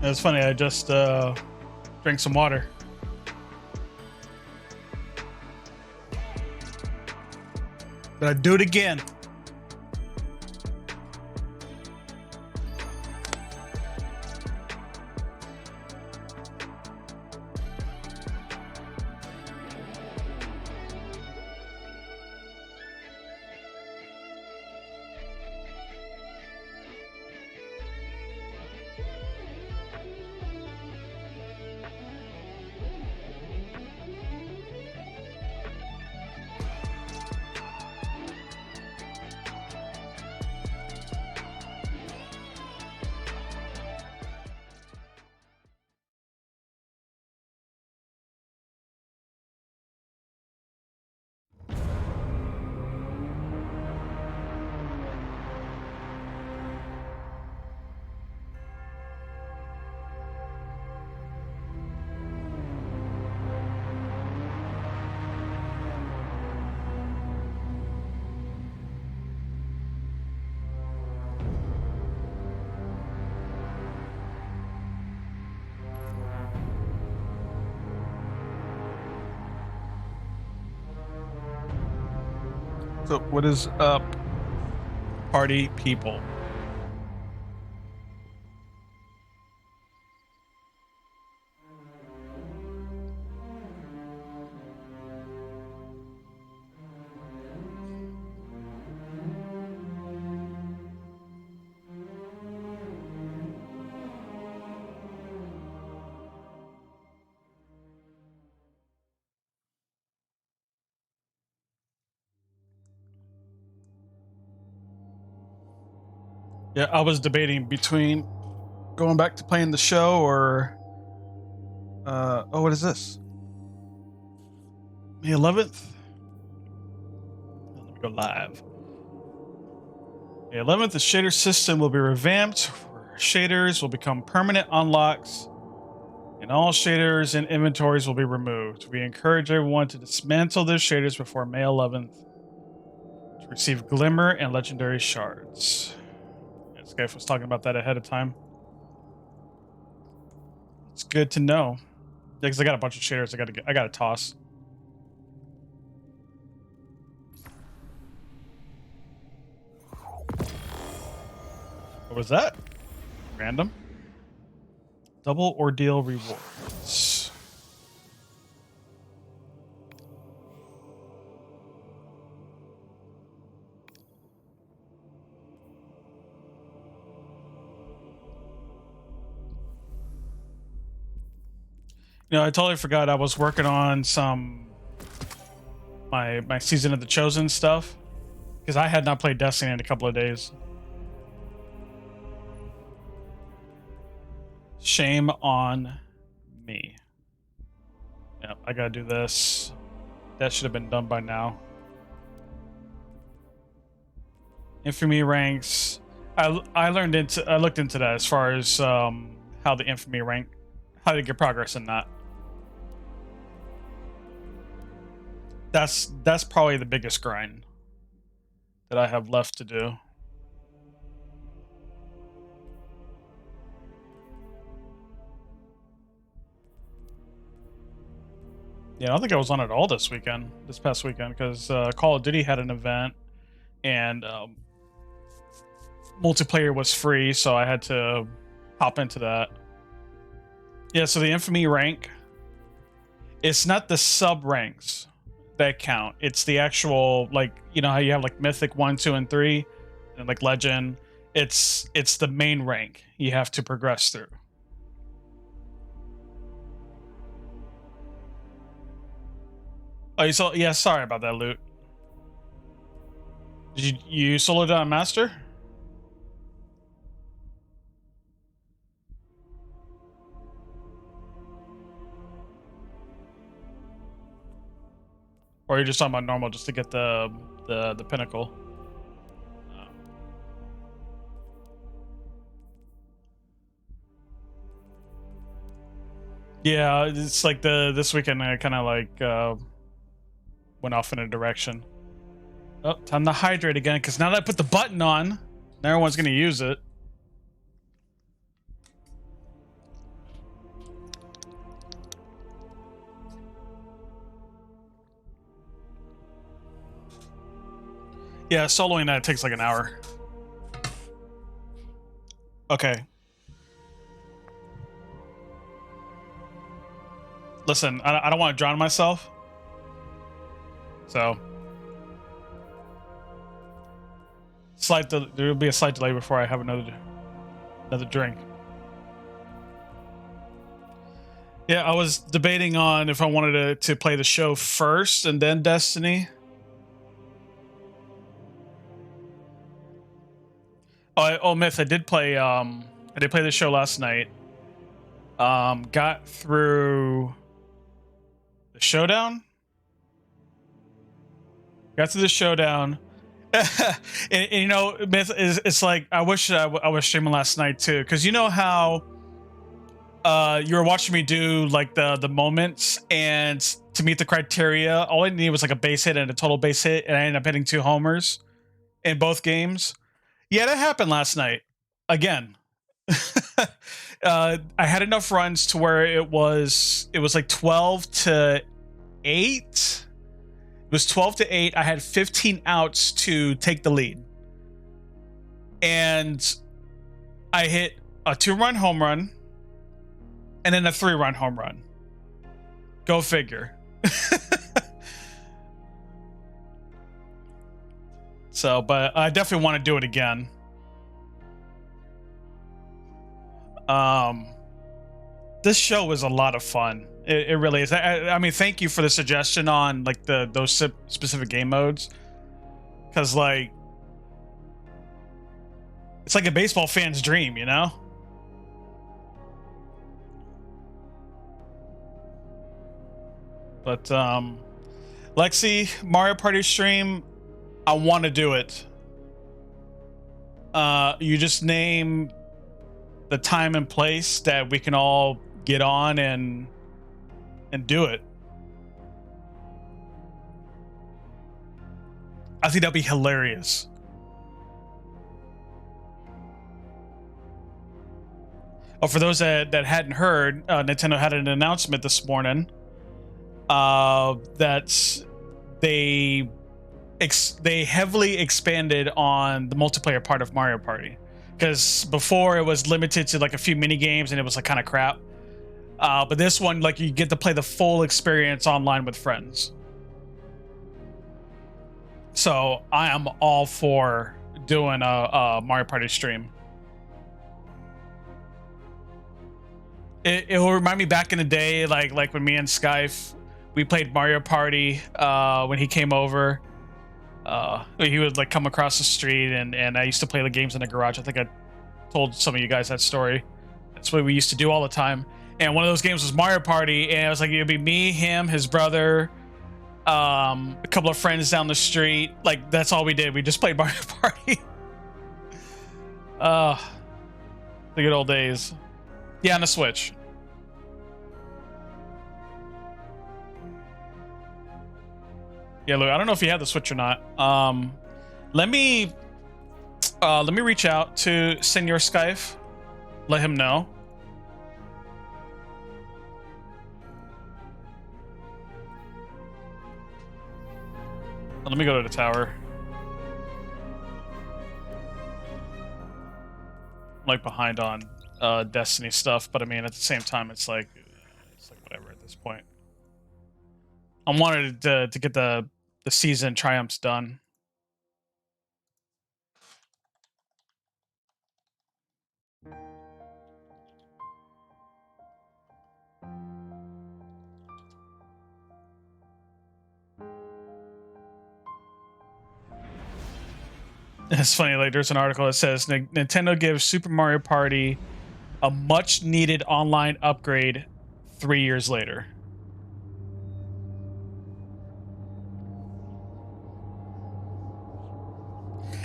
It's funny. I just drank some water. But I'd do it again. So what is up, party people? Yeah, I was debating between going back to playing the show or oh, what is this? May 11th. Let me go live. May 11th, the shader system will be revamped. Shaders will become permanent unlocks, and all shaders and inventories will be removed. We encourage everyone to dismantle their shaders before May 11th to receive glimmer and legendary shards. This guy was talking about that ahead of time. It's good to know. Yeah, because I got a bunch of shaders I gotta toss. What was that? Random. Double ordeal rewards. You know, I totally forgot I was working on my Season of the Chosen stuff because I had not played Destiny in a couple of days. Shame on me. Yep, I gotta do this. That should have been done by now. Infamy ranks. I looked into that as far as how the infamy rank, how to get progress in that. That's probably the biggest grind that I have left to do. Yeah, I don't think I was on it all this past weekend, because Call of Duty had an event and multiplayer was free, so I had to hop into that. Yeah, so the infamy rank, it's not the sub ranks that count. It's the actual, like, you know how you have like Mythic 1, 2, and 3, and like Legend. It's the main rank you have to progress through. Oh, you saw? Yeah, sorry about that, Loot. Did you soloed on Master? Or you're just talking about normal just to get the pinnacle? Yeah, it's like this weekend I kind of like went off in a direction. Oh, time to hydrate again, because now that I put the button on, everyone's gonna use it. Yeah, soloing that takes like an hour. Okay. Listen, I don't want to drown myself. So there will be a slight delay before I have another drink. Yeah, I was debating on if I wanted to play the show first and then Destiny. Oh, Myth, I did play the show last night. Got through the showdown. Got to the showdown. and, you know, Myth it's like I wish I was streaming last night too, because you know how you were watching me do like the moments, and to meet the criteria, all I needed was like a base hit and a total base hit, and I ended up hitting 2 homers in both games. Yeah, that happened last night again. I had enough runs to where it was like 12-8. It was 12-8. I had 15 outs to take the lead, and I hit a 2-run home run and then a 3-run home run. Go figure. So, but I definitely want to do it again. This show was a lot of fun. It really is. I mean, thank you for the suggestion on like those specific game modes, because like it's like a baseball fan's dream, you know. But Lexi, Mario Party stream, I want to do it. You just name the time and place that we can all get on and do it. I think that'd be hilarious. Oh, for those that hadn't heard, Nintendo had an announcement this morning that they heavily expanded on the multiplayer part of Mario Party, because before it was limited to like a few mini games and it was like kind of crap. But this one, like, you get to play the full experience online with friends. So I am all for doing a Mario Party stream. It will remind me back in the day, like when me and Skype, we played Mario Party when he came over. He would like come across the street, and I used to play the games in the garage. I think I told some of you guys that story. That's what we used to do all the time. And one of those games was Mario Party, and it was like it'd be me, him, his brother, a couple of friends down the street. Like, that's all we did. We just played Mario Party. The good old days. Yeah, on the Switch. Yeah, look, I don't know if you have the Switch or not. Let me reach out to Senor Skype. Let him know. Let me go to the tower. I'm like behind on Destiny stuff, but I mean at the same time it's like whatever at this point. I wanted to get the season triumphs done. It's funny, like there's an article that says Nintendo gives Super Mario Party a much needed online upgrade 3 years later.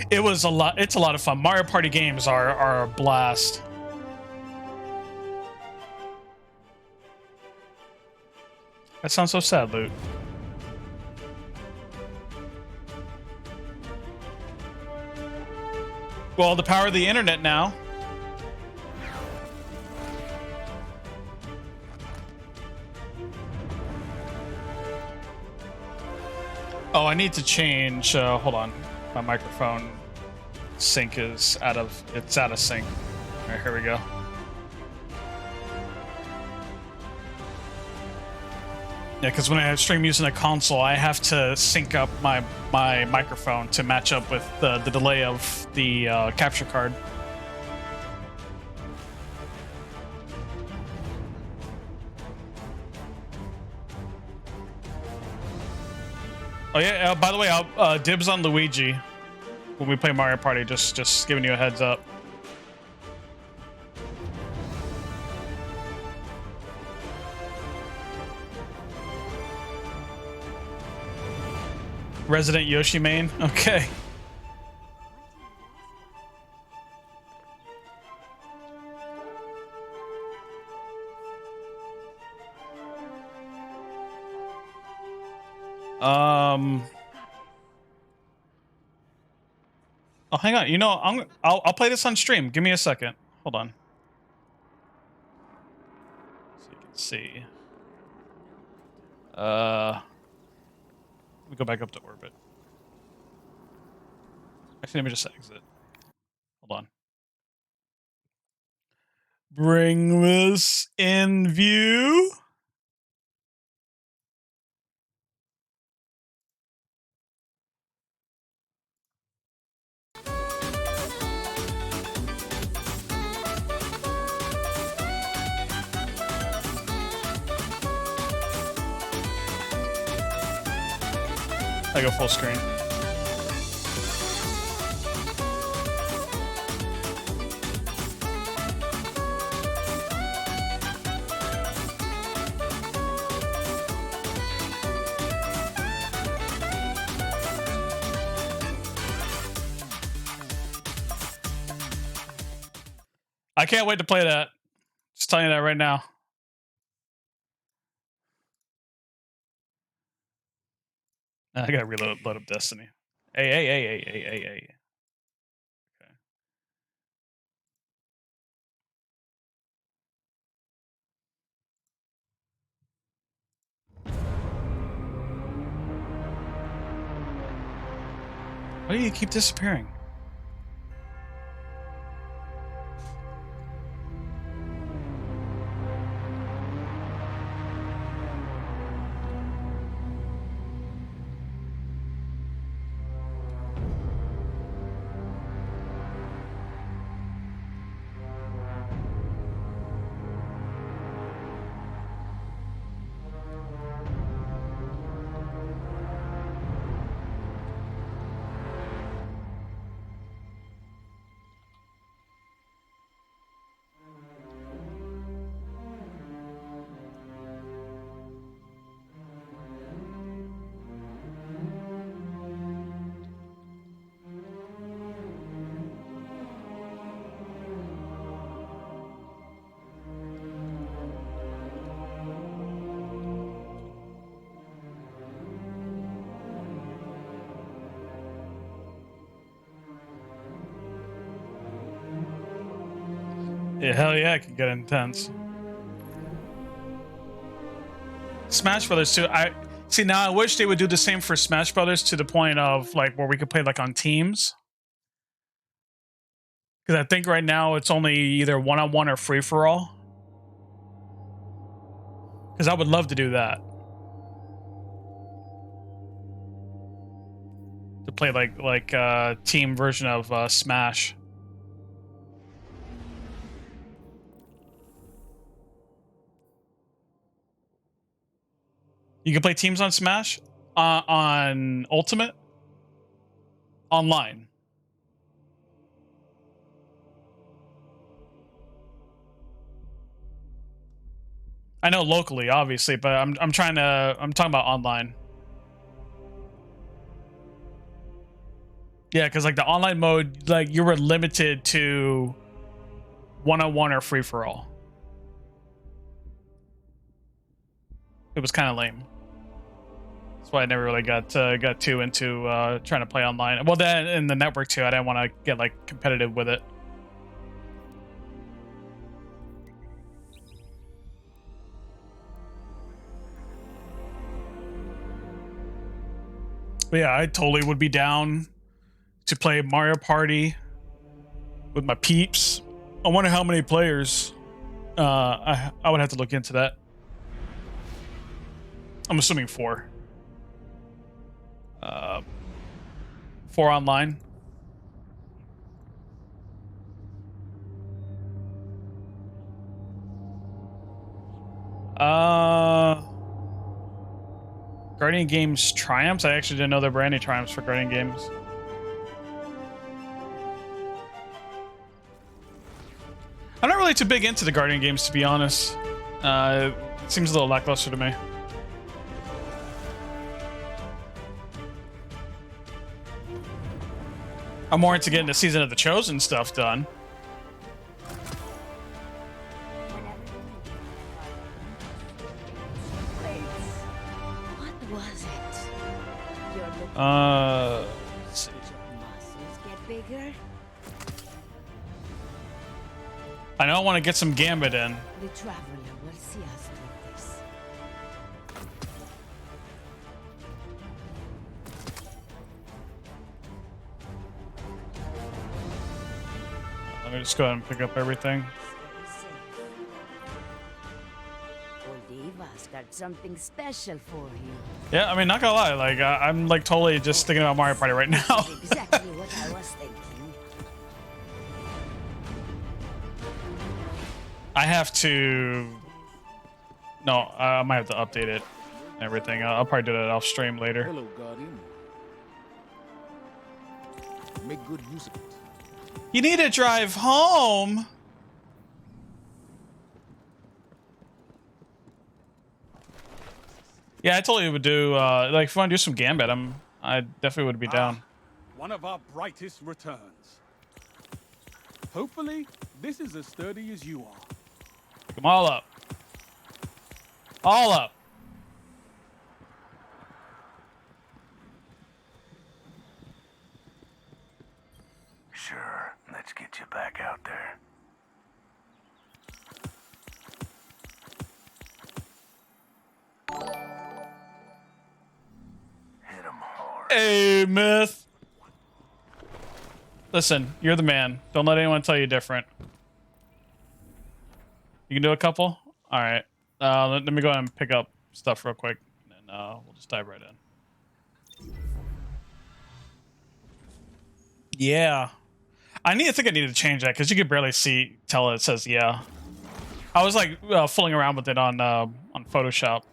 It was a lot. It's a lot of fun. Mario Party games are a blast. That sounds so sad, Loot. Well, the power of the internet now. Oh, I need to change. Hold on. My microphone sync is out of sync. All right, here we go. Yeah, because when I stream using a console, I have to sync up my microphone to match up with the delay of the capture card. Oh yeah, by the way, I'll dibs on Luigi when we play Mario Party. Just giving you a heads up. Resident Yoshi main. Okay. Oh, hang on. You know, I'll play this on stream. Give me a second. Hold on. So you can see. Let me go back up to orbit. Actually, let me just exit. Hold on. Bring this in view. I go full screen. I can't wait to play that. Just telling you that right now. I gotta load up Destiny. Hey. Okay. Why do you keep disappearing? Yeah, hell yeah, it can get intense. Smash Brothers too. I see now. I wish they would do the same for Smash Brothers to the point of like where we could play like on teams. Because I think right now it's only either one-on-one or free-for-all. Because I would love to do that. To play like team version of Smash. You can play teams on Smash on Ultimate online. I know locally, obviously, but I'm talking about online. Yeah, because like the online mode, like you were limited to one-on-one or free-for-all. It was kind of lame. That's why I never really got too into trying to play online. Well, then in the network too, I didn't want to get like competitive with it. But yeah, I totally would be down to play Mario Party with my peeps. I wonder how many players. I would have to look into that. I'm assuming 4. 4 online. Guardian Games triumphs. I actually didn't know there were any triumphs for Guardian Games. I'm not really too big into the Guardian Games, to be honest. It seems a little lackluster to me. I'm more into getting the Season of the Chosen stuff done. What was it? Let's see. Muscles get bigger. I know I want to get some Gambit in. The traveler will see us through this. Let me just go ahead and pick up everything. Oliva's got something special for you. Yeah, I mean, not gonna lie, like I'm like totally just thinking about Mario Party right now. This is exactly what I was thinking. I have to. No, I might have to update it. Everything. I'll probably do that off stream later. Hello, Guardian. Make good use of it. You need to drive home. Yeah, I totally would do. Like, if you want to do some Gambit, I definitely would be down. One of our brightest returns. Hopefully, this is as sturdy as you are. Come all up. All up. Sure, let's get you back out there. Hit 'em hard. Hey, Myth. Listen, you're the man. Don't let anyone tell you different. You can do a couple? All right. Let me go ahead and pick up stuff real quick, and we'll just dive right in. Yeah. I think I need to change that because you could barely tell it says yeah. I was like fooling around with it on Photoshop.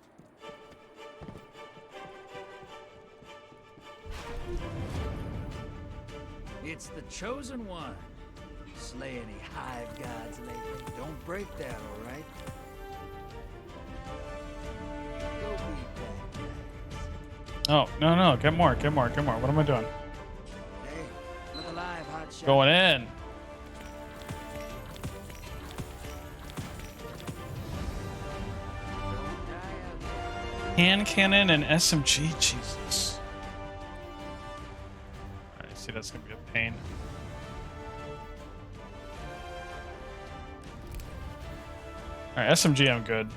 It's the chosen one. Slay any hive gods lately. Don't break that, all right? Go beat that, guys. Oh, no. Get more. What am I doing? Hey, look alive, hot shot. Going in. Don't die out. Hand cannon and SMG. Jesus. Alright, see, that's gonna be a pain. Alright, SMG, I'm good.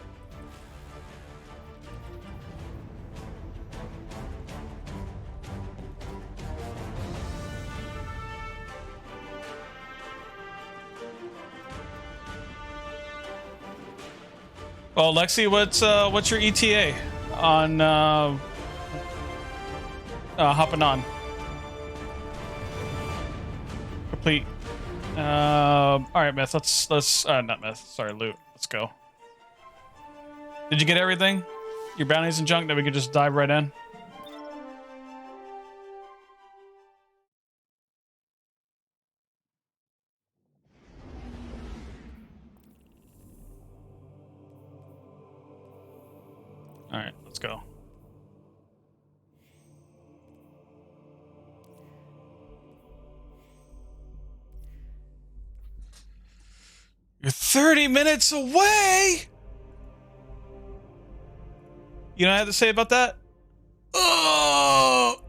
Well, Lexi, what's your ETA on hopping on? Complete. All right, Myth. Let's not Myth. Sorry, Loot. Let's go. Did you get everything? Your bounties and junk that we could just dive right in? All right, let's go. You're 30 minutes away. You know what I have to say about that? Oh!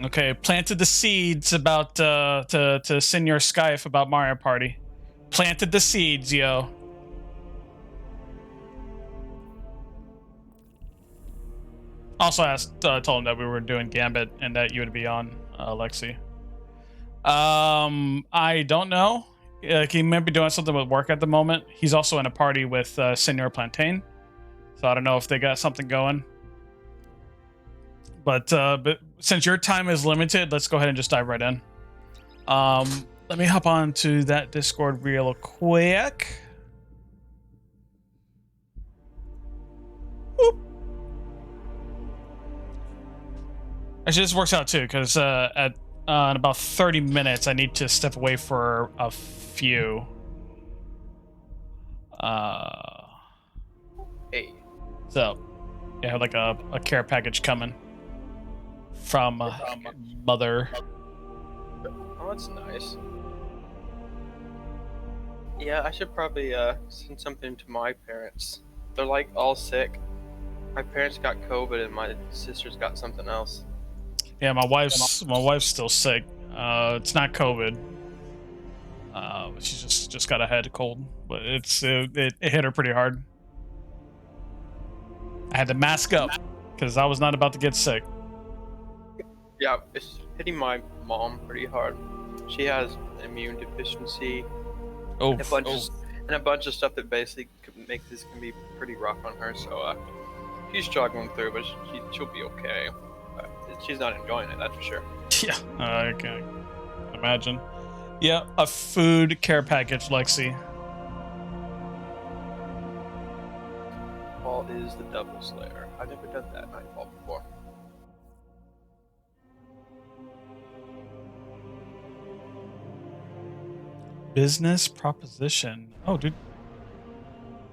Okay, planted the seeds about to Senior Skype about Mario Party. Planted the seeds, yo. Also asked, told him that we were doing Gambit and that you would be on, Lexi. I don't know. He might be doing something with work at the moment. He's also in a party with Senor Plantain, so I don't know if they got something going. But since your time is limited, let's go ahead and just dive right in. Let me hop on to that Discord real quick. Whoop. Actually, this works out too, because in about 30 minutes, I need to step away for a few. Hey. So, yeah, like a care package coming from mother. Oh, that's nice. Yeah, I should probably send something to my parents. They're like all sick. My parents got COVID and my sister's got something else. Yeah, my wife's still sick. It's not COVID. She just got a head cold, but it hit her pretty hard. I had to mask up because I was not about to get sick. Yeah, it's hitting my mom pretty hard. She has an immune deficiency. Oh, and a bunch of stuff that basically could make this can be pretty rough on her. So she's struggling through, but she'll be okay. She's not enjoying it, that's for sure. Yeah, I can imagine. Yeah, a food care package, Lexi. Paul is the Devil Slayer. I've never done that Nightfall before. Business proposition. Oh, dude.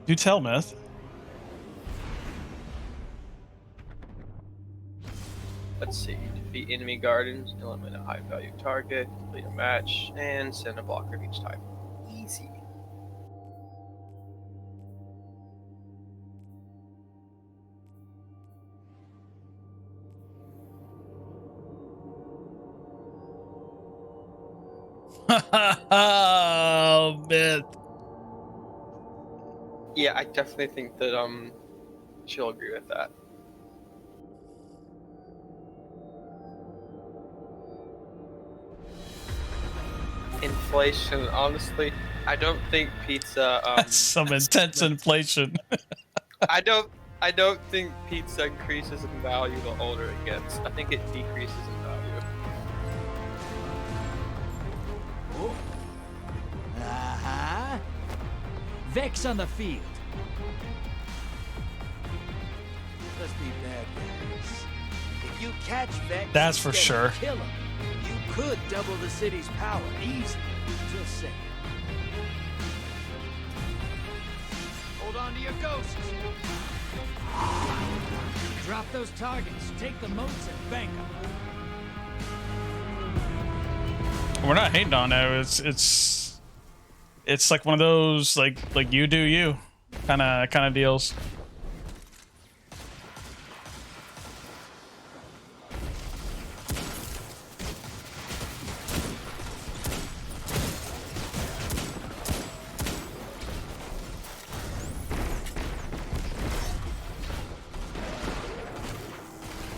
Do tell, Myth. Let's see. Defeat enemy gardens, eliminate a high-value target, complete a match, and send a blocker of each type. Easy. Oh, Myth. Yeah, I definitely think that she'll agree with that. Inflation, honestly, I don't think pizza. That's some intense inflation. I don't think pizza increases in value the older it gets. I think it decreases in value. Uh-huh. Vex on the field. Let's be bad guys. If you catch Vex, That's for instead of sure. kill him, you could double the city's power easily. Just saying. Hold on to your ghosts. Drop those targets. Take the moats and bank them. We're not hating on it. It's like one of those like you do you kind of deals.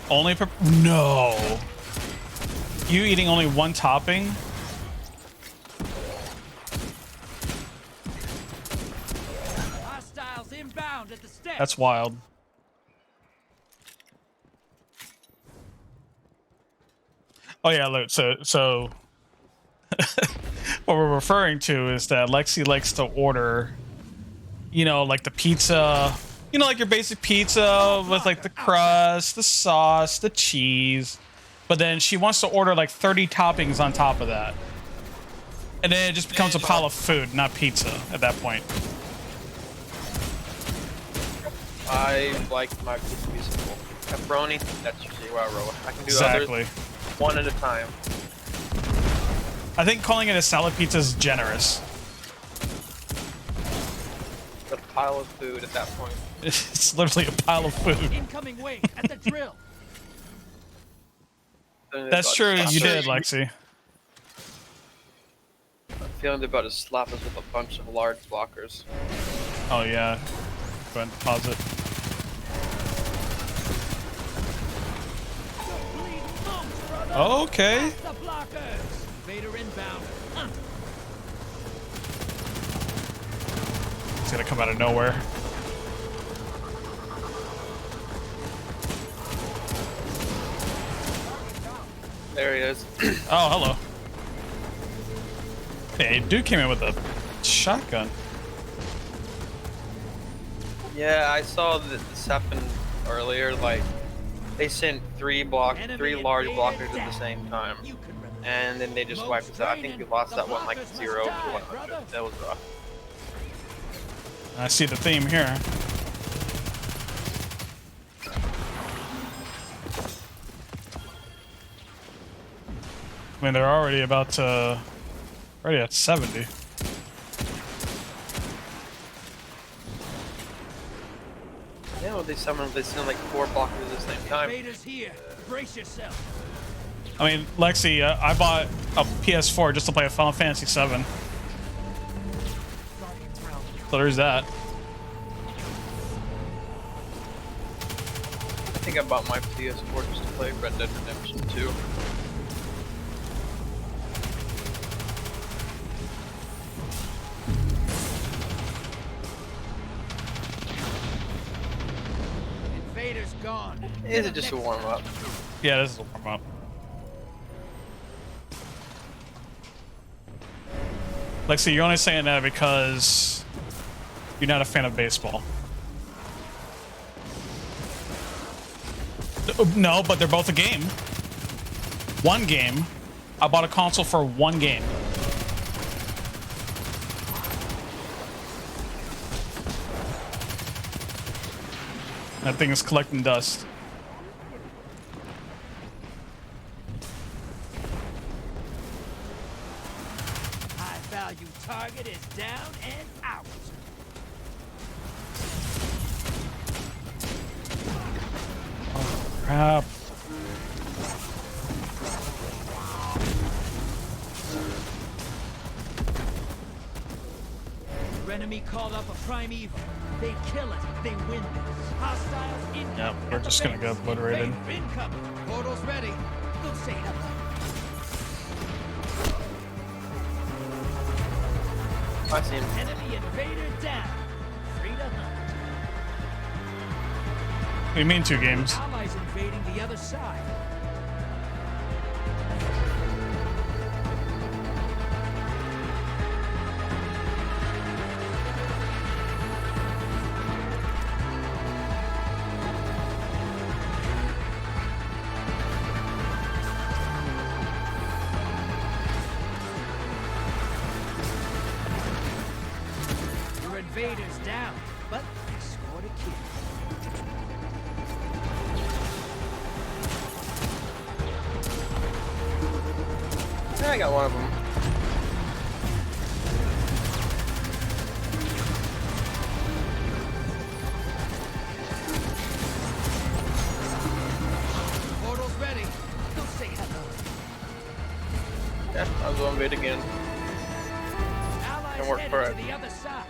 Only no. You eating only one topping? Hostiles inbound at the steps. That's wild. Oh yeah, look. So what we're referring to is that Lexi likes to order, you know, like the pizza. You know, like your basic pizza with like the crust, the sauce, the cheese. But then she wants to order like 30 toppings on top of that. And then it just becomes a pile of food, not pizza at that point. I like my pizza to be simple. Pepperoni, that's usually where I roll. I can do Exactly. others one at a time. I think calling it a salad pizza is generous. A pile of food at that point. It's literally a pile of food. Incoming wing at the drill. That's true. You did, Lexi. I'm feeling they're about to slap us with a bunch of large blockers. Oh yeah. Go ahead and pause it. Okay. The blockers. Vader inbound. It's gonna come out of nowhere. There he is. Oh, hello. Hey, dude came in with a shotgun. Yeah, I saw that this happen earlier. Like, they sent three large blockers at the same time, and then they just wiped us out. I think we lost that one like 0 to 100. That was rough. I see the theme here. I mean, they're already already at 70. Yeah, well, they sent like 4 blockers at the same time. Vader's here. Brace yourself. I mean, Lexi, I bought a PS4 just to play a Final Fantasy VII. So there's that. I think I bought my PS4 just to play Red Dead Redemption 2. Vader's gone. Is it just a warm up? Yeah, this is a warm up. Lexi, you're only saying that because you're not a fan of baseball. No, but they're both a game. One game. I bought a console for one game. That thing is collecting dust. High value target is down and out. Crap. Your enemy called up a primeval. They kill it. They win this. Hostiles in. Yeah, we're just gonna get obliterated. Incoming. Portal's ready. Go say hello. I see him. Enemy invader down. Free to hunt. What do you mean 2 games? Allies invading the other side. Your invaders down, but they scored a kill. Yeah, I got one of them. Portal's ready. Go say hello. Yeah, I'll go invade again. Allies Can work headed for to it. the other side.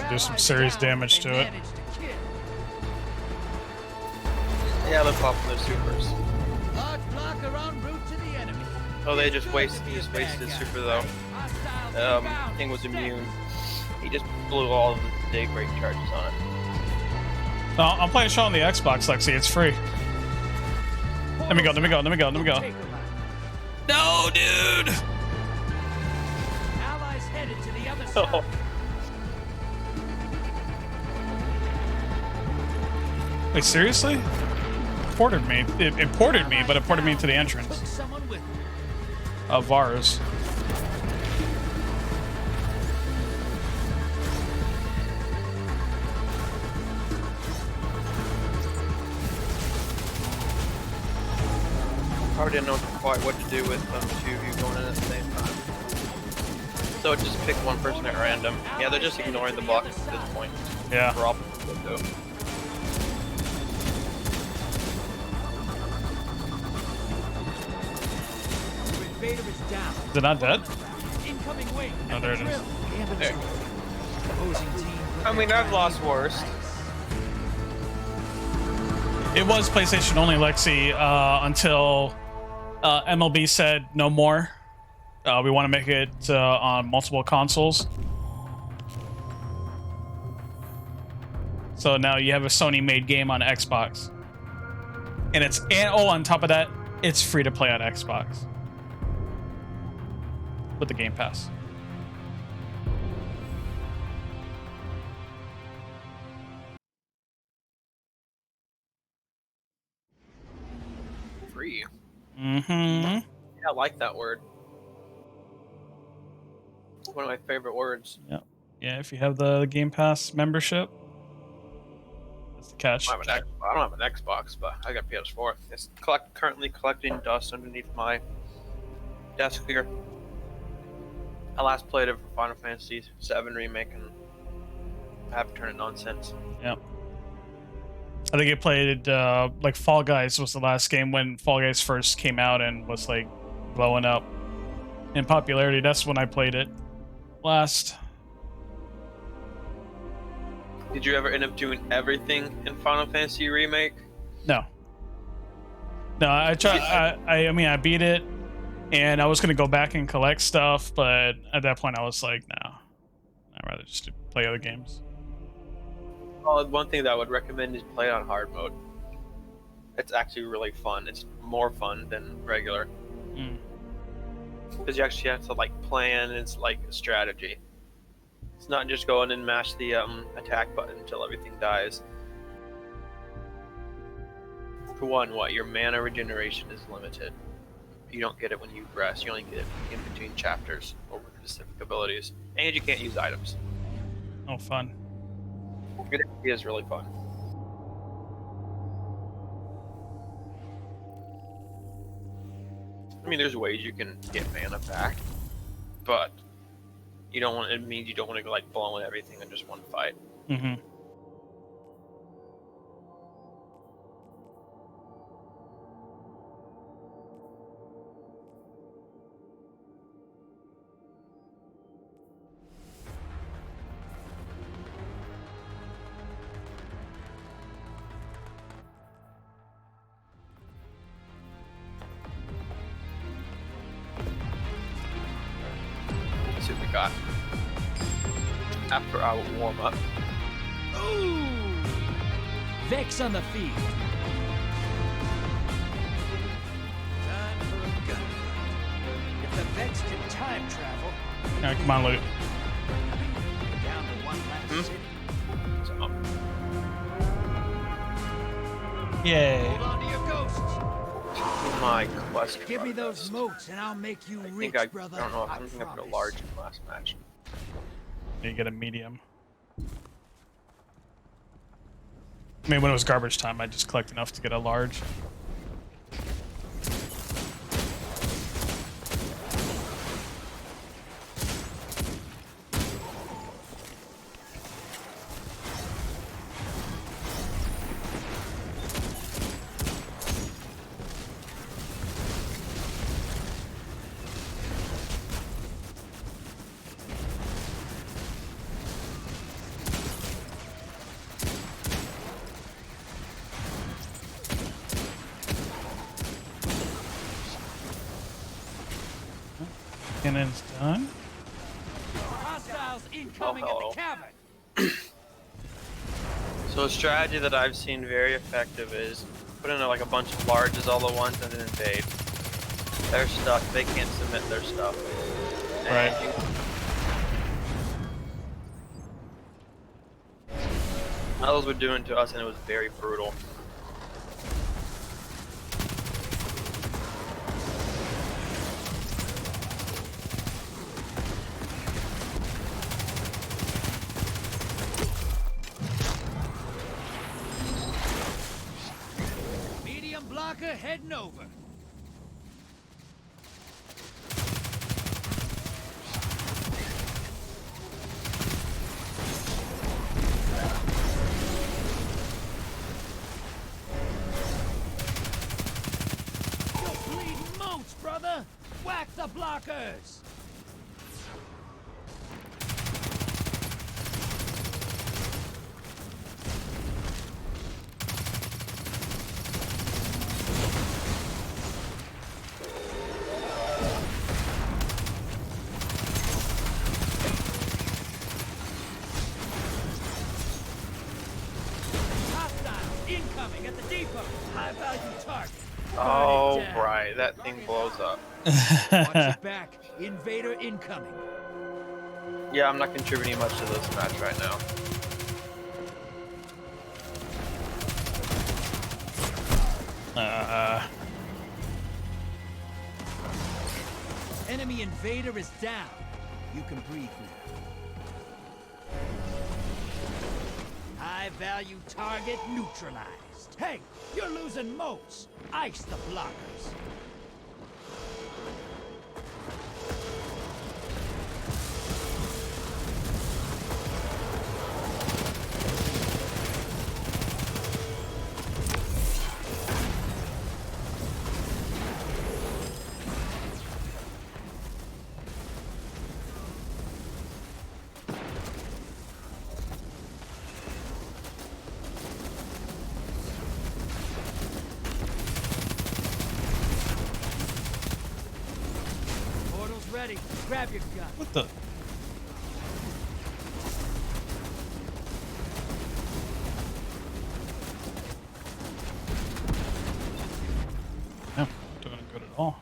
Do some serious damage to it. Yeah, let's pop their supers. Large blocker en route to the enemy. Oh, they just wasted his super though. Thing was immune. He just blew all of the day break charges on it. No, I'm playing a show on the Xbox, Lexi. It's free. Let me go. No, dude. Allies headed to the other side. Oh. Wait, seriously? Ported me. It ported me, but it ported me to the entrance Took someone with them. of Vars. Probably didn't know quite what to do with 2 of you going in at the same time. So just pick one person at random. Yeah, they're just ignoring the block at this point. Yeah. For all Invader is down. Is it not dead? Incoming wing. Oh, there it is. There. Opposing team. I mean, I've lost worse. It was PlayStation only, Lexi, until MLB said no more. We want to make it on multiple consoles. So now you have a Sony-made game on Xbox, and on top of that, it's free to play on Xbox with the Game Pass. Free. Mm-hmm. Yeah, I like that word. One of my favorite words. Yeah. Yeah, if you have the Game Pass membership. That's the catch. I don't have an Xbox, but I got PS4. It's currently collecting dust underneath my desk here. I last played it for Final Fantasy VII Remake, and I haven't turned it on since. Yeah. I think it played like Fall Guys was the last game when Fall Guys first came out and was like blowing up in popularity. That's when I played it last. Did you ever end up doing everything in Final Fantasy Remake? No. No, I tried. I mean, I beat it, and I was gonna go back and collect stuff, but at that point, I was like, no, I'd rather just play other games. Well, one thing that I would recommend is play it on hard mode. It's actually really fun. It's more fun than regular. Because you actually have to like plan. It's like a strategy. It's not just go in and mash the attack button until everything dies. For one, your mana regeneration is limited. You don't get it when you rest. You only get it in between chapters or with specific abilities. And you can't use items. Oh, fun. It is really fun. I mean, there's ways you can get mana back, but you don't want. It means you don't want to go like blowing everything in just one fight. Mm-hmm. Let's see what we got. After our warm up. Ooh! Vex on the field. Time for a gun. If the Vex can time travel, All right, come on, Luke. down to one last city. So, Yay. Hold on to your ghosts. my quest. Give me progress. those motes and I'll make you I rich, think I brother. don't know. I don't think I put a promise. large in the last match. You get a medium. I mean, when it was garbage time, I just collect enough to get a large. Cannon's done. Hostiles incoming at hello. the cabin. So a strategy that I've seen very effective is put in like a bunch of larges all at once and then invade. They're stuck. They can't submit their stuff. And Right. Those were doing to us, and it was very brutal. Medium blocker heading over. the blockers! Incoming at the depot. High value target. Oh, Burn it down. right. That thing blows up. Watch your back. Invader incoming. Yeah, I'm not contributing much to this match right now. Enemy invader is down. You can breathe now. High value target neutralized. Hey, you're losing motes. Ice the blockers. Portal's ready. Grab your gun. What the? Yeah, not doing good at all.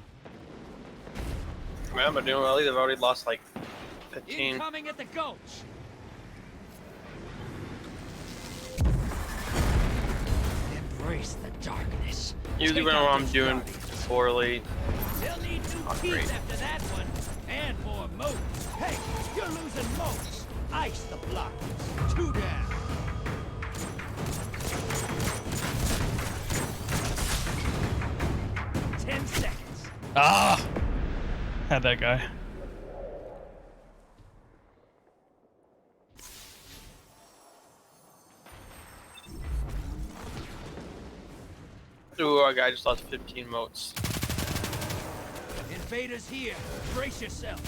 Man, but doing well. They've already lost like 15. Incoming at the gulch. Embrace the darkness. Usually Take when out I'm those doing guardians. poorly, They'll need new Not teeth great. after that one. And more motes. Hey, you're losing motes. Ice the blockers. 2 down. Ten seconds. Ah! Had that guy. ooh, our guy just lost 15 motes. Invaders here. Brace yourself.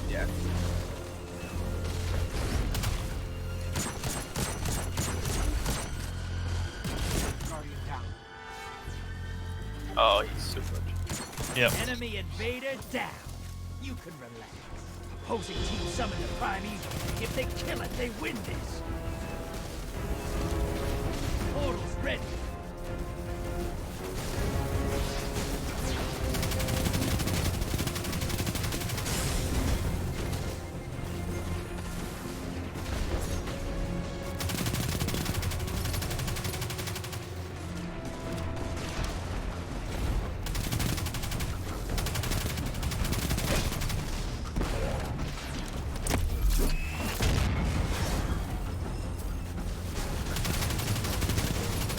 Yeah. Oh, he's super. Yep. Enemy invader down. You can relax. Opposing team summon the prime evil. If they kill it, they win this. Portal's ready.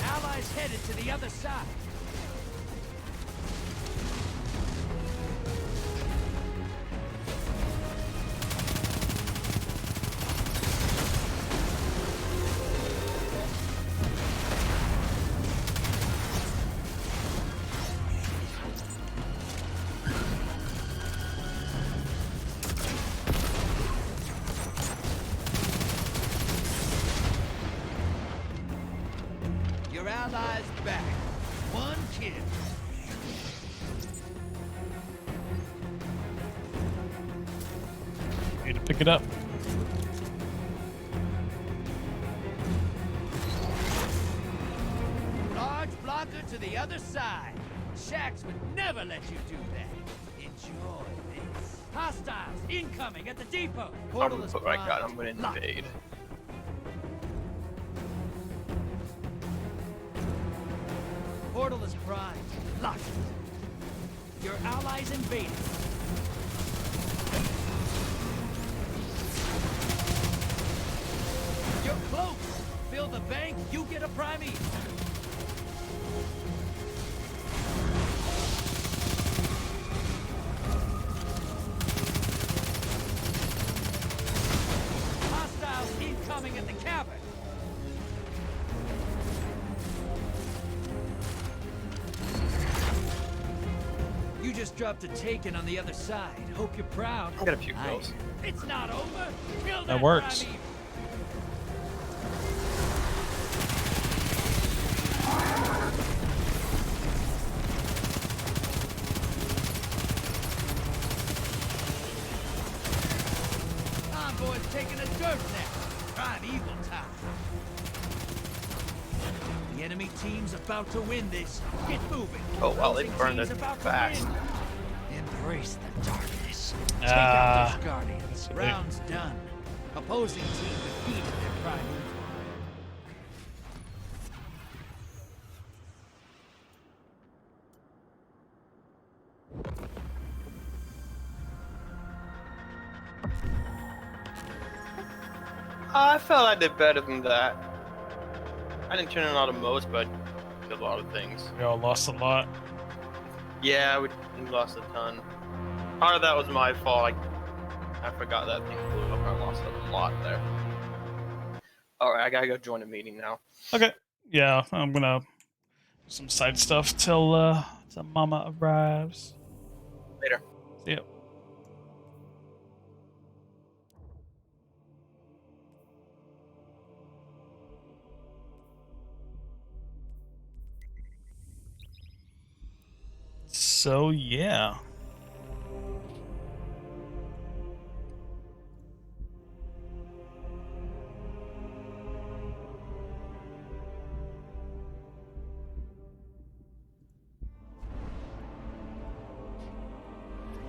Allies headed to the other side. Your allies back. 1 kill. Need to pick it up. Large blocker to the other side. Shax would never let you do that. Enjoy this. Hostiles incoming at the depot. I'm Portal gonna is put my gun. primed. I'm gonna Lock. invade. Portal is primed. Lock it. Your allies invading. You're close. Fill the bank, you get a prime evil. just dropped a taken on the other side. Hope you're proud. I got a few kills. It's not over. Kill That works. primeval. Convoy's taking a dirt nap. Primeval time. The enemy team's about to win this. Get moving. Oh wow, they Opposing burned it team's about to fast. win. Embrace the darkness. Take out those guardians. they- Round's done. Opposing team defeated their primeval. I felt I did better than that. I didn't turn in a lot of modes, but I did a lot of things. We all lost a lot. Yeah, we lost a ton. Part of that was my fault. I forgot that thing blew up. I lost a lot there. Alright, I gotta go join a meeting now. Okay. Yeah, I'm gonna do some side stuff till Mama arrives. Later. See ya. So yeah.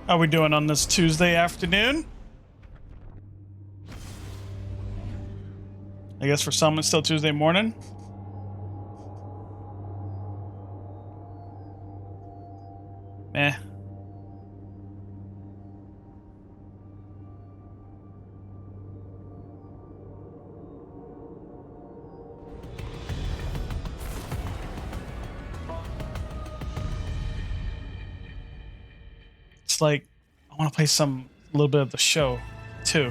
How we doing on this Tuesday afternoon? I guess for some it's still Tuesday morning. Meh. It's like I want to play a little bit of the show too.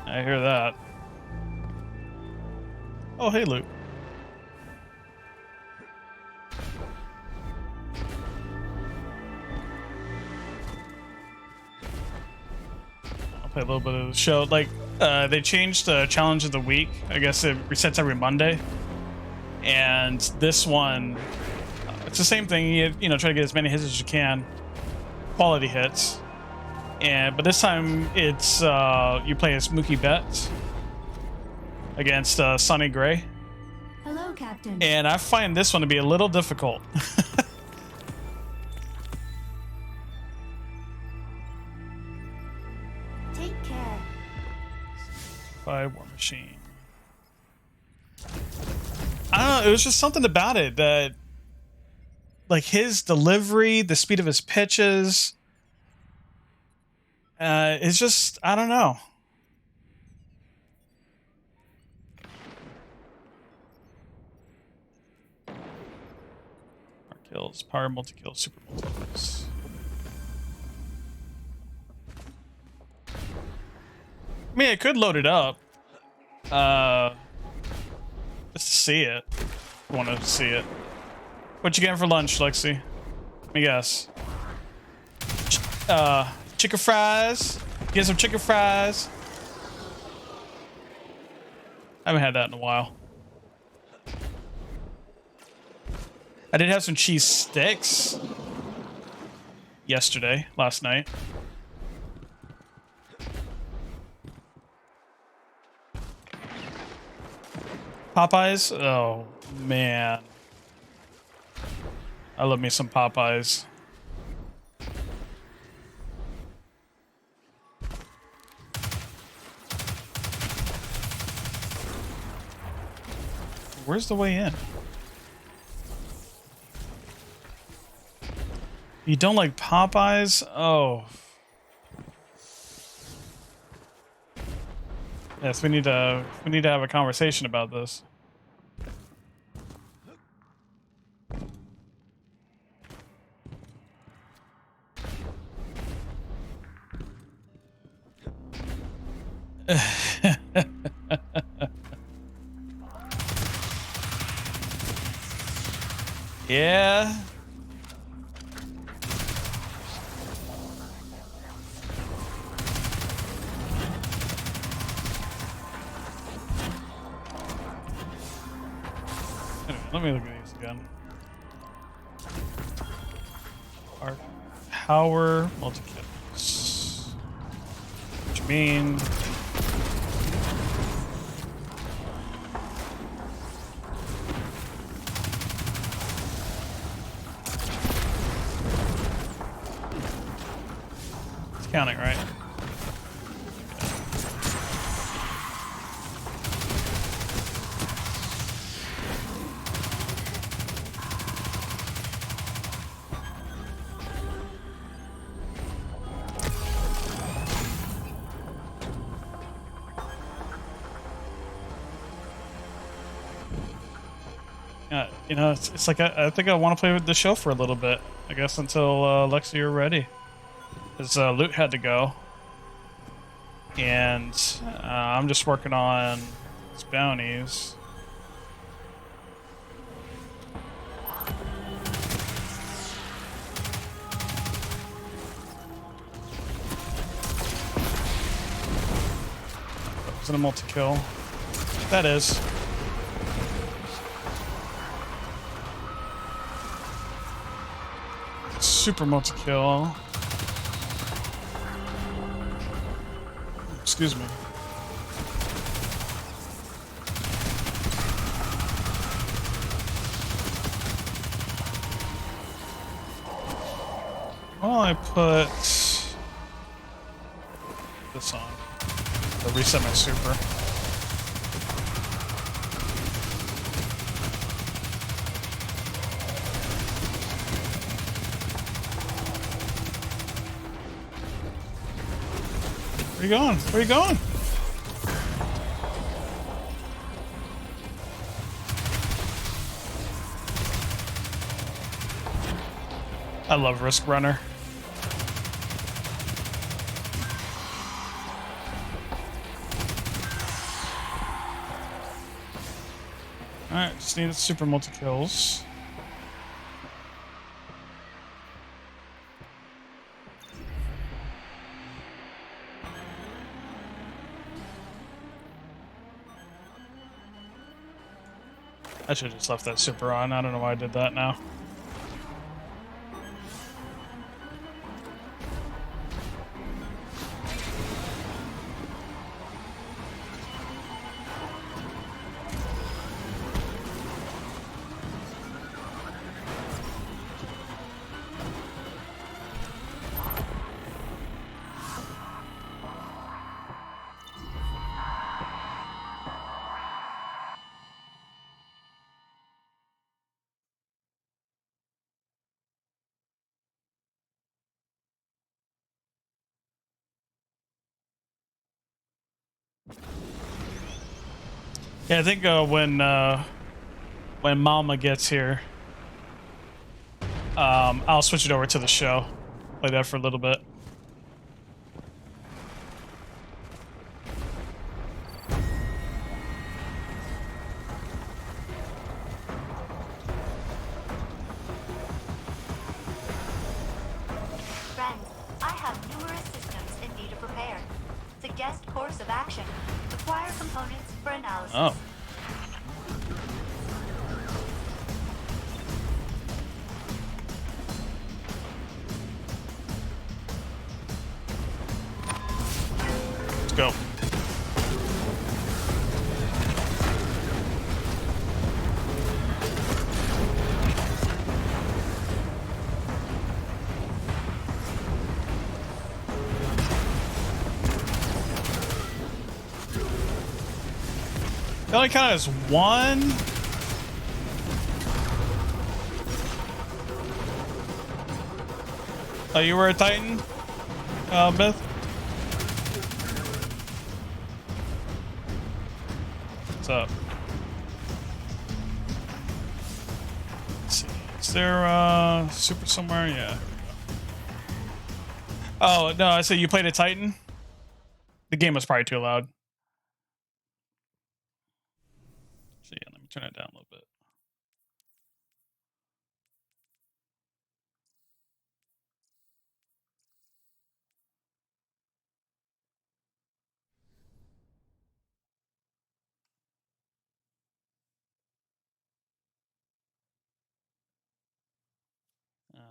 I hear that. Oh, hey, Luke. I'll play a little bit of the show. Like, they changed the challenge of the week. I guess it resets every Monday. And this one, it's the same thing. You know, try to get as many hits as you can, quality hits. But this time it's you play as Mookie Betts against Sonny Gray. Hello, Captain. And I find this one to be a little difficult. Take care. By War Machine. I don't know. It was just something about it that, like, his delivery, the speed of his pitches. It's just, I don't know. Power kills, power multi-kills, super multi-kills. I mean, I could load it up. Just to see it. I want to see it. What you getting for lunch, Lexi? Let me guess. Chicken fries. Get some chicken fries. I haven't had that in a while. I did have some cheese sticks last night. Popeyes? Oh, man. I love me some Popeyes. Where's the way in? You don't like Popeyes? Oh. Yes, we need to have a conversation about this. Yeah. Anyway, let me look at these again. Our power multi-kills. What you mean? It's counting, right? You know, it's like I think I want to play with the show for a little bit. I guess until Lexi, you're ready. Because Loot had to go, and I'm just working on these bounties. Is it a multi-kill? That is. Super multi-kill. Excuse me. Well, I put this on. To reset my super. Where you going? Where you going? I love Risk Runner. Alright, just needed super multi-kills. I should have just left that super on. I don't know why I did that now. Yeah, I think when Mama gets here, I'll switch it over to the show. Play that for a little bit. Friends, I have numerous systems in need of repair. Suggest course of action. Require components for analysis. Oh. Let's go. It only counted as one. Oh, you were a Titan, Myth? What's up? Let's see. Is there super somewhere? Yeah. Oh, no, I said you played a Titan? The game was probably too loud. So yeah, let me turn it down a little bit.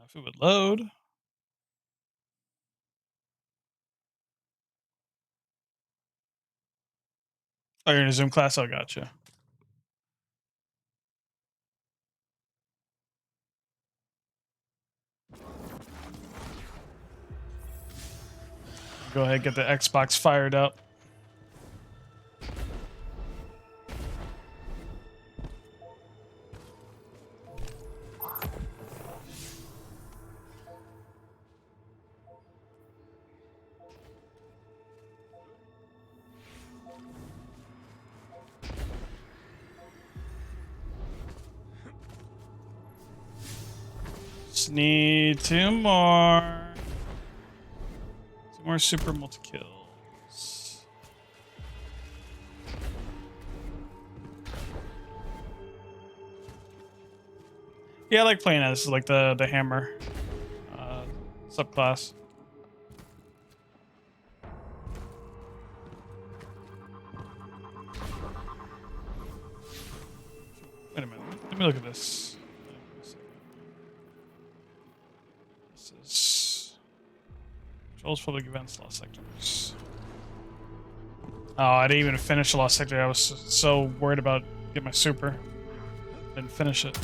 If it would load. Oh, you're in a Zoom class? Oh, gotcha. Go ahead, get the Xbox fired up. Just need 2 more. 2 more super multi-kills. Yeah, I like playing as like the hammer subclass. Wait a minute. Let me look at this. This is controls public events, lost sectors. Oh, I didn't even finish the lost sector. I was so worried about getting my super. Didn't finish it.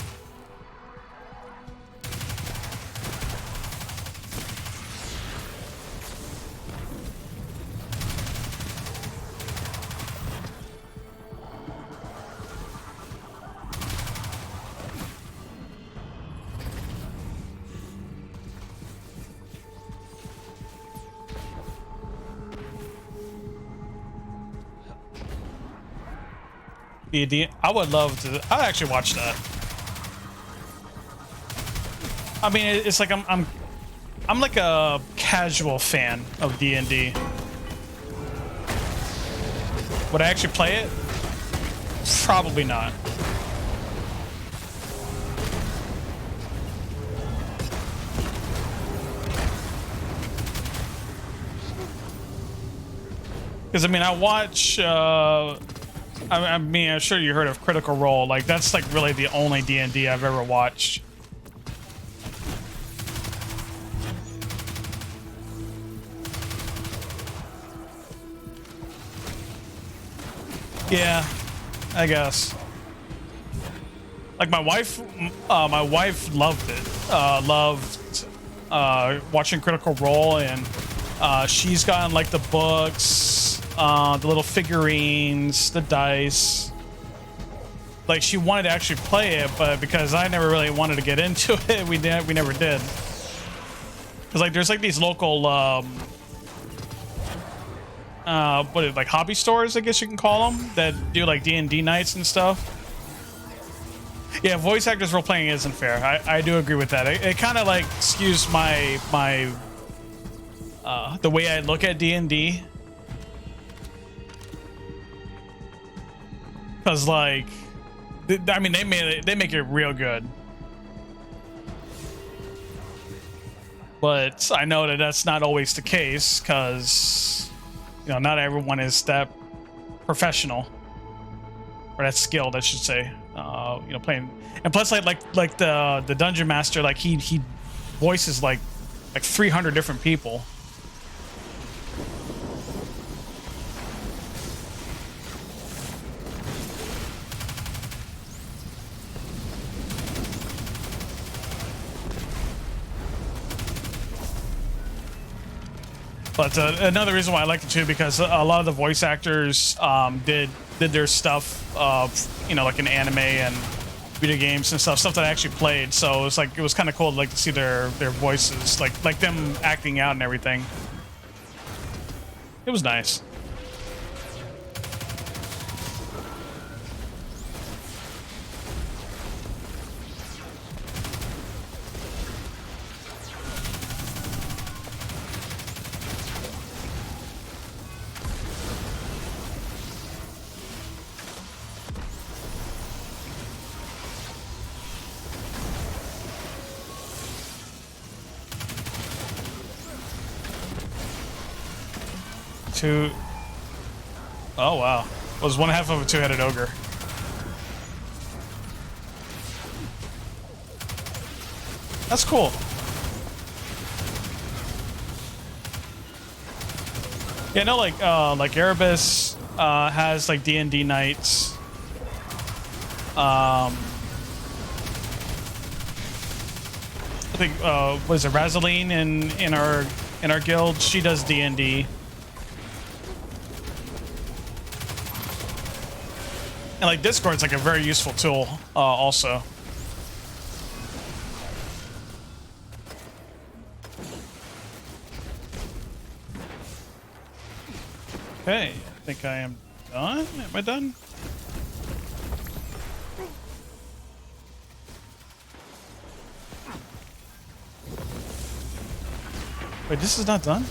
I would love to. I'd actually watch that. I mean, it's like I'm like a casual fan of D&D. Would I actually play it? Probably not. Because I mean, I watch. I mean, I'm sure you heard of Critical Role. Like, that's like really the only D&D I've ever watched. Yeah, I guess. Like my wife loved it. Loved watching Critical Role, and she's gotten like the books. The little figurines, the dice. Like, she wanted to actually play it, but because I never really wanted to get into it, we never did. Cause like there's like these local like hobby stores, I guess you can call them, that do like D&D nights and stuff. Yeah, voice actors role playing isn't fair. I do agree with that. It kind of like skews my the way I look at D&D. Cause like, I mean, they make it real good, but I know that that's not always the case. Cause you know, not everyone is that professional or that skilled, I should say. You know, playing, and plus, like the dungeon master, like he voices like 300 different people. But another reason why I like it too, because a lot of the voice actors did their stuff, you know, like in anime and video games and stuff that I actually played. So it was kind of cool to like to see their voices, like them acting out and everything. It was nice. Oh wow, was one half of a two-headed ogre. That's cool. Yeah, no, like Erebus has like D&D nights. I think was it Razeline in our guild? She does D&D. And like Discord's like a very useful tool also. Okay, I think I am done. Am I done? Wait, this is not done?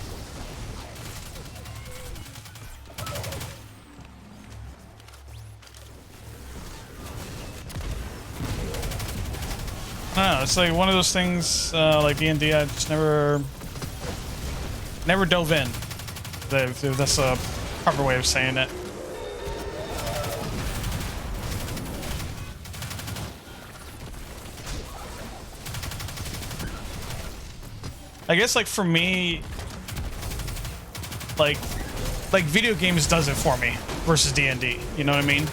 I don't know, it's like one of those things like D&D I just never dove in. If that's a proper way of saying it. I guess like for me, like video games does it for me versus D&D. You know what I mean?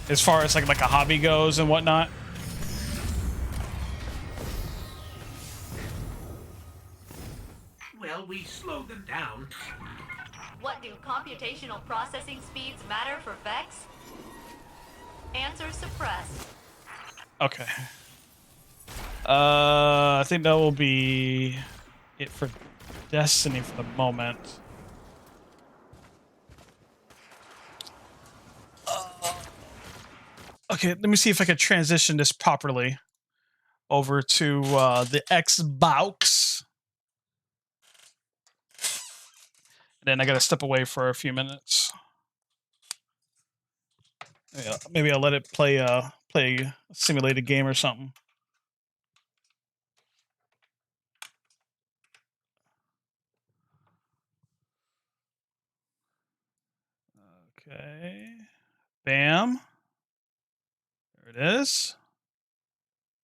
As far as like a hobby goes and whatnot. Well, we slowed them down. What do computational processing speeds matter for Vex? Answer suppressed. Okay. I think that will be it for Destiny for the moment. Okay, let me see if I can transition this properly over to the Xbox. Then I gotta step away for a few minutes. Yeah, maybe I'll let it play a simulated game or something. Okay. Bam. There it is.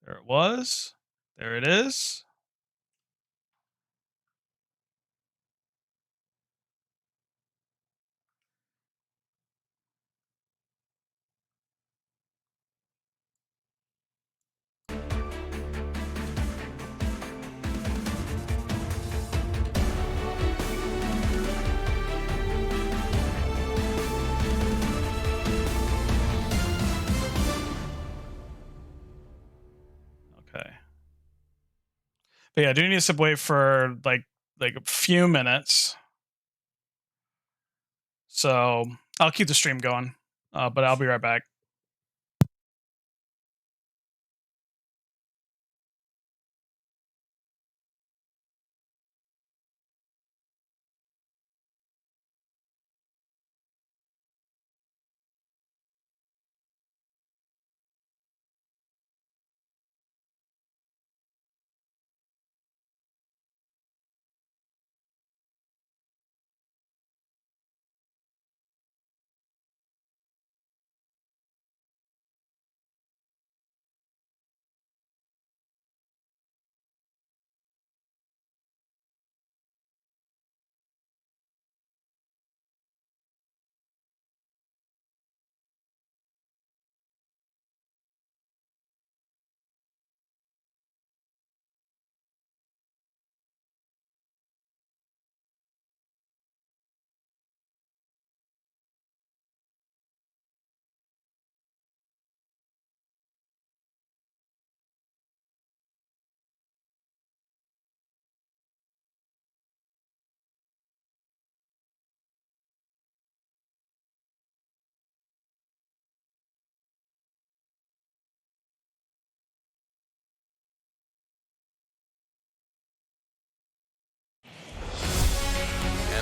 There it was. There it is. Okay. But yeah, I do need to step away for like a few minutes. So I'll keep the stream going, but I'll be right back.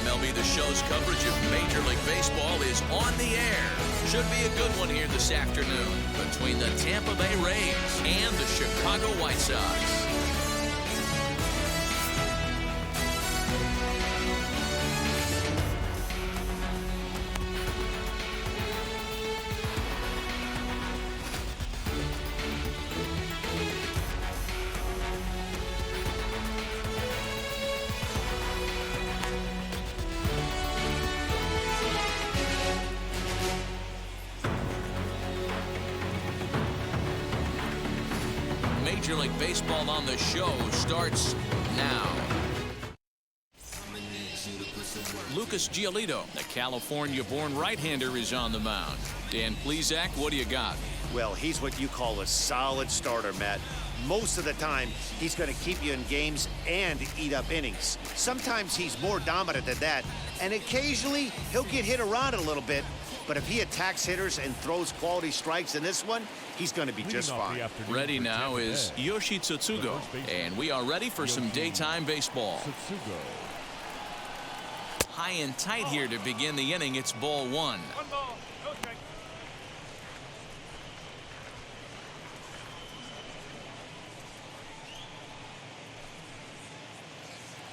MLB The Show's coverage of Major League Baseball is on the air. Should be a good one here this afternoon between the Tampa Bay Rays and the Chicago White Sox. Major League Baseball on the show starts now. Lucas Giolito, the California-born right-hander, is on the mound. Dan Plesac, what do you got? Well, he's what you call a solid starter, Matt. Most of the time, he's going to keep you in games and eat up innings. Sometimes he's more dominant than that, and occasionally he'll get hit around a little bit. But if he attacks hitters and throws quality strikes in this one, he's going to be just fine. Ready now is Yoshi Tsutsugo, and we are ready for some daytime baseball. High and tight here to begin the inning. It's ball one.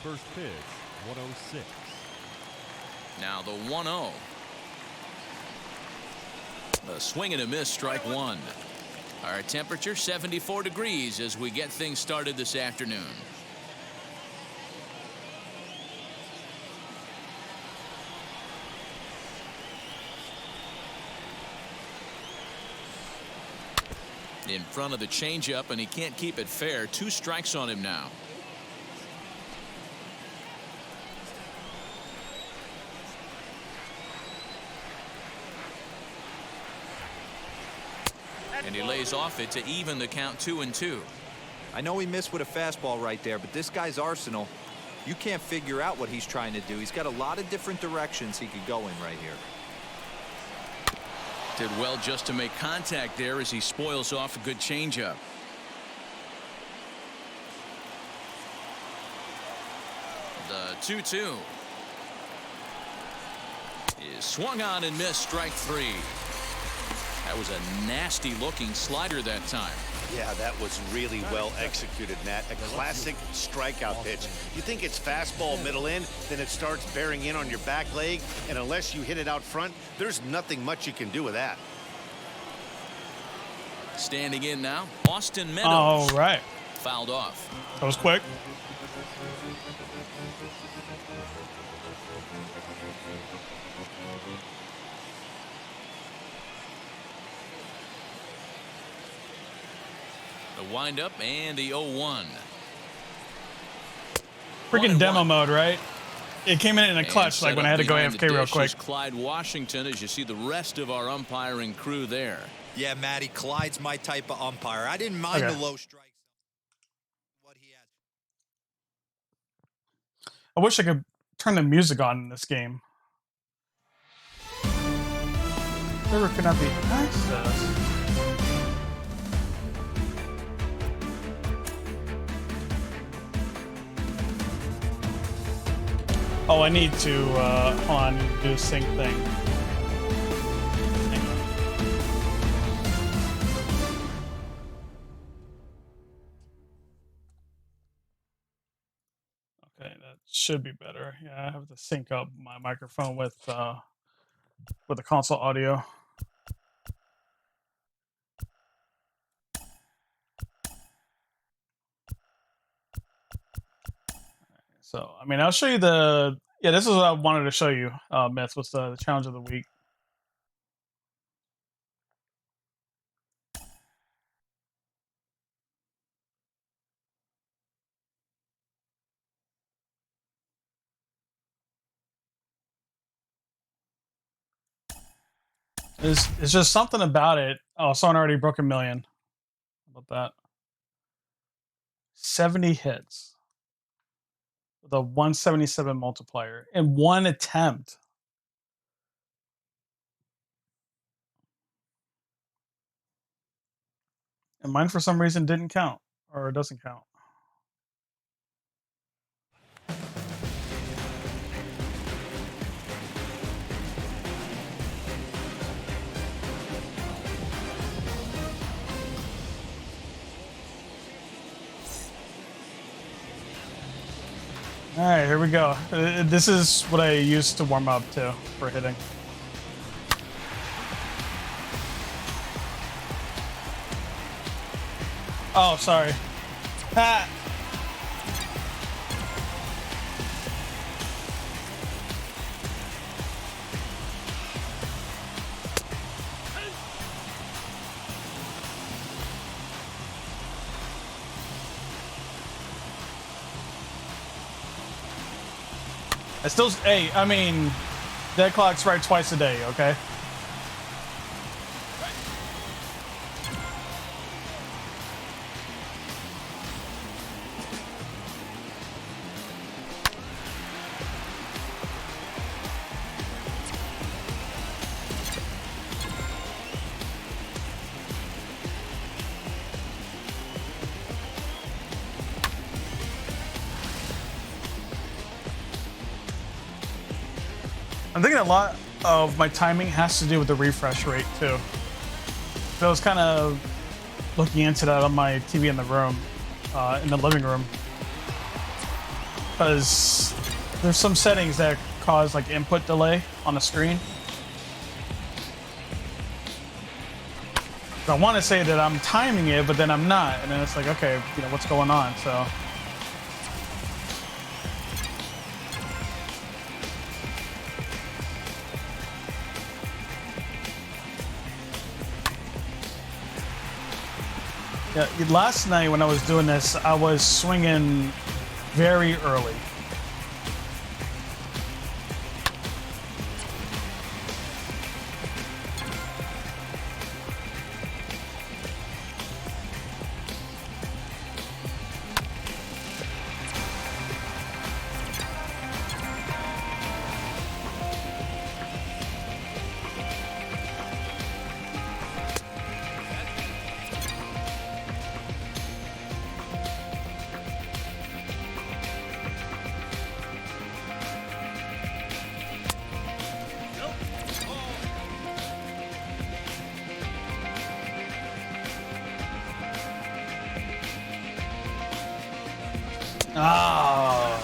First pitch, 106. Now the 1-0. A swing and a miss, strike one. Our temperature 74 degrees as we get things started this afternoon. In front of the changeup, and he can't keep it fair. 2 strikes on him now. And he lays off it to even the count 2-2. I know he missed with a fastball right there, but this guy's arsenal, you can't figure out what he's trying to do. He's got a lot of different directions he could go in right here. Did well just to make contact there as he spoils off a good changeup. The 2-2 is swung on and missed, strike 3. That was a nasty looking slider that time. Yeah, that was really well executed, Matt. A classic strikeout pitch. You think it's fastball middle in, then it starts bearing in on your back leg, and unless you hit it out front, there's nothing much you can do with that. Standing in now, Austin Meadows. All right. Fouled off. That was quick. The windup and the 0-1. Freaking demo mode, right? It came in a clutch, like when I had to go AFK real quick. Clyde Washington, as you see the rest of our umpiring crew there. Yeah, Matty, Clyde's my type of umpire. I didn't mind the low strikes. What he had. I wish I could turn the music on in this game. Server could not be accessed. Oh, I need to, hold on, I need to do the sync thing. Hang on. Okay, that should be better. Yeah, I have to sync up my microphone with the console audio. So, I mean, I'll show you yeah, this is what I wanted to show you, Myth, was the challenge of the week. It's just something about it. Oh, someone already broke 1 million. How about that? 70 hits. The 177 multiplier in one attempt. And mine, for some reason, didn't count, or it doesn't count. All right, here we go. This is what I used to warm up to for hitting. Oh, sorry. Ah. I still, hey, I mean, dead clock's right twice a day, okay? I'm thinking a lot of my timing has to do with the refresh rate too. So I was kind of looking into that on my TV in the room, in the living room, because there's some settings that cause like input delay on the screen. So I want to say that I'm timing it, but then I'm not, and then it's like, okay, you know, what's going on? So. Yeah, last night when I was doing this, I was swinging very early. Ah.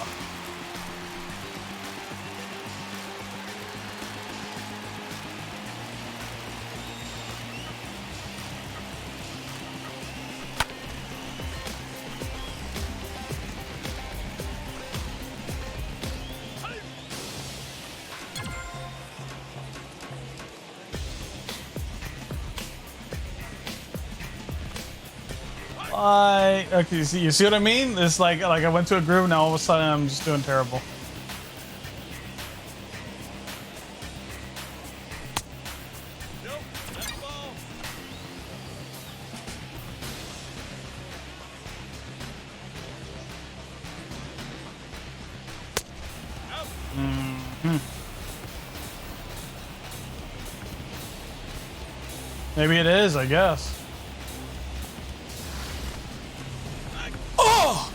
Okay, you see what I mean? It's like I went to a groove, now all of a sudden I'm just doing terrible. Maybe it is, I guess. Oh!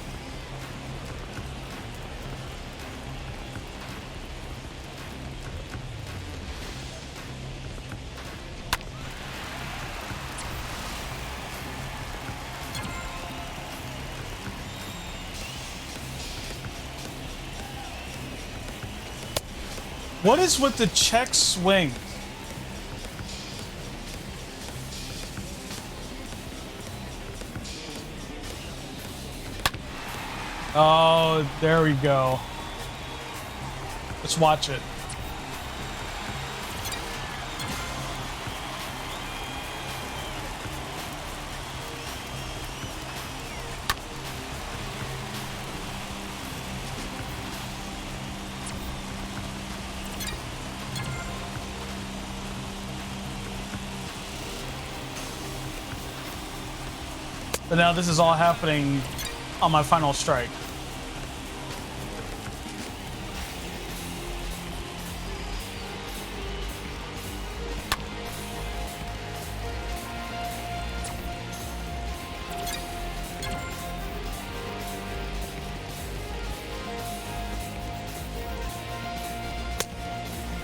What is with the check swing? Oh, there we go. Let's watch it. But now this is all happening on my final strike.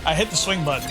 I hit the swing button.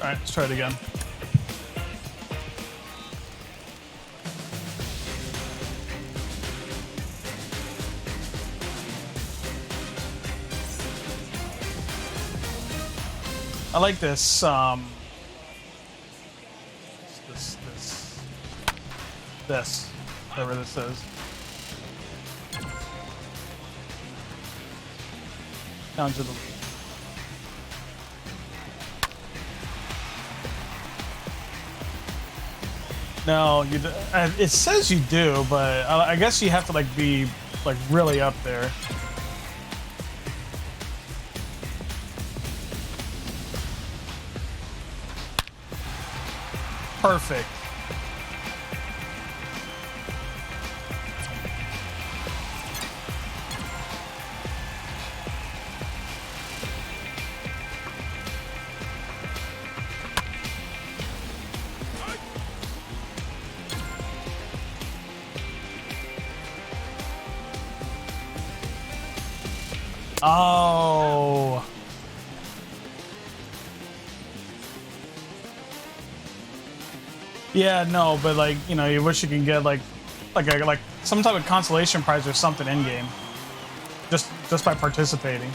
All right, let's try it again. I like this. This, whatever this is. Down to the. No, you. It says you do, but I guess you have to like be like really up there. Perfect. Oh. Yeah, no, but like, you know, you wish you can get like some type of consolation prize or something in game. Just by participating.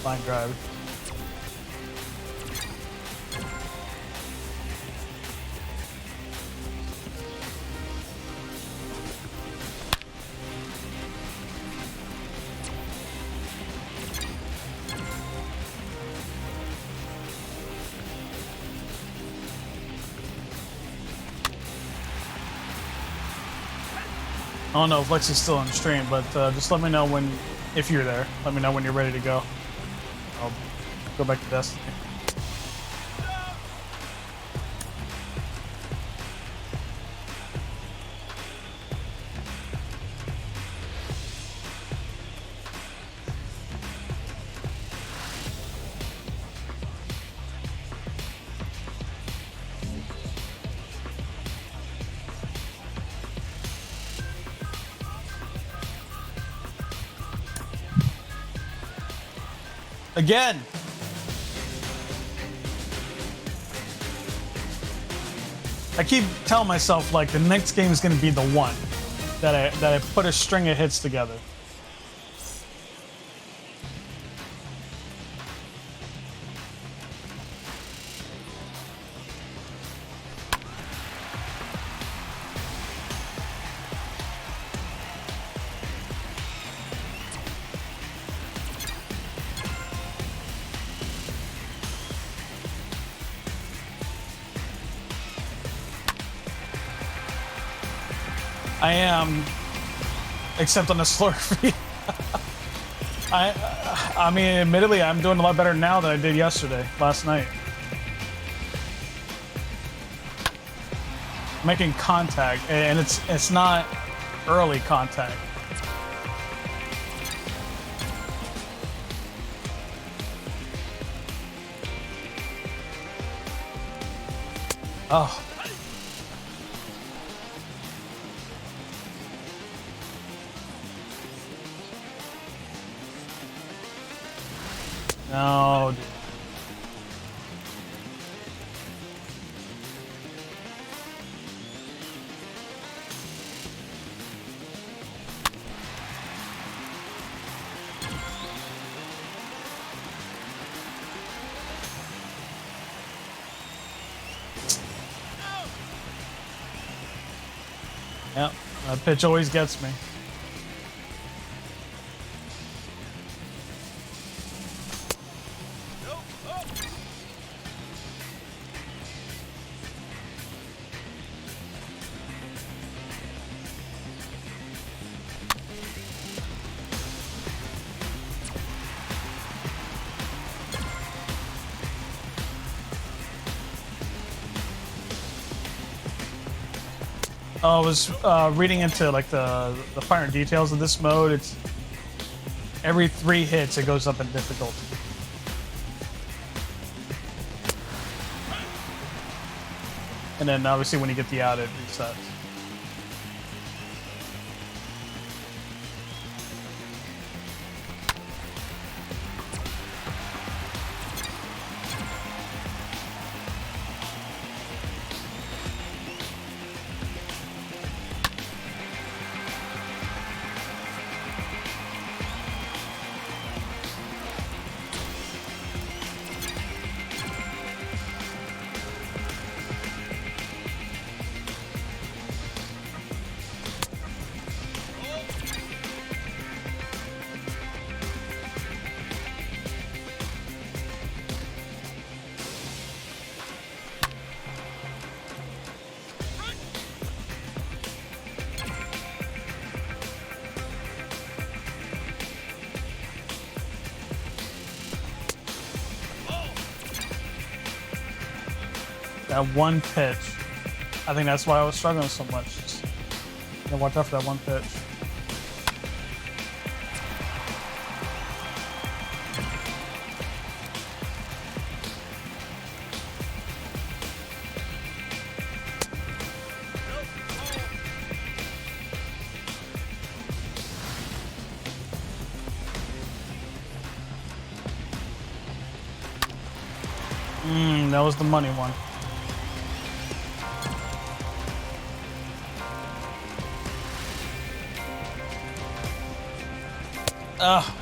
Line drive. I don't know if Lex is still on stream, but just let me know if you're there. Let me know when you're ready to go. I'll go back to Destiny. Again. I keep telling myself like the next game is going to be the one that I put a string of hits together. I am, except on the Slurpee. I mean, admittedly, I'm doing a lot better now than I did last night. Making contact, and it's not early contact. Oh. No, dude. Yep, that pitch always gets me. I was reading into like the finer details of this mode. It's every 3 hits it goes up in difficulty. And then obviously when you get the out, it resets. That one pitch. I think that's why I was struggling so much. Just, watch out for that one pitch. That was the money one. Ugh.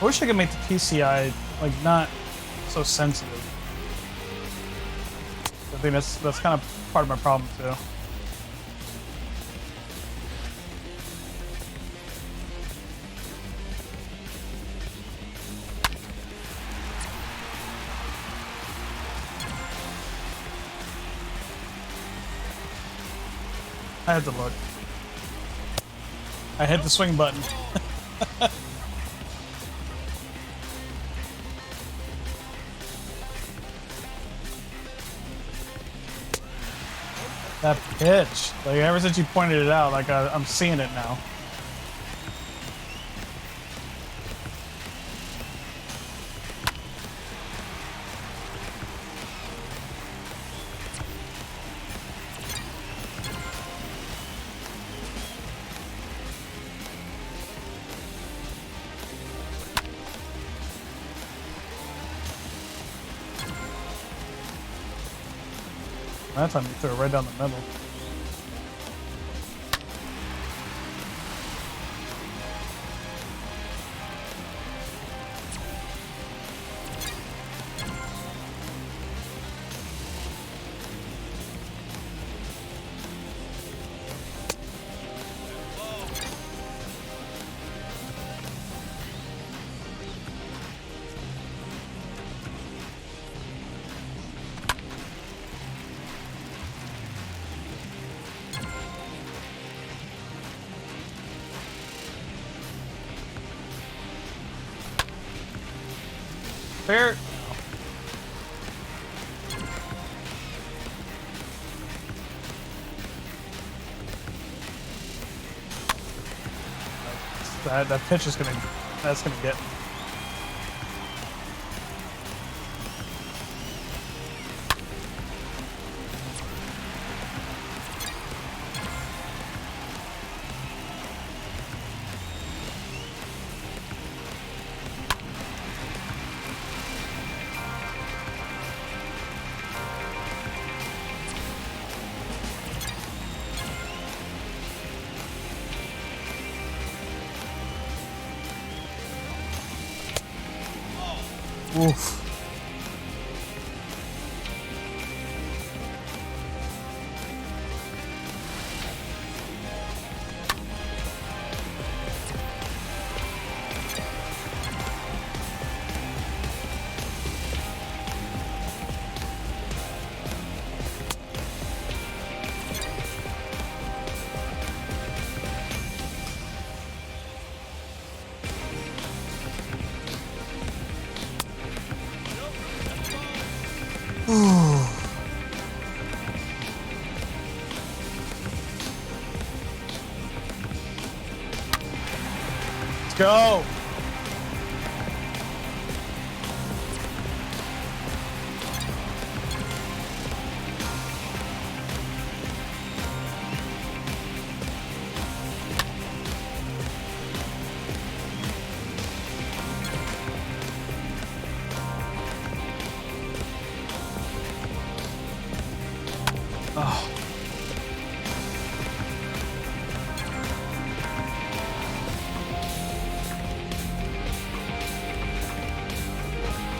I wish I could make the PCI like not so sensitive. I think that's kind of part of my problem too. I had to look. I hit the swing button. That pitch, like ever since you pointed it out, like I'm seeing it now. That time you threw it right down the middle. Fair. That pitch is that's gonna get. Oof. Let's go. Oh.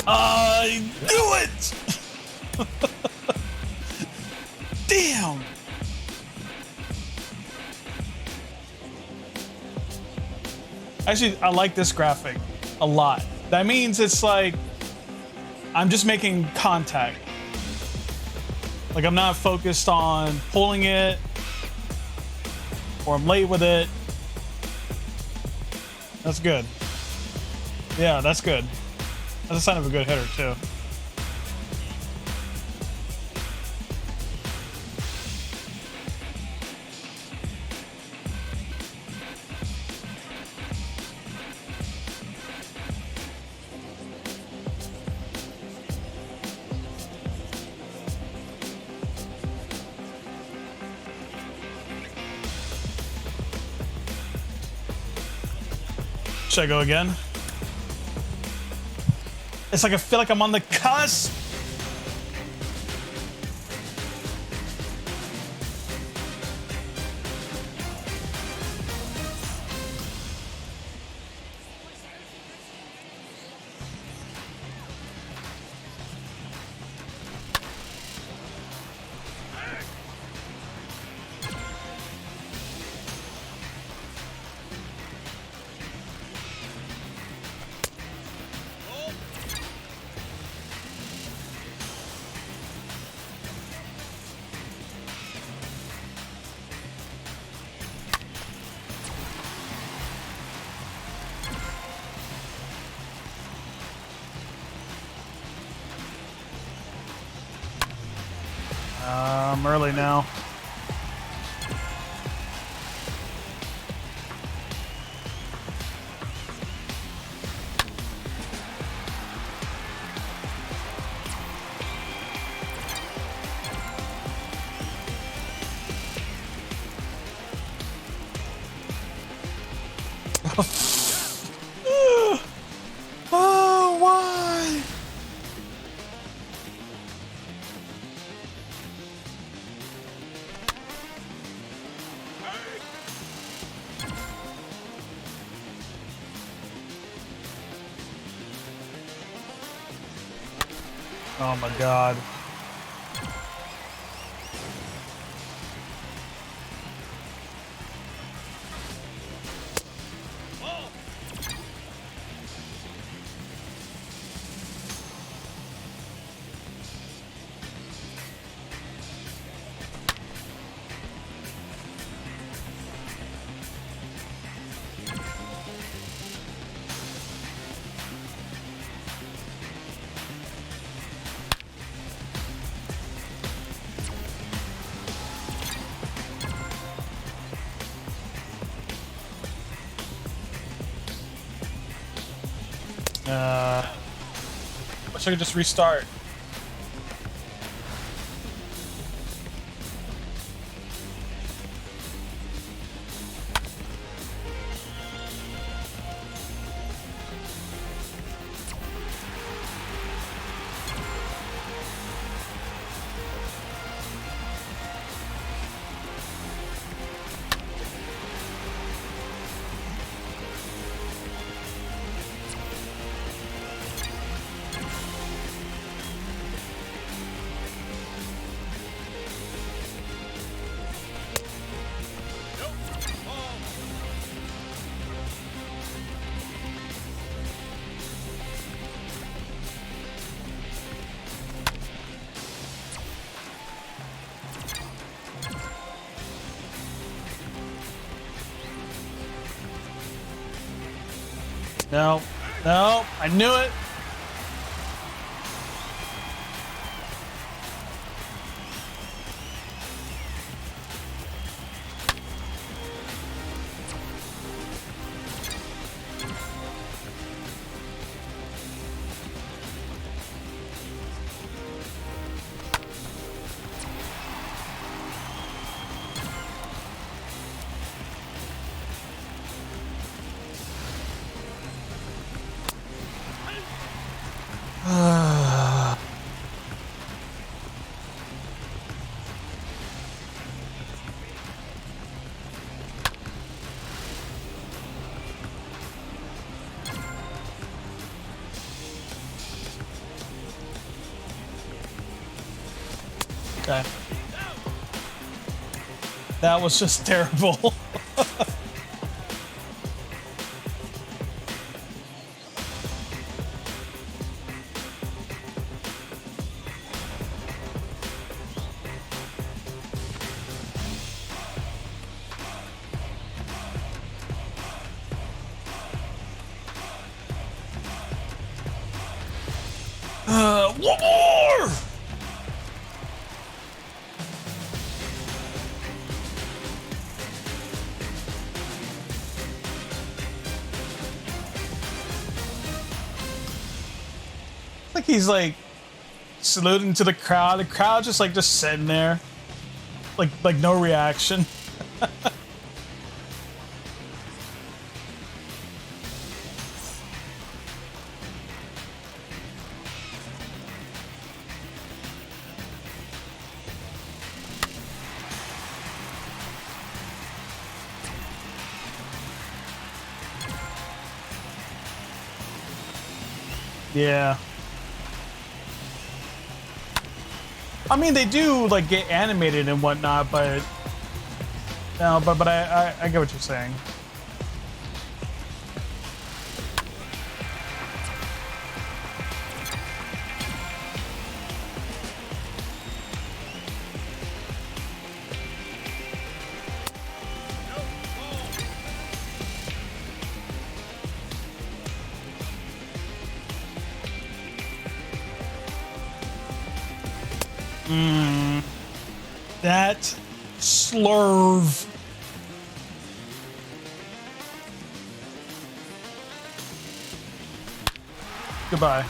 I knew it! Damn! Actually, I like this graphic a lot. That means it's like I'm just making contact. Like I'm not focused on pulling it or I'm late with it. That's good. Yeah, that's good. That's a sign of a good hitter, too. Should I go again? It's like I feel like I'm on the cusp. I'm early now. Oh, why? Oh my god. Wish I could just restart. No, no, I knew it. Okay. That was just terrible. One more! Like he's like saluting to the crowd. The crowd just sitting there, like no reaction. Yeah. I mean, they do like get animated and whatnot, but no, but I get what you're saying. That slurve. Goodbye.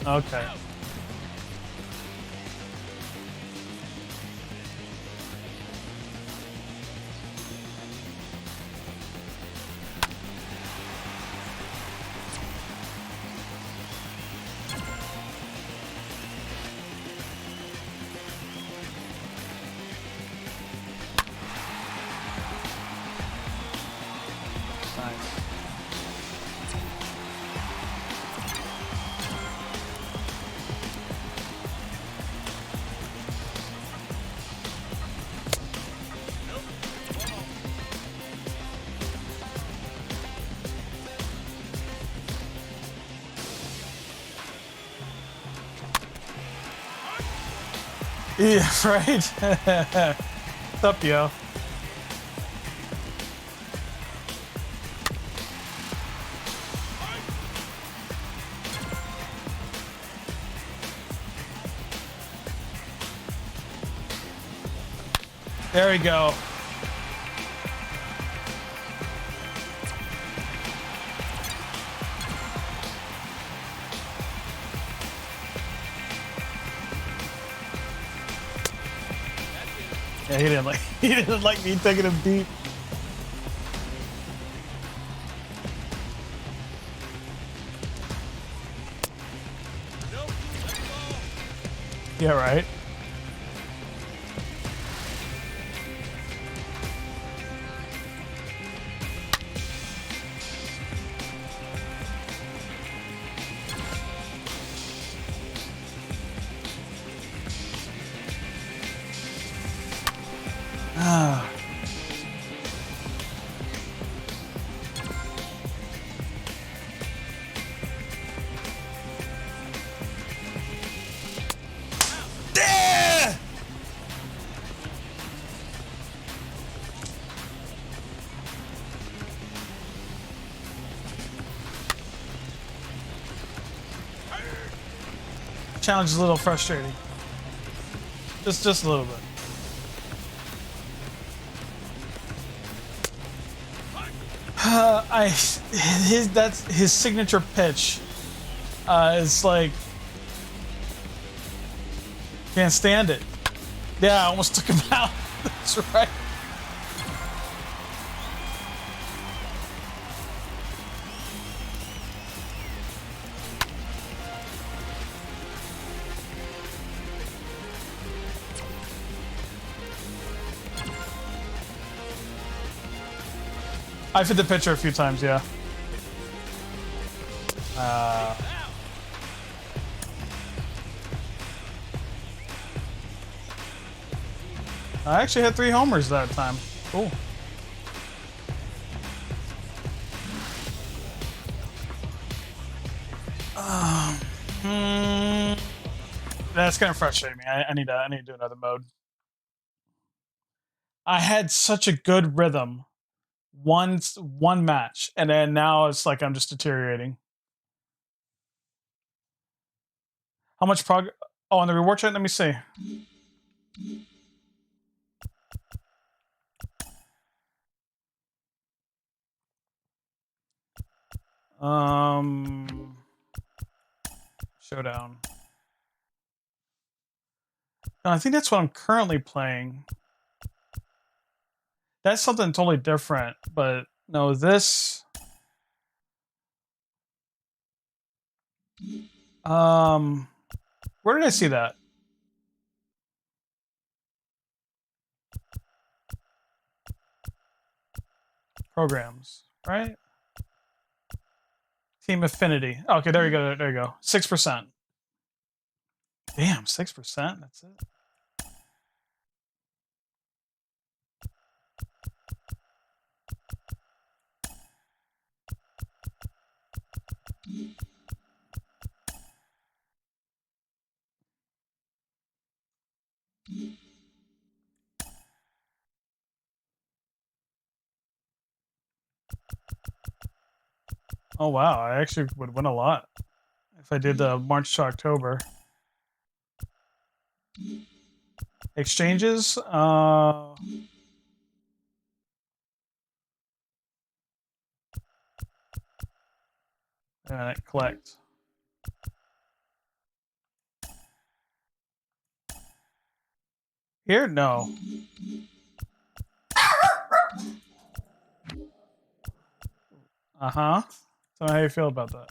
Okay. Yeah, right? What's up, yo? There we go. Yeah, he didn't like me taking him deep. Yeah, right. Ah. Challenge is a little frustrating. Just a little bit. That's his signature pitch. It's like can't stand it. Yeah, I almost took him out. That's right. I've hit the pitcher a few times, yeah. I actually had 3 homers that time. Cool. That's gonna frustrate me. I need to do another mode. I had such a good rhythm one match, and then now it's like I'm just deteriorating. How much progress? Oh, on the reward chart, let me see. Showdown. No, I think that's what I'm currently playing. That's something totally different, but no, this. Where did I see that? Programs, right? Team Affinity. Okay, there you go. There you go. 6%. Damn, 6%. That's it. Oh wow, I actually would win a lot if I did the March to October. Exchanges. Collect. Here? No. Uh-huh. Tell me how you feel about that.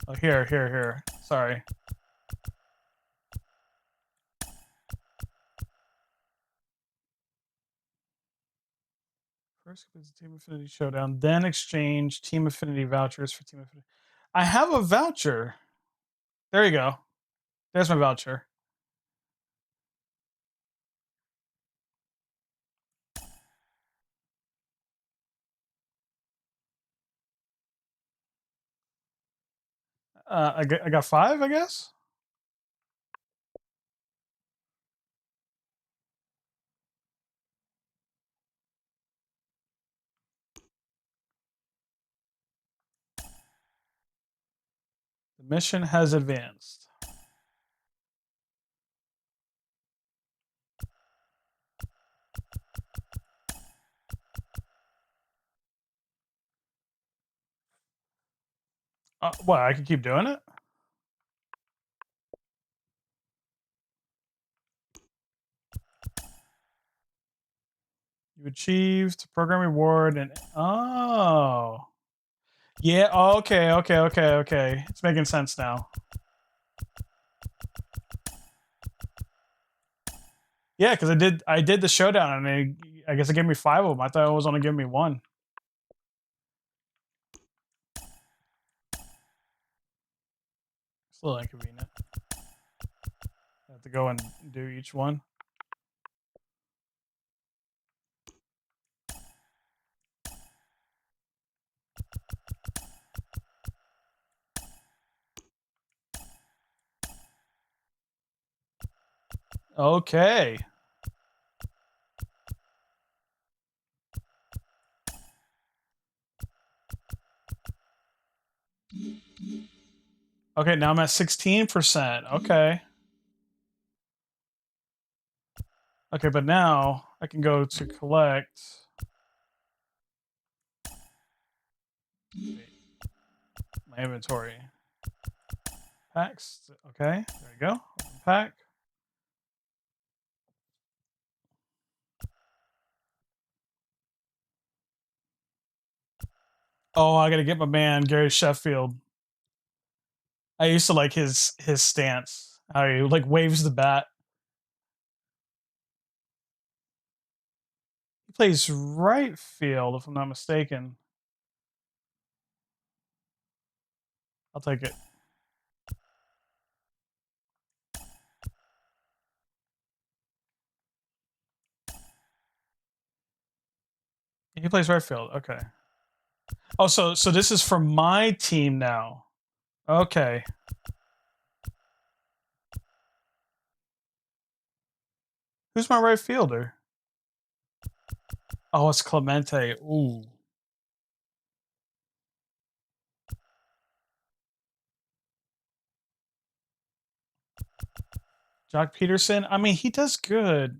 Oh, here. Sorry. First, complete the Team Affinity Showdown, then exchange Team Affinity vouchers for Team Affinity. I have a voucher. There you go. There's my voucher. I got 5, I guess. The mission has advanced. What? I can keep doing it? You achieved program reward and oh. Yeah, okay. It's making sense now. Yeah, because I did the showdown and I guess it gave me 5 of them. I thought it was only giving me 1. It's a little inconvenient. I have to go and do each one. Okay. Okay, now I'm at 16%. Okay. Okay, but now I can go to collect. My inventory. Packs. Okay, there you go. Open pack. Oh, I gotta get my man Gary Sheffield. I used to like his stance. How he like waves the bat. He plays right field, if I'm not mistaken. I'll take it. He plays right field. Okay. Oh, so this is for my team now. Okay. Who's my right fielder? Oh, it's Clemente. Ooh. Jock Peterson. I mean, he does good.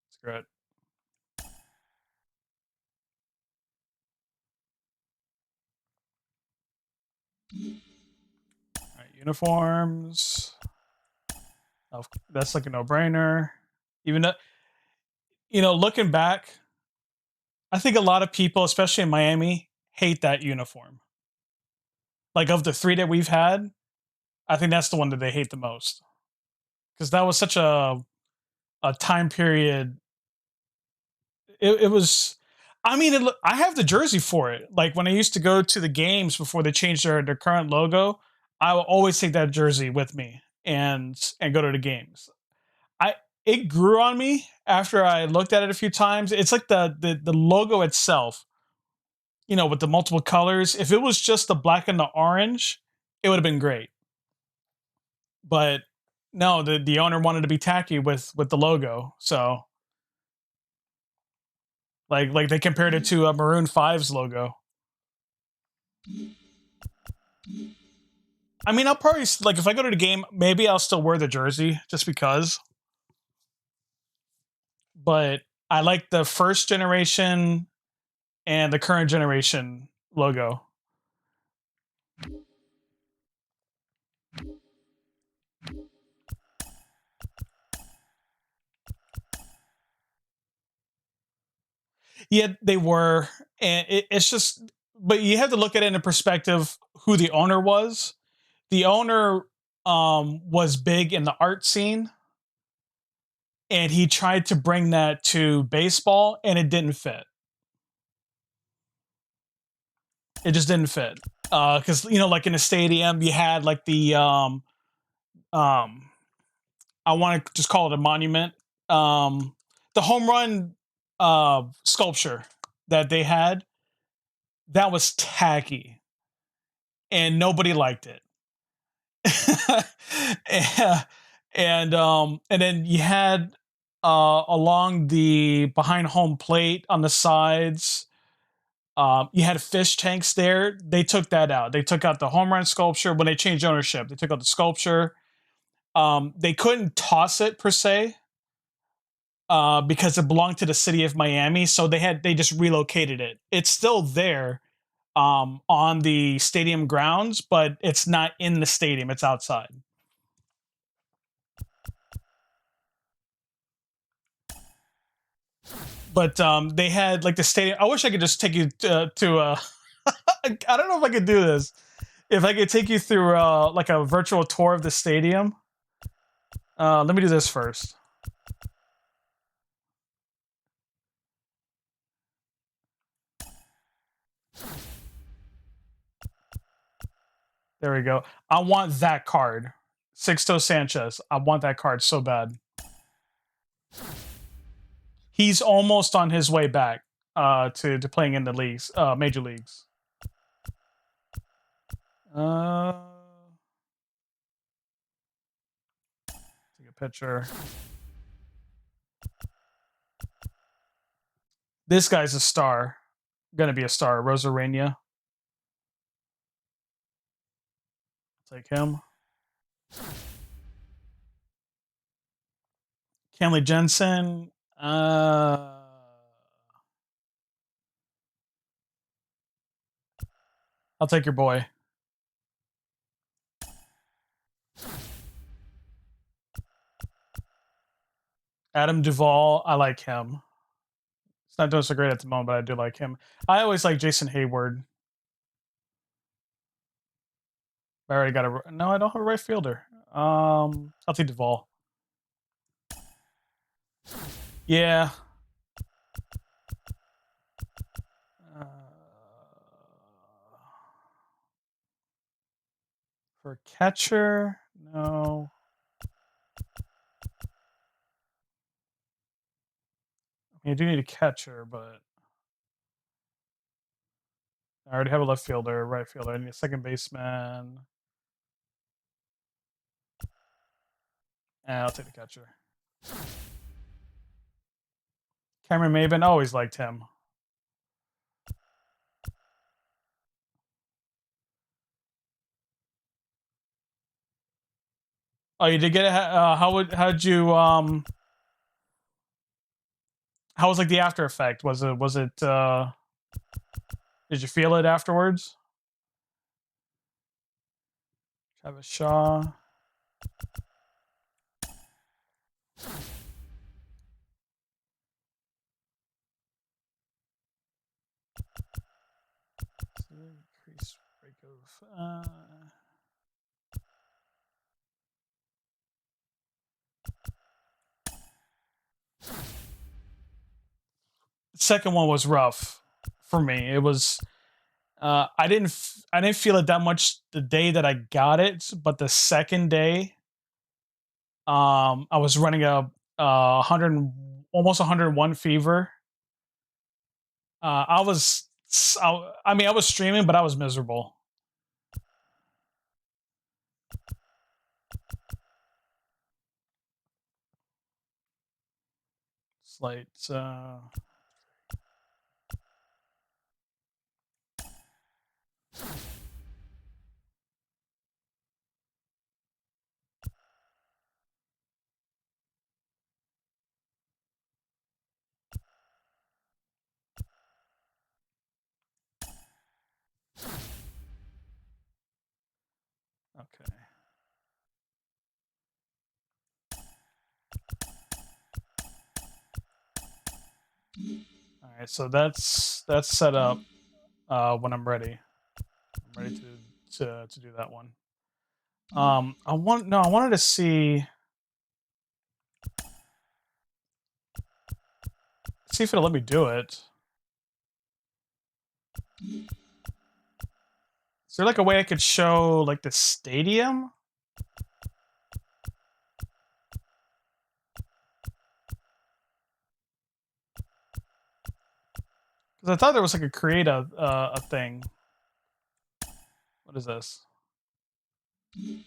It's good. All right, uniforms. Oh, that's like a no-brainer. Even though, looking back, I think a lot of people, especially in Miami, hate that uniform. Like of the 3 that we've had, I think that's the one that they hate the most. Because that was such a time period. It was. I mean, I have the jersey for it. Like when I used to go to the games before they changed their current logo, I will always take that jersey with me and go to the games. It grew on me after I looked at it a few times. It's like the logo itself, with the multiple colors. If it was just the black and the orange, it would have been great. But no, the owner wanted to be tacky with the logo, so like they compared it to a Maroon 5's logo. I mean, I'll probably like if I go to the game, maybe I'll still wear the jersey just because. But I like the first generation and the current generation logo. Yeah, they were, and it's just, but you have to look at it in perspective who the owner was. The owner was big in the art scene, and he tried to bring that to baseball, and it didn't fit. It just didn't fit because like in a stadium, you had like the I want to just call it a monument, the home run sculpture that they had, that was tacky, and nobody liked it. And then you had along the behind home plate on the sides, you had fish tanks there. They took that out. They took out the home run sculpture when they changed ownership. They took out the sculpture. They couldn't toss it per se because it belonged to the city of Miami, so they just relocated it. It's still there on the stadium grounds, but it's not in the stadium. It's outside. But they had like the stadium. I wish I could just take you to I don't know if I could do this. If I could take you through like a virtual tour of the stadium. Let me do this first. There we go. I want that card. Sixto Sanchez. I want that card so bad. He's almost on his way back to playing in the leagues, major leagues. Take a picture. This guy's a star. Gonna be a star. Rosarena. Take him. Kenley Jensen. I'll take your boy. Adam Duvall. I like him. It's not doing so great at the moment, but I do like him. I always like Jason Hayward. I already got a... No, I don't have a right fielder. I'll take Duvall. Yeah. For catcher, no. I mean, I do need a catcher, but I already have a left fielder, right fielder. I need a second baseman. I'll take the catcher. Cameron Maven, always liked him. Oh, you did get it? How'd you, how was like the after effect? Was it, did you feel it afterwards? Travis Shaw. Increase break of, second one was rough for me. It was I didn't feel it that much the day that I got it, but the second day I was running a 100 almost 101 fever. I was I mean I was streaming, but I was miserable. Slight All right, so that's set up when I'm ready. I'm ready to do that one. I wanted to see if it'll let me do it. Is there like a way I could show like the stadium? Because I thought there was like a create a thing. What is this? No.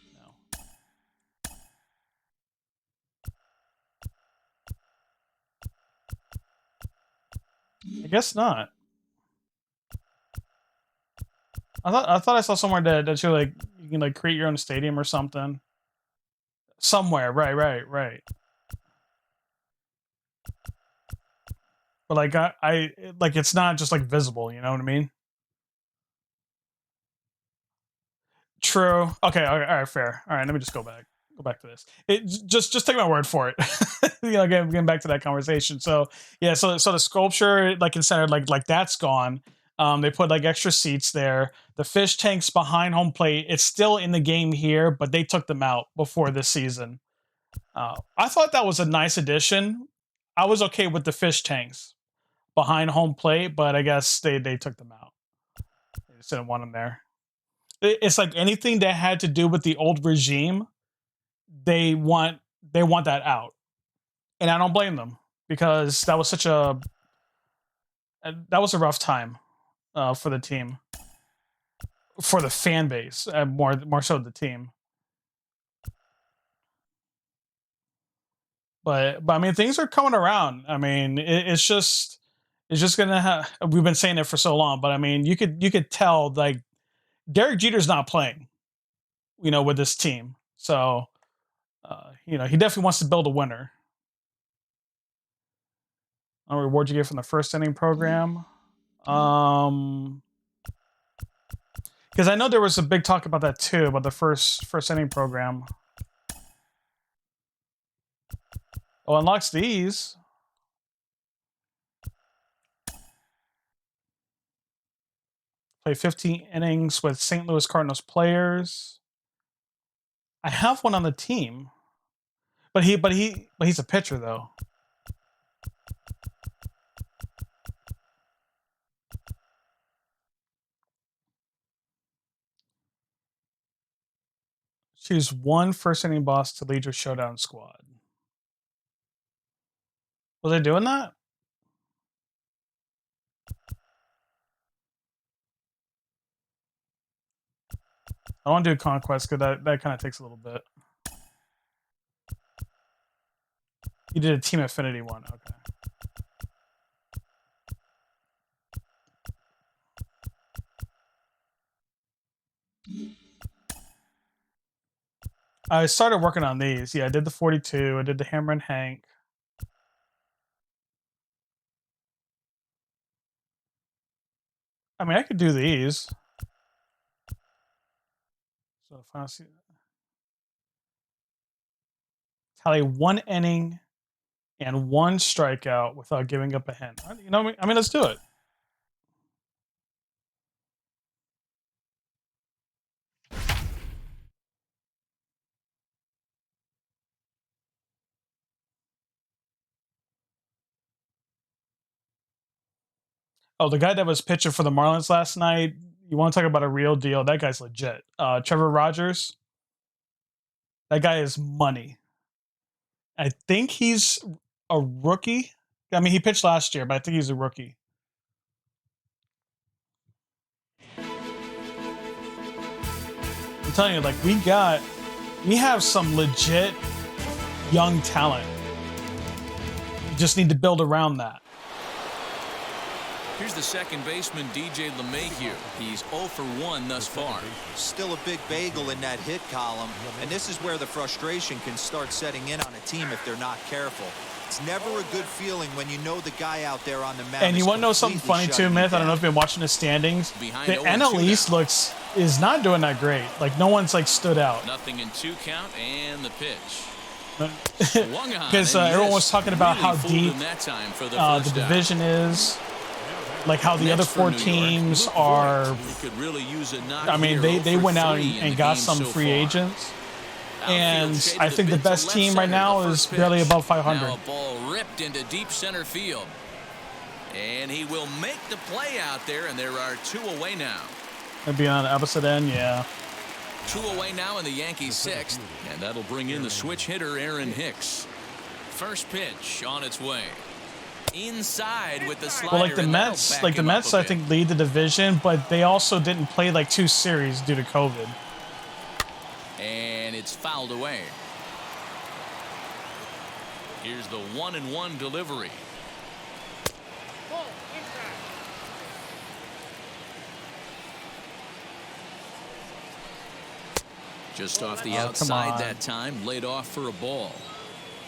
I guess not. I thought I saw somewhere that you like you can like create your own stadium or something. Somewhere, right. But like I like it's not just like visible, you know what I mean? True. Okay. All right. Fair. All right. Let me just go back to this. Just take my word for it. You know, getting back to that conversation. So yeah. So the sculpture like in center like that's gone. They put like extra seats there. The fish tanks behind home plate. It's still in the game here, but they took them out before this season. I thought that was a nice addition. I was okay with the fish tanks behind home plate, but I guess they took them out. They just didn't want them there. It's like anything that had to do with the old regime, they want that out, and I don't blame them because that was a rough time for the team, for the fan base, more so the team. But I mean, things are coming around. I mean, it's just gonna have. We've been saying it for so long, but I mean, you could tell like Derek Jeter's not playing, you know, with this team. So, you know, he definitely wants to build a winner. I'll reward you get from the first inning program. Because I know there was a big talk about that too, about the first inning program. Oh, unlocks these. Play 15 innings with St. Louis Cardinals players. I have one on the team, but he's a pitcher though. Choose one first inning boss to lead your showdown squad. Was I doing that? I want to do Conquest because that kind of takes a little bit. You did a Team Affinity one, okay. I started working on these. Yeah, I did the 42. I did the Hammer and Hank. I mean, I could do these. So final season. Tally 1 inning and 1 strikeout without giving up a hit. You know, I mean, let's do it. Oh, the guy that was pitching for the Marlins last night. You want to talk about a real deal? That guy's legit. Trevor Rogers. That guy is money. I think he's a rookie. I mean, he pitched last year, but I think he's a rookie. I'm telling you, like, we have some legit young talent. We just need to build around that. Here's the second baseman, DJ LeMahieu. He's 0 for 1 thus far. Still a big bagel in that hit column, and this is where the frustration can start setting in on a team if they're not careful. It's never a good feeling when you know the guy out there on the mound. And you want to know something funny too, Myth? I don't know if you've been watching the standings. The NL East looks is not doing that great. Like, no one's like stood out. Nothing in 2 count and the pitch. Because everyone was talking about how deep the division is, like how the other 4 teams are. I mean, they went out and got some free agents, and I think the best team right now is barely above 500. Now a ball ripped into deep center field, and he will make the play out there, and there are 2 away now. Maybe on the opposite end, yeah. 2 away now in the Yankees' 6th, and that'll bring in the switch hitter Aaron Hicks. First pitch on its way. Inside with the slider. Well, like the Mets, I think lead the division, but they also didn't play like 2 series due to COVID. And it's fouled away. Here's the 1-1 delivery. Just off the outside that time, laid off for a ball.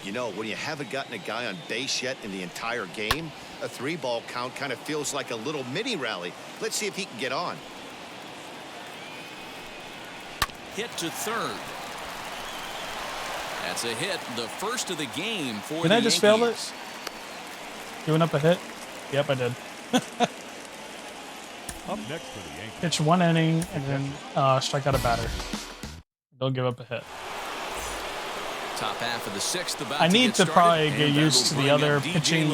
You know, when you haven't gotten a guy on base yet in the entire game, a 3-ball count kind of feels like a little mini rally. Let's see if he can get on. Hit to third. That's a hit, the first of the game for Did the I just Yankees. fail it? Giving up a hit? Yep, I did. Up next for the Yankees. Pitch 1 inning and then strike out a batter. Don't give up a hit. Top half of the 6th about I need to probably started, get used to the other pitching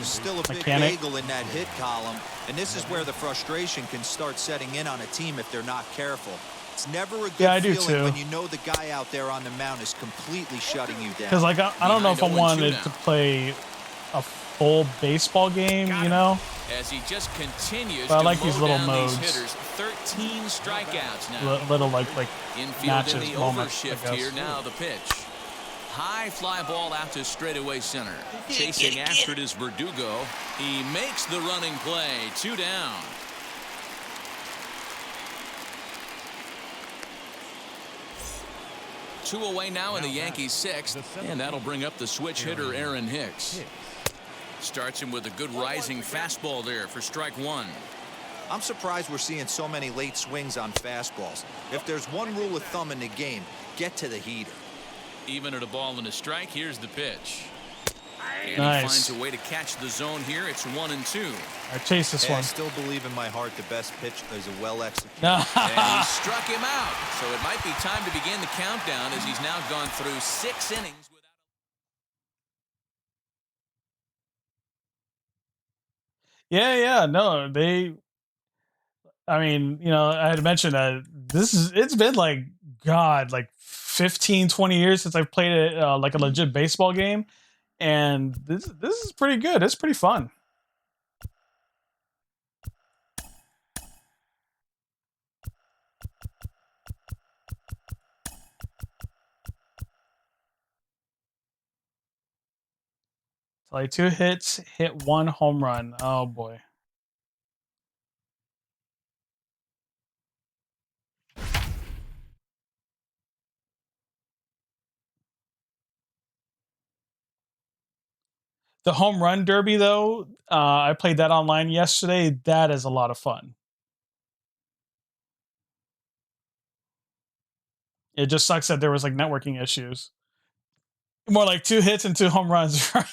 Still a big mechanic. bagel in that hit column, and this is where the frustration can start setting in on a team if they're not careful. It's never a good I do feeling too. when you know the guy out there on the mound is completely shutting you down. Because like I don't know if I wanted to play a full baseball game, you know. As he just continues But I to like these mow little down modes. these hitters. 13 strikeouts now. Little like Infield matches, in the moments, I overshift guess. here. Now the pitch. High fly ball out to straightaway center. Chasing after it is Verdugo. He makes the running play. 2 down. Two away now in the Yankees' 6th, and that'll bring up the switch hitter Aaron Hicks. Starts him with a good rising fastball there for strike 1. I'm surprised we're seeing so many late swings on fastballs. If there's one rule of thumb in the game, get to the heater. Even at a ball and a strike, here's the pitch. And Nice. he finds a way to catch the zone here. It's 1-2. I chase this Hey, I one. still believe in my heart the best pitch is a well-executed. And he struck him out. So it might be time to begin the countdown as he's now gone through 6 innings. Yeah, no, I mean, you know, I had mentioned that it's been like, God, like 15, 20 years since I've played it, like a legit baseball game. And this is pretty good. It's pretty fun. It's like 2 hits, hit 1 home run. Oh boy. The home run derby, though, I played that online yesterday. That is a lot of fun. It just sucks that there was like networking issues. More like 2 hits and 2 home runs. Right?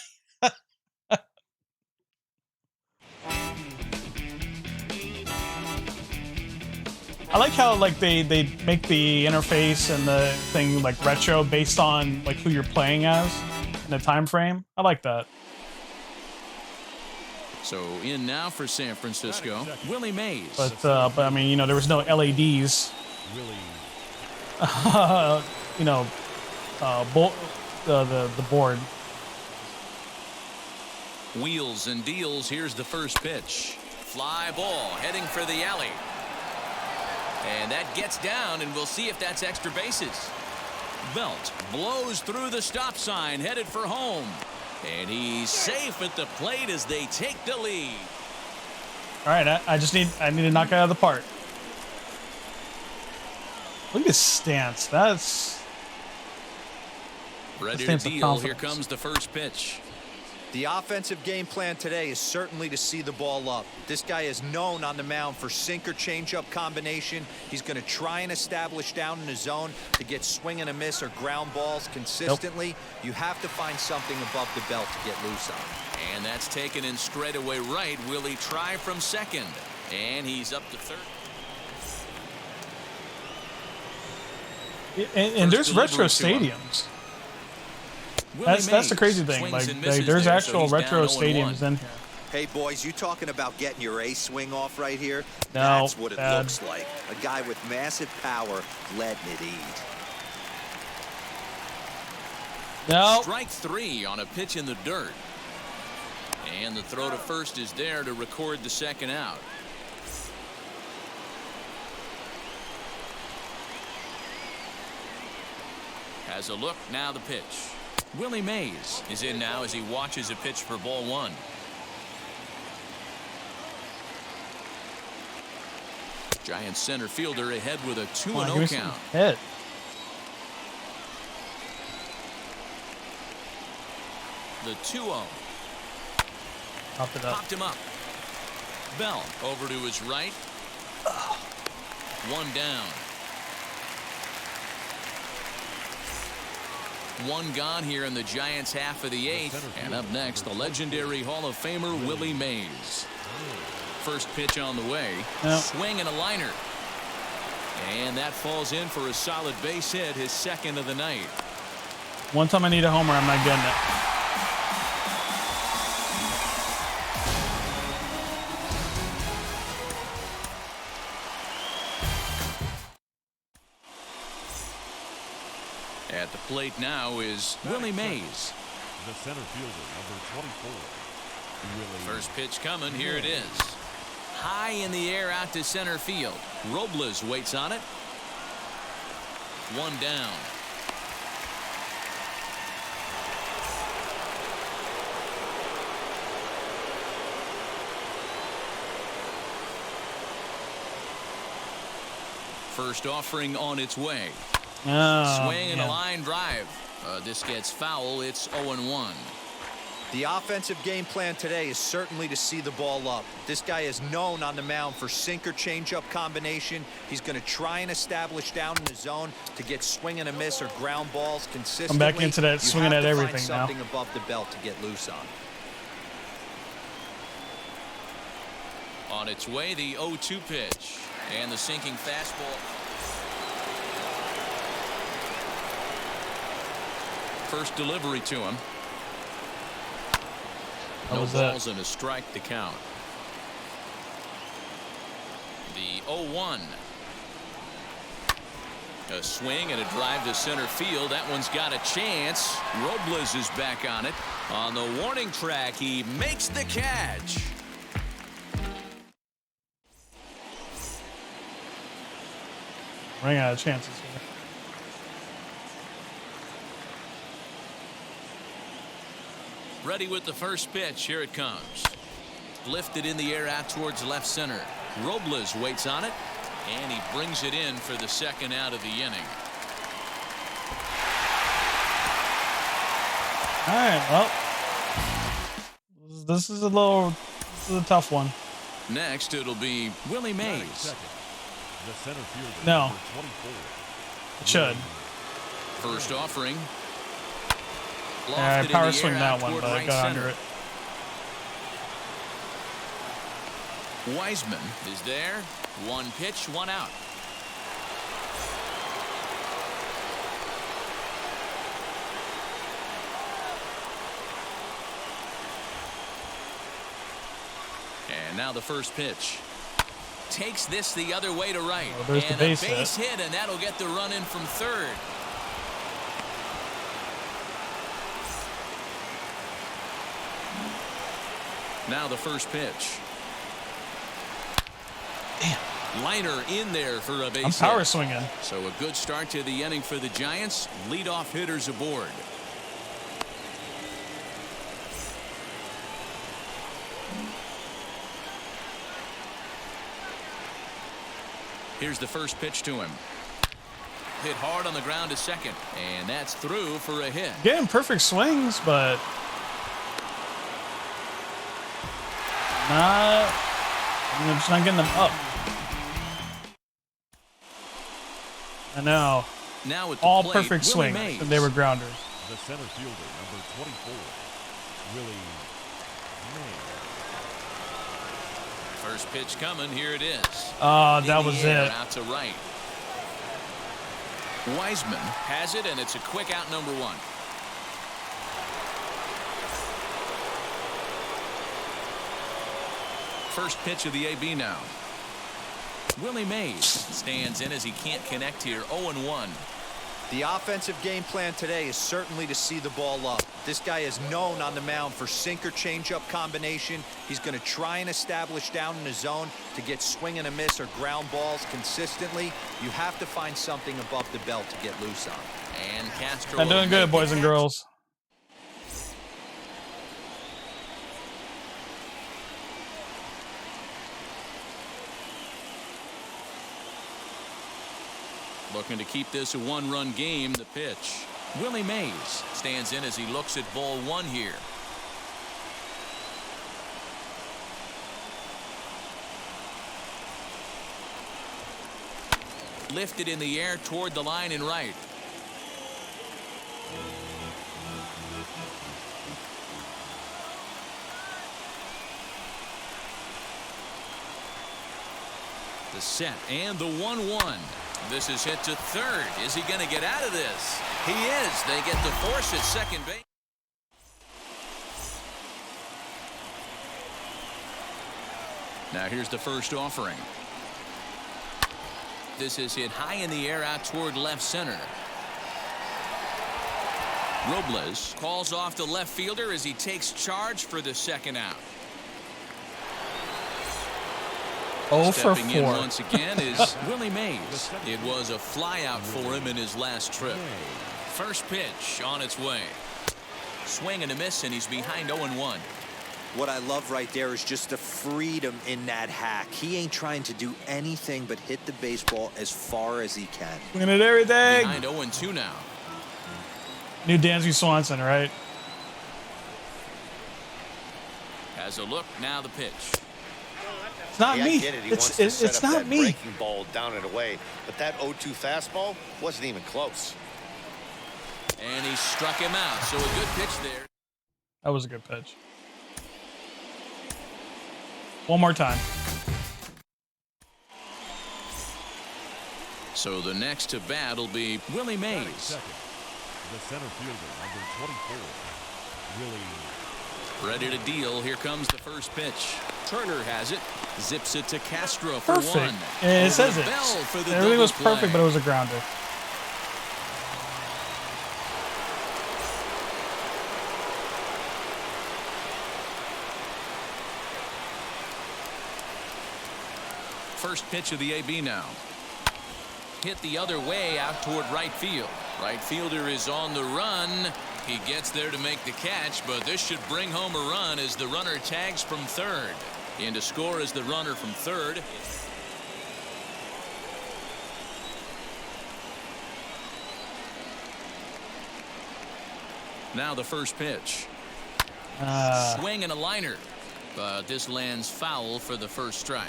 I like how like they make the interface and the thing like retro based on like who you're playing as in the time frame. I like that. So in now for San Francisco, Willie Mays. But I mean, you know, there was no LEDs. You know, the board. Wheels and deals. Here's the first pitch. Fly ball heading for the alley. And that gets down, and we'll see if that's extra bases. Belt blows through the stop sign, headed for home. And he's safe at the plate as they take the lead. All right, I need to knock it out of the park. Look at his stance. That's ready to stance of deal. confidence. Here comes the first pitch. The offensive game plan today is certainly to see the ball up. This guy is known on the mound for sinker changeup combination. He's going to try and establish down in the zone to get swing and a miss or ground balls consistently. You have to find something above the belt to get loose on. And that's taken in straightaway right. Will he try from second? And he's up to third. And there's retro stadiums. That's the crazy thing. Like there's actual retro stadiums in here. Hey boys, you talking about getting your A swing off right here? No, that's what it looks like. A guy with massive power letting it eat. No. Strike 3 on a pitch in the dirt. And the throw to first is there to record the second out. Has a look, now the pitch. Willie Mays is in now as he watches a pitch for ball 1. Giants center fielder ahead with a 2-0 count. Hit. The 2-0. Popped him up. Bell over to his right. One down. One gone here in the Giants half of the 8th. And up next, the legendary Hall of Famer Willie Mays. First pitch on the way. Swing and a liner. And that falls in for a solid base hit, his second of the night. One time I need a homer, I'm not getting it. At the plate now is Willie Mays. The center fielder, number 24. First pitch coming. Here it is. High in the air out to center field. Robles waits on it. One down. First offering on its way. Swing and a line drive. This gets foul. It's 0-1. The offensive game plan today is certainly to see the ball up. This guy is known on the mound for sinker changeup combination. He's going to try and establish down in the zone to get swing and a miss or ground balls consistently. I'm back into that swinging at everything now. Something above the belt to get loose on. On its way, the 0-2 pitch and the sinking fastball. First delivery to him. No balls and a strike to count. The 0-1. A swing and a drive to center field. That one's got a chance. Robles is back on it. On the warning track, he makes the catch. Running out of chances here. Ready with the first pitch. Here it comes. Lifted in the air out towards left center. Robles waits on it, and he brings it in for the second out of the inning. All right, well, this is a tough one. Next, it'll be Willie Mays. The center fielder, no. 24. It should. First offering. Yeah, I power swing that one, but I got under it. Wiseman is there. One pitch, one out. And now the first pitch. Takes this the other way to right. Oh, there's and the base a base hit, and that'll get the run in from third. Now the first pitch. Damn. Liner in there for a base I'm power hit. swinging. So a good start to the inning for the Giants. Leadoff hitters aboard. Here's the first pitch to him. Hit hard on the ground to second, and that's through for a hit. Getting perfect swings, but I'm just not getting them up. I know. Now with the All plate, perfect Willie swing. Mays. They were grounders. The center fielder, number 24, Willie Mays. First pitch coming. Here it is. That was it. Out to right. Wiseman has it, and it's a quick out, number one. First pitch of the AB now. Willie Mays stands in as he can't connect here. 0-1. The offensive game plan today is certainly to see the ball up. This guy is known on the mound for sinker changeup combination. He's going to try and establish down in the zone to get swing and a miss or ground balls consistently. You have to find something above the belt to get loose on. And Castro. I'm doing good, boys and girls. Looking to keep this a one-run game. The pitch. Willie Mays stands in as he looks at ball one here. Lifted in the air toward the line and right. The set and the 1-1. This is hit to third. Is he going to get out of this? He is. They get the force at second base. Now here's the first offering. This is hit high in the air out toward left center. Robles calls off the left fielder as he takes charge for the second out. 0 for 4. Stepping in once again is Willie Mays. It was a flyout for him in his last trip. First pitch on its way. Swing and a miss, and he's behind 0-1. What I love right there is just the freedom in that hack. He ain't trying to do anything but hit the baseball as far as he can. Looking at everything. Behind 0-2 now. New Dansby Swanson, right? Has a look. Now the pitch. It's not me. I get it. He wants to set It's up not that me. breaking ball down and away, but that 0-2 fastball wasn't even close. And he struck him out. So a good pitch there. That was a good pitch. One more time. So the next to bat will be Willie Mays. Second, the center fielder, number 24, Willie. Ready to deal. Here comes the first pitch. Turner has it. Zips it to Castro for Perfect. one. And it says the it. bell for the Everything was double perfect, play. but it was a grounder. First pitch of the AB now. Hit the other way out toward right field. Right fielder is on the run. He gets there to make the catch, but this should bring home a run as the runner tags from third. In to score is the runner from third. Now the first pitch. Swing and a liner, but this lands foul for the first strike.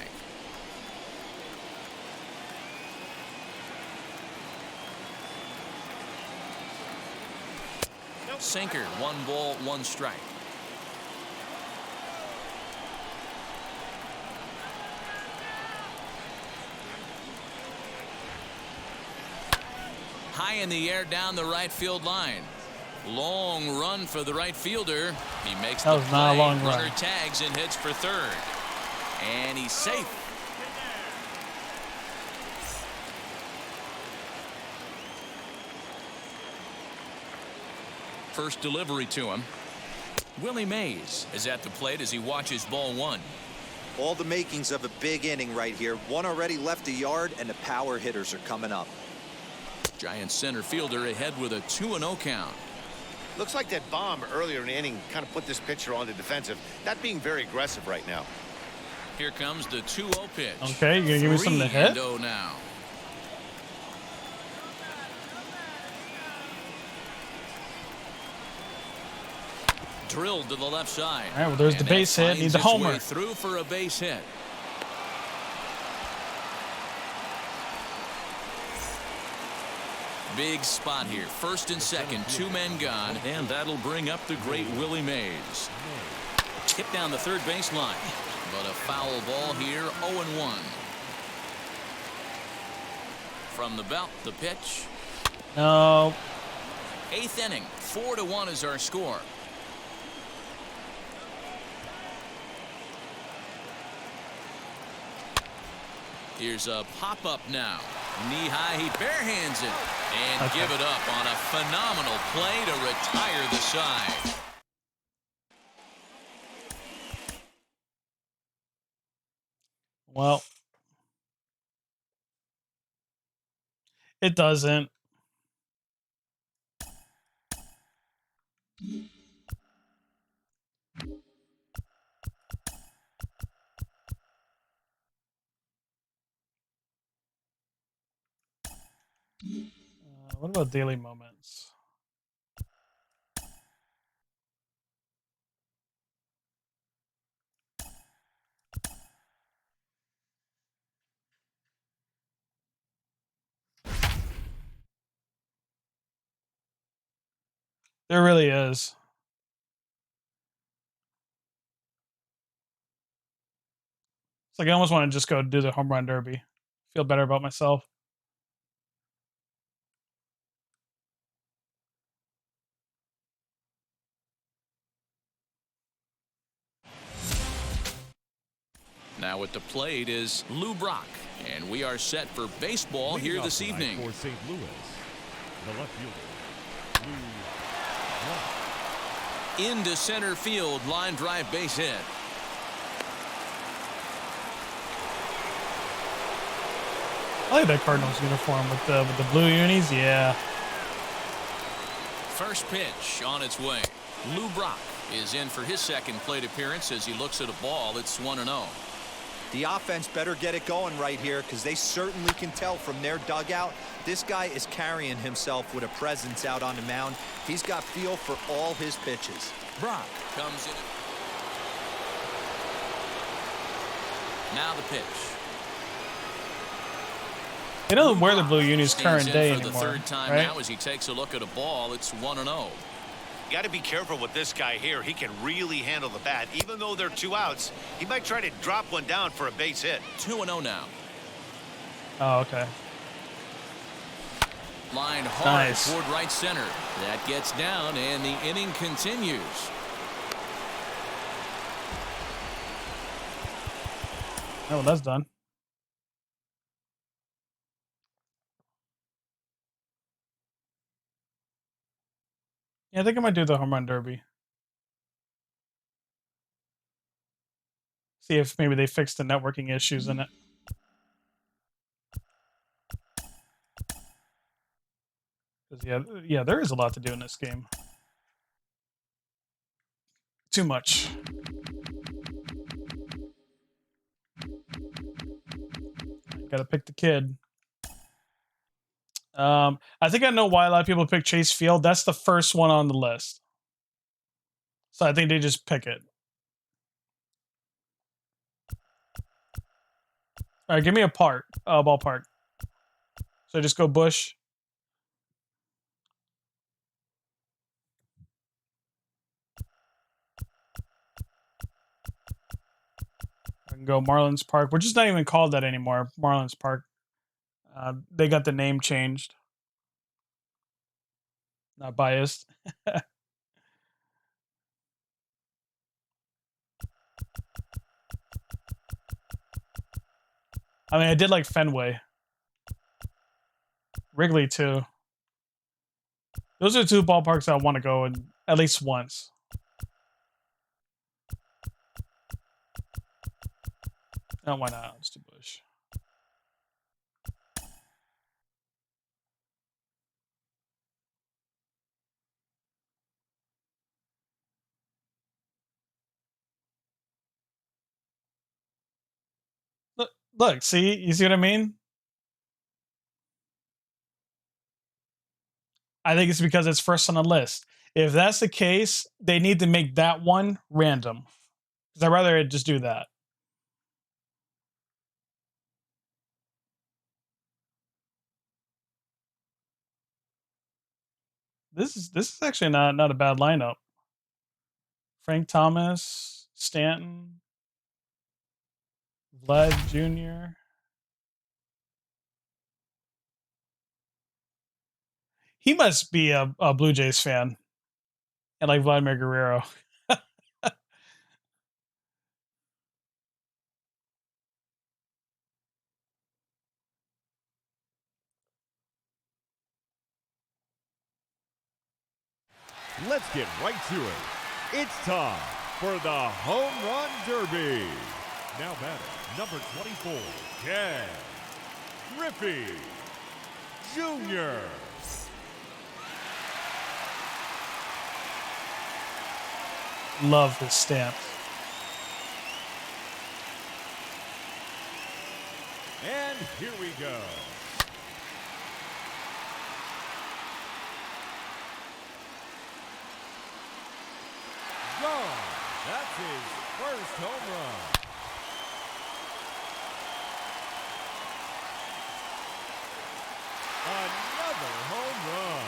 Sinker, 1 ball, 1 strike. High in the air down the right field line. Long run for the right fielder. He makes That the was play. not a long Runner run. tags and hits for third. And he's safe. First delivery to him. Willie Mays is at the plate as he watches ball one. All the makings of a big inning right here. One already left the yard, and the power hitters are coming up. Giant center fielder ahead with a 2-0 count. Looks like that bomb earlier in the inning kind of put this pitcher on the defensive. Not being very aggressive right now. Here comes the 2-0 pitch. Okay, you gonna give me something to hit? 3-0 now. Drilled to the left side. All right, well, there's the base hit. Needs a homer. Through for a base hit. Big spot here. First and second, 2 men gone, and that'll bring up the great Willie Mays. Hit down the third baseline, but a foul ball here, 0-1. From the belt, the pitch. No. 8th inning, 4-1 is our score. Here's a pop-up now. Knee-high, he barehands it. And give it up on a phenomenal play to retire the side. Well, it doesn't. What about daily moments? There really is. It's like I almost want to just go do the home run derby. Feel better about myself. Now at the plate is Lou Brock, and we are set for baseball here this evening. For St. Louis, the left fielder, Lou Brock. Into center field, line drive base hit. I like that Cardinals uniform with the blue unis. Yeah. First pitch on its way. Lou Brock is in for his second plate appearance as he looks at a ball. It's 1-0. The offense better get it going right here because they certainly can tell from their dugout this guy is carrying himself with a presence out on the mound. He's got feel for all his pitches. Brock comes in. Now the pitch. They don't wear the blue unis Stands current in day for the anymore, third time right? now as he takes a look at a ball. It's 1-0. Got to be careful with this guy here. He can really handle the bat. Even though they're 2 outs, he might try to drop one down for a base hit. 2-0 now. Oh, okay. Line hard Nice. toward right center. That gets down, and the inning continues. Oh, that's done. Yeah, I think I might do the home run derby. See if maybe they fixed the networking issues in it. Because yeah, there is a lot to do in this game. Too much. Gotta pick the kid. I think I know why a lot of people pick Chase Field. That's the first one on the list. So I think they just pick it. All right, give me a ballpark. So just go Bush. I can go Marlins Park, which is not even called that anymore. Marlins Park. They got the name changed. Not biased. I mean, I did like Fenway. Wrigley, too. Those are 2 ballparks I want to go in at least once. No, why not? Let's do Bush. Look, see? You see what I mean? I think it's because it's first on the list. If that's the case, they need to make that one random. Because I'd rather just do that. This is actually not a bad lineup. Frank Thomas, Stanton, Vlad Jr. He must be a Blue Jays fan. And like Vladimir Guerrero. Let's get right to it. It's time for the Home Run Derby. Now batting, number 24, Ken Griffey Jr. Love his stamps. And here we go. Gone. That's his first home run. Another home run.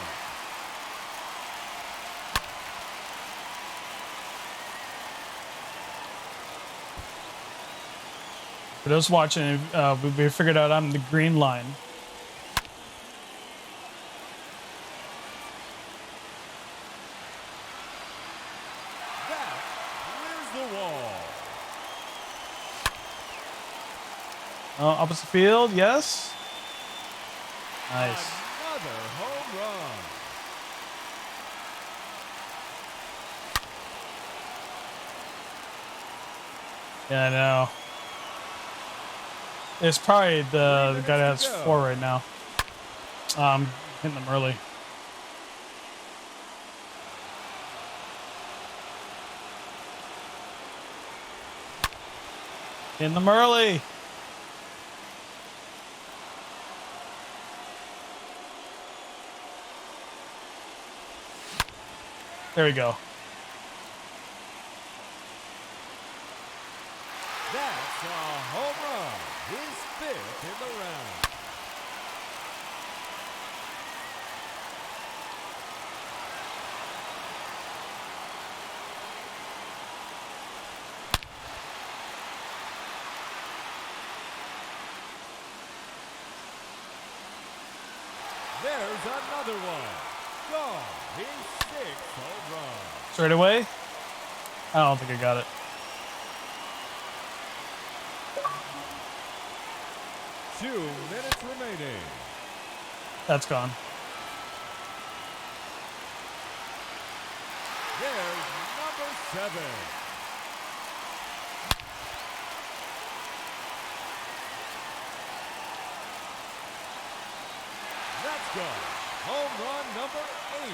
For those watching, we figured out I'm the green line. That clears the wall. Opposite field, yes. Nice. Another home run. Yeah, I know. It's probably the guy that has 4 right now. Hitting them early. Hitting them early. There we go. That's a home run. His 5th in the round. There's another one. Gone. His 6th home run. Straight away? I don't think I got it. Two minutes remaining. That's gone. There's number 7. That's gone. Home run number 8.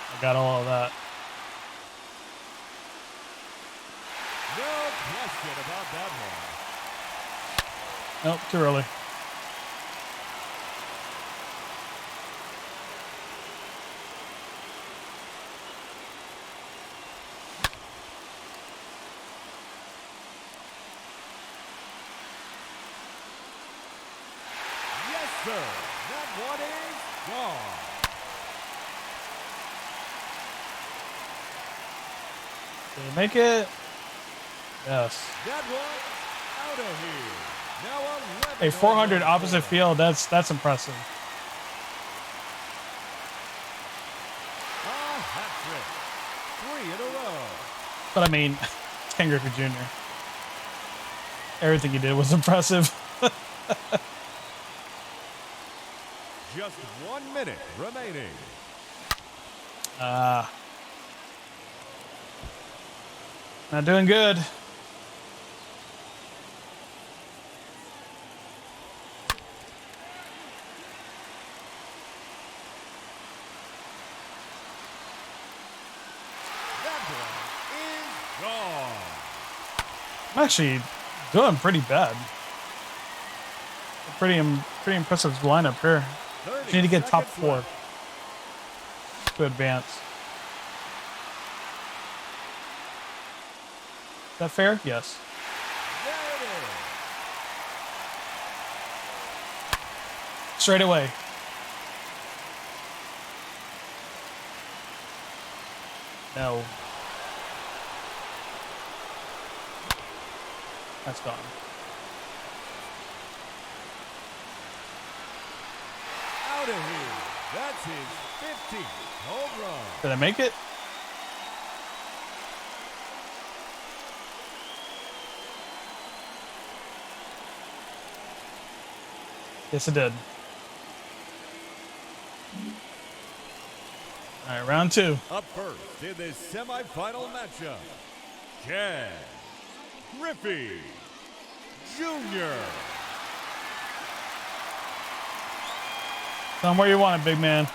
I got all of that. No question about that one. Nope, too early. Yes, sir. That one is gone. Did he make it? Yes. That one's out of here. Now 11 A 400 opposite field, that's impressive. A hat trick. 3 in a row. But I mean, Ken Griffey Jr. Everything he did was impressive. Just 1 minute remaining. Not doing good. That one is Gone. I'm actually doing pretty bad. Pretty impressive lineup here. Just need to get top 4 to advance. Is that fair? Yes. There it is. Straight away. No. That's gone. Out of here. That's his 15th home run. Did I make it? Yes, it did. All right, round 2. Up first in this semifinal matchup, Ken Griffey Jr. Tell him where you want it, big man.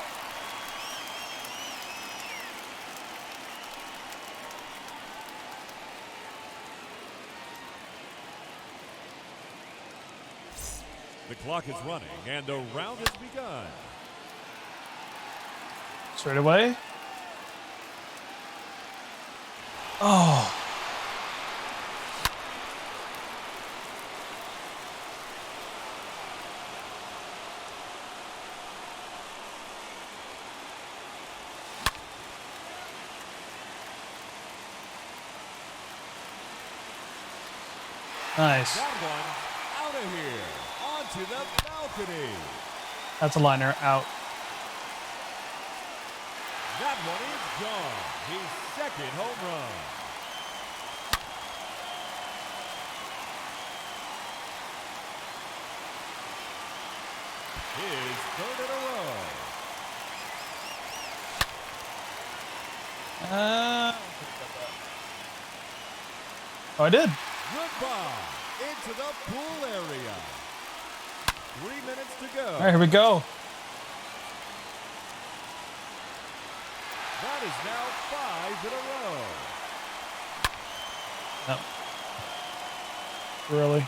The clock is running and the round has begun. Straight away. Oh. Nice. That one out of here. Onto the balcony. That's a liner out. That one is gone. His second home run. His third in a row. Oh, I did. Goodbye. Into the pool area. 3 minutes to go. All right, here we go. That is now 5 in a row. No. Really?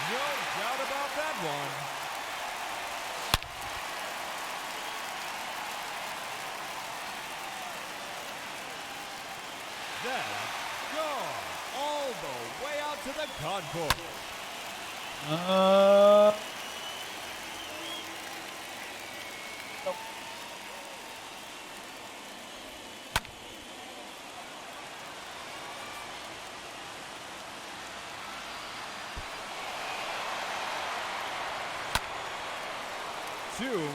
No doubt about that one. That's gone all the way out to the concourse. Nope.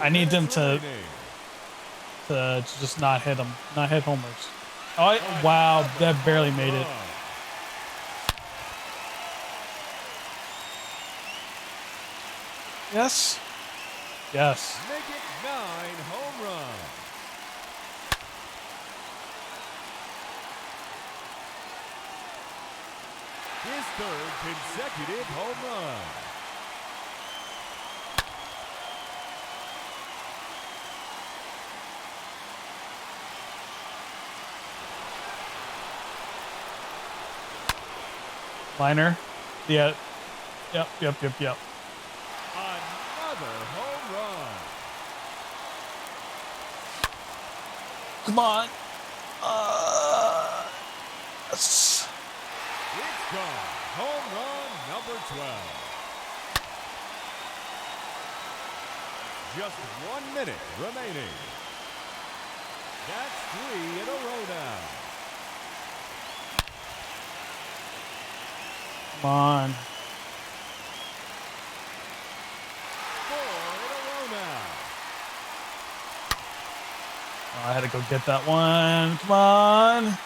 I need them to just not hit them, not hit homers. Oh, wow, that barely made it. Yes. Yes. Make it 9 home runs. His third consecutive home run. Liner. Yeah. Yep. Another home run. Come on. Yes. It's gone. Home run number 12. Just 1 minute remaining. That's 3 in a row now. Come on. 4 in a row now. Oh, I had to go get that one. Come on. 5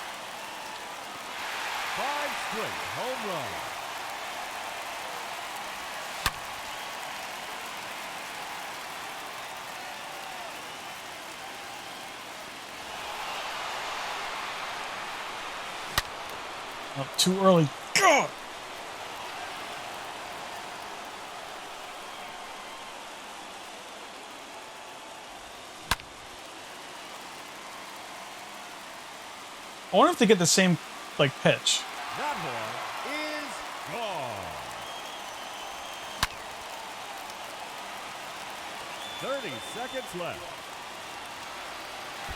straight home runs. Oh, too early. God. I wonder if they get the same, like, pitch. That one is gone. 30 seconds left.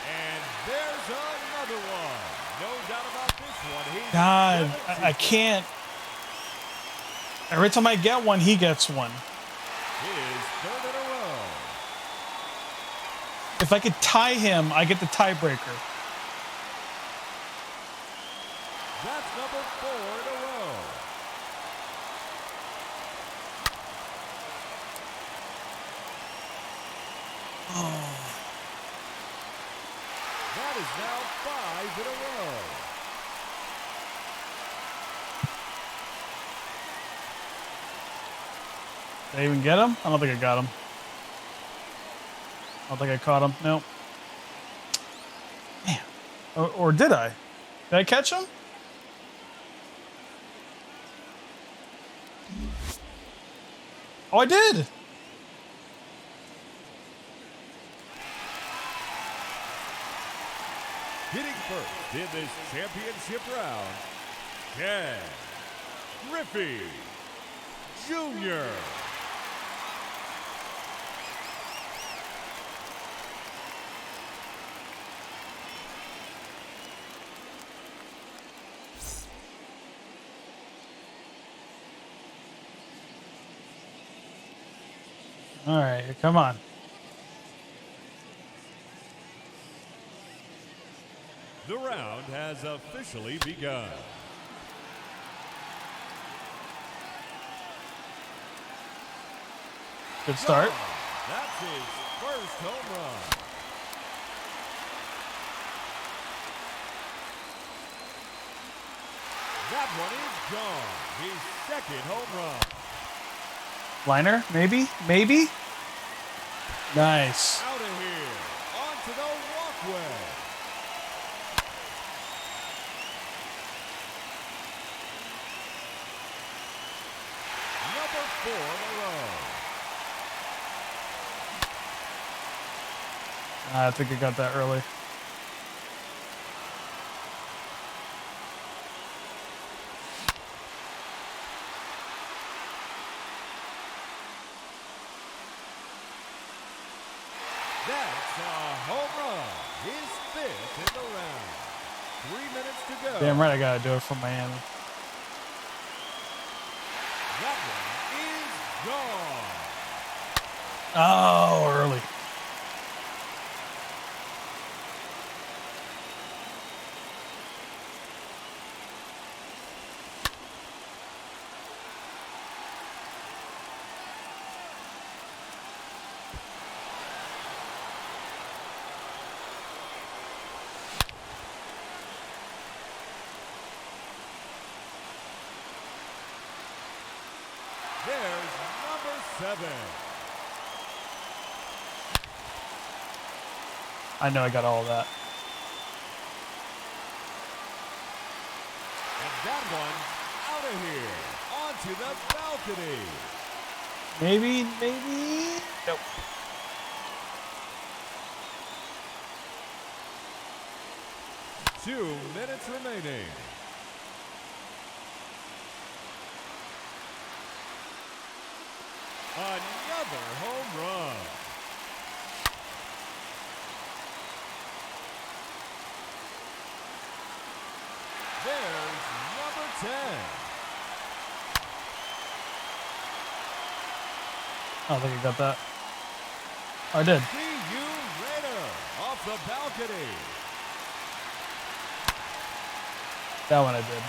And there's another one. No doubt about this one. He's God, I can't. Every time I get one, he gets one. his third in a row. If I could tie him, I get the tiebreaker. That's number 4 in a row. Oh. That is now 5 in a row. Did I even get him? I don't think I got him. I don't think I caught him. Nope. Man. Or did I? Did I catch him? Oh, I did. Hitting first in this championship round, Ken Griffey Jr. All right, come on. The round has officially begun. Good start. That's his first home run. That one is gone. His second home run. Liner, maybe? Maybe? Nice. Out of here. Onto the walkway. Number 4 in a row. I think I got that early. That's a home run. His 5th in the round. 3 minutes to go. Damn right I gotta do it for Miami. That one is gone. Oh, early. There's number 7. I know I got all of that. And that one out of here. Onto the balcony. Maybe, maybe. Nope. Two minutes remaining. Another home run. There's number 10. I don't think I got that. I did. See you later. Off the balcony. That one I did.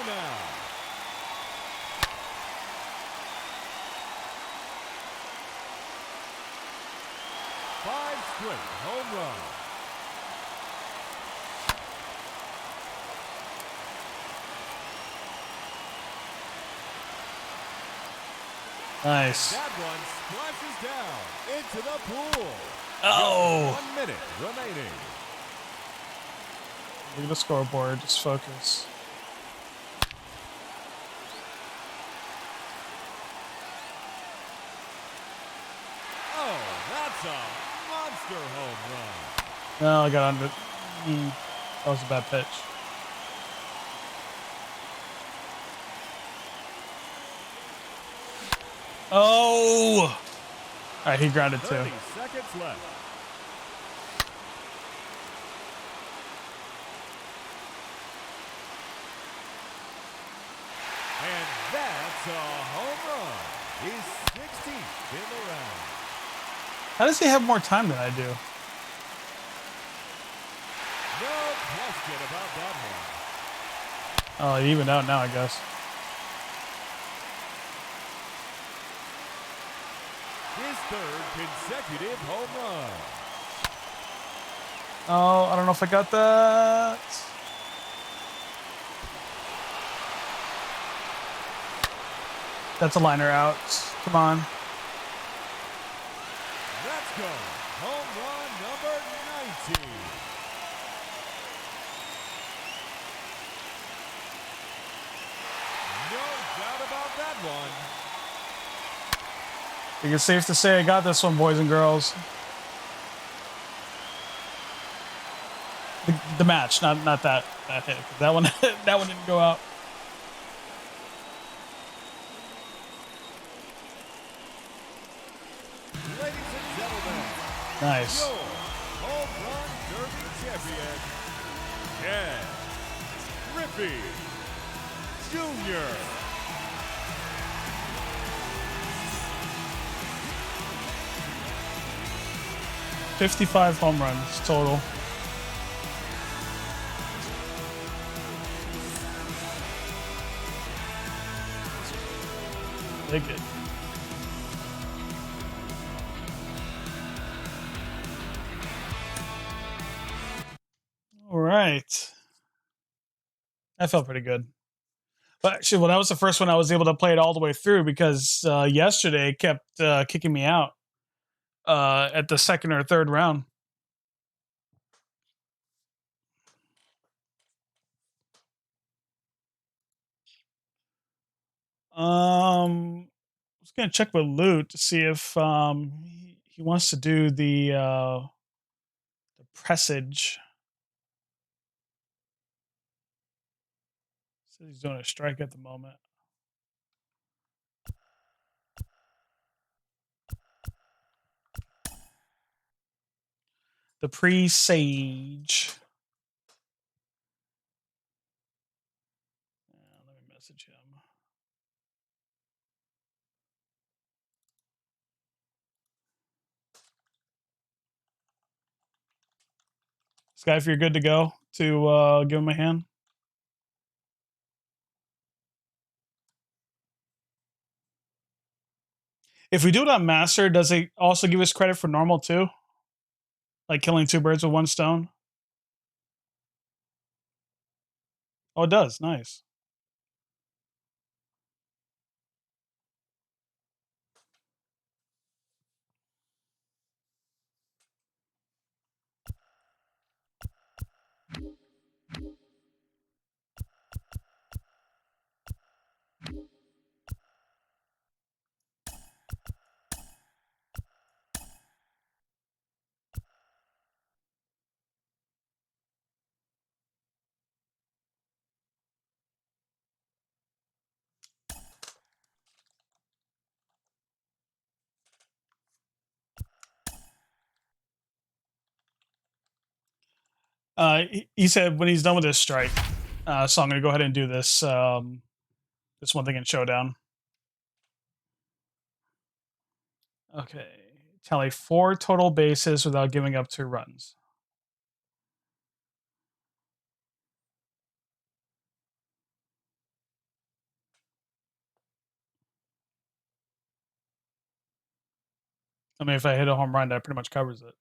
Now. 5 straight home runs. Nice. That one splashes down into the pool. Oh. 1 minute remaining. Look at the scoreboard. Just focus. Oh, that's a monster home run. No, I got under. That was a bad pitch. Oh! All right, he grounded too. 30 seconds left. And that's a home run. He's 16th in the round. How does he have more time than I do? No question about that one. Oh, he evened out now, I guess. His third consecutive home run. Oh, I don't know if I got that. That's a liner out. Come on. Let's go. Home run number 19. No doubt about that one. I think it's safe to say I got this one, boys and girls. The match, not that hit. That one that one didn't go out. Ladies and gentlemen, Nice. your home run derby champion, Ken Griffey Jr. 55 home runs total. Dig it. All right. That felt pretty good. But actually, well, that was the first one I was able to play it all the way through because yesterday it kept kicking me out at the second or third round. I was gonna check with Loot to see if he wants to do the presage. Says he's doing a strike at the moment. The presage. Let me message him. Sky, if you're good to go to give him a hand. If we do it on Master, does it also give us credit for normal too? Like killing two birds with one stone? Oh, it does. Nice. He said when he's done with this strike, so I'm going to go ahead and do this this one thing in Showdown. Okay, tally 4 total bases without giving up 2 runs. I mean, if I hit a home run, that pretty much covers it.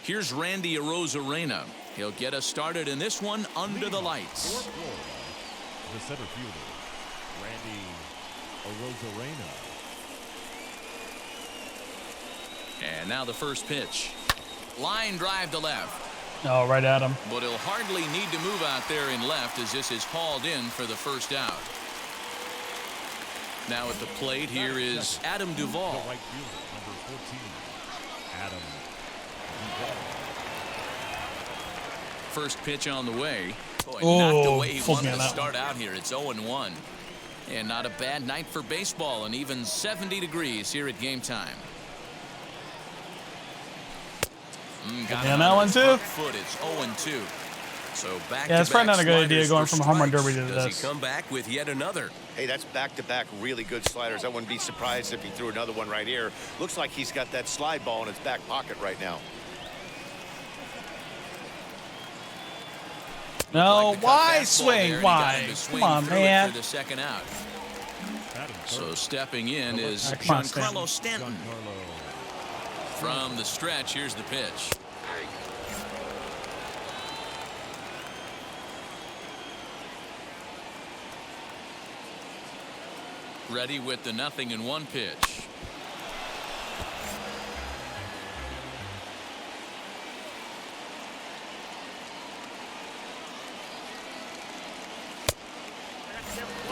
Here's Randy Arozarena. He'll get us started in this one under the lights. The center fielder, Randy Arozarena. And now the first pitch. Line drive to left. Oh, right at him. But he'll hardly need to move out there in left as this is hauled in for the first out. Now at the plate here is Adam Duvall. The right fielder, number 14, Adam Duvall. First pitch on the way. Boy, Oh, not the way he full wanted man to out. start out here. It's 0-1. And not a bad night for baseball, and even 70 degrees here at game time. Got Yeah, him that on one his too. front foot. It's 0-2. So back Yeah, it's probably to not a good idea going from a home run derby to Does this. he come back with yet another? Hey, that's back-to-back really good sliders. I wouldn't be surprised if he threw another one right here. Looks like he's got that slide ball in his back pocket right now. No, Like the cut why fastball swing? there, and he got him Why? to swing Come on, through it man. For the second out. Batting So third, stepping in is Come on, Giancarlo Stanton. Giancarlo. From the stretch, here's the pitch. Ready with the 0-1 pitch.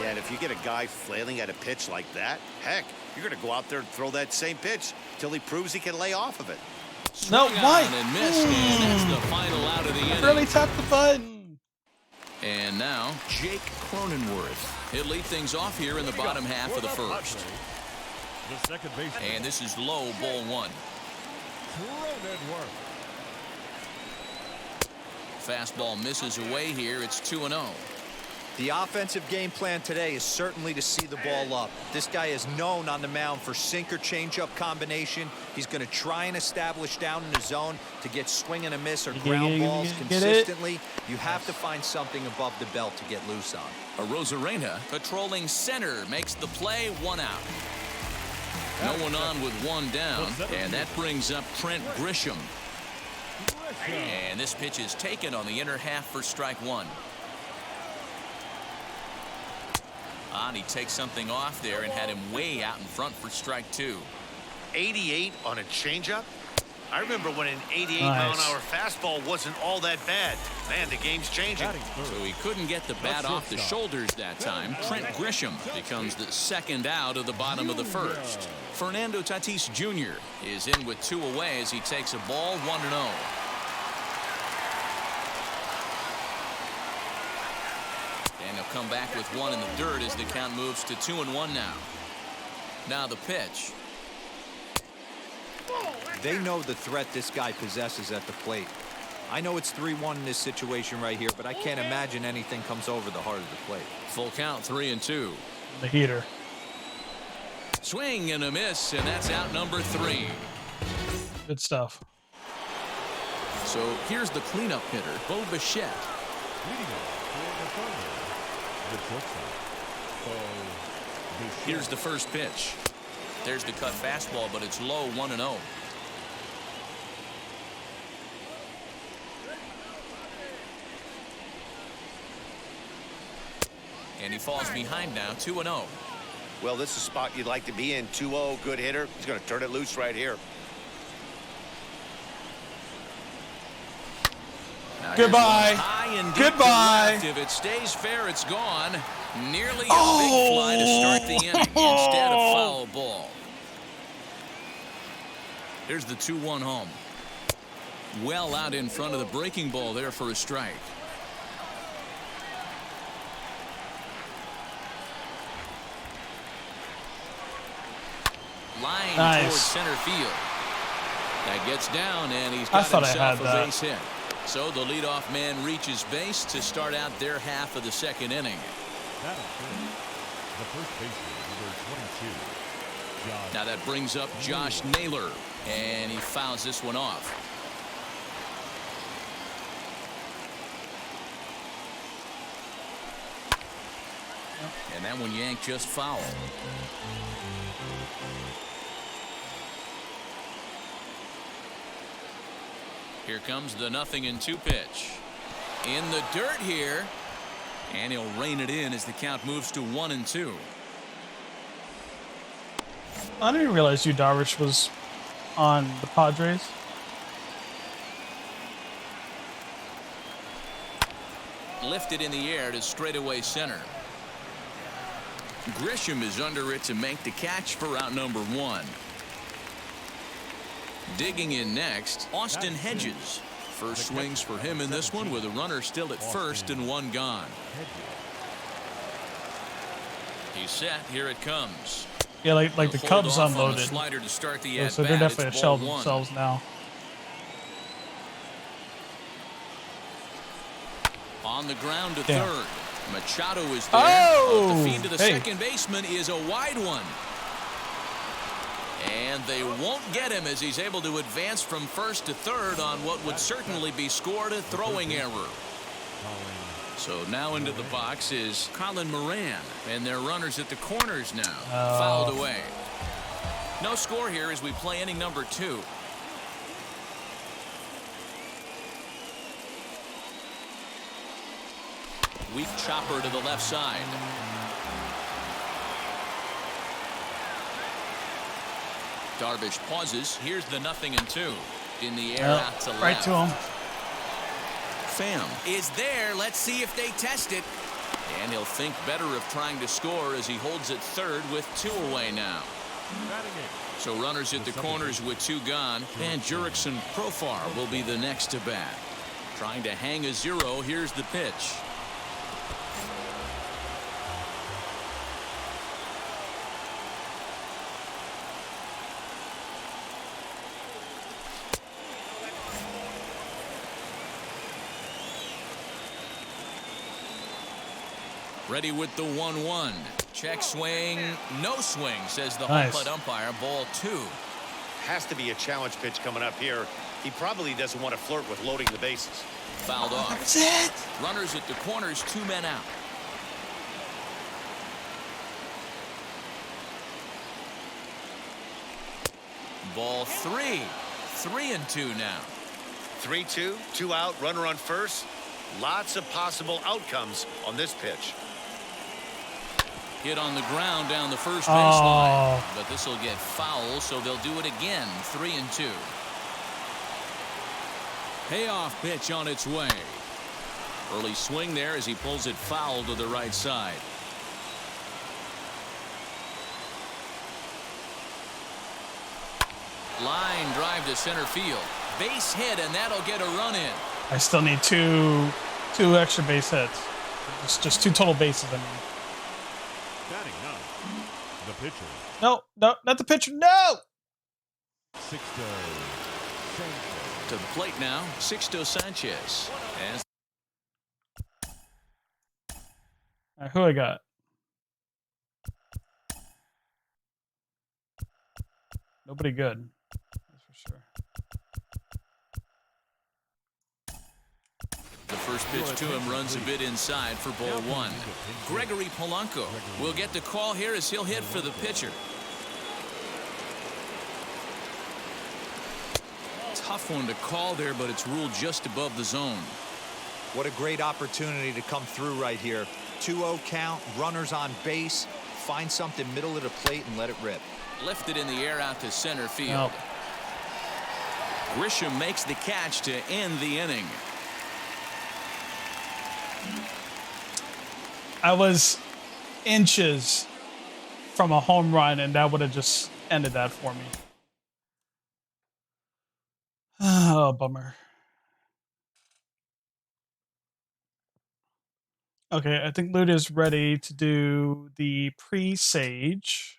Yeah, and if you get a guy flailing at a pitch like that, heck, you're going to go out there and throw that same pitch till he proves he can lay off of it. No, Swung why? on and missed, and that's the final out of the inning. Really tapped the button. And now Jake Cronenworth. He'll lead things off here in the bottom half of the first. The second baseman, And this is low, ball one. Cronenworth. Fastball misses away here. It's 2-0. The offensive game plan today is certainly to see the ball up. This guy is known on the mound for sinker changeup combination. He's going to try and establish down in the zone to get swing and a miss or ground balls consistently. You have to find something above the belt to get loose on. Arozarena patrolling center makes the play, 1 out. No one on with 1 down, and that brings up Trent Grisham. And this pitch is taken on the inner half for strike 1. And he takes something off there and had him way out in front for strike 2. 88 on a changeup? I remember when an 88 Nice. mile-an-hour fastball wasn't all that bad. Man, the game's changing. Batting third, So he couldn't get the bat off the shoulders that time. Trent Grisham becomes the second out of the bottom of the first. Fernando Tatis Jr. is in with 2 away as he takes a ball, 1-0. And he'll come back with 1 in the dirt as the count moves to 2-1 now. Now the pitch. They know the threat this guy possesses at the plate. I know it's 3-1 in this situation right here, but I can't imagine anything comes over the heart of the plate. Full count, 3-2. The heater. Swing and a miss, and that's out number 3. Good stuff. So here's the cleanup hitter, Bo Bichette. leading off for the Thunder, the shortstop, Bo Bichette. Here's the first pitch. There's the cut fastball, but it's low, 1-0. And he falls behind now, 2-0. Well, this is a spot you'd like to be in. 2-0, good hitter. He's going to turn it loose right here. Now Goodbye. here's one high and deep to Goodbye. left. If it stays fair, it's gone. Nearly a big fly to start the inning instead of foul ball. Here's the 2-1 home. Well out in front of the breaking ball there for a strike. Line Nice. towards center field. That gets down, and he's I got thought I himself had a that. base hit. So the leadoff man reaches base to start out their half of the second inning. That is good. The first baseman, number 22, Josh. Now that brings up Josh Naylor, and he fouls this one off. And that one yanked just foul. Here comes the 0-2 pitch. In the dirt here. And he'll rein it in as the count moves to 1-2. I didn't realize you Darvish was on the Padres. Lifted in the air to straightaway center. Grisham is under it to make the catch for out number 1. Digging in next, Austin Hedges. First swings for him in this one with a runner still at first and 1 gone. He's set. Here it comes. Yeah, like the Cubs unloaded. Slider to start the so they're definitely a shell of themselves now. On the ground to Damn. third. Machado is there. Oh, The feed to the second baseman is a wide one. And they won't get him as he's able to advance from first to third on what would certainly be scored a throwing error. So now into the box is Colin Moran, and their runners at the corners now. Fouled away. No score here as we play inning number 2. Weak chopper to the left side. Darvish pauses. Here's the 0-2. In the air out to left. Right to him. Pham is there. Let's see if they test it. And he'll think better of trying to score as he holds it third with 2 away now. So runners at the corners with 2 gone. And Jurickson Profar will be the next to bat. Trying to hang a 0. Here's the pitch. Ready with the 1-1. Check swing. No swing, says the home plate umpire. Ball 2. Has to be a challenge pitch coming up here. He probably doesn't want to flirt with loading the bases. Fouled off. That's it. Runners at the corners, 2 men out. Ball 3. 3-2 now. 3-2, 2 out, runner on first. Lots of possible outcomes on this pitch. Hit on the ground down the first baseline. But this will get foul, so they'll do it again. 3-2. Payoff pitch on its way. Early swing there as he pulls it foul to the right side. Line drive to center field. Base hit, and that'll get a run in. I still need two extra base hits. Just 2 total bases, I mean. Batting ninth, the pitcher. No, not the pitcher. No! Sixto Sanchez. To the plate now, Sixto Sanchez. And All right, who I got? Nobody good. That's for sure. the first pitch to him runs a bit inside for ball 1. Gregory Polanco will get the call here as he'll hit for the pitcher. Tough one to call there, but it's ruled just above the zone. What a great opportunity to come through right here. 2-0 count, runners on base. Find something middle of the plate and let it rip. Lifted in the air out to center field. Nope. Grisham makes the catch to end the inning. I was inches from a home run, and that would have just ended that for me. Oh, bummer. Okay, I think Luda is ready to do the pre-sage.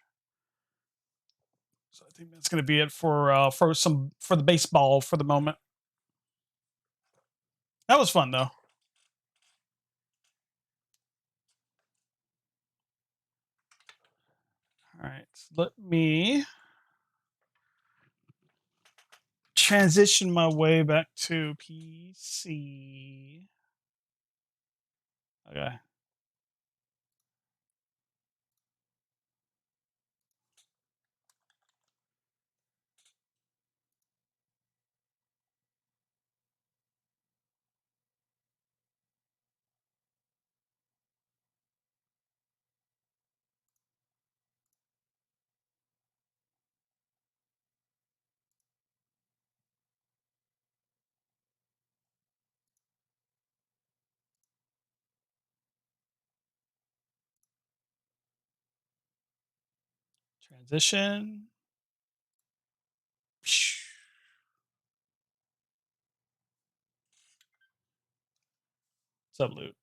So I think that's going to be it for the baseball for the moment. That was fun though. All right, let me transition my way back to PC. Okay. Transition. Subloot.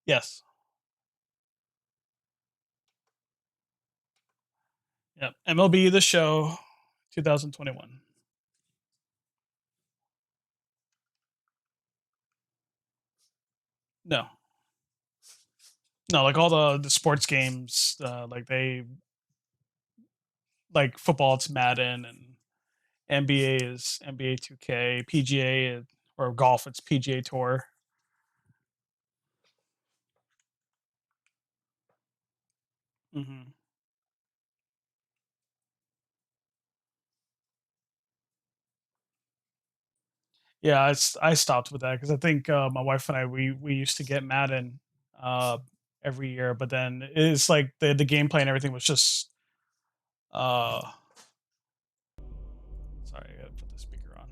Yes. Yep. MLB The Show 2021. No. No, like all the sports games, like football, it's Madden, and NBA is NBA 2K, PGA or golf, it's PGA Tour. Hmm. Yeah, I stopped with that because I think my wife and I we used to get Madden uh, every year, but then it's like the gameplay and everything was just uh, sorry, I gotta put the speaker on.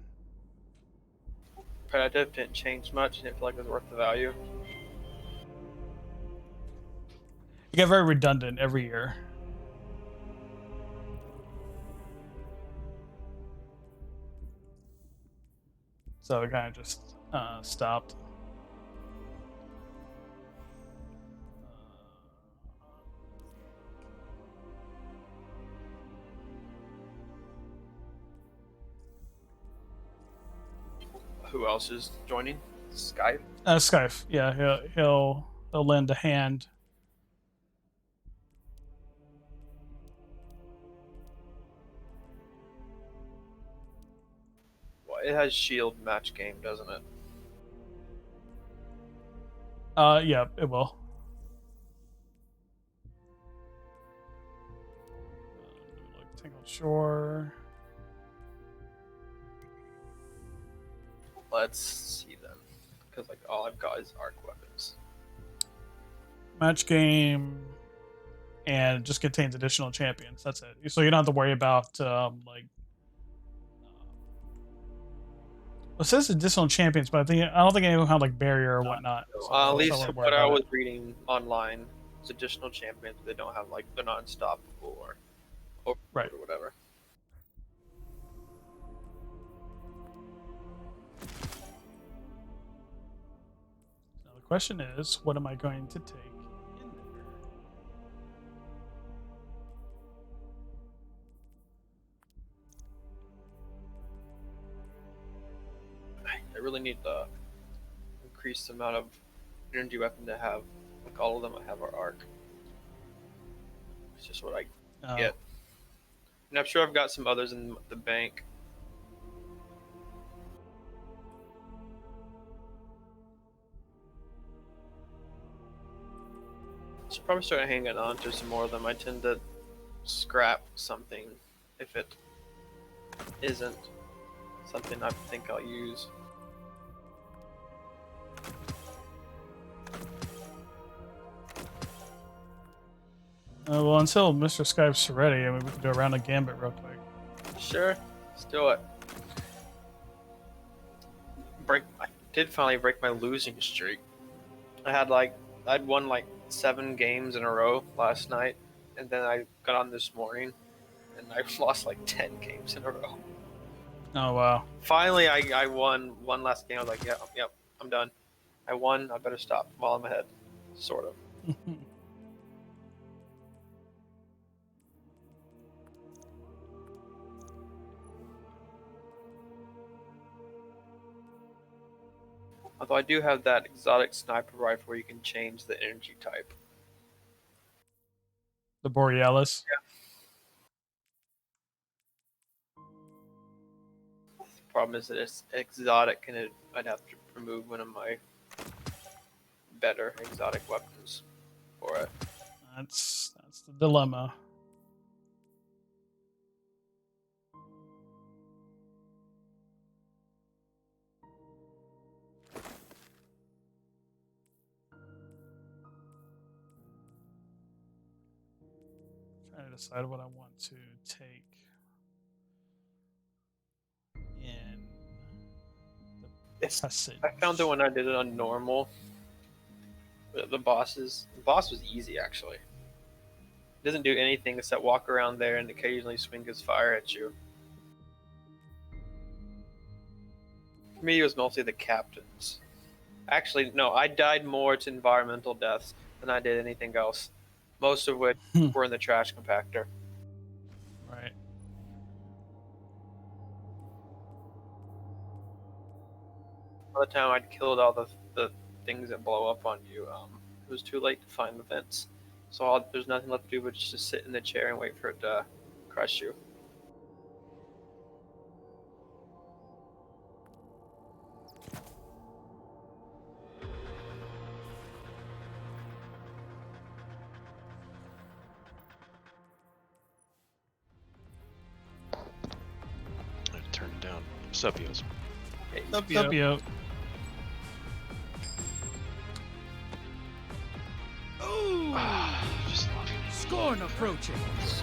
Repetitive didn't change much. Didn't feel like it was worth the value. You get very redundant every year. So it kind of just stopped. Who else is joining? Skype. Skype, yeah, he'll lend a hand. Well, it has Shield match game, doesn't it? Yeah, it will. Tangled Shore. Let's see them, because like all I've got is arc weapons. Match game, and it just contains additional champions. That's it. So you don't have to worry about it says additional champions, but I don't think anyone had like barrier or whatnot. So At so least I wouldn't worry what I about was it. reading online is additional champions. They don't have like they're not unstoppable or Right. or whatever. Now the question is, what am I going to take in there? I really need to increase the amount of energy weapon to have. Like all of them, I have are arc. It's just what I get. And I'm sure I've got some others in the bank. So probably start hanging on to some more of them. I tend to scrap something if it isn't something I think I'll use. Well, until Mr. Skype's ready, I mean, we can go around a gambit real quick. Sure, let's do it. I did finally break my losing streak. I'd won like 7 games in a row last night, and then I got on this morning, and I lost like 10 games in a row. Oh wow! Finally, I won one last game. I was like, yep, I'm done. I won. I better stop while I'm ahead, sort of. Although I do have that exotic sniper rifle where you can change the energy type. The Borealis. Yeah. The problem is that it's exotic, and I'd have to remove one of my better exotic weapons for it. That's the dilemma. Trying to decide what I want to take. It's, Passage. I found that when I did it on normal, the boss was easy actually. Doesn't do anything except walk around there and occasionally swing his fire at you. For me, it was mostly the captains. Actually, no, I died more to environmental deaths than I did anything else. Most of which were in the trash compactor. Right. By the time I'd killed all the things that blow up on you, it was too late to find the vents. So there's nothing left to do but just to sit in the chair and wait for it to crush you. I turned it down. Subios. Subio. Ooh! Just love it. Scorn approaching. Let's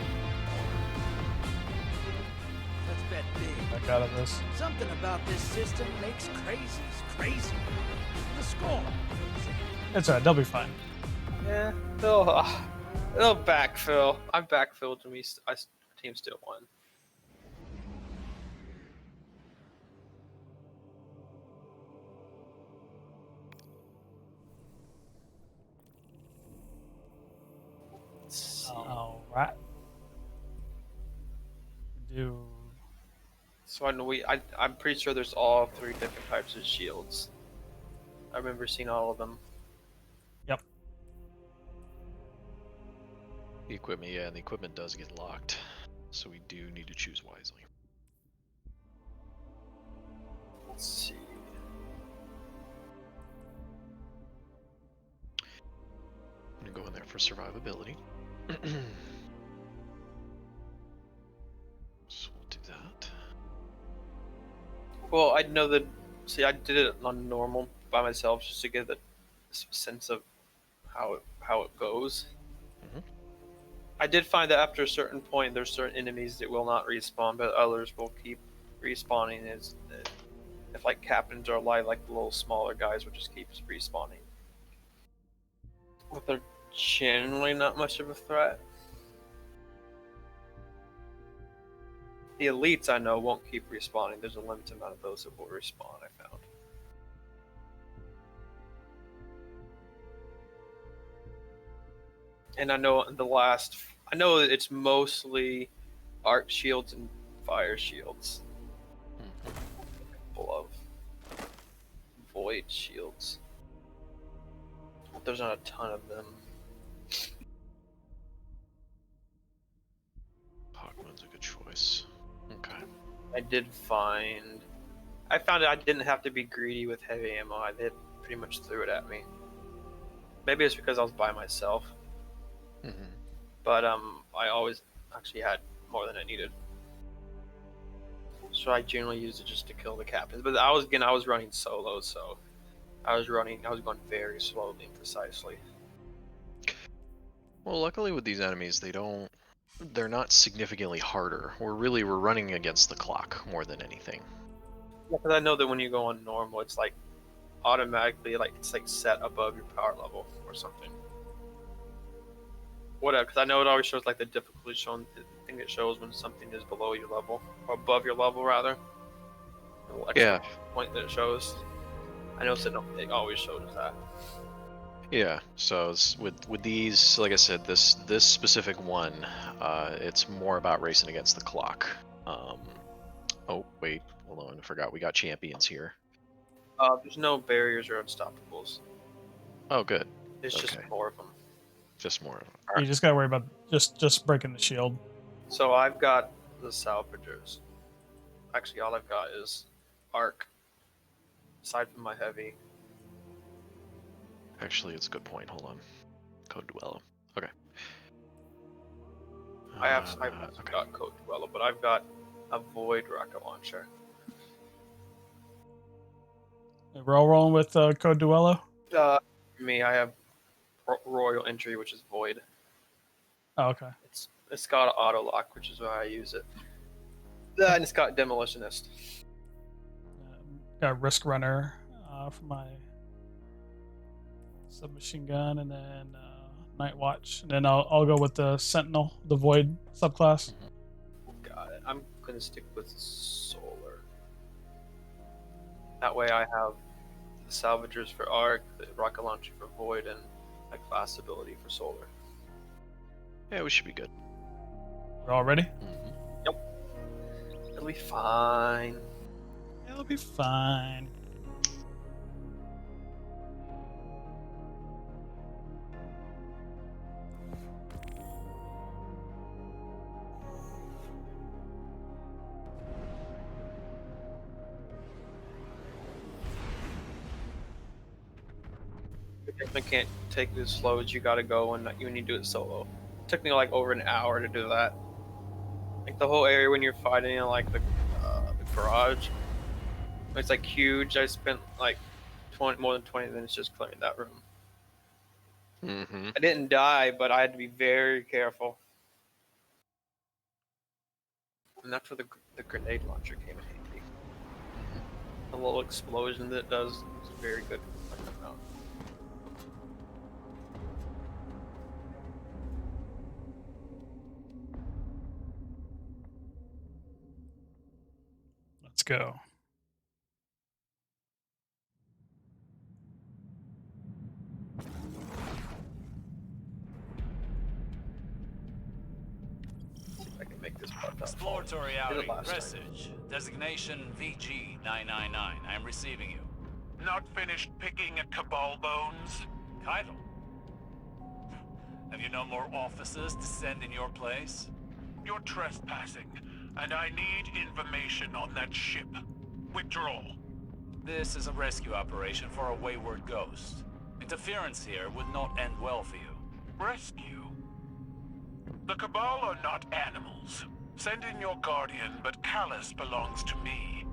bet big. Back out of this. Something about this system makes crazies crazy. The scorn. It's alright. They'll be fine. Yeah, they'll backfill. I backfilled to me. Team still won. All right. Do. So I know I'm pretty sure there's all 3 different types of shields. I remember seeing all of them. Yep. The equipment, yeah, the equipment does get locked, so we do need to choose wisely. Let's see. I'm gonna go in there for survivability. So we'll do that. Well, I know that. See, I did it on normal by myself just to get the sense of how it goes. Mhm. I did find that after a certain point, there's certain enemies that will not respawn, but others will keep respawning. If like captains are alive, like the little smaller guys will just keep respawning. But they're generally not much of a threat. The elites I know won't keep respawning. There's a limited amount of those that will respawn, I found. And I know I know that it's mostly arc shields and fire shields. Full of void shields. But there's not a ton of them. Hawkman's a good choice. Okay. I found I didn't have to be greedy with heavy ammo. They pretty much threw it at me. Maybe it's because I was by myself. Mm-hmm. But I always actually had more than I needed. So I generally used it just to kill the captains. But I was running solo, so I was going very slowly and precisely. Well, luckily with these enemies, they're not significantly harder. We're running against the clock more than anything. Yeah, because I know that when you go on normal, it's like automatically it's set above your power level or something. Whatever, because I know it always shows like the difficulty shown. The thing it shows when something is below your level or above your level rather. Yeah. Point that it shows. I know it always shows that. Yeah. So with these, like I said, this specific one, it's more about racing against the clock. Oh wait, hold on, I forgot we got champions here. There's no barriers or unstoppables. Oh, good. There's just more of them. Just more of them. You just gotta worry about just breaking the shield. So I've got the salvagers. Actually, all I've got is arc. Aside from my heavy. Actually, it's a good point. Hold on. Code Duello. Okay. I've got Code Duello, but I've got a Void rocket launcher. We're all rolling with Code Duello. For me, I have Royal Entry, which is Void. Oh, okay. It's got auto lock, which is why I use it. And it's got Demolitionist. got a Risk Runner for my submachine gun, and then Night Watch, and then I'll go with the Sentinel, the Void subclass. Got it. I'm gonna stick with solar. That way I have the salvagers for arc, the rocket launcher for void, and a class ability for solar. Yeah, we should be good. We're all ready? Yep. It'll be fine. It'll be fine. You definitely can't take it as slow as you gotta go when you do it solo. It took me like over an hour to do that. Like the whole area when you're fighting in like the garage, it's like huge. I spent like more than 20 minutes just clearing that room. Mm-hmm. I didn't die, but I had to be very careful. And that's where the grenade launcher came in handy. The little explosion that it does is very good. Let's go. Exploratory outing. Message. Designation VG-999. I am receiving you. Not finished picking at Cabal bones? Kaido. Have you no more officers to send in your place? You're trespassing, and I need information on that ship. Withdraw. This is a rescue operation for a wayward ghost. Interference here would not end well for you. Rescue? The Cabal are not animals. Send in your guardian, but Callus belongs to me.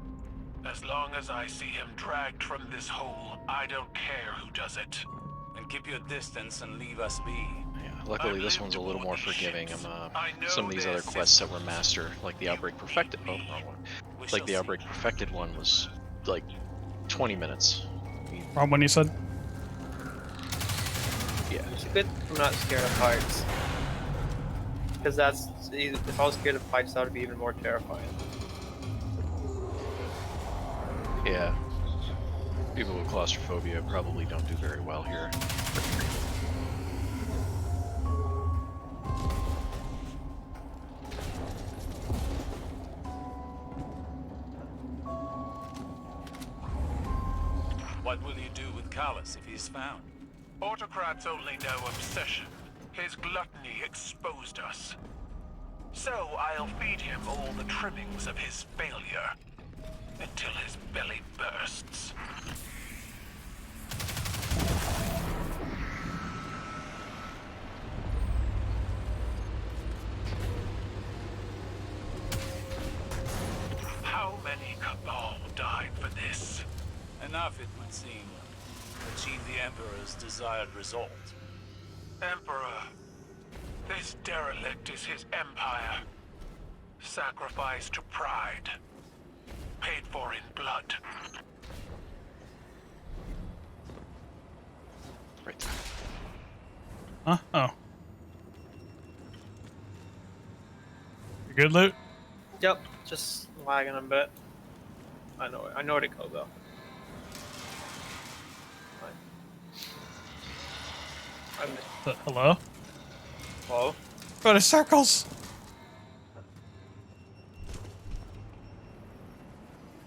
As long as I see him dragged from this hole, I don't care who does it. And keep your distance and leave us be. Yeah, luckily this one's a little more forgiving. Some of these other quests that were master, like the Outbreak Perfected. Oh, wrong one. Like the Outbreak Perfected one was like 20 minutes. Wrong one, you said? Yeah, it's good. I'm not scared of heights. Because if I was scared of heights, that would be even more terrifying. Yeah. People with claustrophobia probably don't do very well here. What will you do with Callus if he's found? Autocrats only know obsession. His gluttony exposed us. So I'll feed him all the trimmings of his failure. Until his belly bursts. How many Cabal died for this? Enough, it would seem. Achieve the Emperor's desired result. Emperor. This derelict is his empire. Sacrificed to pride. Paid for in blood. Right there. Huh? Oh. You good, Loot? Yep, just lagging a bit. I know where to go though. Hello? Hello? Go to circles!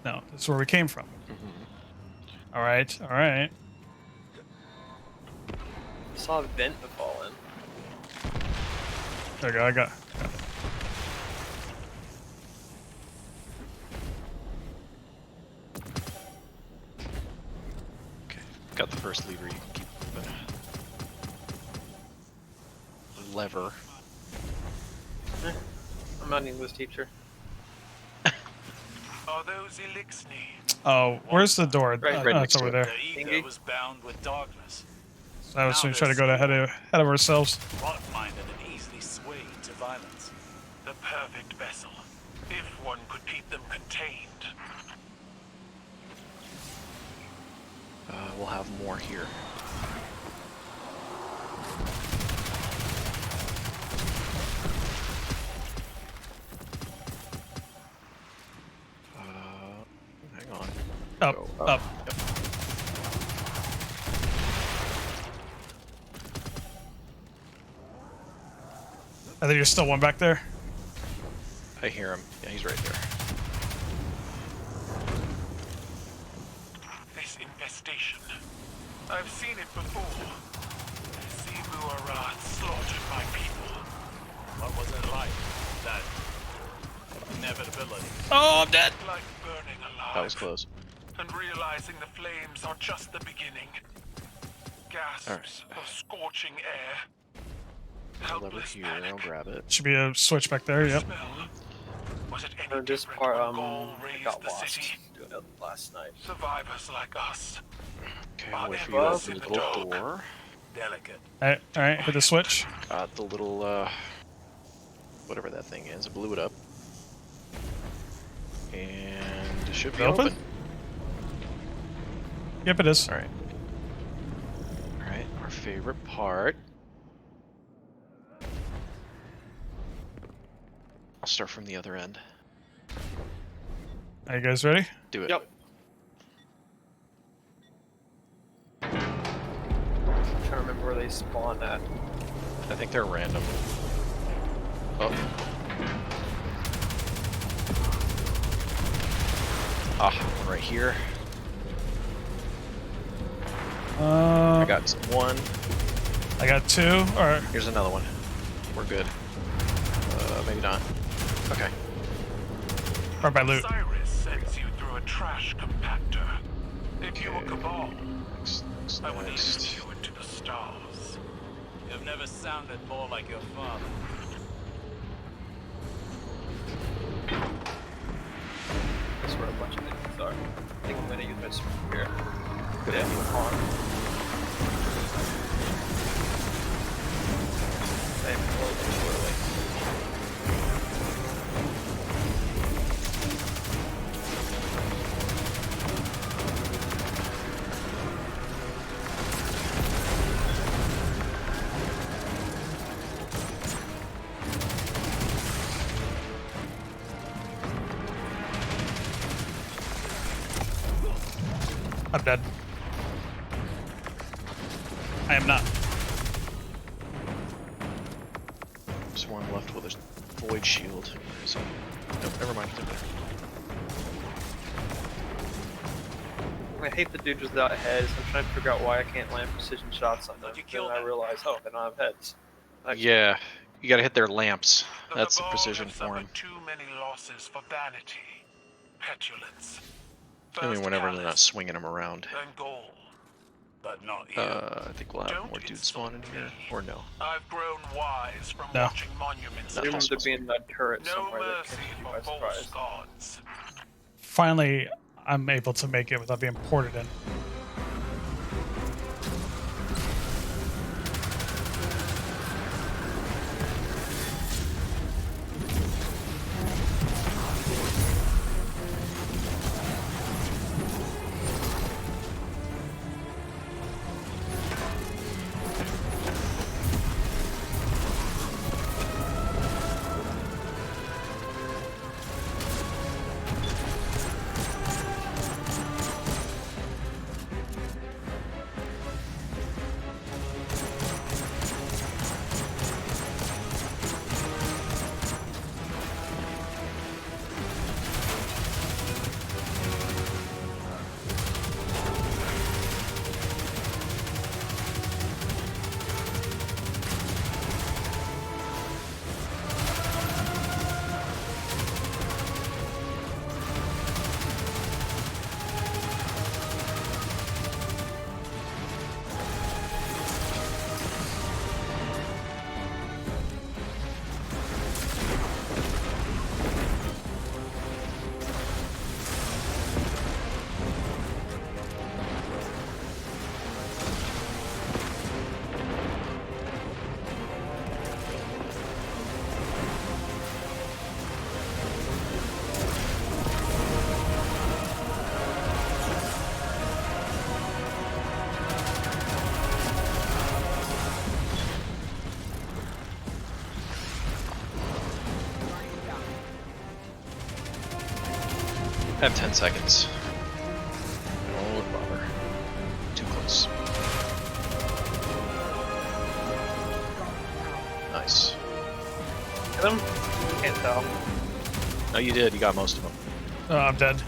No, this is where we came from. Mm-hmm. Alright, alright. I saw a vent to fall in. There you go, I got it. Okay, got the first lever. You can keep moving. Lever. I'm not an English teacher. Are those Elixni? Oh, where's the door? Right It's over there. The ego was bound with darkness. So I was going to try to go ahead of ourselves. Plot-minded and easily swayed to violence. The perfect vessel. If one could keep them contained. We'll have more here. Hang on. Up, Go up. Yep. I think there's still one back there. I hear him. Yeah, he's right there. This infestation. I've seen it before. Simu Arad slaughtered my people. What was it like? That inevitability. Oh, I'm dead. Like burning alive. That was close. And realizing the flames are just the beginning. Gasps of scorching air. Lever here, I'll grab it. Should be a switch back there. Yep. Was it any This different part, when Gaul I raised got the lost city? doing it last night. Survivors like us. Okay, Are wait for there you to bugs open in the the little dark? door. Delicate. All right. Hit the switch. Got the little, whatever that thing is. I blew it up. And it should be Open? open. Yep, it is. Alright. Alright, our favorite part. I'll start from the other end. Are you guys ready? Do it. Yep. I'm trying to remember where they spawn at. I think they're random. Oh. Ah, right here. I got one. I got two. All right. Here's another one. We're good. Maybe not. Okay. Right by loot. Cyrus sends you through a trash compactor. If you were Cabal, I would lift you into the stars. You've never sounded more like your father. That's where a bunch of things are. I think I'm gonna use this from here. Good idea. Same a little bit swirly. I'm dead. I am not. There's one left with a void shield. So, nope, never mind. I hate the dude without heads. I'm trying to figure out why I can't land precision shots on them. Then I realize, oh, they don't have heads. Yeah, you gotta hit their lamps. That's the precision for them. Too many losses for vanity, petulance. I mean, whenever they're not swinging them around. Then goal. But not you. I think we'll have more dudes spawn in here. Or no. I've grown wise from No. watching monuments. There must be in that turret No somewhere that mercy catches you for by false surprise. gods. Finally, I'm able to make it without being ported in. I have 10 seconds. Don't bother. Too close. Nice. Hit him? Can't tell. No, you did. You got most of them. Oh, I'm dead.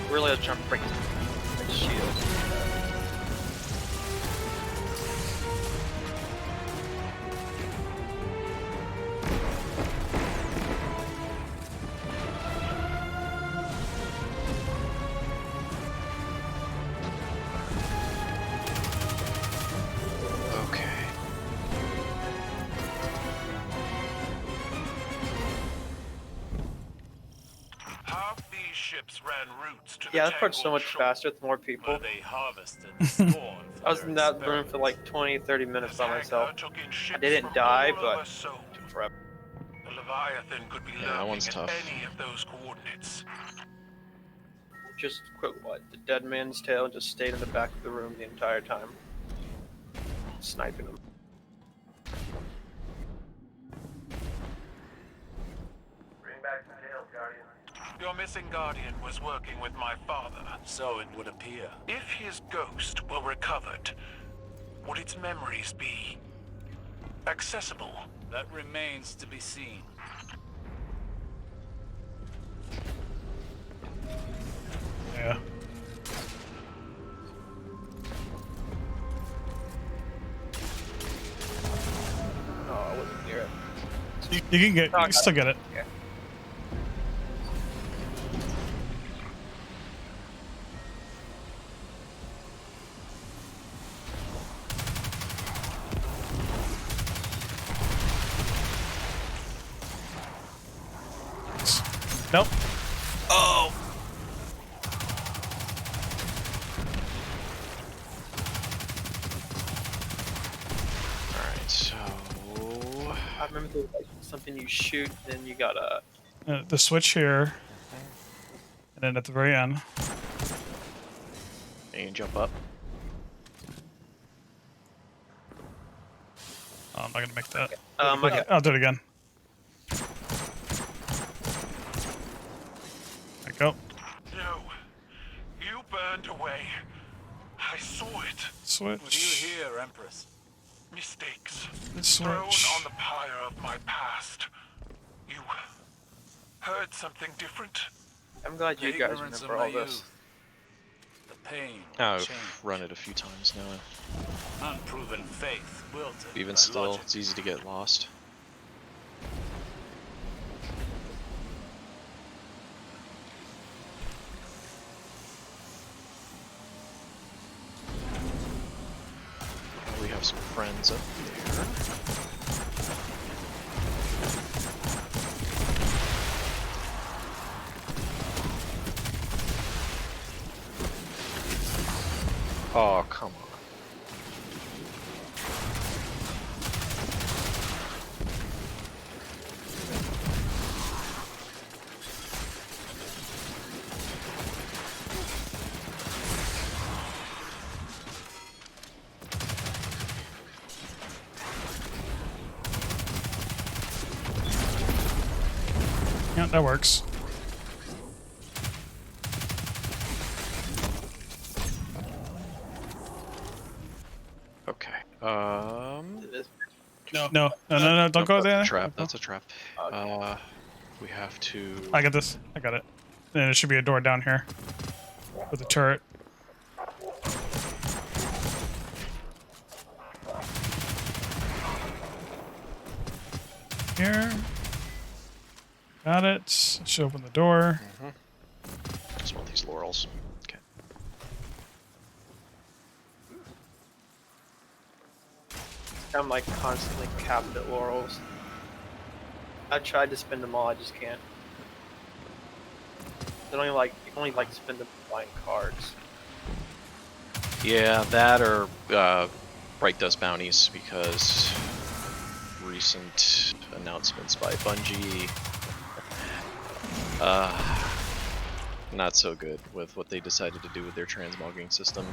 Really, I was trying to break his shield. Okay. Half these ships ran routes to Yeah, the that part's so Tangled much Shore, faster with more people. Where they harvested and stored for I was their in that room experiments. for like 20-30 minutes by myself. took in I ships didn't from die, all but over Sol. it took forever. The Leviathan could be Yeah, that lurking one's at tough. any of those coordinates. Just quick, what? The dead man's tail just stayed in the back of the room the entire time. Sniping him. Bring back the tails, Guardian. Your missing Guardian was working with my father. So it would appear. If his ghost were recovered, would its memories be accessible? That remains to be seen. Yeah. Oh, I wasn't near it. You can get. You can still get it. Yeah. Nope. Oh. Alright, so... I remember there was like something you shoot, then you gotta... The switch here, and then at the very end. And you jump up. Oh, I'm not gonna make that. Okay. I'll do it again. There you go. No. You burned away. I saw it. Switch. What do you hear, Empress? Mistakes. Switch. Thrown on the pyre of my past. You heard something different? I'm glad you The guys ignorance remember of all my this. youth. The pain. I've change. run it a few times now. Unproven faith wilted Even by still, logic. it's easy to get lost. We have some friends up there. Oh, come on. Yeah, that works. Okay. No, don't go there. That's a trap. That's a trap. We have to. I got this. I got it. Then there should be a door down here with a turret. Here. Got it. Should open the door. Just want these laurels. Okay. I'm like constantly capped at laurels. I tried to spend them all, I just can't. You can only like spend them buying cards. Yeah, that or Bright Dust bounties, because recent announcements by Bungie not so good with what they decided to do with their transmogging system.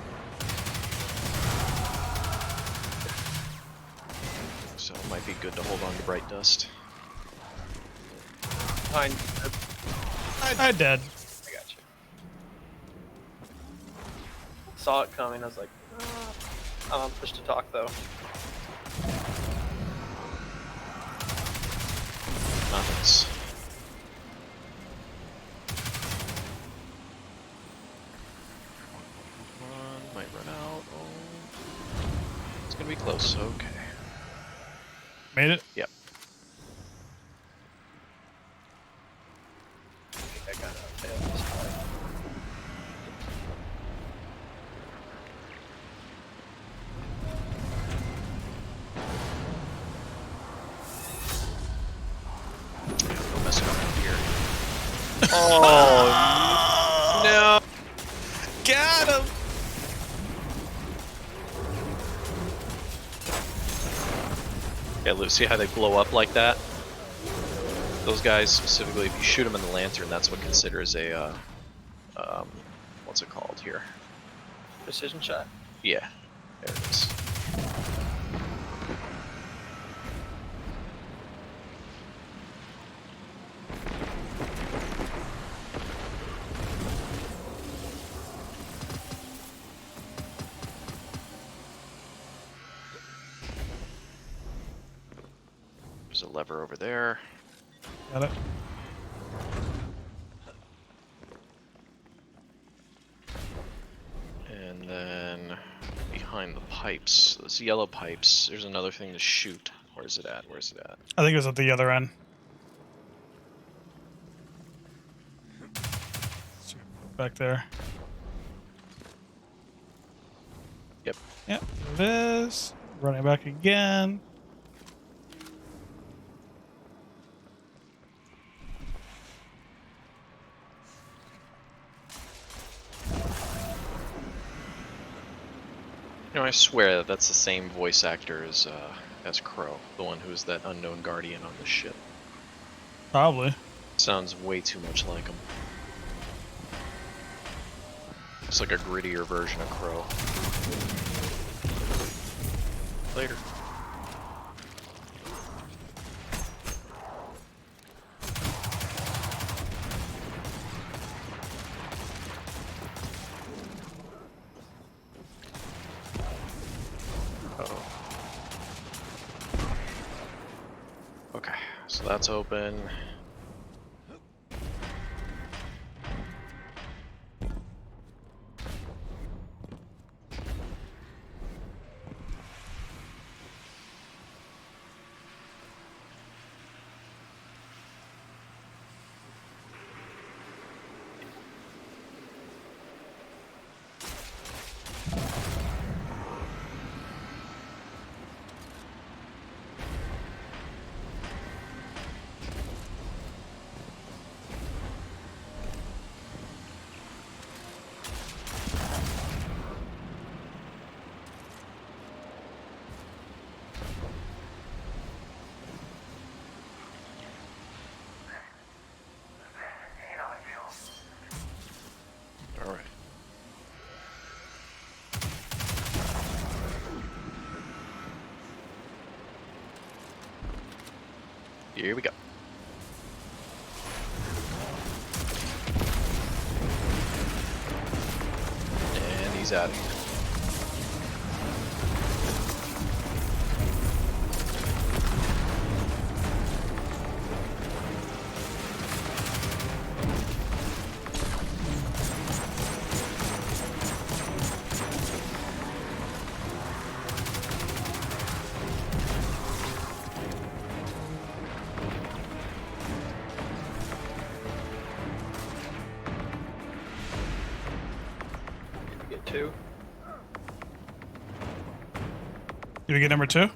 so it might be good to hold on to Bright Dust. Behind. I dead. I got you. Saw it coming. I was like, I'm on push to talk though. Nice. Might run out. Oh. It's gonna be close. Okay. Made it? Yep. I got failed this time. Don't mess it up here. Oh no! Got him! Yeah, Lou, see how they blow up like that? Those guys specifically, if you shoot them in the lantern, that's what considers a, what's it called here? Precision shot. Yeah, there it is. There's a lever over there. Got it. And then behind the pipes, those yellow pipes, there's another thing to shoot. Where's it at? Where's it at? I think it was at the other end. Back there. Yep. Yep, there it is. Running back again. You know, I swear that's the same voice actor as Crow, the one who's that unknown guardian on the ship. Probably. Sounds way too much like him. It's like a grittier version of Crow. Later. Okay, so that's open. Alright. Here we go. And he's out of here. Get two. Did we get number 2?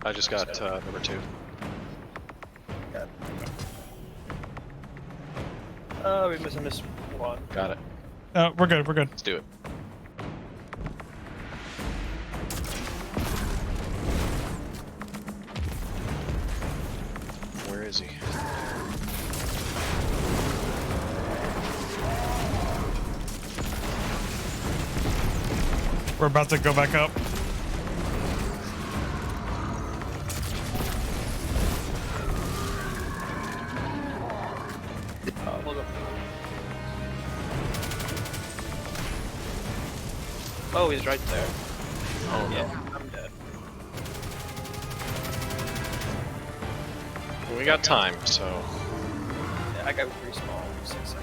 I just got number 2. Oh, we missed one. Got it. Oh, we're good. We're good. Let's do it. Where is he? We're about to go back up. Oh, he's right there. Oh no. Yeah, I'm dead. We got time, so. Yeah, I got respawn in 6 seconds.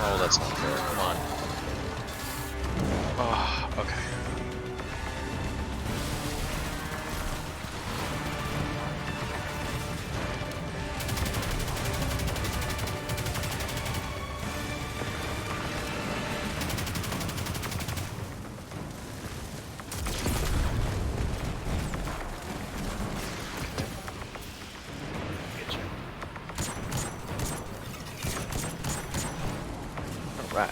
Oh, that's not fair. Come on. Oh, okay. Alright.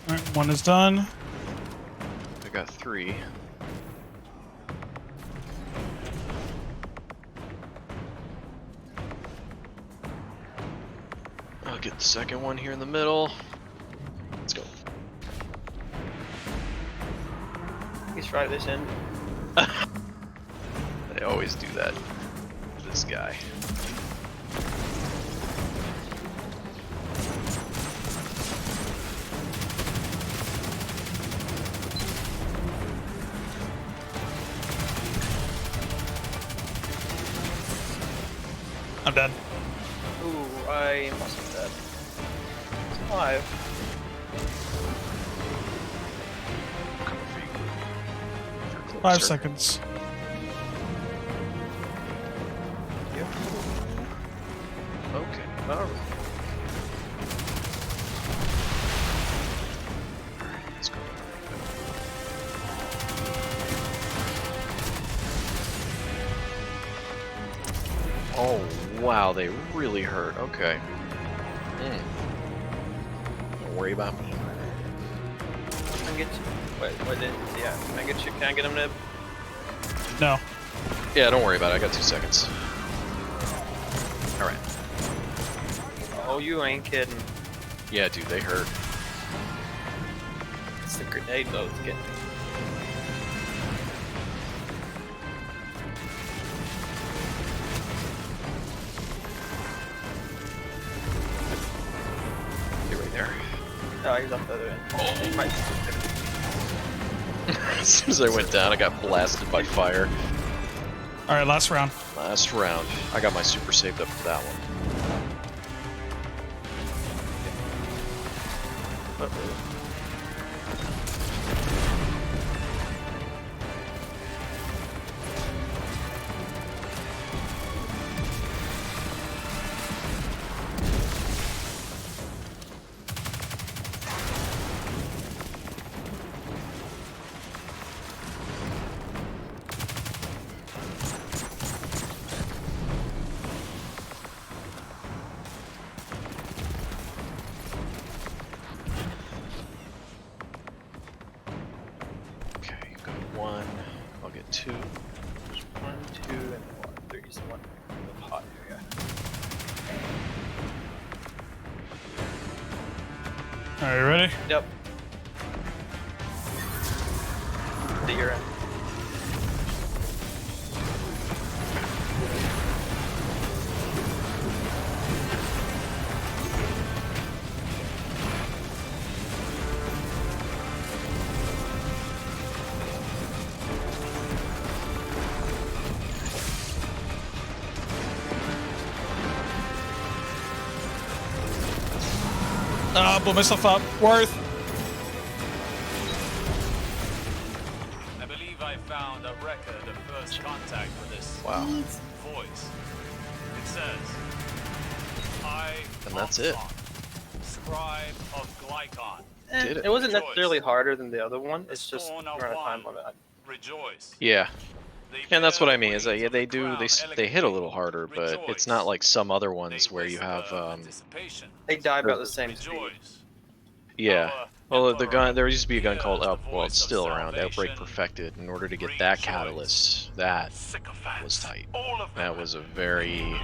Alright, one is done. I got 3. I'll get the second one here in the middle. Let's go. He's try this in. They always do that. This guy. I'm dead. Ooh, I must have dead. It's alive. 5 seconds. Okay. Oh. Let's go. Oh, wow, they really hurt. Okay. Don't worry about me. Can I get you? Wait, what did? Yeah, can I get you? Can I get him, Nib? No. Yeah, don't worry about it. I got 2 seconds. Alright. Oh, you ain't kidding. Yeah, dude, they hurt. It's the grenade though, it's getting me. Get right there. Oh, he's up the other end. Oh, he might. As soon as I went down, I got blasted by fire. Alright, last round. Last round. I got my super saved up for that one. Okay, got 1. I'll get 2. 1, 2, and 1. 3's the one hot area. Alright, you ready? Yep. That you're in. Blew myself up. Worth. I believe I found a record of first contact with this voice. It says, I And that's it. scribe of Glycon. Did it. It wasn't necessarily harder than the other one, it's just you're on a time limit. Rejoice. Yeah. And that's what I mean, is that, yeah, they hit a little harder, but it's not like some other ones where you have, They die about the same speed. yeah. Well, the gun, there used to be a gun called well, it's still around, Outbreak Perfected. In order to get that catalyst, that was tight. That was a very,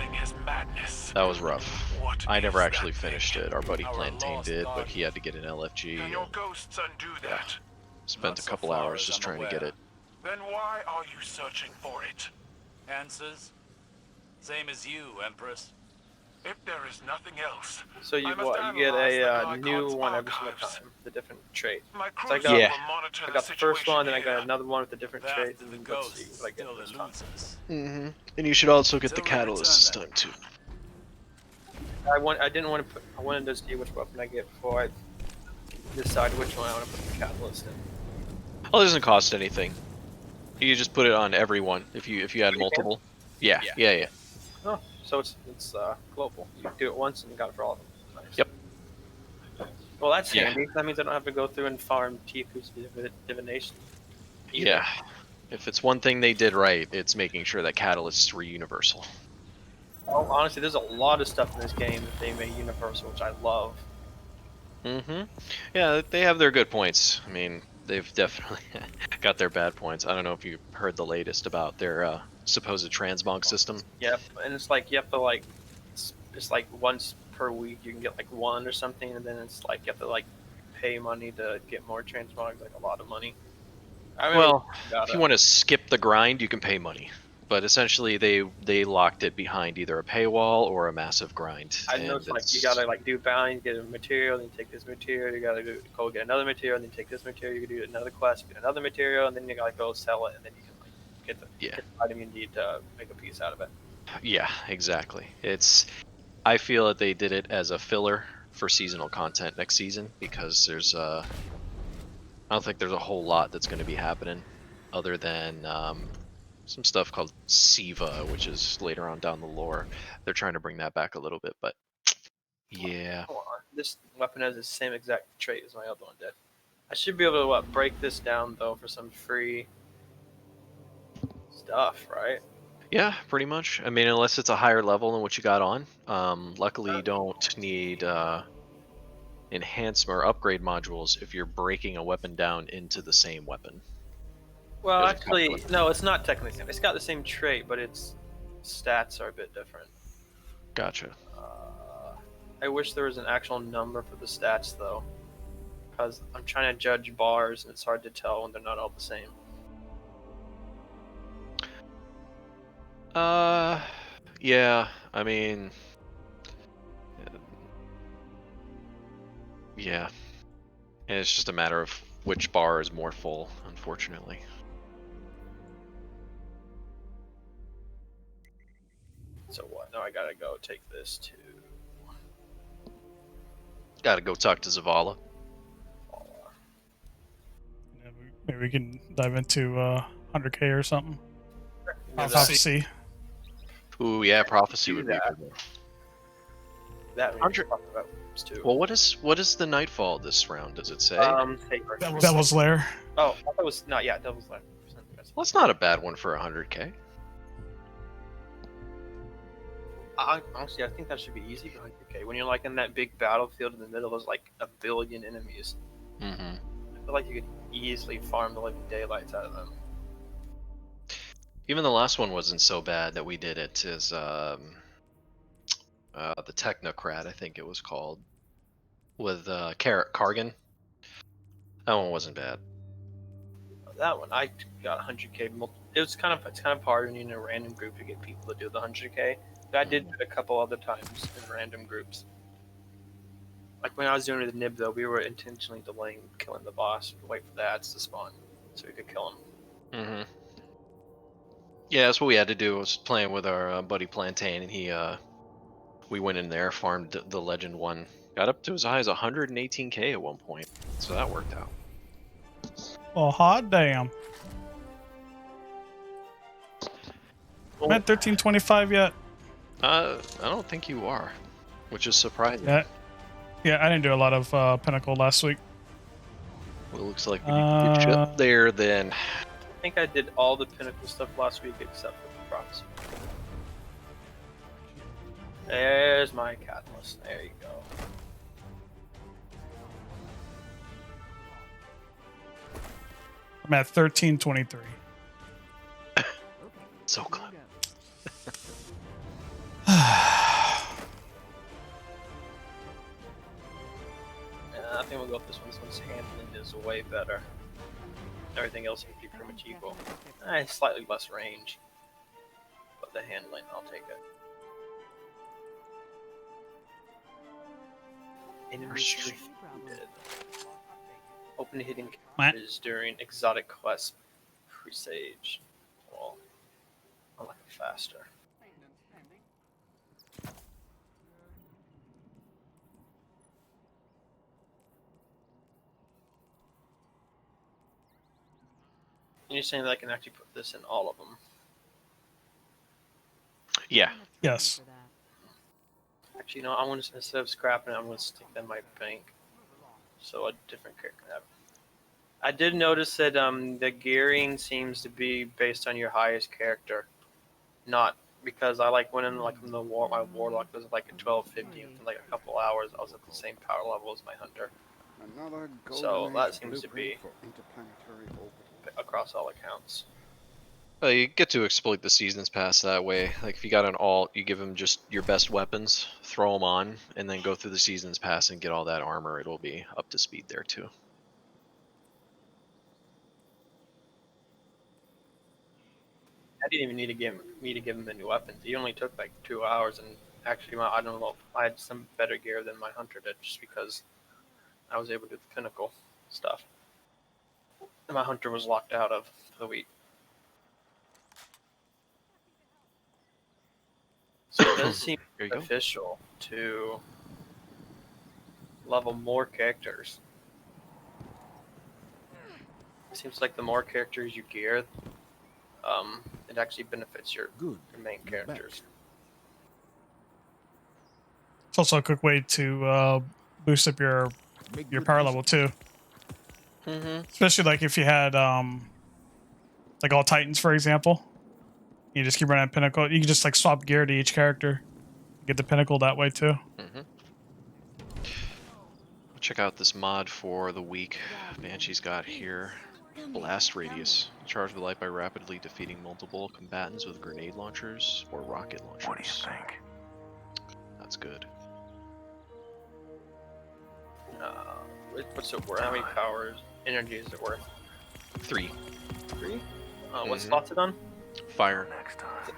that was rough. I never actually finished it. Our buddy Plantain did, but he had to get an LFG. Can your ghosts undo that? Spent a couple hours just trying to get it. Then why are you searching for it? Answers? Same as you, Empress. If there is nothing else, So you I must what? You get analyze a the new Archon's one every single archives. time, the different trait. My So I crews got, will Yeah. monitor I got the first situation one, then I got here. another one with a different Path trait, to the and let's see ghosts what I get still this time. eludes us. And you should also get the Till we catalyst this return, time too. I didn't want to put. I wanted to see which weapon I get before I decide which one I want to put the catalyst in. Oh, it doesn't cost anything. You just put it on everyone if you had multiple. Yeah. Oh, so it's global. You do it once and you got it for all of them. Nice. Yep. Well, that's Yeah. handy. That means I don't have to go through and farm Tifu's divination. either. Yeah. If it's one thing they did right, it's making sure that catalysts were universal. Oh, honestly, there's a lot of stuff in this game that they made universal, which I love. Yeah, they have their good points. I mean, they've definitely got their bad points. I don't know if you heard the latest about their supposed transmog system. Yep, and it's like you have to like, it's like once per week you can get like one or something, and then it's like you have to like pay money to get more transmogs, like a lot of money. Well, if you want to skip the grind, you can pay money. But essentially, they locked it behind either a paywall or a massive grind. I know it's like you gotta like do bounty, get a material, then you take this material, you gotta go get another material, then you take this material, you can do another quest, get another material, and then you gotta go sell it, and then you can like get the item you need to make a piece out of it. Yeah, exactly. I feel that they did it as a filler for seasonal content next season because there's I don't think there's a whole lot that's going to be happening other than some stuff called Siva, which is later on down the lore. They're trying to bring that back a little bit, but yeah. Hold on. This weapon has the same exact trait as my other one did. I should be able to break this down though for some free stuff, right? Yeah, pretty much. I mean, unless it's a higher level than what you got on. Luckily, you don't need enhancement or upgrade modules if you're breaking a weapon down into the same weapon. Well, actually, no, it's not technically the same. It's got the same trait, but its stats are a bit different. Gotcha. I wish there was an actual number for the stats, though, because I'm trying to judge bars, and it's hard to tell when they're not all the same. Yeah, I mean, yeah. And it's just a matter of which bar is more full, unfortunately. So what? Now I gotta go take this to... Gotta go talk to Zavala. Yeah, maybe we can dive into 100K or something. Yeah, Prophecy. Ooh, yeah, prophecy would be that. good. That we need to talk about too. Well, what is the nightfall this round? Does it say? Devil's Lair. Oh, I thought it was not. Yeah, Devil's Lair. Well, it's not a bad one for 100K. Honestly, I think that should be easy for 100K. When you're like in that big battlefield in the middle, there's like a billion enemies. I feel like you could easily farm the living daylights out of them. Even the last one wasn't so bad that we did it as the Technocrat, I think it was called, with Kargan. That one wasn't bad. That one, I got 100K. It's kind of hard when you're in a random group to get people to do the 100K. But I did it a couple other times in random groups. Like when I was doing it with Nib, though, we were intentionally delaying killing the boss to wait for the ads to spawn so we could kill him. Yeah, that's what we had to do. Was playing with our buddy Plantain, and we went in there, farmed the Legend one, got up to as high as 118K at one point, so that worked out. Well, hot damn. I'm at 1325 yet. I don't think you are, which is surprising. Yeah, I didn't do a lot of Pinnacle last week. Well, it looks like we need to get you up there then. I think I did all the Pinnacle stuff last week except for the Prophecy. There's my catalyst. There you go. I'm at 1323. So close. I think we'll go with this one. This one's handling is way better. Everything else seems to be pretty much equal. Slightly less range. But the handling, I'll take it. Restricted. Open hitting is during exotic quest presage. Well, I like it faster. You're saying that I can actually put this in all of them? Yeah. Yes. Actually, no. I'm gonna, instead of scrapping it, I'm gonna stick them in my bank, so a different character can have it. I did notice that the gearing seems to be based on your highest character, not because I like went in like from the my warlock was like at 1250 and for like a couple hours I was at the same power level as my hunter. So that seems to be across all accounts. You get to exploit the seasons pass that way. Like if you got an alt, you give them just your best weapons, throw them on, and then go through the seasons pass and get all that armor. It'll be up to speed there too. I didn't even need to give him any weapons. He only took like 2 hours, and actually, I don't know if I had some better gear than my hunter did, just because I was able to do the pinnacle stuff. And my hunter was locked out of for the week. So it does seem beneficial to level more characters. It seems like the more characters you gear, it actually benefits your main characters. It's also a quick way to boost up your power level too. Especially like if you had like all Titans, for example. You just keep running pinnacle. You can just like swap gear to each character, get the pinnacle that way too. Check out this mod for the week Banshee's got here. Blast radius. Charge with light by rapidly defeating multiple combatants with grenade launchers or rocket launchers. What do you think? That's good. What's it worth? How many powers, energy is it worth? 3. 3? What slot's it on? Fire.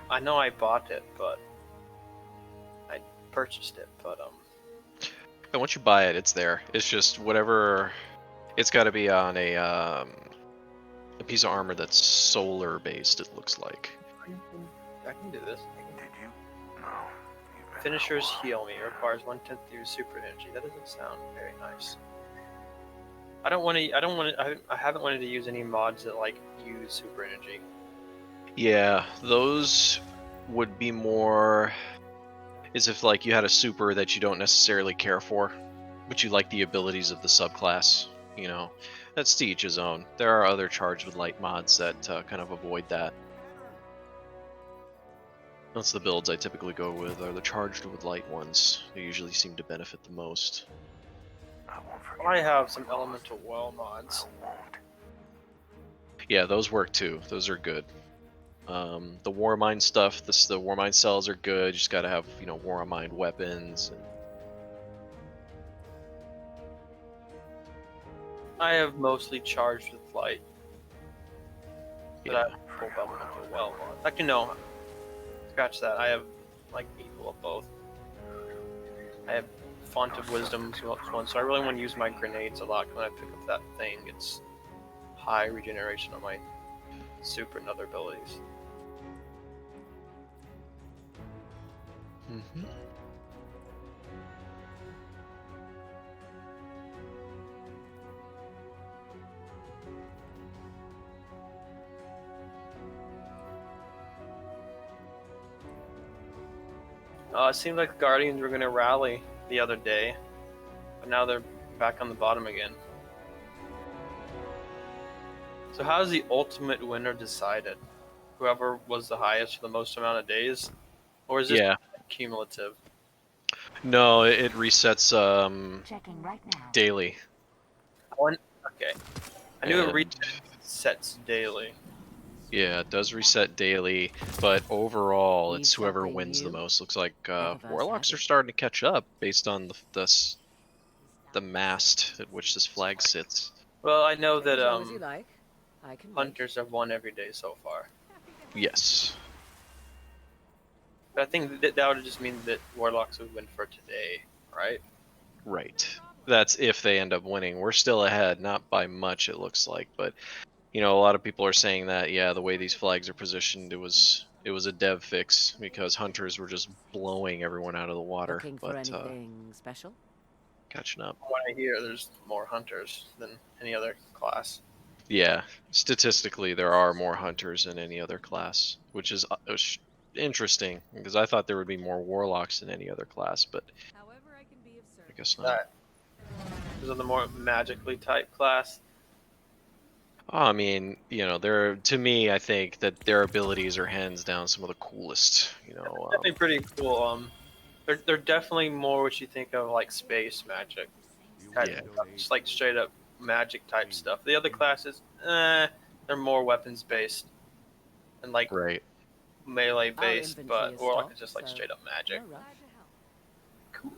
I know I bought it, but I purchased it, but And once you buy it, it's there. It's just whatever. It's got to be on a piece of armor that's solar based. It looks like. I can do this. Did you? No. Finishers heal me. Requires 1/10 through super energy. That doesn't sound very nice. I haven't wanted to use any mods that like use super energy. Yeah, those would be more as if like you had a super that you don't necessarily care for, but you like the abilities of the subclass. You know, that's to each his own. There are other charged with light mods that kind of avoid that. That's the builds I typically go with, are the charged with light ones. They usually seem to benefit the most. I have some elemental well mods. Yeah, those work too. Those are good. The Warmind stuff, the Warmind cells are good. You just gotta have, you know, Warmind weapons. And... I have mostly charged with light. But I have full elemental well mods. Actually, no. Scratch that. I have like equal of both. I have Font of Wisdom one, so I really want to use my grenades a lot. When I pick up that thing, it's high regeneration on my super and other abilities. It seemed like the Guardians were going to rally the other day, but now they're back on the bottom again. So how is the ultimate winner decided? Whoever was the highest for the most amount of days? Or is this cumulative? No, it resets Checking right now. daily. Okay. I knew it resets sets daily. Yeah, it does reset daily, but overall, Need it's whoever something wins the new? most. Looks like None of us Warlocks have are it. starting to catch up based on the mast at which this flag sits. Well, I know that As long as you like. I can wait. Hunters have won every day so far. Yes. But I think that would just mean that Warlocks would win for today, right? Right. That's if they end up winning. We're still ahead, not by much, it looks like, but you know, a lot of people are saying that, yeah, the way these flags are positioned, it was a dev fix because hunters were just blowing everyone out of the water. Looking for But anything special? catching up. From what I hear, there's more hunters than any other class. Yeah, statistically, there are more hunters than any other class, which is interesting because I thought there would be more warlocks than any other class, but I guess not. That is the more magically type class. I mean, you know, to me, I think that their abilities are hands down some of the coolest. You know, Definitely pretty cool. They're definitely more what you think of like space magic, type stuff, just like straight up magic type stuff. The other classes, they're more weapons based and like melee based, but Warlock is just like straight up magic. Cool.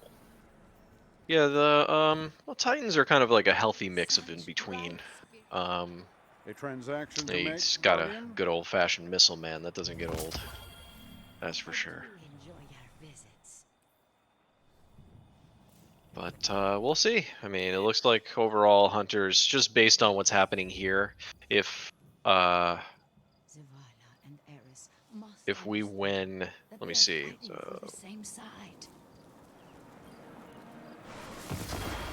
Yeah, well, Titans are kind of like a healthy mix of in between. A transaction to make, He's got a Guardian? good old fashioned missile man that doesn't get old. That's for sure. But we'll see. I mean, it looks like overall hunters, just based on what's happening here, if we win, let me see. So,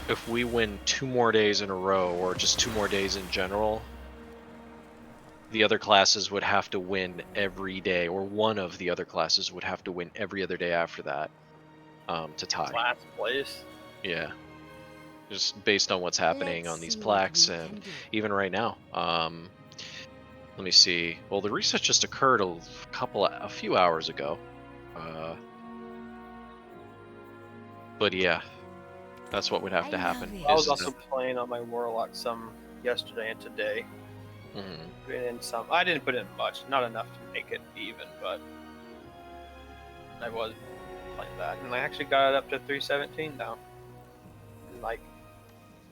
if we win 2 more days in a row, or just 2 more days in general, the other classes would have to win every day, or one of the other classes would have to win every other day after that to tie. Last place. Yeah, just based on what's happening on these plaques, and even right now. Let me see. Well, the reset just occurred a few hours ago. But yeah, that's what would have to happen. I was also playing on my Warlock some yesterday and today. Mm-hmm. Putting in some. I didn't put in much, not enough to make it even, but I was playing that, and I actually got it up to 317 now. In like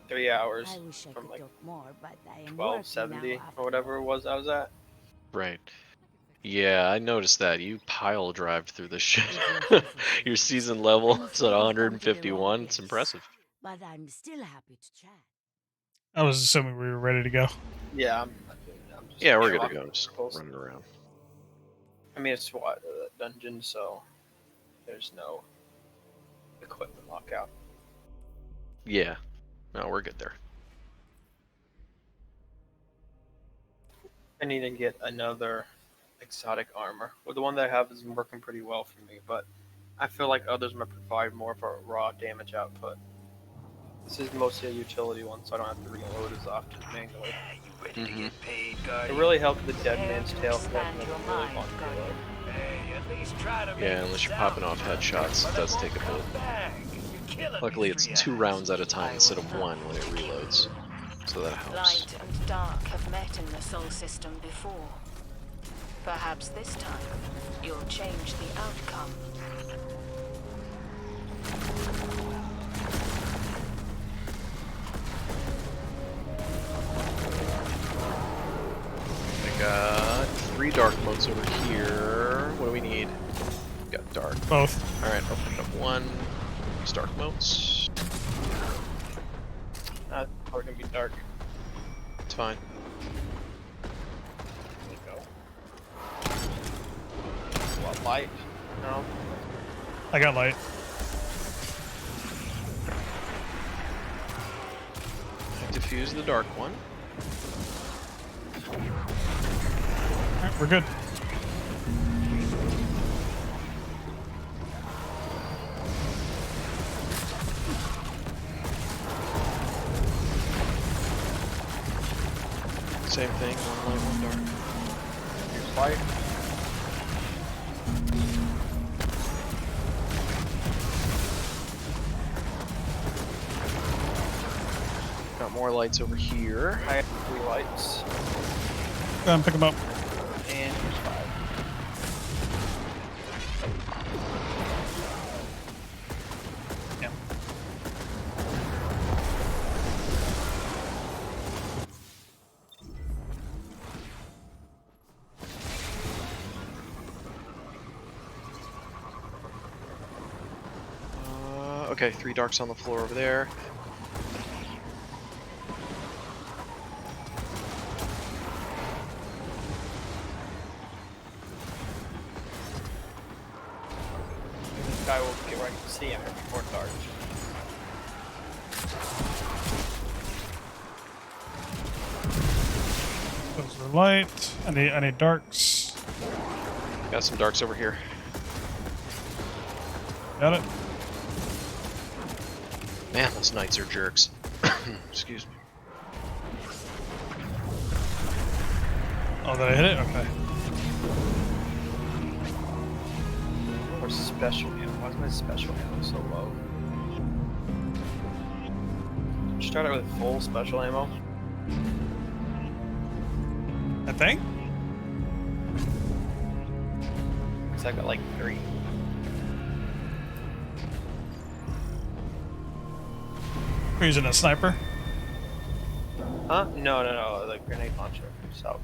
3 hours from like 1270 or whatever it was I was at. Right. Yeah, I noticed that. You pile drived through this shit. Your season level is at 151. It's impressive. But I'm still happy to chat. I was assuming we were ready to go. Yeah, I'm just Yeah, we're good to go. Just running around. I mean, it's what dungeon, so there's no equipment lockout. Yeah. No, we're good there. I need to get another exotic armor. Well, the one that I have is working pretty well for me, but I feel like others might provide more for raw damage output. This is mostly a utility one, so I don't have to reload as often manually. Mm-hmm. It really helps the Dead Man's Tale weapon with a really long reload. Yeah, unless you're popping off headshots, it does take a bit. Luckily, it's 2 rounds at a time instead of 1 when it reloads, so that helps. Light and dark have met in the Sol system before. Perhaps this time, you'll change the outcome. I got 3 dark modes over here. What do we need? We got dark. Both. Alright, open up 1. These dark modes. That's probably gonna be dark. It's fine. There you go. What, light? No? I got light. I diffuse the dark one. Alright, we're good. Same thing, 1 light, 1 dark. Here's light. Got more lights over here. I have 3 lights. Go ahead and pick them up. And here's 5. Yeah. Okay, 3 darks on the floor over there. This guy will get where I can see him before dark. Those are light. I need darks. Got some darks over here. Got it. Man, those knights are jerks. Excuse me. Oh, did I hit it? Okay. Or special ammo. Why is my special ammo so low? Should start out with full special ammo. I think. Cause I got like 3. We're using a sniper. Huh? No. The grenade launcher. So.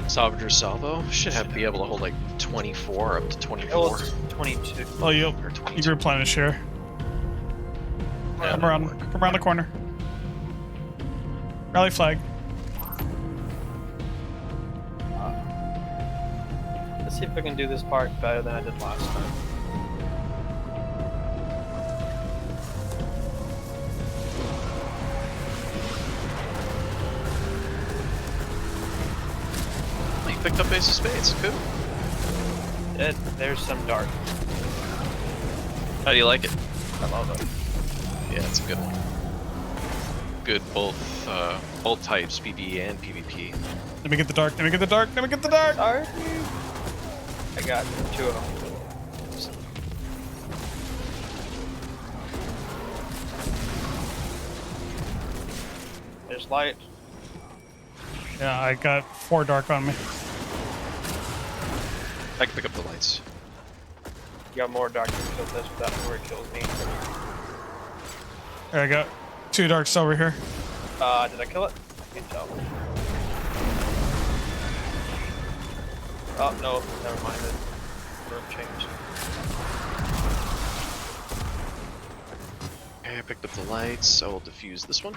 Salvager salvo should be able to hold like 24 up to 24. 22. Oh, you replenish here. Yeah, Come around the corner. Rally flag. Let's see if I can do this part better than I did last time. You picked up Ace of Spades. Cool. There's some dark. How do you like it? I love it. Yeah, it's a good one. Good both types, PvE and PvP. Let me get the dark. Let me get the dark. Let me get the dark. Sorry. I got 2 of them. There's light. Yeah, I got 4 dark on me. I can pick up the lights. You got more dark than kill this, but that's where it kills me. Here, I got 2 darks over here. Did I kill it? I can't tell. Oh, no, never mind. The room changed. Okay, I picked up the lights. I will diffuse this one.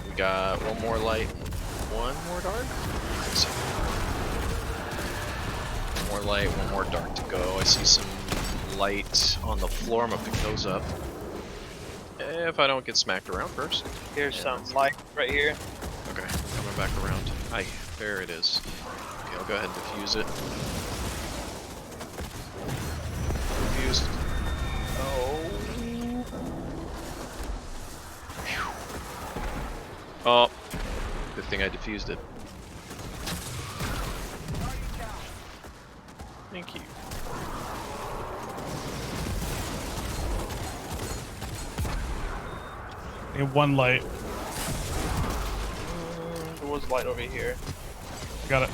We got 1 more light and 1 more dark. I think so. 1 more light, 1 more dark to go. I see some light on the floor. I'm gonna pick those up. If I don't get smacked around first. Here's some light right here. Okay, coming back around. Hi, there it is. Okay, I'll go ahead and diffuse it. Diffused. Oh, good thing I diffused it. Thank you. I need 1 light. There was light over here. Got it.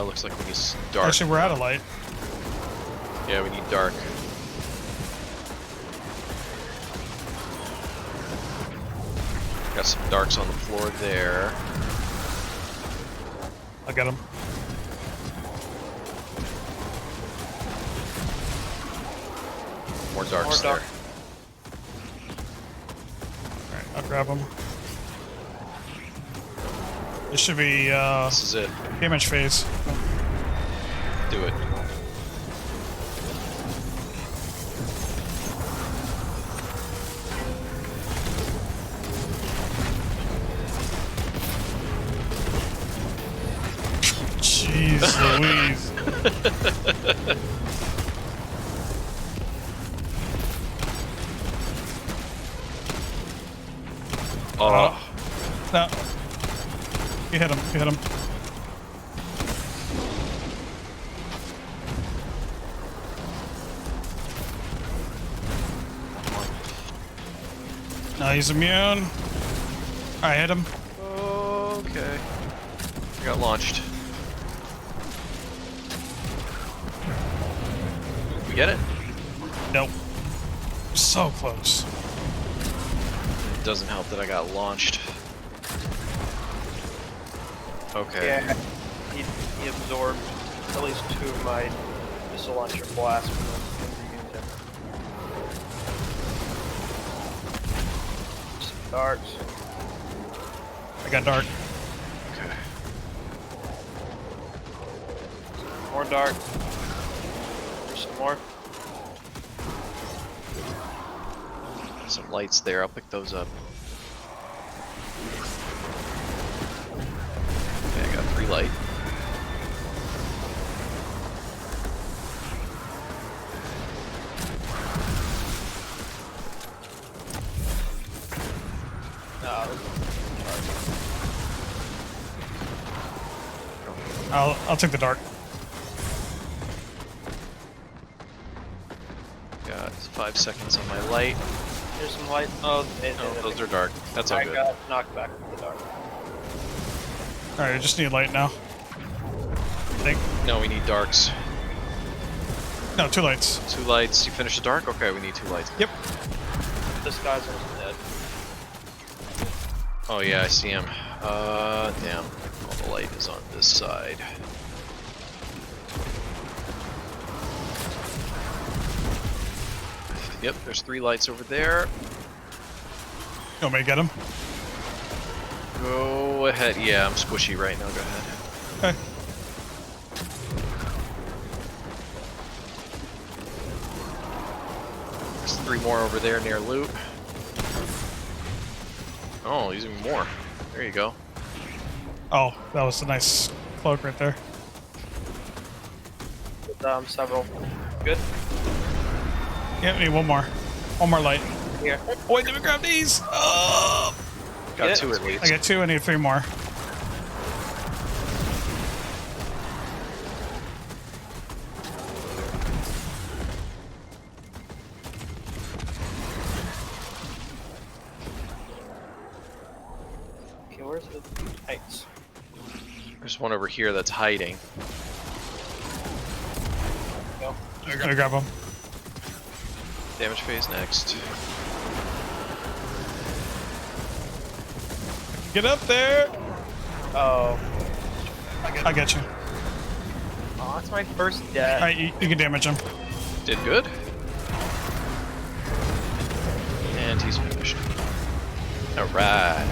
Looks like we need dark. Actually, we're out of light. Yeah, we need dark. Got some darks on the floor there. I got him. More darks there. Alright, I'll grab him. This should be this is it. Damage phase. Do it. Jeez Louise. Oh. No. You hit him. You hit him. No, he's immune. I hit him. Okay. I got launched. We get it? Nope. So close. It doesn't help that I got launched. Okay. Yeah, he absorbed at least 2 of my missile launcher blasts from the some darts. I got dark. Okay. More dart. There's some more. Some lights there, I'll pick those up. Okay, I got 3 light. I'll take the dark. Got 5 seconds on my light. There's some light. Oh, those are dark. That's all good. I got knocked back from the dark. Alright, I just need light now. I think. No, we need darks. No, 2 lights. 2 lights. You finished the dark? Okay, we need 2 lights. Yep. This guy's almost dead. Oh yeah, I see him. Damn. All the light is on this side. Yep, there's 3 lights over there. You want me to get him? Go ahead. Yeah, I'm squishy right now. Go ahead. Okay. There's 3 more over there near loot. Oh, he's even more. There you go. Oh, that was a nice cloak right there. Several. Good. Yeah, we need one more. One more light. Here. Oh, wait, let me grab these. Oh! Got 2 at least. I got 2, I need 3 more. Okay, where's the heights? There's one over here that's hiding. Go. I'm gonna grab him. Damage phase next. Get up there! Oh. I get you. Oh, that's my first death. Alright, you can damage him. Did good. And he's finished. Alright.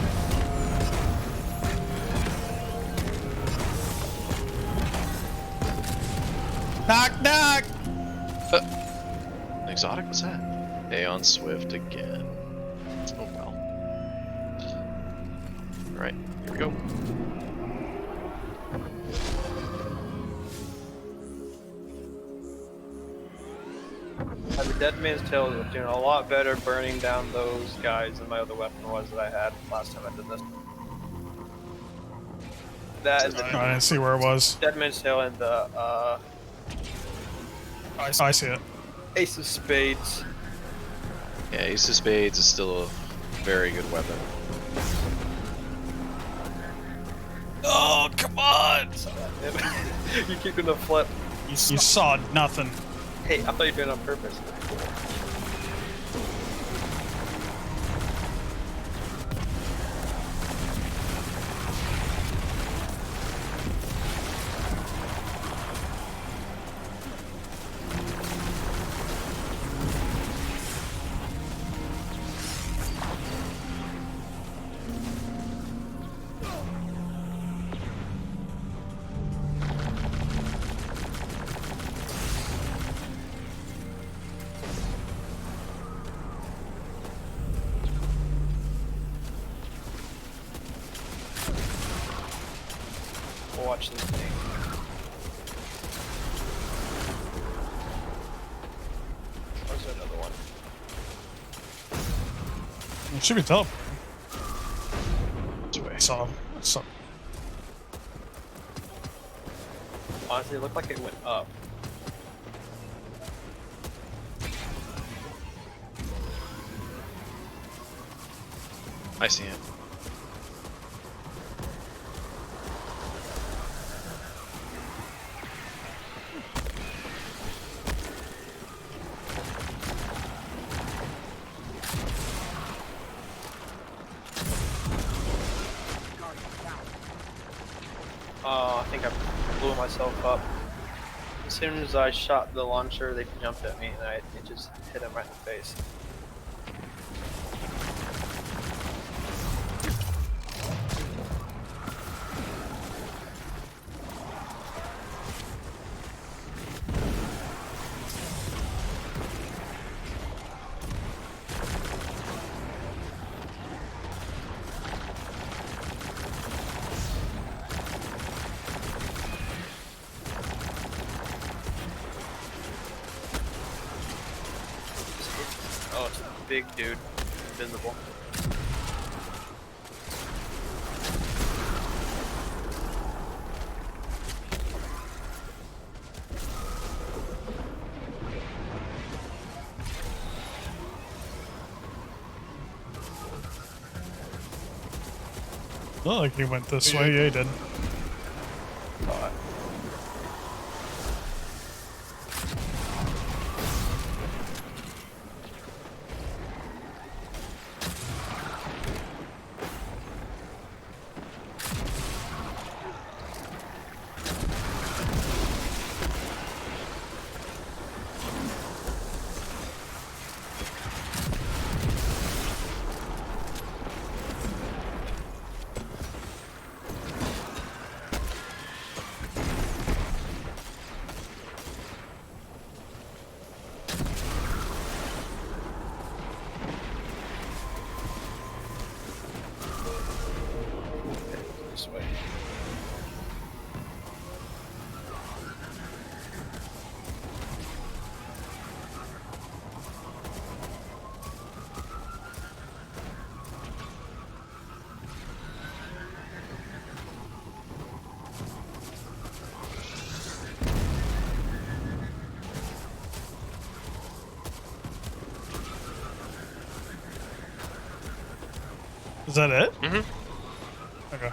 Knock, knock! Exotic, what's that? Aeon Swift again. Oh well. Alright, here we go. The Dead Man's Tale is doing a lot better burning down those guys than my other weapon was that I had last time I did this. That is I didn't see where it was. Dead Man's Tale and the I see it. Ace of Spades. Yeah, Ace of Spades is still a very good weapon. Oh, come on! You keep doing the flip. You saw nothing. Hey, I thought you were doing it on purpose. Watch this thing. Where's another one? It should be teleporting. Which way? So. Honestly, it looked like it went up. I see it. I think I blew myself up. As soon as I shot the launcher, they jumped at me, and it just hit him right in the face. Oh, it's a big dude. Invisible. Not like he went this way. Yeah, he did. This way. Is that it? Mm-hmm. Okay.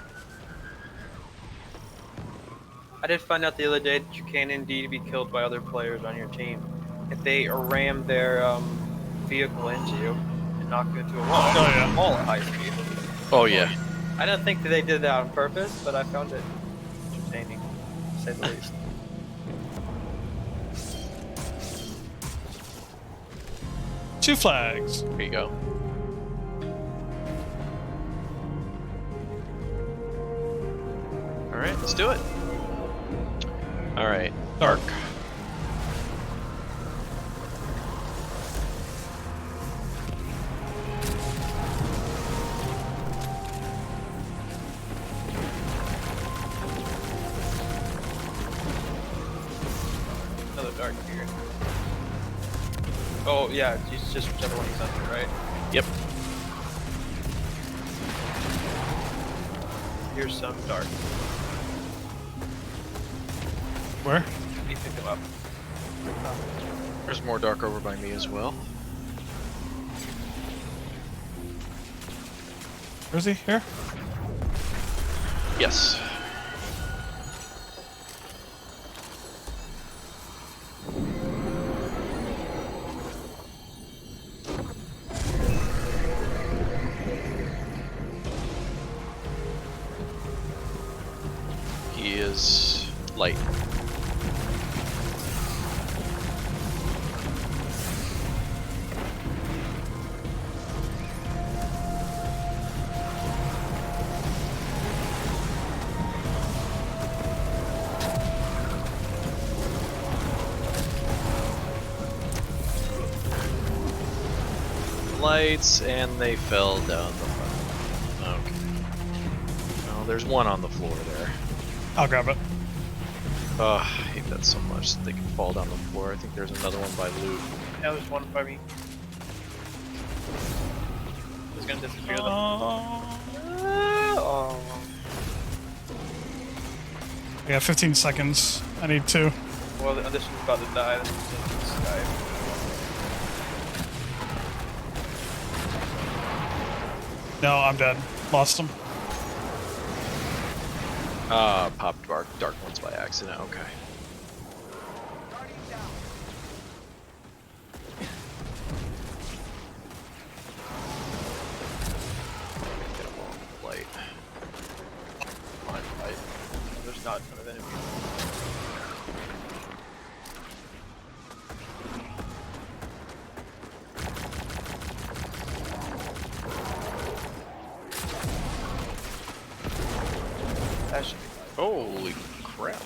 I did find out the other day that you can indeed be killed by other players on your team if they ram their vehicle into you and knock you into a wall. Oh, yeah. Wall at high speed. Oh yeah. I don't think that they did that on purpose, but I found it entertaining, to say the least. Two flags. Here you go. All right, let's do it. All right. Dark. Another dark here. Oh yeah, it's just whichever one he's under, right? Yep. Here's some dark. Where? You pick him up. There's more dark over by me as well. Where is he? Here? Yes. He is light. Lights, and they fell down the front. Okay. Well, there's one on the floor there. I'll grab it. Oh, I hate that so much that they can fall down the floor. I think there's another one by loot. Yeah, there's one by me. It's gonna disappear though. Oh. I got 15 seconds. I need 2. Well, this one's about to die. This guy. No, I'm dead. Lost him. Popped dark ones by accident. Okay. Get him on light. Fine, light. There's not a ton of enemies. That should be fine. Holy crap.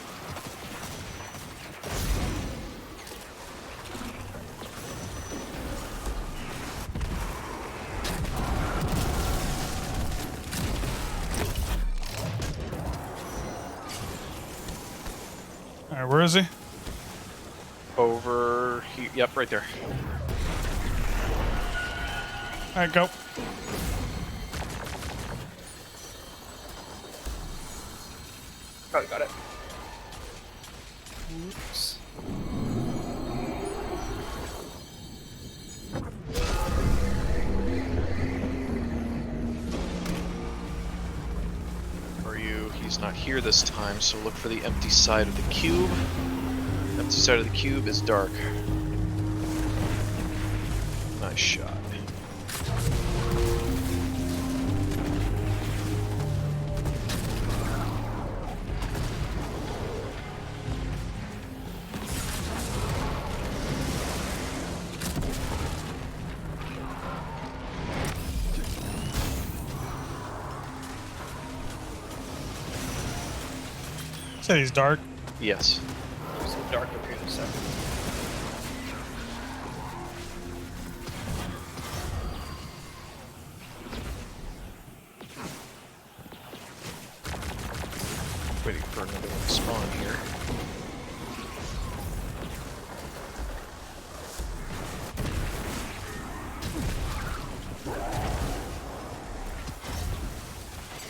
Alright, where is he? Over here. Yep, right there. Alright, go. Probably got it. Oops. For you, he's not here this time, so look for the empty side of the cube. Empty side of the cube is dark. Nice shot. Said he's dark. Yes. There's some dark up here in a second. Waiting for another one to spawn here.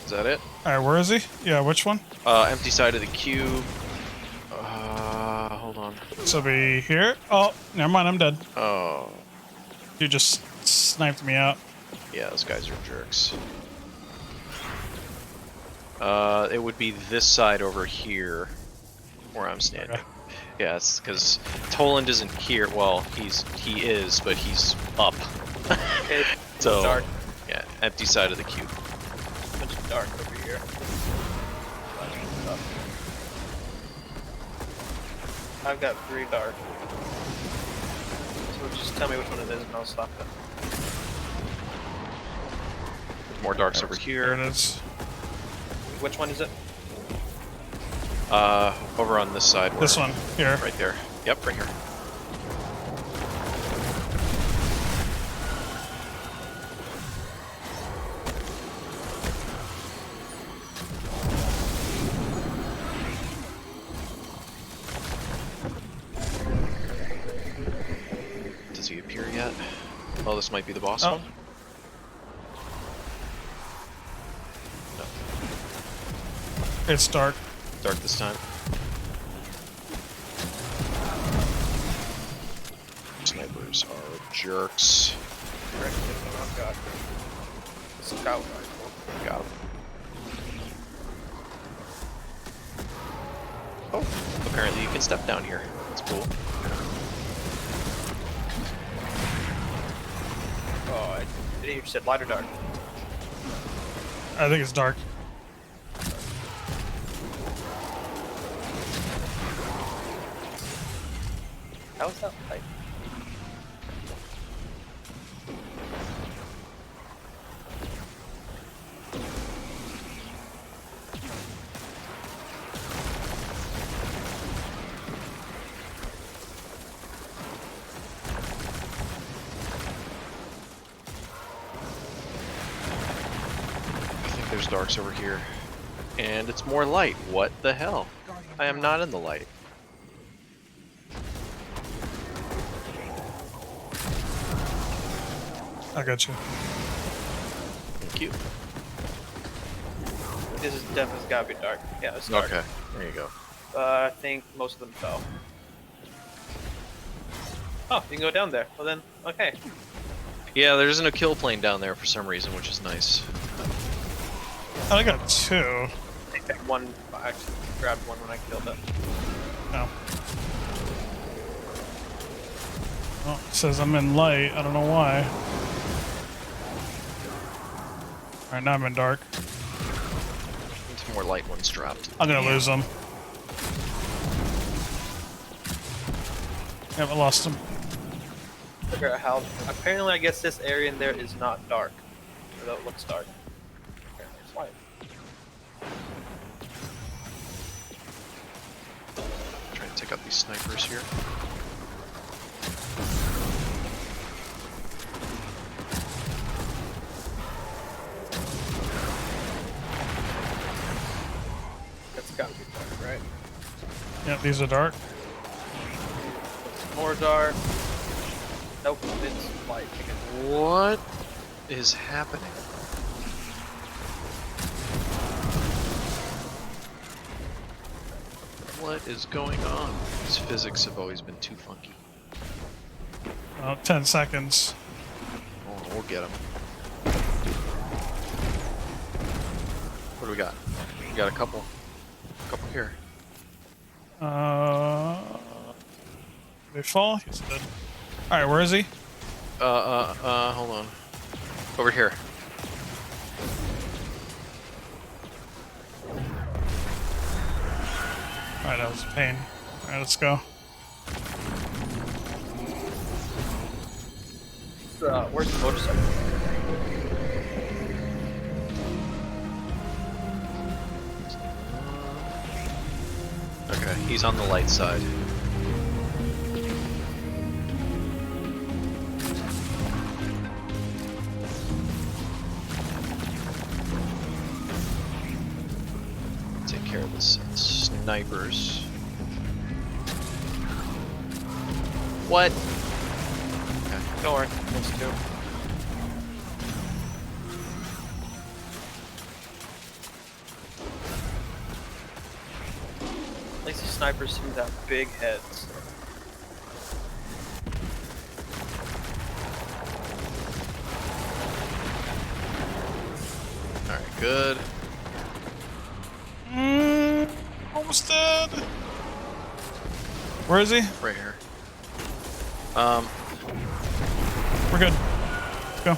Is that it? Alright, where is he? Yeah, which one? Empty side of the cube. Hold on. So be here. Oh, never mind, I'm dead. Oh. You just sniped me out. Yeah, those guys are jerks. It would be this side over here, where I'm standing. Okay. Yeah, it's because Toland isn't here. Well, he is, but he's up. So dark. Yeah, empty side of the cube. A bunch of dark over here. I've got 3 dark. So just tell me which one it is and I'll stop it. More darks over here. There it is. Which one is it? Over on this side. This one, here. Right there. Yep, right here. Does he appear yet? Oh, this might be the boss one. No. It's dark. Dark this time. Snipers are jerks. Oh god. Scout rifle. Got him. Oh, apparently you can step down here. That's cool. Oh, I didn't hear you said light or dark. I think it's dark. How is that light? I think there's darks over here. And it's more light. What the hell? I am not in the light. I got you. Thank you. This is definitely gotta be dark. Yeah, it's dark. Okay, there you go. I think most of them fell. Oh, you can go down there. Well then, okay. Yeah, there isn't a kill plane down there for some reason, which is nice. I got 2. I one. I actually grabbed one when I killed it. No. Well, it says I'm in light. I don't know why. Alright, now I'm in dark. It's more light ones dropped. I'm gonna lose them. Yep, I lost them. Figure out how. Apparently, I guess this area in there is not dark. Although it looks dark. Apparently it's light. Try to take out these snipers here. That's gotta be dark, right? Yep, these are dark. More dark. Nope, it's light. What is happening? What is going on? These physics have always been too funky. 10 seconds. Oh, we'll get them. What do we got? We got a couple here. They fall? Yes, it did. Alright, where is he? Hold on. Over here. Alright, that was a pain. Alright, let's go. Where's the motorcycle? Okay, he's on the light side. Take care of the snipers. What? Okay. Don't worry, there's 2. At least the snipers seem to have big heads. Alright, good. Almost dead. Where is he? Right here. We're good. Let's go.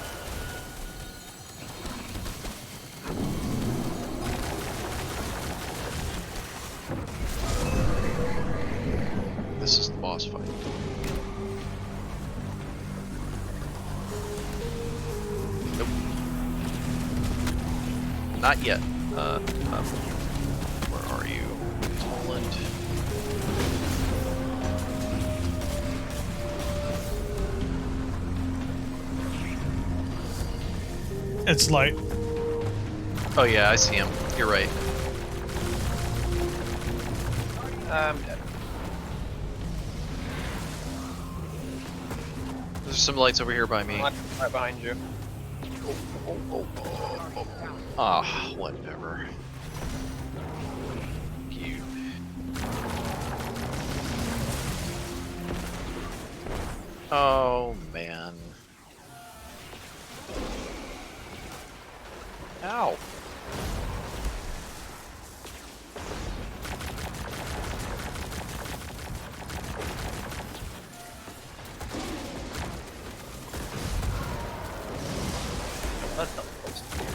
This is the boss fight. Nope. Not yet. Where are you? Poland. It's light. Oh yeah, I see him. You're right. I'm dead. There's some lights over here by me. Right behind you. Ah, whatever. You. Oh man. Ow. That's not close to me.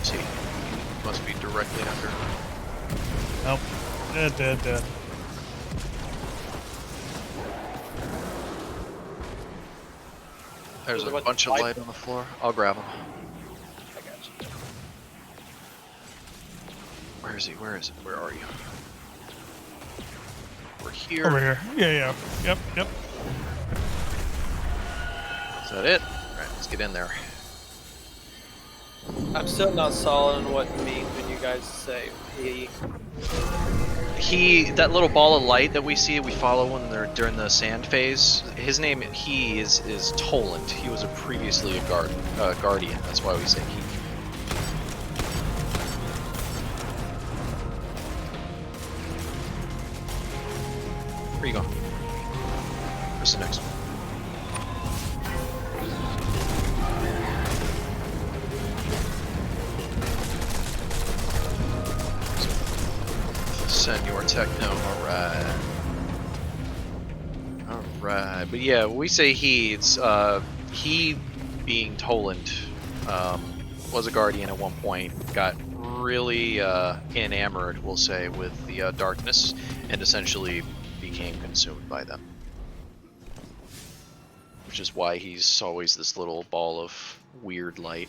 See, must be directly under. Nope. Dead. There's a bunch of light on the floor. I'll grab them. I got you. Where is he? Where is it? Where are you? We're here. Over here. Yeah. Yep. Is that it? Alright, let's get in there. I'm still not solid on what it means when you guys say That little ball of light that we see, we follow when they're during the sand phase. His name, is Toland. He was previously a guardian. That's why we say he. Where you going? Where's the next one? more techno. All right. All right. But yeah, when we say he, it's he being Toland was a guardian at one point. Got really enamored, we'll say, with the darkness, and essentially became consumed by them. Which is why he's always this little ball of weird light.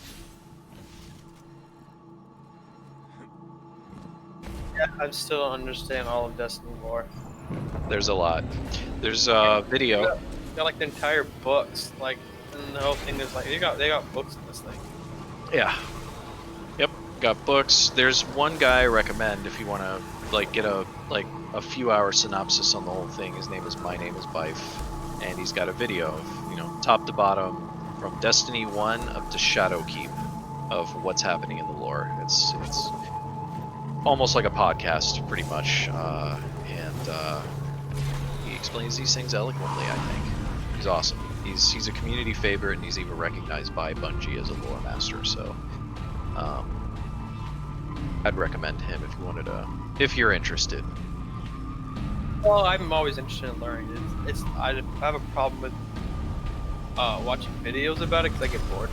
Yeah, I still don't understand all of Destiny lore. There's a lot. There's video. You got like the entire books, like, and the whole thing is like they got books in this thing. Yeah. Yep. Got books. There's one guy I recommend if you want to like get a few hour synopsis on the whole thing. His name is My Name Is Bife, and he's got a video of, you know, top to bottom from Destiny 1 up to Shadowkeep of what's happening in the lore. It's almost like a podcast, pretty much, and he explains these things eloquently. I think he's awesome. He's a community favorite, and he's even recognized by Bungie as a lore master. So, I'd recommend him if you wanted to, if you're interested. Well, I'm always interested in learning. I have a problem with watching videos about it because I get bored.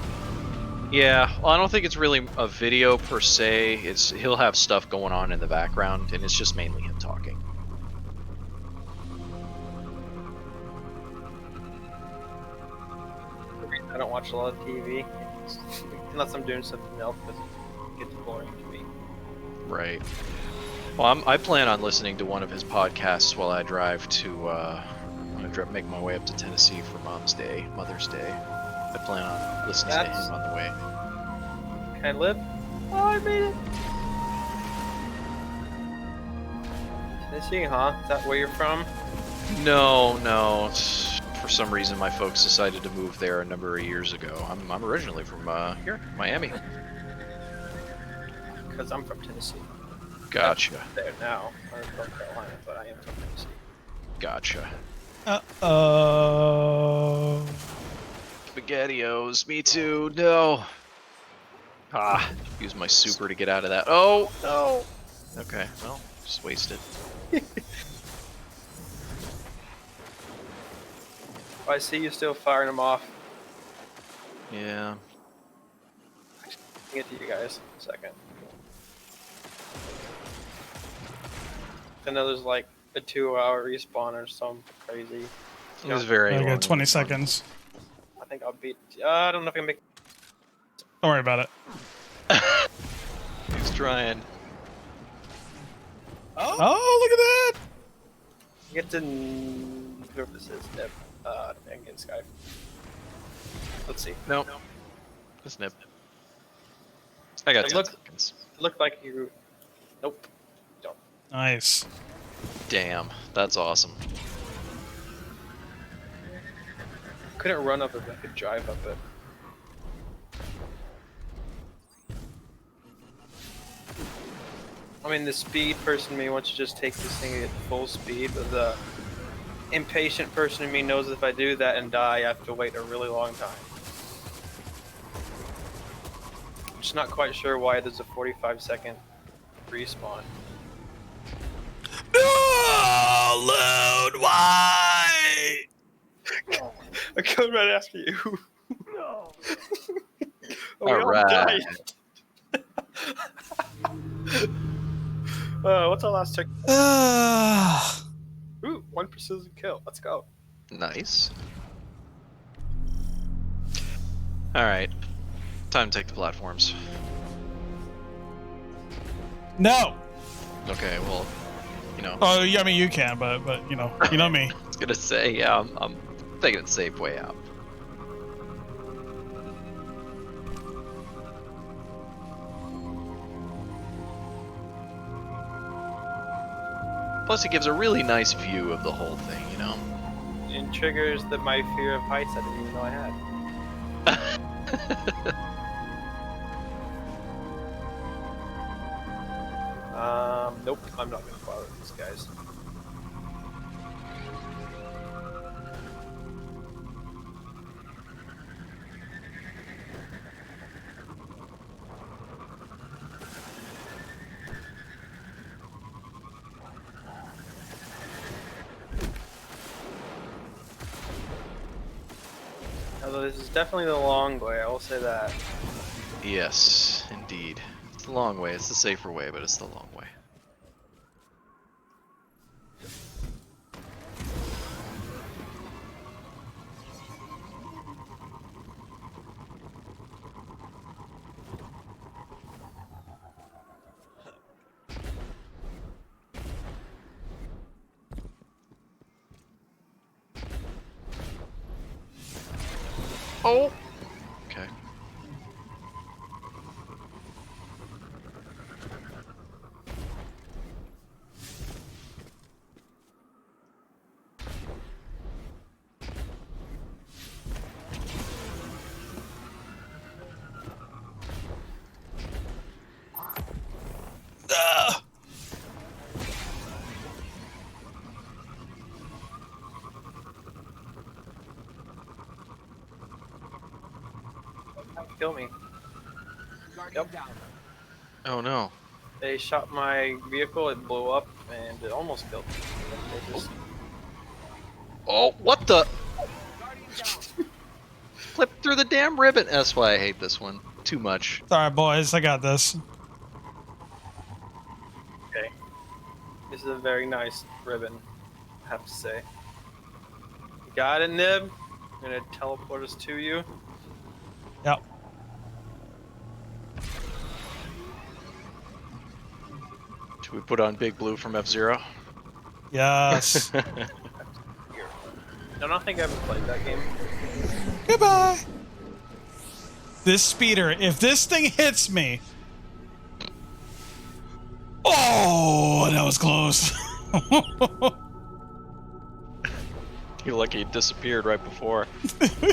Yeah, well, I don't think it's really a video per se. He'll have stuff going on in the background, and it's just mainly him talking. I don't watch a lot of TV unless I'm doing something else because it gets boring to me. Right. Well, I plan on listening to one of his podcasts while I drive to. I'm gonna make my way up to Tennessee for Mother's Day. I plan on listening to him on the way. Can I live? Oh, I made it. Tennessee, huh? Is that where you're from? No. For some reason, my folks decided to move there a number of years ago. I'm originally from here, Miami. Because I'm from Tennessee. Gotcha. I'm there now. I'm from Carolina, but I am from Tennessee. Gotcha. Uh-oh. SpaghettiOs, me too. No. Use my super to get out of that. Oh, no. Okay, well, just wasted. I see you still firing them off. Yeah. I'll get to you guys in a second. I know there's like a 2-hour respawn or something crazy. It was very long. I got 20 seconds. I think I'll beat. I don't know if I can make. Don't worry about it. He's trying. Oh, look at that! You get to. Whoever this is, Nip. I can get Sky. Let's see. Nope. Just Nip. I got 10 seconds. It looked like you. Nope. Don't. Nice. Damn, that's awesome. Couldn't run up it, but I could drive up it. I mean, the speed person in me wants to just take this thing at full speed, but the impatient person in me knows if I do that and die, I have to wait a really long time. I'm just not quite sure why there's a 45-second respawn. No, Load, why? I come right after you. No. All right. What's our last check? Ooh, 1 precision kill. Let's go. Nice. Alright. Time to take the platforms. No. Okay, well, you know. Oh, yeah, I mean, you can, but you know me. I was gonna say, yeah, I'm taking the safe way out. Plus, it gives a really nice view of the whole thing, you know? It triggers my fear of heights I didn't even know I had. Nope, I'm not gonna bother with these guys. So this is definitely the long way, I will say that. Yes, indeed. It's the long way. It's the safer way, but it's the long way. Oh! Okay. Kill me. Yep. Oh no. They shot my vehicle, it blew up, and it almost killed me. They just... Oh, what the? Flip through the damn ribbon. That's why I hate this one. Too much. Sorry, boys. I got this. Okay. This is a very nice ribbon, I have to say. You got it, Nib? I'm gonna teleport us to you. Yep. Should we put on Big Blue from F-Zero? Yes. I don't think I ever played that game. Goodbye. This speeder, if this thing hits me. Oh, that was close. You're lucky it disappeared right before.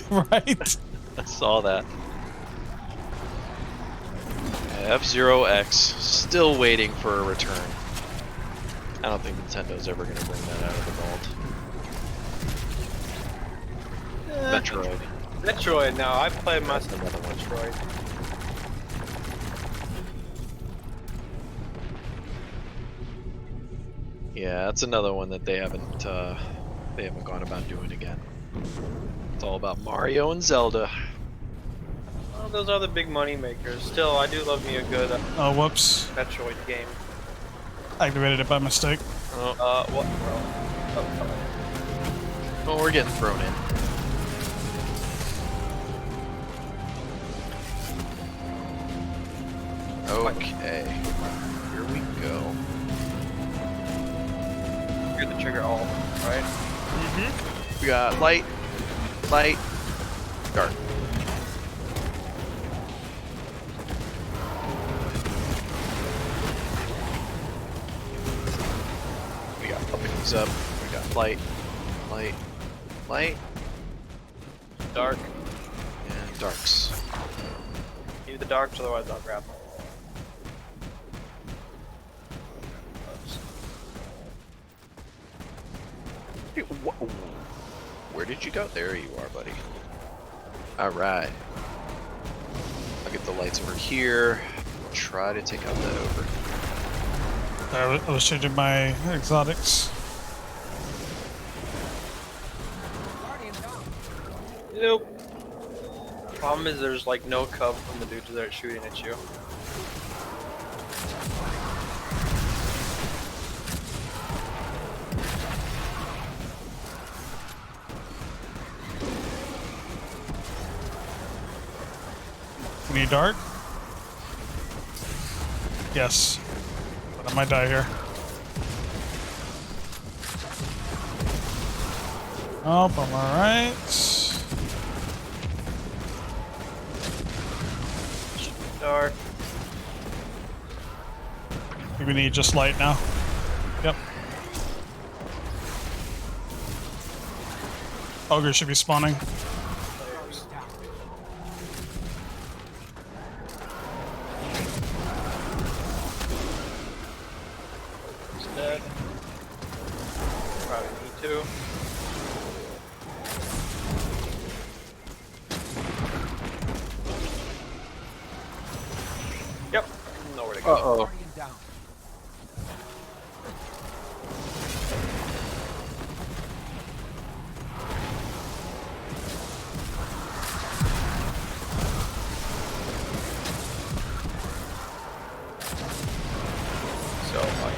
Right. I saw that. F-Zero X, still waiting for a return. I don't think Nintendo's ever going to bring that out of the vault. Metroid. Metroid, now I played most of Metroid. Yeah, that's another one that they haven't gone about doing again. It's all about Mario and Zelda. Well, those are the big money makers. Still, I do love me a good Oh, whoops. Metroid game. Activated it by mistake. Oh. What? Oh, we're getting thrown in. Okay, here we go. You're the trigger all, right? Mm-hmm. We got light, dark. We got things up. We got light, dark, and darks. Need the darks, otherwise I'll grab them. Where did you go? There you are, buddy. Alright. I'll get the lights over here. We'll try to take out that over. I was changing my exotics. Nope. Problem is there's like no cover from the dudes that are shooting at you. We need dark? Yes. But I might die here. Oh, I'm alright. Dark. We need just light now. Yep. Ogre should be spawning. He's dead. Probably need to. Yep. Nowhere to go. Uh-oh.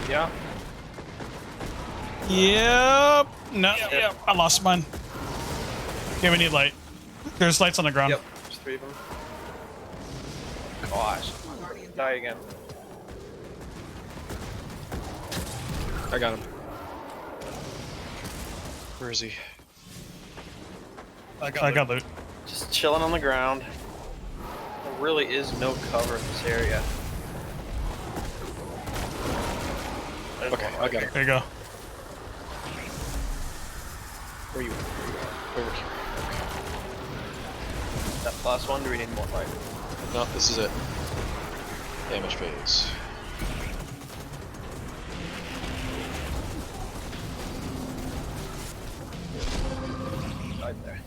Yeah. Yep. No. Yep. I lost mine. Okay, we need light. There's lights on the ground. Yep. There's 3 of them. Gosh. Die again. I got him. Where is he? I got loot. Just chilling on the ground. There really is no cover in this area. Okay, I got him. There you go. Where are you? Over here. That last one, do we need more light? No, this is it. Damage phase. Right there.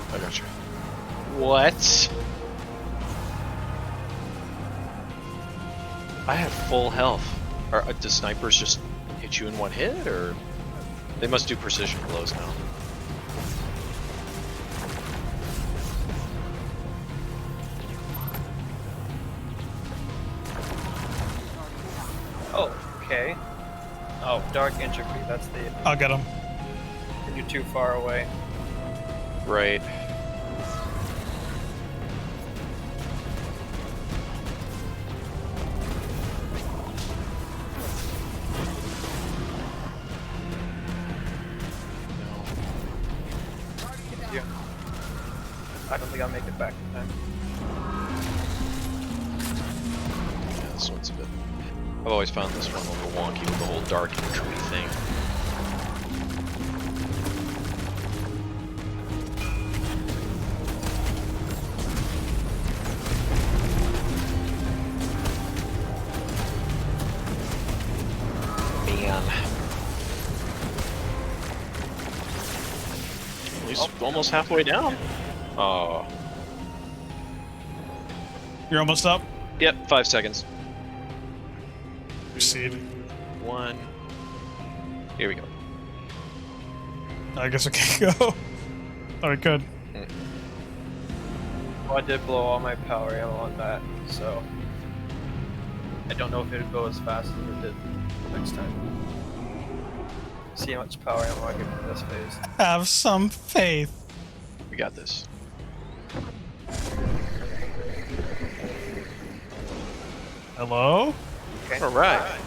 I got you. What? I have full health. Do snipers just hit you in one hit, or they must do precision blows now? Oh, okay. Oh, dark entropy. That's the. I'll get him. You're too far away. Right. Yeah. I don't think I'll make it back in time. Yeah, this one's a bit. I've always found this one a little wonky with the whole dark entropy thing. He's almost halfway down. Oh. You're almost up? Yep, 5 seconds. Proceed. 1. Here we go. I guess I can't go. Oh, I could. Well, I did blow all my power ammo on that, so I don't know if it'll go as fast as it did next time. See how much power ammo I get from this phase. Have some faith. We got this. Hello? Okay. All right.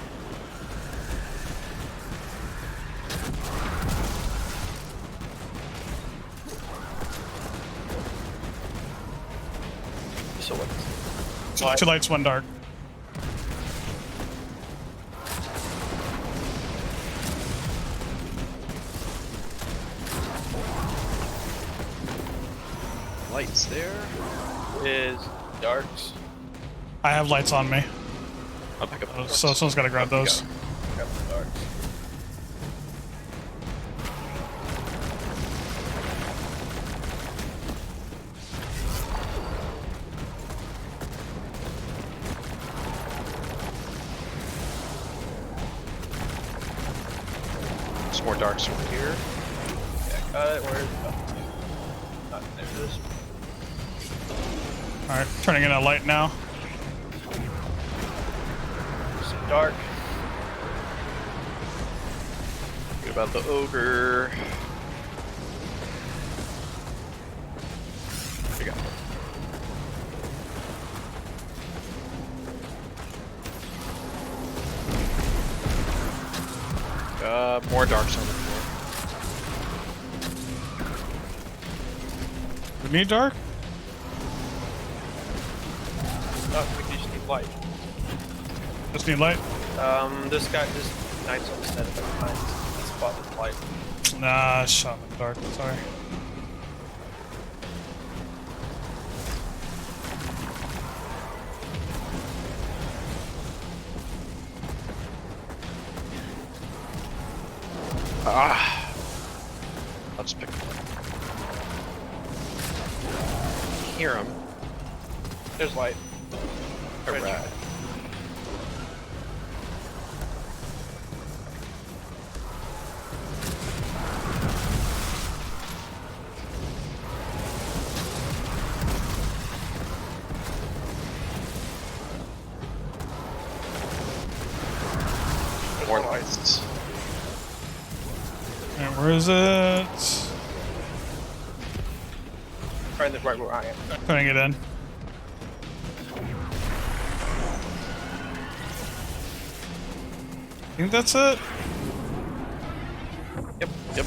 So what? Two lights, one dark. Lights there. Is darks. I have lights on me. I'll pick up. So someone's got to grab those. Grab the darks. Some more darks over here. Yeah, got it. Where? Oh, there it is. Alright, turning in a light now. Some dark. What about the ogre? We got one. More darks on the floor. We need dark? Oh, we just need light. Just need light? This knight's on the set of the spot with light. Nah, shot in the dark. Sorry. Ah. I'll just pick him up. Hear him. There's light. Alright. More lights. And where is it? Right where I am. Putting it in. I think that's it. Yep. Yep.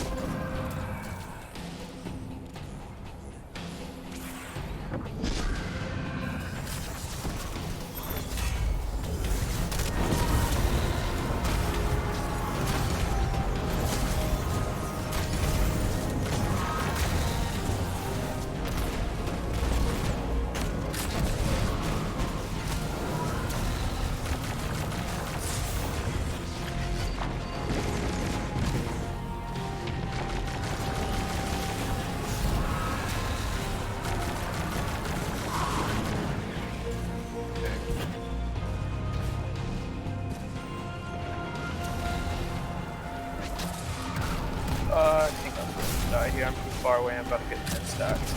I think I'm going to die here. I'm too far away. I'm about to get 10 stacks.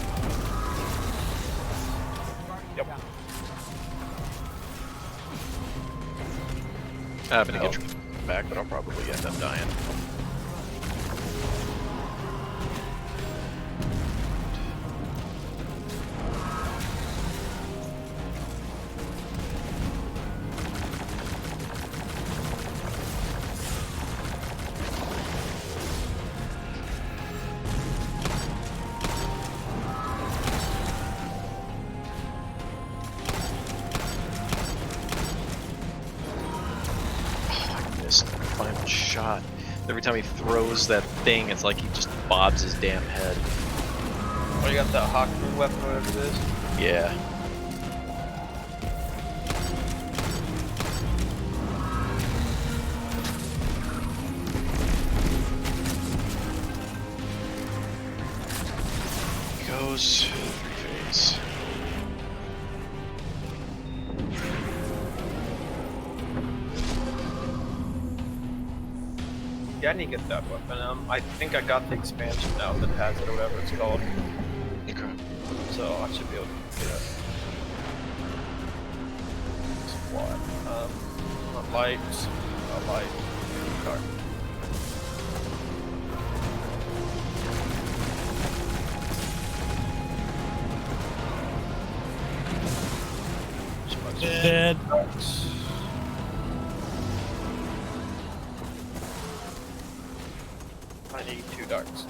Yep. I happen to get your back, but I'll probably end up dying. Final shot. Every time he throws that thing, it's like he just bobs his damn head. Oh, you got that Hawkmoon weapon, whatever it is? Yeah. He goes 3-phase. Yeah, I need to get that weapon. I think I got the expansion now that has it, or whatever it's called. Okay. So I should be able to get it. Squad. A light. Car. Dead. I need 2 darts.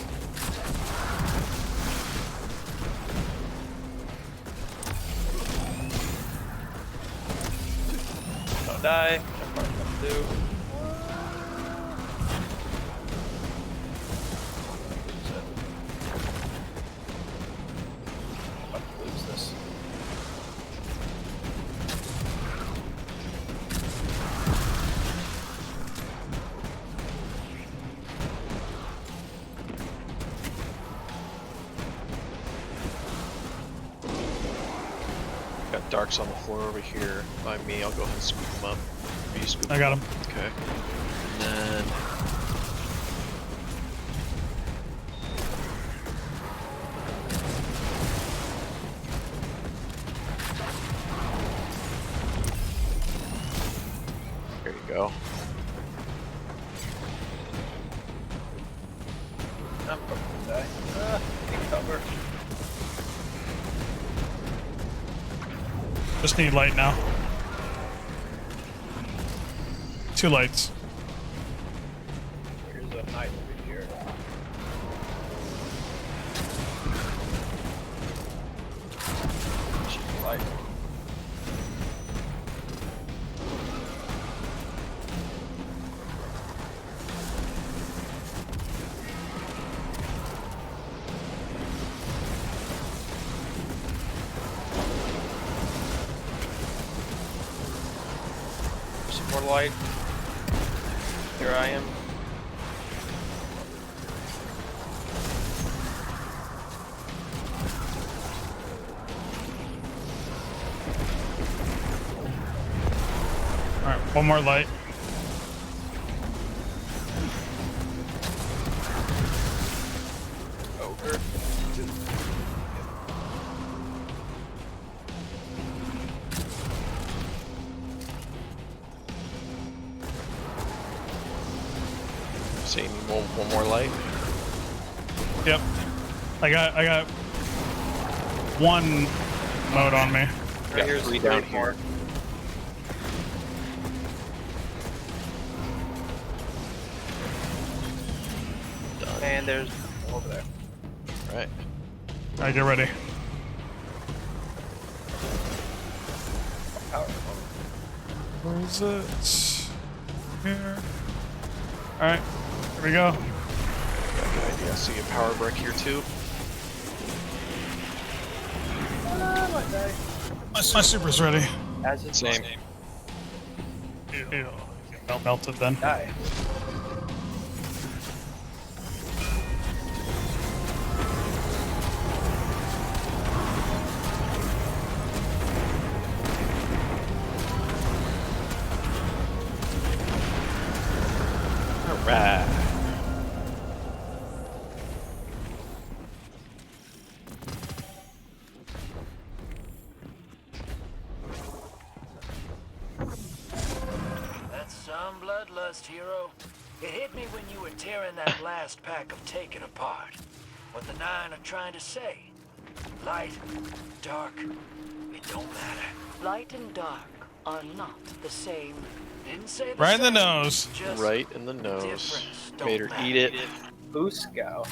Don't die. I'm not gonna do. I'm about to lose this. Got darks on the floor over here by me. I'll go ahead and scoop them up. You scoop I got him. Okay. And then there you go. I'm probably gonna die. Need cover. Just need light now. 2 lights. Here's a knight over here. Should be light. Some more light. Here I am. One more light. Ogre. So you need one more light? Yep. I got one mode on me. Right here's 3 down here. Done. And there's over there. Right. Alright, get ready. Power. Where is it? Here. Alright, here we go. Good idea. I see a power brick here too. My super's ready. As it's Same. Ew. Melted then. Die. Alright. That's some bloodlust, hero. It hit me when you were tearing that last pack of Taken apart. What the Nine are trying to say. Light, dark, it don't matter. Light and dark are not the same. Didn't say the Right in the same, nose. just Right in the nose. difference don't Made her matter. eat it. Booskow.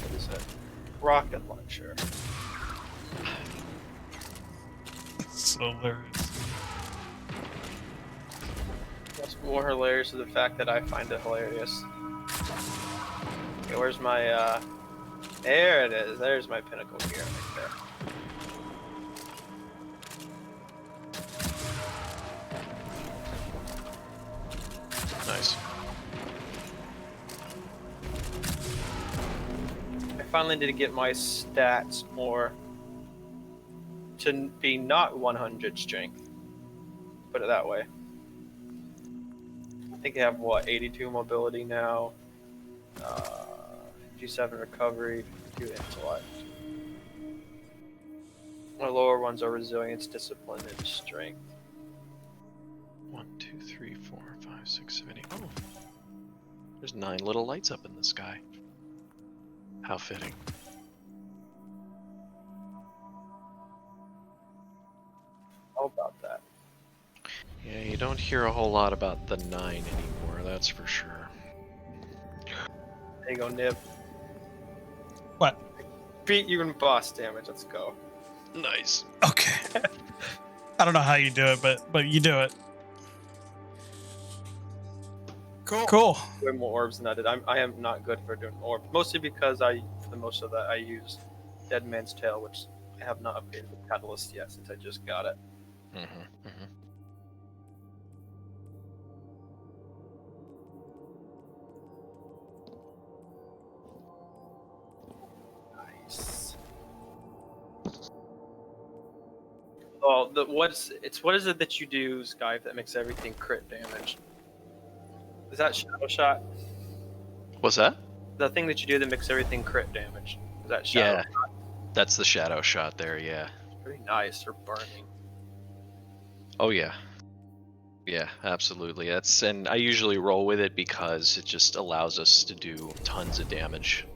What is it? Rocket launcher. So hilarious. What's more hilarious is the fact that I find it hilarious. Okay, where's my, there it is. There's my pinnacle gear right there. Nice. I finally need to get my stats more to be not 100 strength. Put it that way. I think I have what, 82 mobility now, G7 recovery, 2 intellect. My lower ones are resilience, discipline, and strength. 1, 2, 3, 4, 5, 6, 7, 8. Oh, there's 9 little lights up in the sky. How fitting. How about that? Yeah, you don't hear a whole lot about the 9 anymore, that's for sure. There you go, Nib. What? Beat you in boss damage. Let's go. Nice. Okay. I don't know how you do it, but you do it. Cool. Way more orbs than I did. I am not good for doing orbs, mostly because for the most of that I use Dead Man's Tale, which I have not upgraded with Catalyst yet since I just got it. Nice. Oh, what is it that you do, Sky, that makes everything crit damage? Is that Shadow Shot? What's that? The thing that you do that makes everything crit damage. Is that Shadow Yeah, Shot? that's the shadow shot there, yeah. Pretty nice for burning. Oh yeah. Yeah, absolutely. And I usually roll with it because it just allows us to do tons of damage.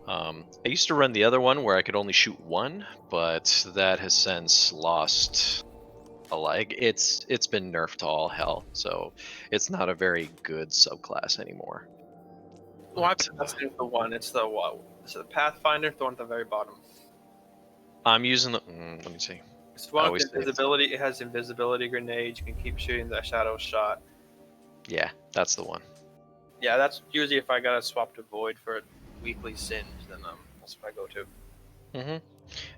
I used to run the other one where I could only shoot 1, but that has since lost a leg. It's been nerfed to all hell, so it's not a very good subclass anymore. Well, that's the one. It's the what? Is it the Pathfinder? The one at the very bottom. I'm using the. Let me see. It's the one with invisibility. It has invisibility grenade. You can keep shooting that shadow shot. Yeah, that's the one. Yeah, that's usually if I gotta swap to Void for a weekly singe, then that's what I go to.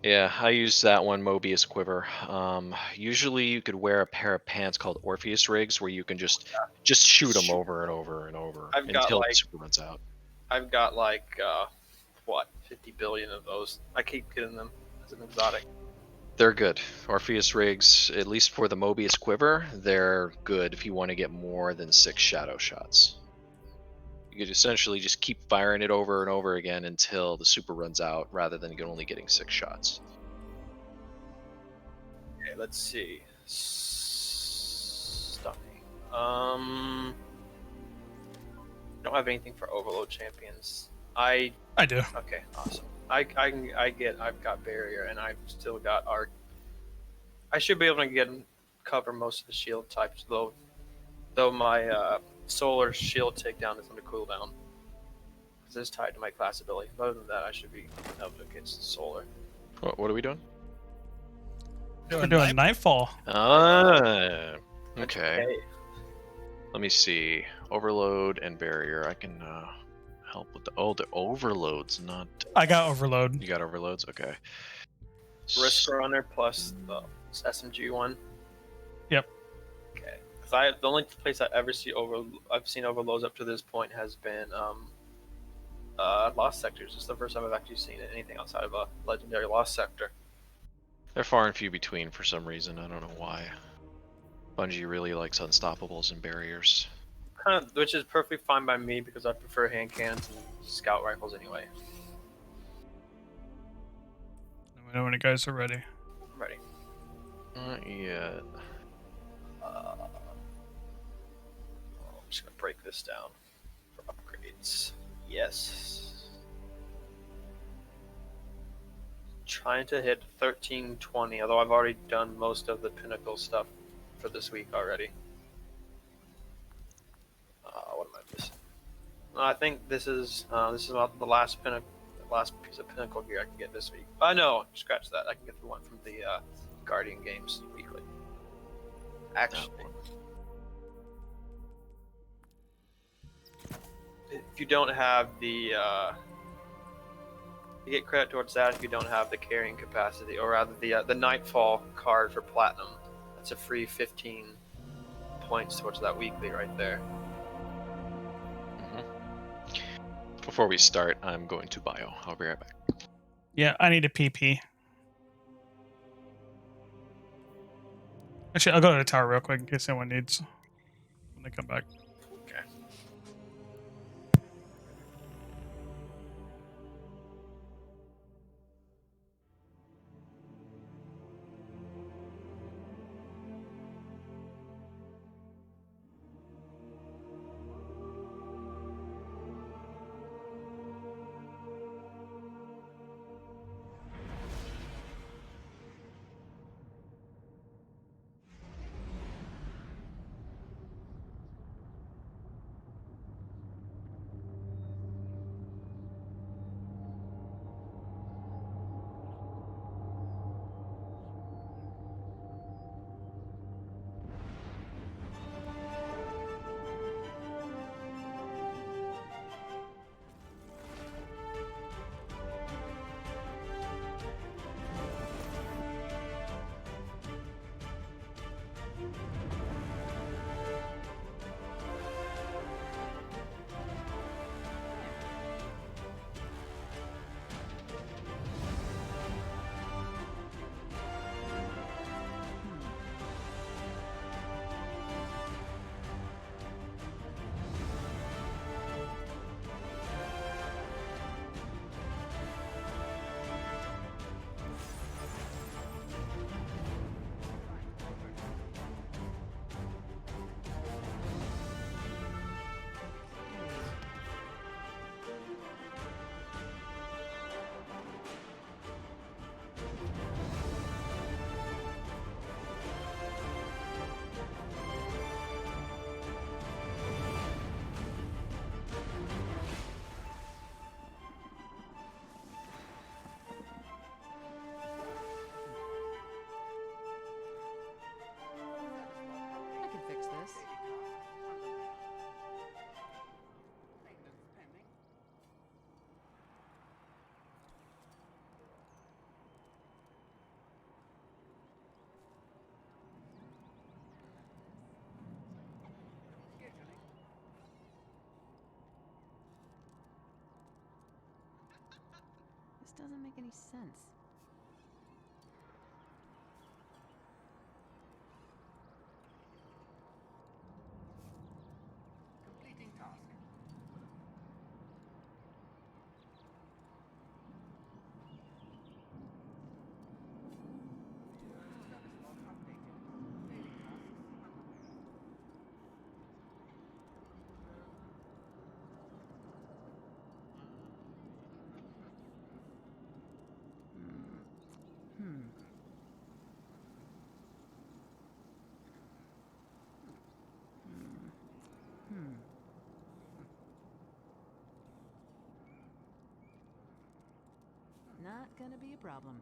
Yeah, I use that one, Mobius Quiver. Usually you could wear a pair of pants called Orpheus Rigs where you can just shoot them over and over and over until the super runs out. I've got like, what, 50 billion of those. I keep getting them as an exotic. They're good. Orpheus rigs, at least for the Mobius quiver, they're good if you want to get more than 6 shadow shots. You could essentially just keep firing it over and over again until the super runs out, rather than only getting 6 shots. Okay, let's see. Stunning. Don't have anything for Overload Champions. I do. Okay, awesome. I've got Barrier, and I've still got Arc. I should be able to cover most of the shield types, though my Solar Shield takedown is under cooldown. Because it's tied to my class ability. But other than that, I should be able to get Solar. What are we doing? We're doing Nightfall. Okay. Let me see. Overload and Barrier. I can help with the Overload's not. I got Overload. You got Overloads? Okay. Risk Runner plus the SMG one. Yep. Okay. Because the only place I've seen overloads up to this point has been Lost Sectors. It's the first time I've actually seen anything outside of a legendary Lost Sector. They're far and few between for some reason. I don't know why. Bungie really likes unstoppables and barriers. Which is perfectly fine by me because I prefer hand cannons and scout rifles anyway. Let me know when you guys are ready. I'm ready. Not yet. I'm just gonna break this down for upgrades. Yes. Trying to hit 1320, although I've already done most of the pinnacle stuff for this week already. What am I missing? I think this is about the last piece of pinnacle gear I can get this week. No, scratch that. I can get the one from the Guardian games weekly. Actually, if you don't have the you get credit towards that if you don't have the carrying capacity, or rather the Nightfall card for Platinum. That's a free 15 points towards that weekly right there. Before we start, I'm going to bio. I'll be right back. Yeah, I need a PP. Actually, I'll go to the tower real quick in case anyone needs when they come back. Okay. I can fix this. This doesn't make any sense. Not gonna be a problem.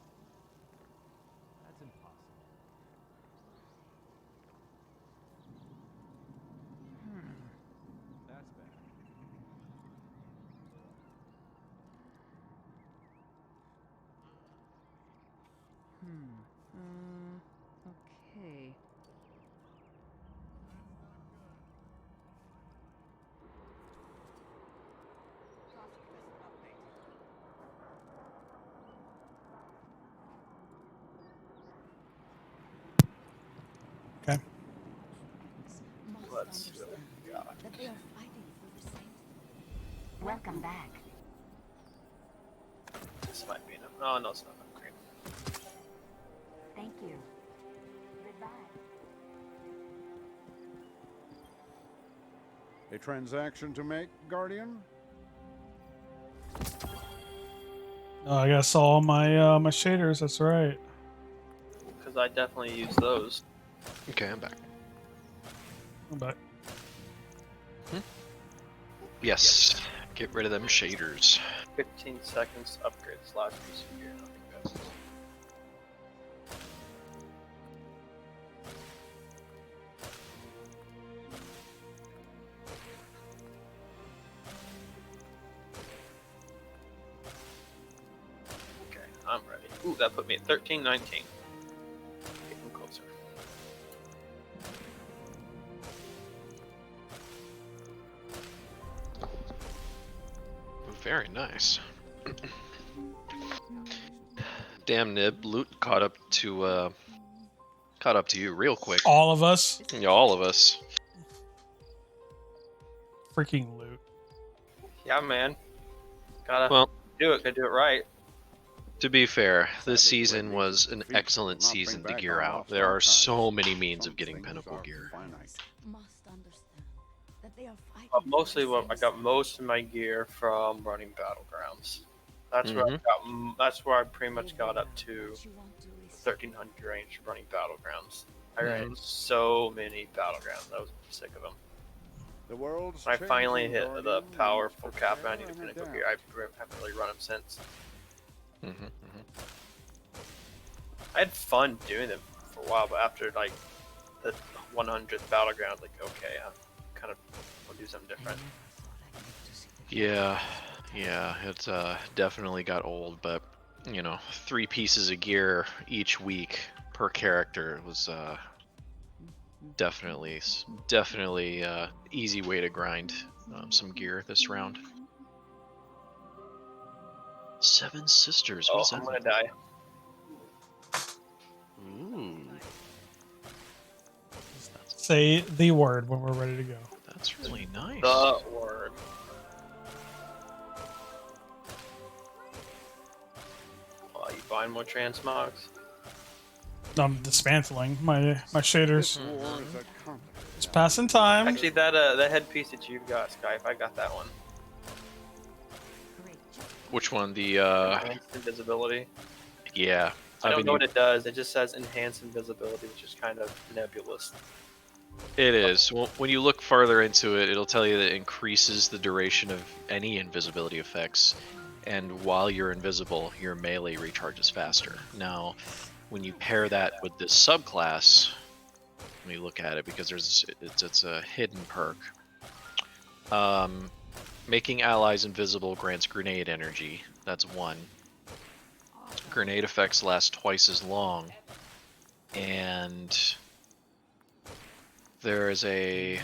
Okay. That's impossible. That's bad. Okay. Okay. Let's really go. That they are fighting for the same. Welcome back. This might be enough. Oh, no, it's not enough cream. Thank you. Goodbye. A transaction to make, Guardian? Oh, I gotta sell all my my shaders. That's right. Because I definitely use those. Okay, I'm back. I'm back. Yes. Get rid of them shaders. 15 seconds to upgrade this last piece of gear. Nothing good. Okay, I'm ready. Ooh, that put me at 13-19. Getting closer. Very nice. Damn, Nib, loot caught up to you real quick. All of us. Yeah, all of us. Freaking loot. Yeah, man. Gotta Well, do it. Gotta do it right. to be fair, this season was an excellent season to gear out. There are so many means of getting pinnacle gear. Must understand that they are fighting. Mostly, I got most of my gear from running battlegrounds. That's where I got. That's where I pretty much got up to 1300 range running battlegrounds. I ran so many battlegrounds. I was sick of them. The world's I finally changing, hit Guardian. the powerful Prepare cap. I need a and pinnacle adapt. gear. I haven't really run them since. I had fun doing them for a while, but after like the 100th battleground, like okay, I kind of want to do something different. Yeah, it definitely got old, but you know, 3 pieces of gear each week per character was definitely easy way to grind some gear this round. 7 sisters. What is I'm that? gonna die. Ooh. Say the word when we're ready to go. That's really nice. The word. Oh, you buying more transmogs? I'm dismantling my shaders. War is a conflict. It's passing time. Actually, that headpiece that you've got, Skype, I got that one. Which one? The Enhanced invisibility. yeah. I don't know what it does. It just says enhanced invisibility, which is kind of nebulous. It is. Well, when you look farther into it, it'll tell you that it increases the duration of any invisibility effects, and while you're invisible, your melee recharges faster. Now, when you pair that with this subclass, let me look at it because it's a hidden perk. Making allies invisible grants grenade energy. That's 1. Grenade effects last twice as long, and there is a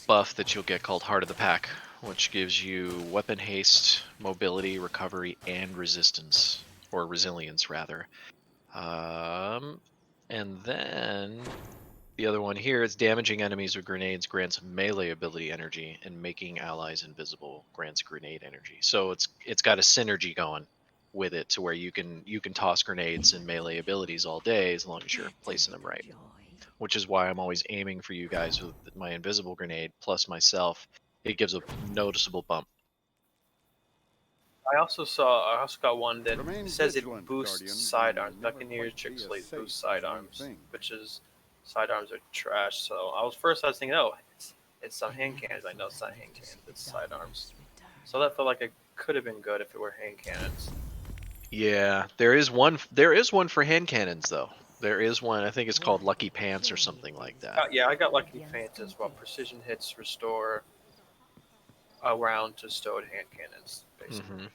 buff that you'll get called Heart of the Pack, which gives you weapon haste, mobility, recovery, and resistance, or resilience rather. And then the other one here is damaging enemies with grenades grants melee ability energy, and making allies invisible grants grenade energy. So it's got a synergy going with it to where you can toss grenades and melee abilities all day as long as you're placing them right. Which is why I'm always aiming for you guys with my invisible grenade plus myself it gives a noticeable bump. I also got one that says it boosts sidearms. Buccaneers typically boost sidearms, which is sidearms are trash. So I was thinking, oh, it's some hand cannons. I know it's not hand cannons, it's sidearms. So that felt like it could have been good if it were hand cannons. Yeah, there is one. There is one for hand cannons though. There is one. I think it's called Lucky Pants or something like that. Yeah, I got Lucky Pants as well. Precision hits restore a round to stowed hand cannons, basically. Mm-hmm.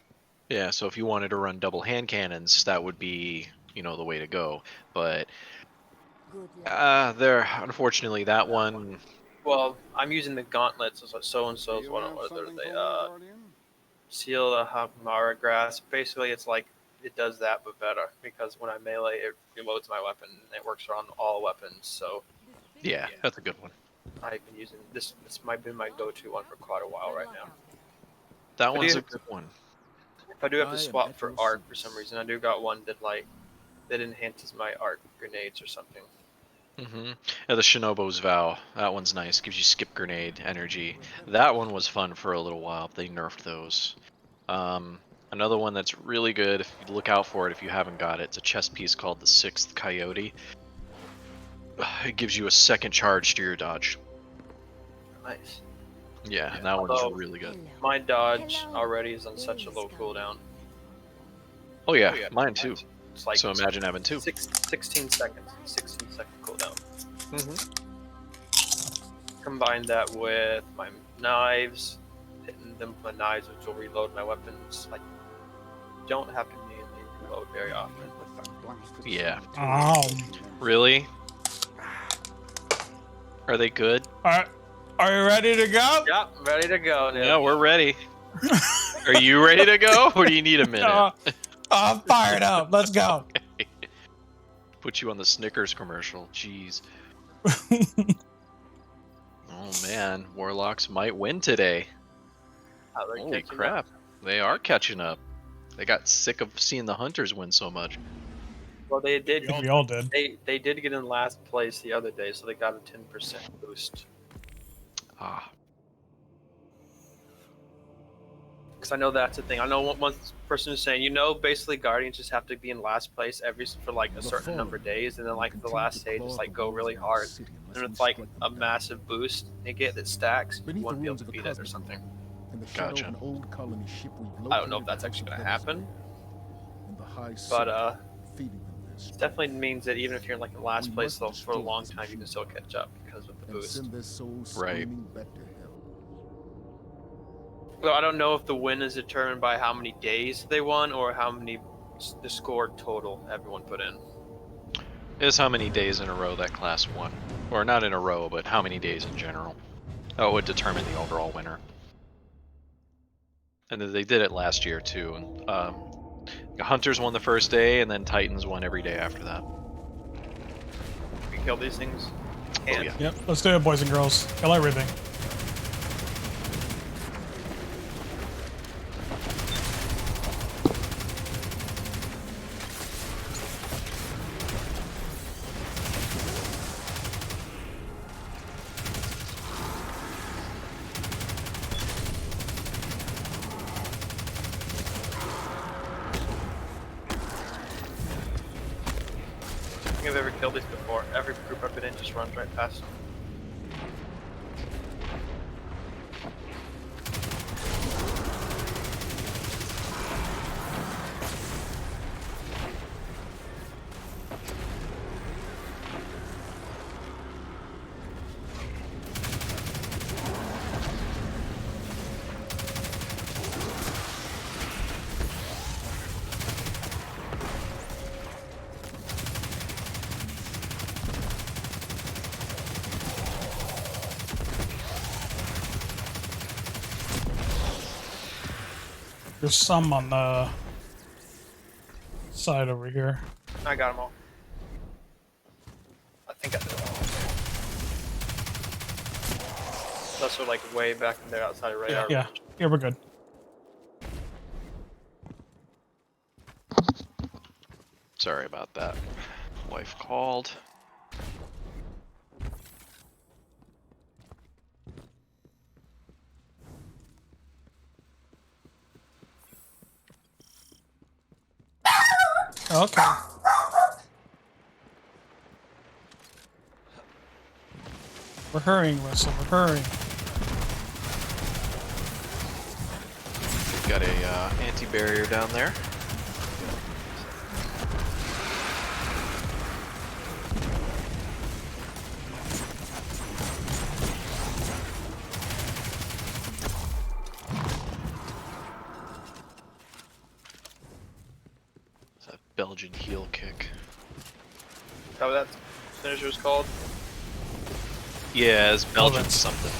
Yeah, so if you wanted to run double hand cannons, that would be, the way to go. But there, unfortunately, that one. Well, I'm using the gauntlets. So and so's what are they? Seal the Hamara grass. Basically, it's like it does that but better because when I melee, it reloads my weapon. And it works on all weapons. So Yeah, that's a good one. I've been using this. This might be my go-to one for quite a while right now. That one's a good one. If I do have to swap for arc for some reason, I do got one that enhances my arc grenades or something. Mm-hmm. Yeah, the Shinobu's Vow. That one's nice. Gives you skip grenade energy. That one was fun for a little while. They nerfed those. Another one that's really good, if you look out for it if you haven't got it, it's a chess piece called the Sixth Coyote. It gives you a second charge to your dodge. Nice. Yeah, and that one's really good. My dodge already is on such a low cooldown. Oh yeah, mine too. It's like so imagine having two. 16 seconds. 16-second cooldown. Mm-hmm. Combine that with my knives, hitting them with my knives, which will reload my weapons. I don't have to manually reload very often. Yeah. Really? Are they good? Are you ready to go? Yeah, ready to go. Yeah, we're ready. Are you ready to go, or do you need a minute? I'm fired up. Let's go. Okay. Put you on the Snickers commercial. Jeez. Oh man, Warlocks might win today. Holy crap. They are catching up. They got sick of seeing the Hunters win so much. Well, they did. We all did. They did get in last place the other day, so they got a 10% boost. Ah. Because I know that's the thing. I know one person is saying, basically Guardians just have to be in last place for like a certain number of days, and then like the last day just like go really hard, and it's like a massive boost they get that stacks. You won't be able to beat it or something. Gotcha. I don't know if that's actually going to happen, but it definitely means that even if you're in like in last place for a long time, you can still catch up because of the boost. Right. Well, I don't know if the win is determined by how many days they won or how many the score total everyone put in. It's how many days in a row that class won. Or not in a row, but how many days in general. That would determine the overall winner. And they did it last year too. Hunters won the first day, and then Titans won every day after that. We kill these things? Oh, yeah. Yep, let's do it, boys and girls. Kill everything. I think I've ever killed these before. Every group I've been in just runs right past them. There's some on the side over here. I got them all. I think I did them all. Those are like way back in there outside of radar. Yeah, we're good. Sorry about that. Wife called. Okay. We're hurrying, Russell. We're hurrying. Got a anti-barrier down there. It's a Belgian heel kick. How that finisher was called? Yeah, it's Belgian something.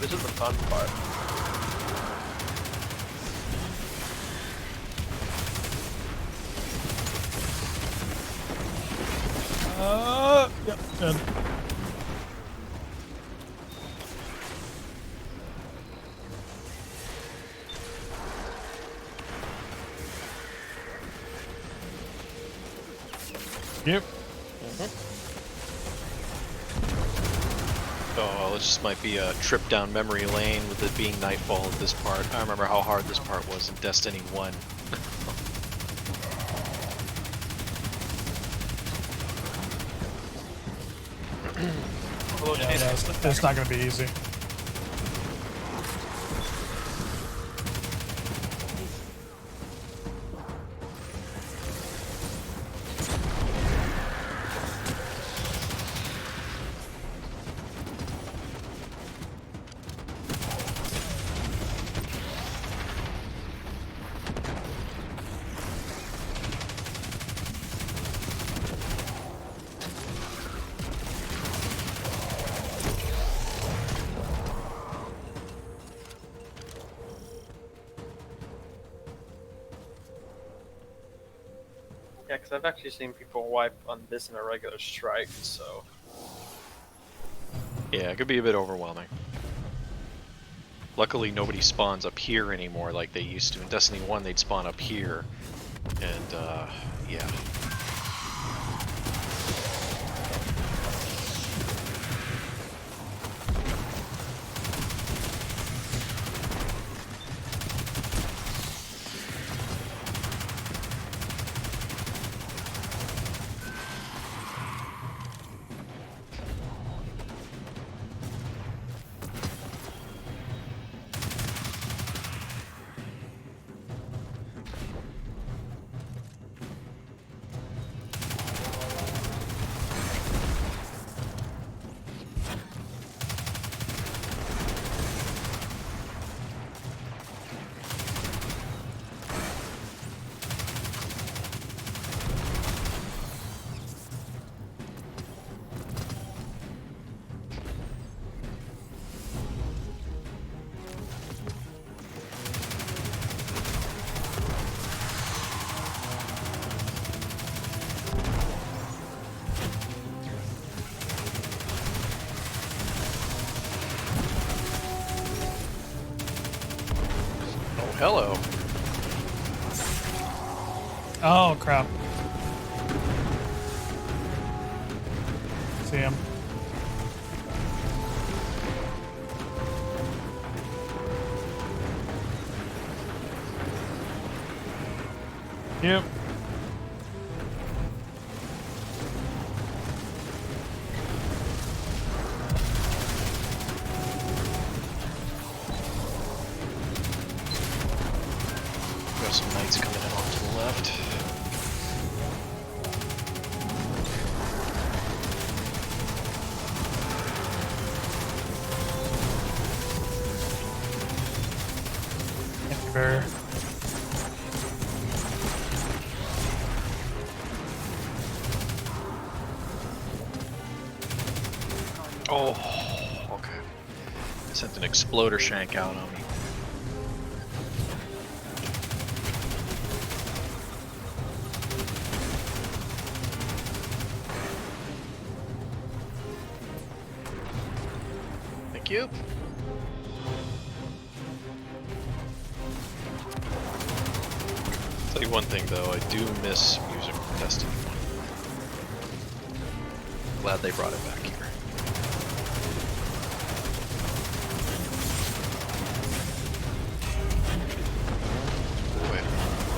This is the fun part. Yep, good. Yep. Oh, this just might be a trip down memory lane with it being nightfall at this part. I remember how hard this part was in Destiny 1. Yeah, that's not going to be easy. Yeah, because I've actually seen people wipe on this in a regular strike, so... Yeah, it could be a bit overwhelming. Luckily, nobody spawns up here anymore like they used to. In Destiny 1, they'd spawn up here. And, yeah. Hello. Oh, crap. See him. Yep. Got some knights coming in off to the left. Very. Oh, okay. I sent an exploder shank out on me. Thank you. Tell you one thing though, I do miss music from Destiny 1. Glad they brought it back here.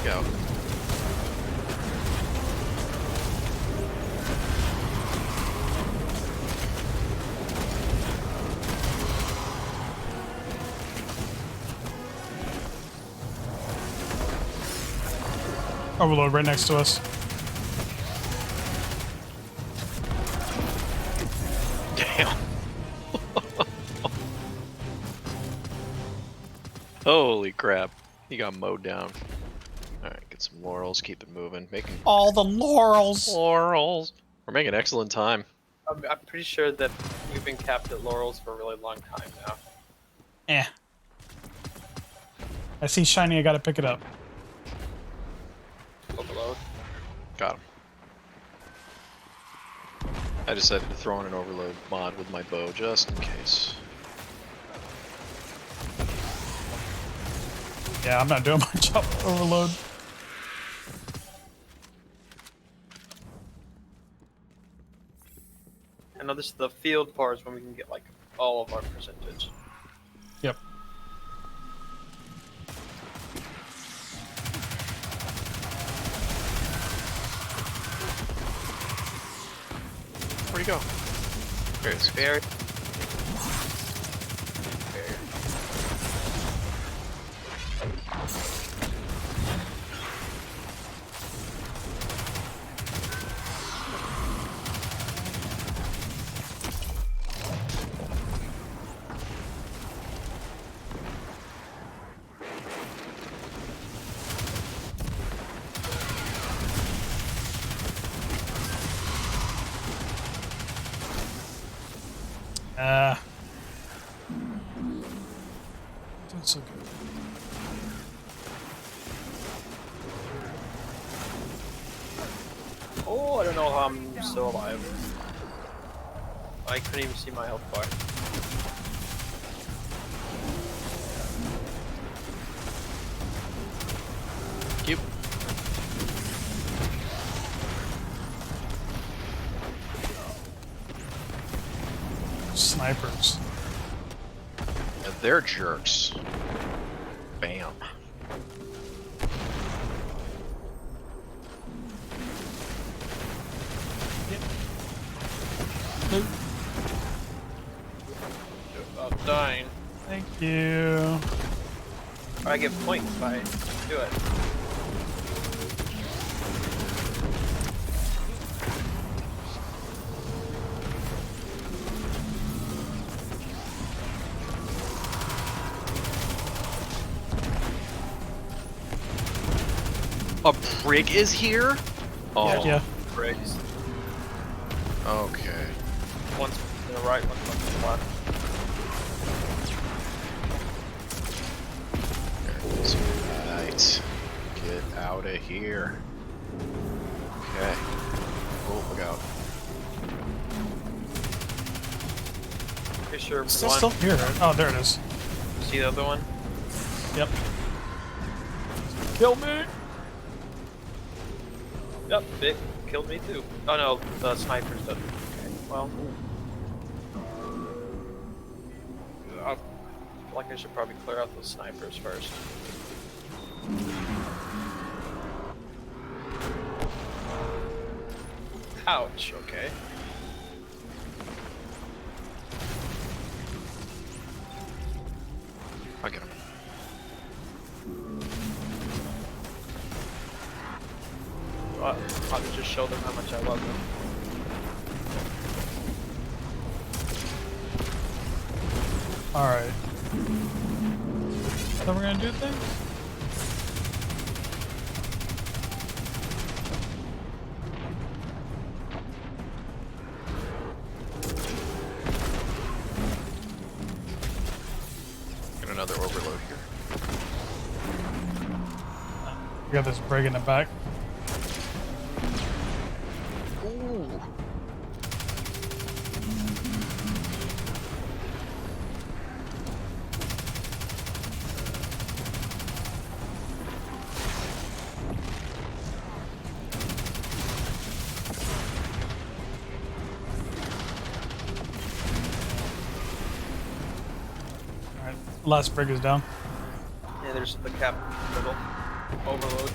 Look out. Overload right next to us. Damn. Holy crap. He got mowed down. Alright, get some laurels, keep it moving. Making all the laurels. Laurels. We're making excellent time. I'm pretty sure that we've been capped at laurels for a really long time now. Eh. I see shiny, I gotta pick it up. Overload. Got him. I decided to throw in an overload mod with my bow just in case. Yeah, I'm not doing my job with overload. I know this is the field part when we can get like all of our percentage. Yep. Where'd he go? There he is. Very. Doing so good. Oh, I don't know how I'm still alive. I couldn't even see my health bar. Cute. Snipers. Yeah, they're jerks. Bam. I'm dying. Thank you. I get points if I do it. A prig is here? Oh, Yeah. Prigs. Okay. One's to the right, one's to the left. There it is. Right. Get out of here. Okay. Oh, look out. Pretty sure It's one. still here. Oh, there it is. See the other one? Yep. Kill me. Yep, it killed me too. Oh no, the sniper's done. Okay, well. I feel like I should probably clear out those snipers first. Ouch, okay. I'll get him. I'll probably just show them how much I love them. Alright. So we're gonna do things? Get another overload here. We got this brig in the back. Ooh. Last brig is down. Yeah, there's the cap middle. Overload.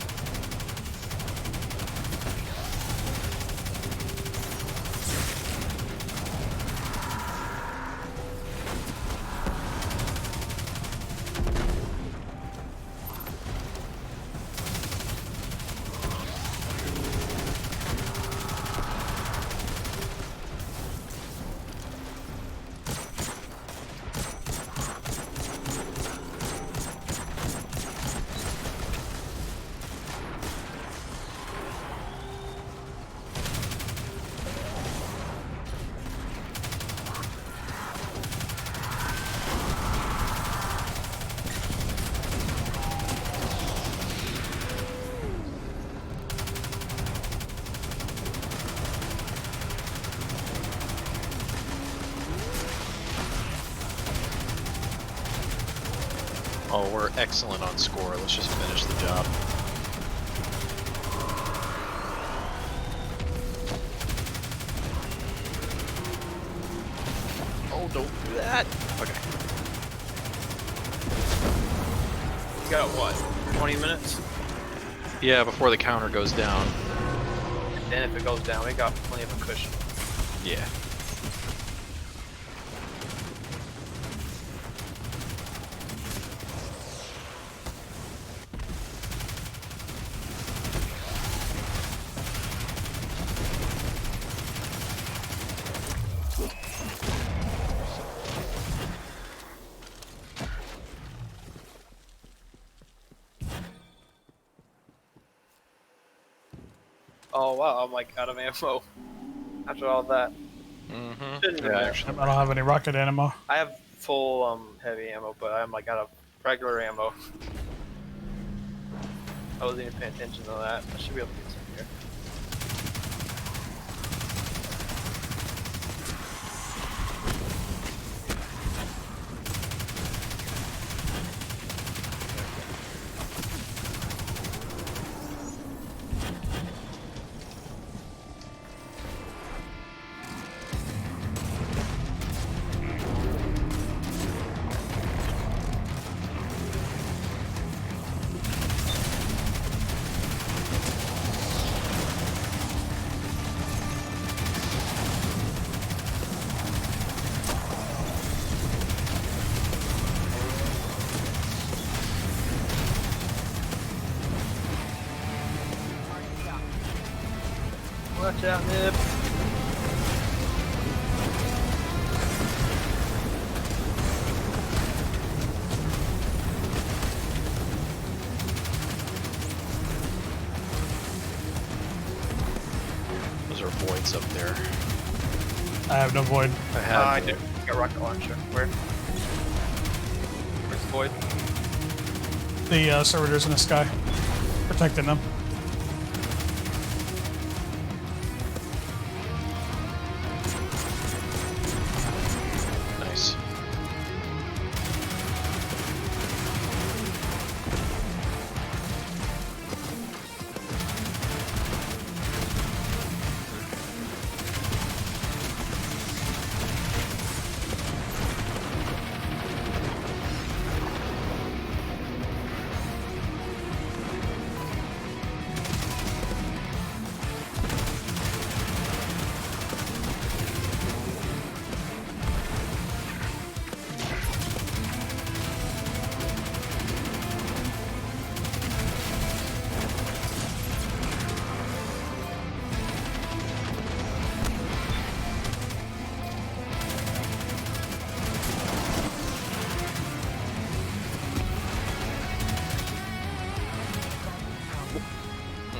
Oh, we're excellent on score. Let's just finish the job. Oh, don't do that. Okay. You got what? 20 minutes? Yeah, before the counter goes down. And then if it goes down, we got plenty of a cushion. Yeah. Oh wow, I'm like out of ammo after all that. Mm-hmm. Yeah, actually. I don't have any rocket ammo. I have full heavy ammo, but I'm like out of regular ammo. I wasn't even paying attention to that. I should be able to get some here. Watch out, Nib. Those are voids up there. I have no void. I have. I do. Got rocket launcher. Where? Where's the void? The servitors in the sky. Protecting them. Nice.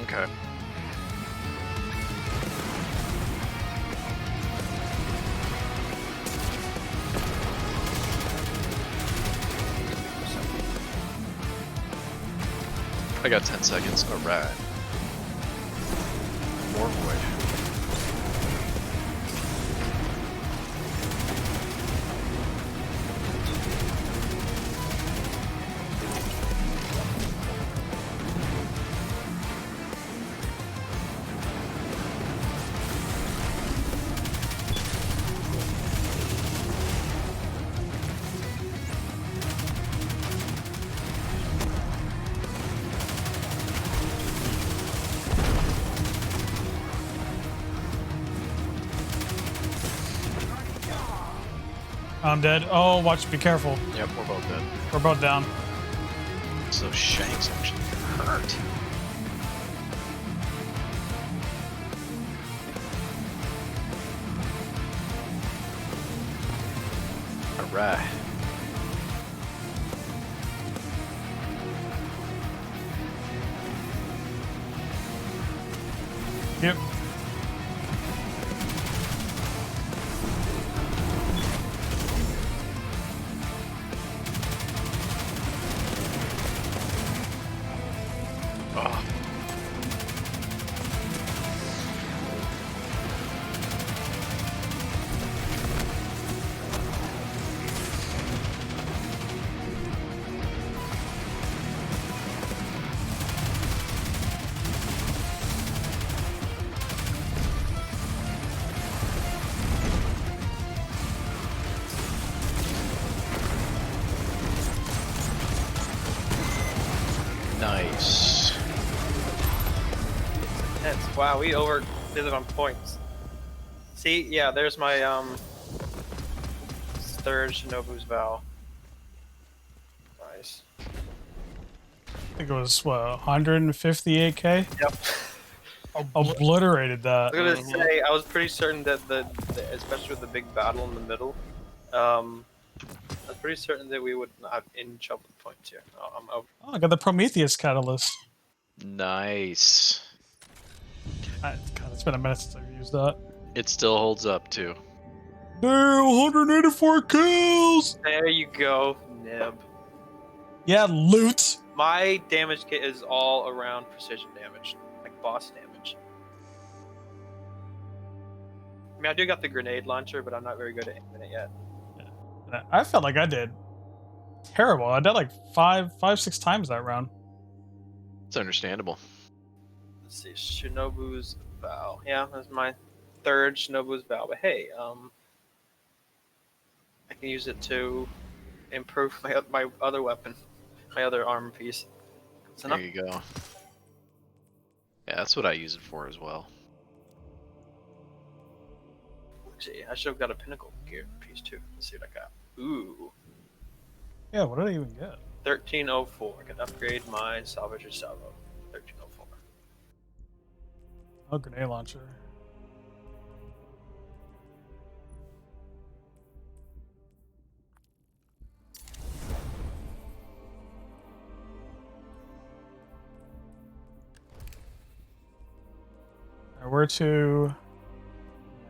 Okay. I got 10 seconds. Alright. More void. I'm dead. Oh, watch, be careful. Yep, we're both dead. We're both down. So Shanks actually hurt. Alright. Yep. Oh. Nice. That's, wow, we overdid it on points. See, yeah, there's my third Shinobu's vow. Nice. I think it was what, 158k. Yep. Obliterated that. I was gonna say, I was pretty certain that the especially with the big battle in the middle, I was pretty certain that we would not have any trouble with points here. Oh, I'm over. Oh, I got the Prometheus catalyst. Nice. God, it's been a minute since I've used that. It still holds up too. Damn, 184 kills! There you go, Nib. Yeah, loot. My damage kit is all around precision damage, like boss damage. I mean, I do got the grenade launcher, but I'm not very good at aiming it yet. I felt like I did terrible. I did like five, 6 times that round. It's understandable. Let's see, Shinobu's vow. Yeah, that's my third Shinobu's vow. But hey, I can use it to improve my other weapon, my other armor piece. There you go. Yeah, that's what I use it for as well. Gee, I should have got a pinnacle gear piece too. Let's see what I got. Ooh. Yeah, what did I even get? 1304. I can upgrade my salvager salvo. 1304. Oh, grenade launcher. Where to?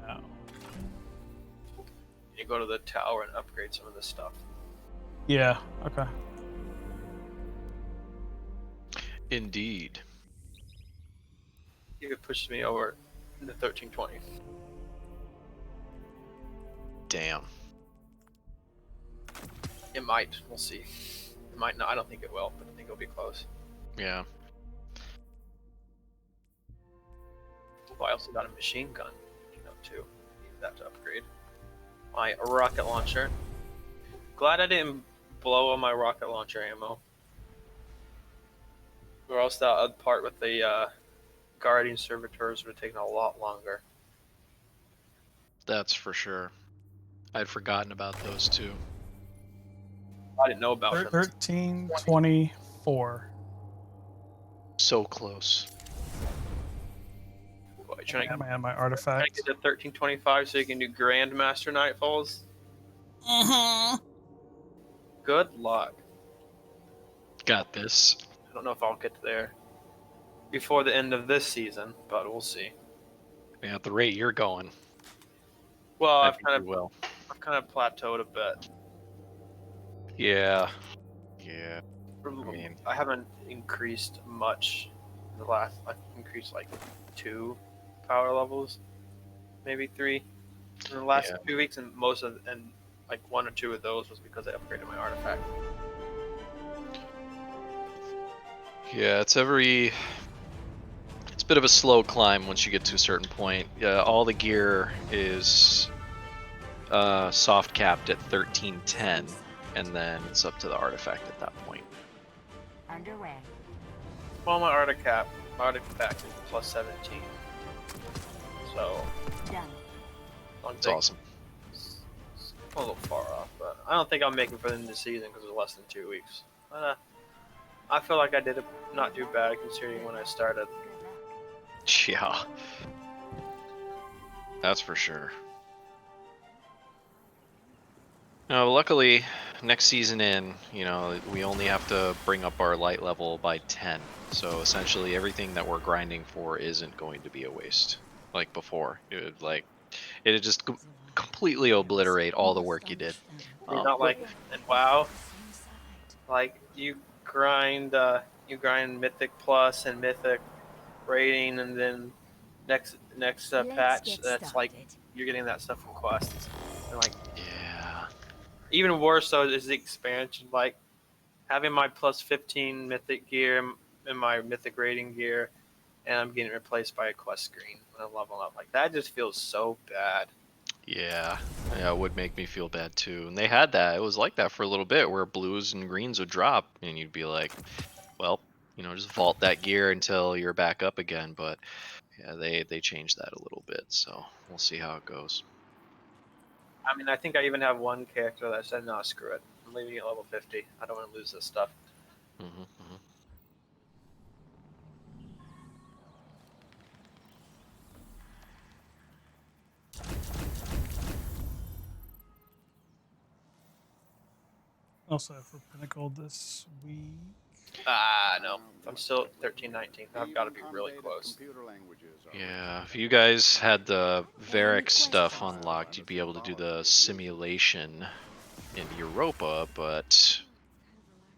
No. You go to the tower and upgrade some of this stuff. Yeah. Okay. Indeed. You could push me over to 1320. Damn. It might. We'll see. It might not. I don't think it will, but I think it'll be close. Yeah. Well, I also got a machine gun, too. Use that to upgrade. My rocket launcher. Glad I didn't blow all my rocket launcher ammo. Or else that other part with the Guardian Servitors would have taken a lot longer. That's for sure. I'd forgotten about those two. I didn't know about them. 1324. So close. What, you trying to get my artifact? to 1325 so you can do Grandmaster Nightfalls? Good luck. Got this. I don't know if I'll get there before the end of this season, but we'll see. Yeah, at the rate you're going. Well, I I've think you will. plateaued a bit. Yeah. Yeah. I mean, I haven't increased much in the last. I've increased like 2 power levels, maybe 3 in the last 2 weeks, and like 1 or 2 of those was because I upgraded my artifact. yeah, it's a bit of a slow climb once you get to a certain point. All the gear is soft capped at 1310, and then it's up to the artifact at that point. Underway. Well, my artifact is plus 17. So. Done. It's awesome. a little far off, but I don't think I'm making for the end of the season because it's less than 2 weeks. I feel like I did not too bad considering when I started. Yeah, that's for sure. No, luckily, next season in, you know, we only have to bring up our light level by 10. So essentially, everything that we're grinding for isn't going to be a waste, like before. It'd just completely obliterate all the work you did. You're not like in WoW, like you grind Mythic Plus and Mythic rating, and then next patch that's like you're getting that stuff from quests. And like yeah, even worse though is the expansion. Like having my plus 15 Mythic gear and my Mythic rating gear, and I'm getting replaced by a quest screen when I'm leveling up. Like that just feels so bad. yeah, it would make me feel bad too. And they had that. It was like that for a little bit, where blues and greens would drop, and you'd be like, well, you know, just vault that gear until you're back up again. But yeah, they changed that a little bit, so we'll see how it goes. I mean, I think I even have one character that said, "No, screw it. I'm leaving at level 50. I don't want to lose this stuff." Also for Pinnacle this week. No. I'm still at 13-19. I've got to be really close. Yeah, if you guys had the Varric stuff unlocked, you'd be able to do the simulation in Europa, but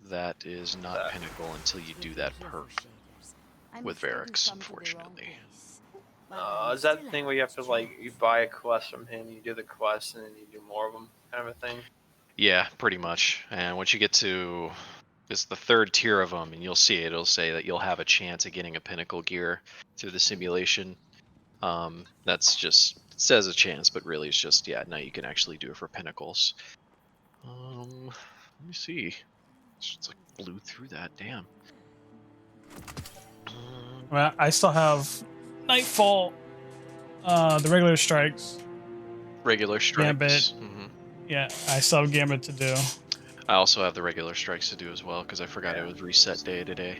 that is not Pinnacle until you do that perk with Varric's, unfortunately. Is that the thing where you have to, like, you buy a quest from him, you do the quest, and then you do more of them, kind of a thing? Yeah, pretty much. And once you get to, it's the third tier of them, and you'll see it, it'll say that you'll have a chance of getting a Pinnacle gear through the simulation. That's just, it says a chance, but really it's just, yeah, now you can actually do it for Pinnacles. Let me see. It's like blew through that, damn. Well, I still have Nightfall, the regular strikes. Regular strikes. Gambit. Yeah, I still have Gambit to do. I also have the regular strikes to do as well, because I forgot it was reset day today.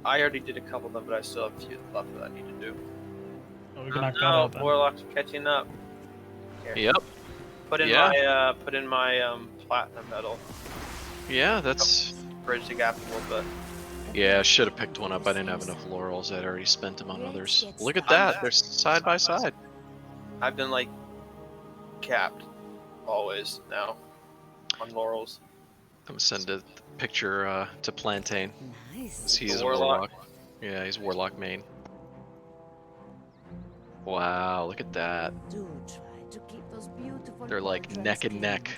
I already did a couple of them, but I still have a few left that I need to do. Oh, we can knock that out then. Warlock's catching up. Here. Yep. Put in my platinum medal. Yeah, that's bridge the gap a little bit. Yeah, I should have picked one up. I didn't have enough laurels. I'd already spent them on others. Look at that. They're side by side. I've been like capped always now on laurels. I'm gonna send a picture to Plantain. Nice. He's a Warlock. Yeah, he's Warlock main. Wow, look at that. They're like neck and neck.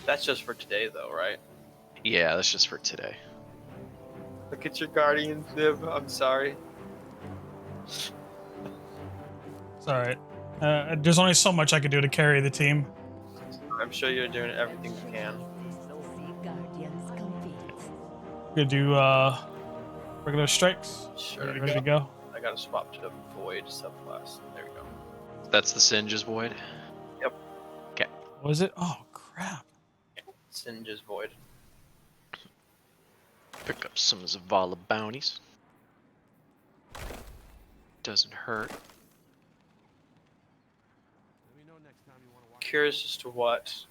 That's just for today though, right? Yeah, that's just for today. Look at your Guardian Nib. I'm sorry. It's alright. There's only so much I could do to carry the team. I'm sure you're doing everything you can. Gonna do regular strikes. Sure. Ready to go? I gotta swap to Void subclass. There we go. That's the Singe's Void? Yep. Okay. What was it? Oh crap. Singe's Void. Pick up some Zavala bounties. Doesn't hurt. Curious as to what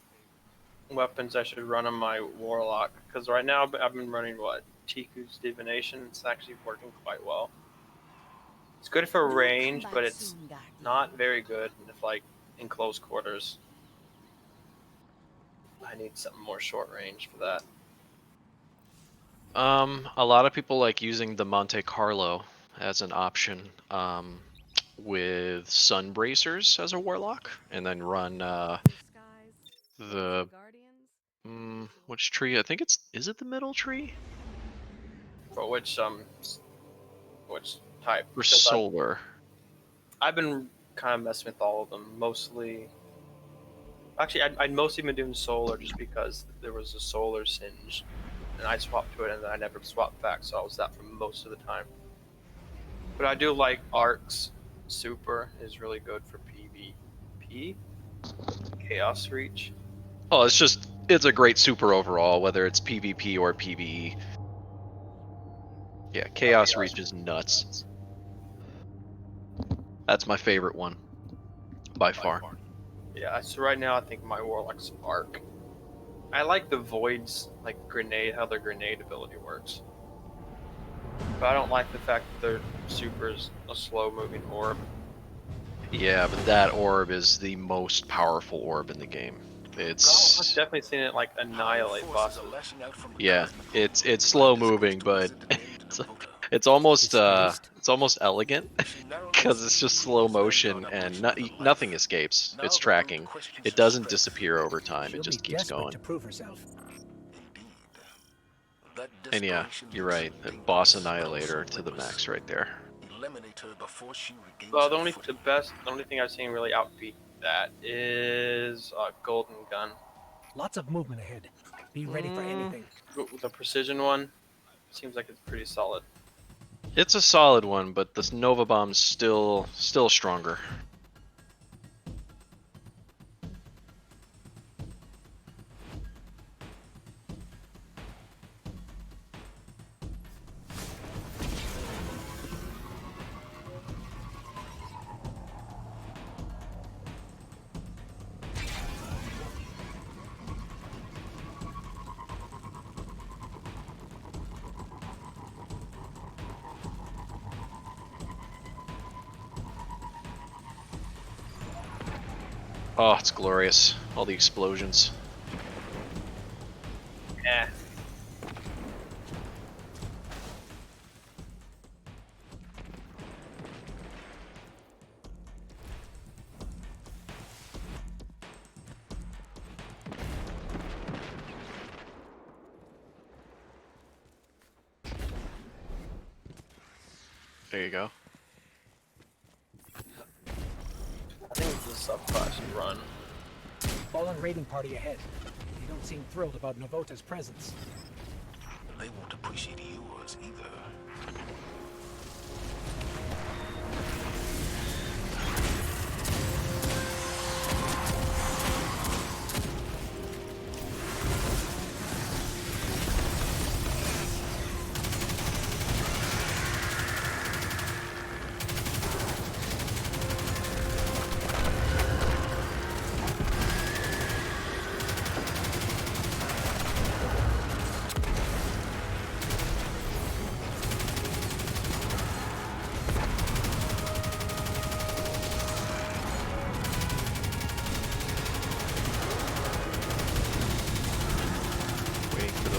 weapons I should run on my Warlock, because right now I've been running Tiku's Divination. It's actually working quite well. It's good for range, but it's not very good if like in close quarters. I need something more short range for that. A lot of people like using the Monte Carlo as an option with Sun Bracers as a Warlock, and then run the which tree? I think is it the middle tree? For which type? For solar. I've been kind of messing with all of them. Mostly, actually, I'd mostly been doing solar just because there was a solar Singe, and I swapped to it, and then I never swapped back, so I was that for most of the time. But I do like Arc's Super is really good for PvP. Chaos Reach. Oh, it's a great super overall, whether it's PvP or PvE. Yeah, Chaos Reach is nuts. That's my favorite one, by far. Yeah, so right now I think my Warlock's Arc. I like the Void's like grenade, how their grenade ability works. But I don't like the fact that their super is a slow moving orb. Yeah, but that orb is the most powerful orb in the game. I've definitely seen it like annihilate bosses. Yeah, it's slow moving, but it's almost elegant because it's just slow motion and nothing escapes. It's tracking. It doesn't disappear over time. It just keeps going. to prove herself. And yeah, you're right. The boss annihilator to the max right there. Well, the only thing I've seen really outbeat that is Golden Gun. Lots of movement ahead. Be ready for anything. The precision one seems like it's pretty solid. It's a solid one, but this Nova Bomb's still stronger. Oh, it's glorious. All the explosions. Yeah. There you go. I think it's a subclass run. Fallen raiding party ahead. They don't seem thrilled about Novota's presence. They won't appreciate yours either.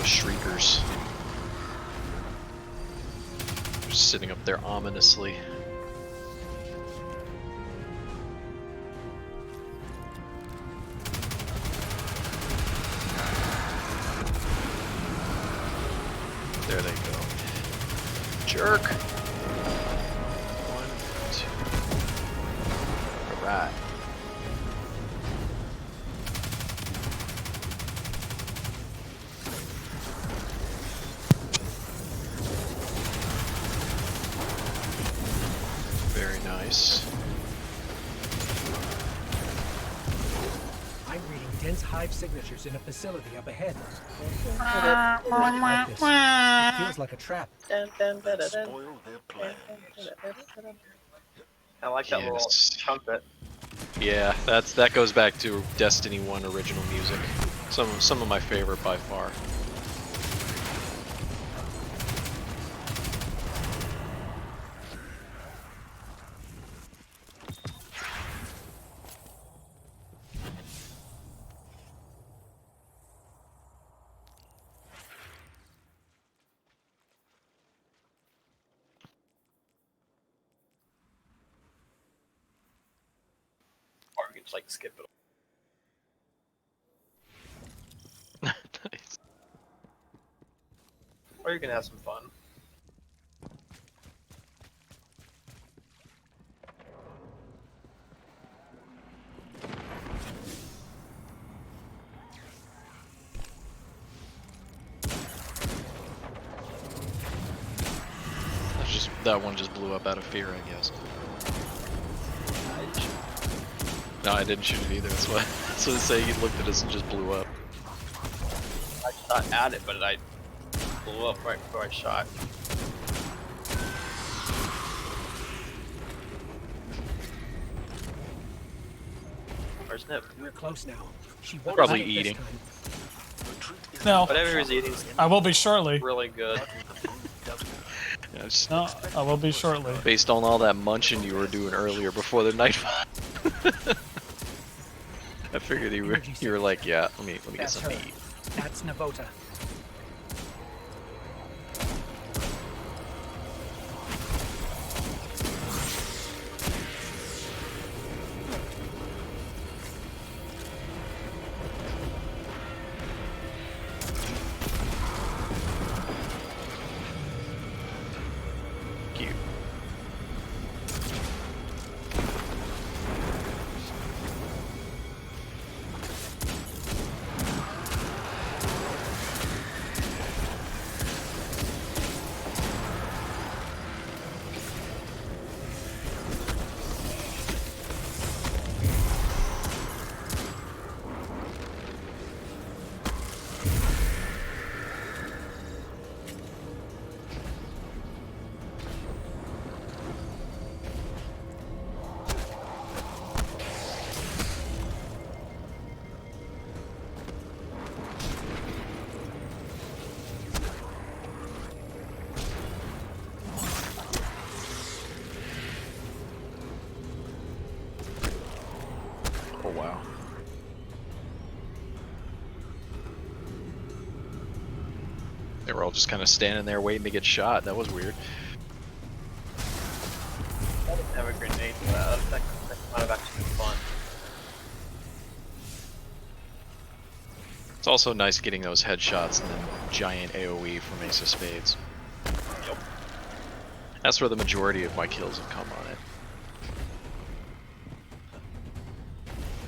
Shriekers. They're sitting up there ominously. There they go. Jerk! 1, 2. Alright. Very nice. I'm reading dense hive signatures in a facility up ahead. Like this. It feels like a trap. I like that little trumpet. Yeah, that goes back to Destiny 1 original music. Some of my favorite by far. Or you can just like skip it. Nice. Or you can have some fun. That one just blew up out of fear, I guess. No, I didn't shoot it either. That's why. So to say, he looked at us and just blew up. I shot at it, but I blew up right before I shot. Where's Nip? We're close now. She Probably eating. No. Whatever he's eating. I will be shortly. Really good. Yeah, just No, I will be shortly. based on all that munching you were doing earlier before the night fight. I figured you were like, yeah, let me get something to eat. That's Navota. Cute. Oh wow. They were all just kind of standing there waiting to get shot. That was weird. I didn't have a grenade for that. That might have actually been fun. It's also nice getting those headshots and then giant AoE from Ace of Spades. Yep. That's where the majority of my kills have come on it.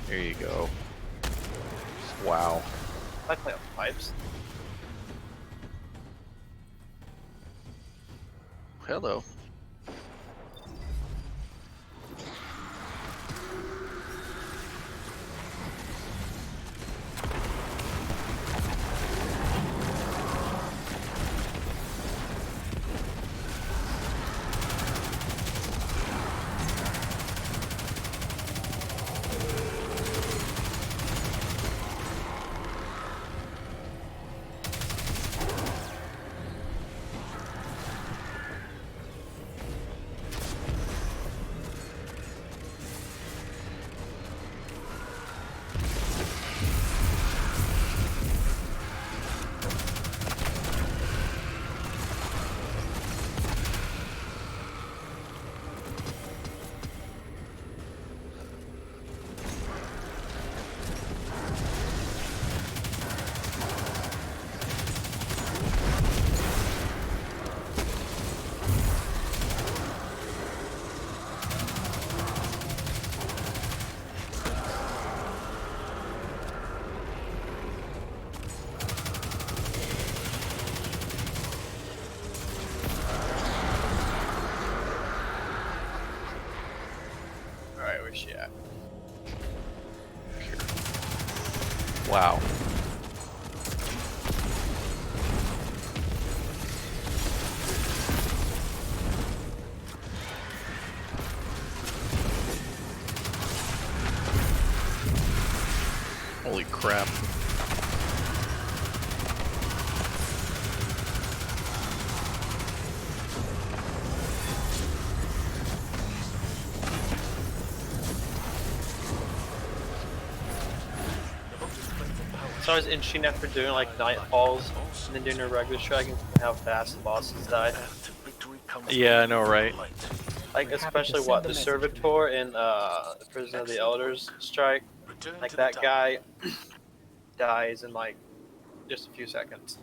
There you go. Wow. I play with pipes. Hello. Alright, where's she at? Wow. Holy crap. So I was interesting after doing like Nightfalls and then doing a regular dragon and how fast the bosses died. Yeah, I know, right? Like especially what the Servitor in the Prison of the Elders strike. Like that guy dies in like just a few seconds.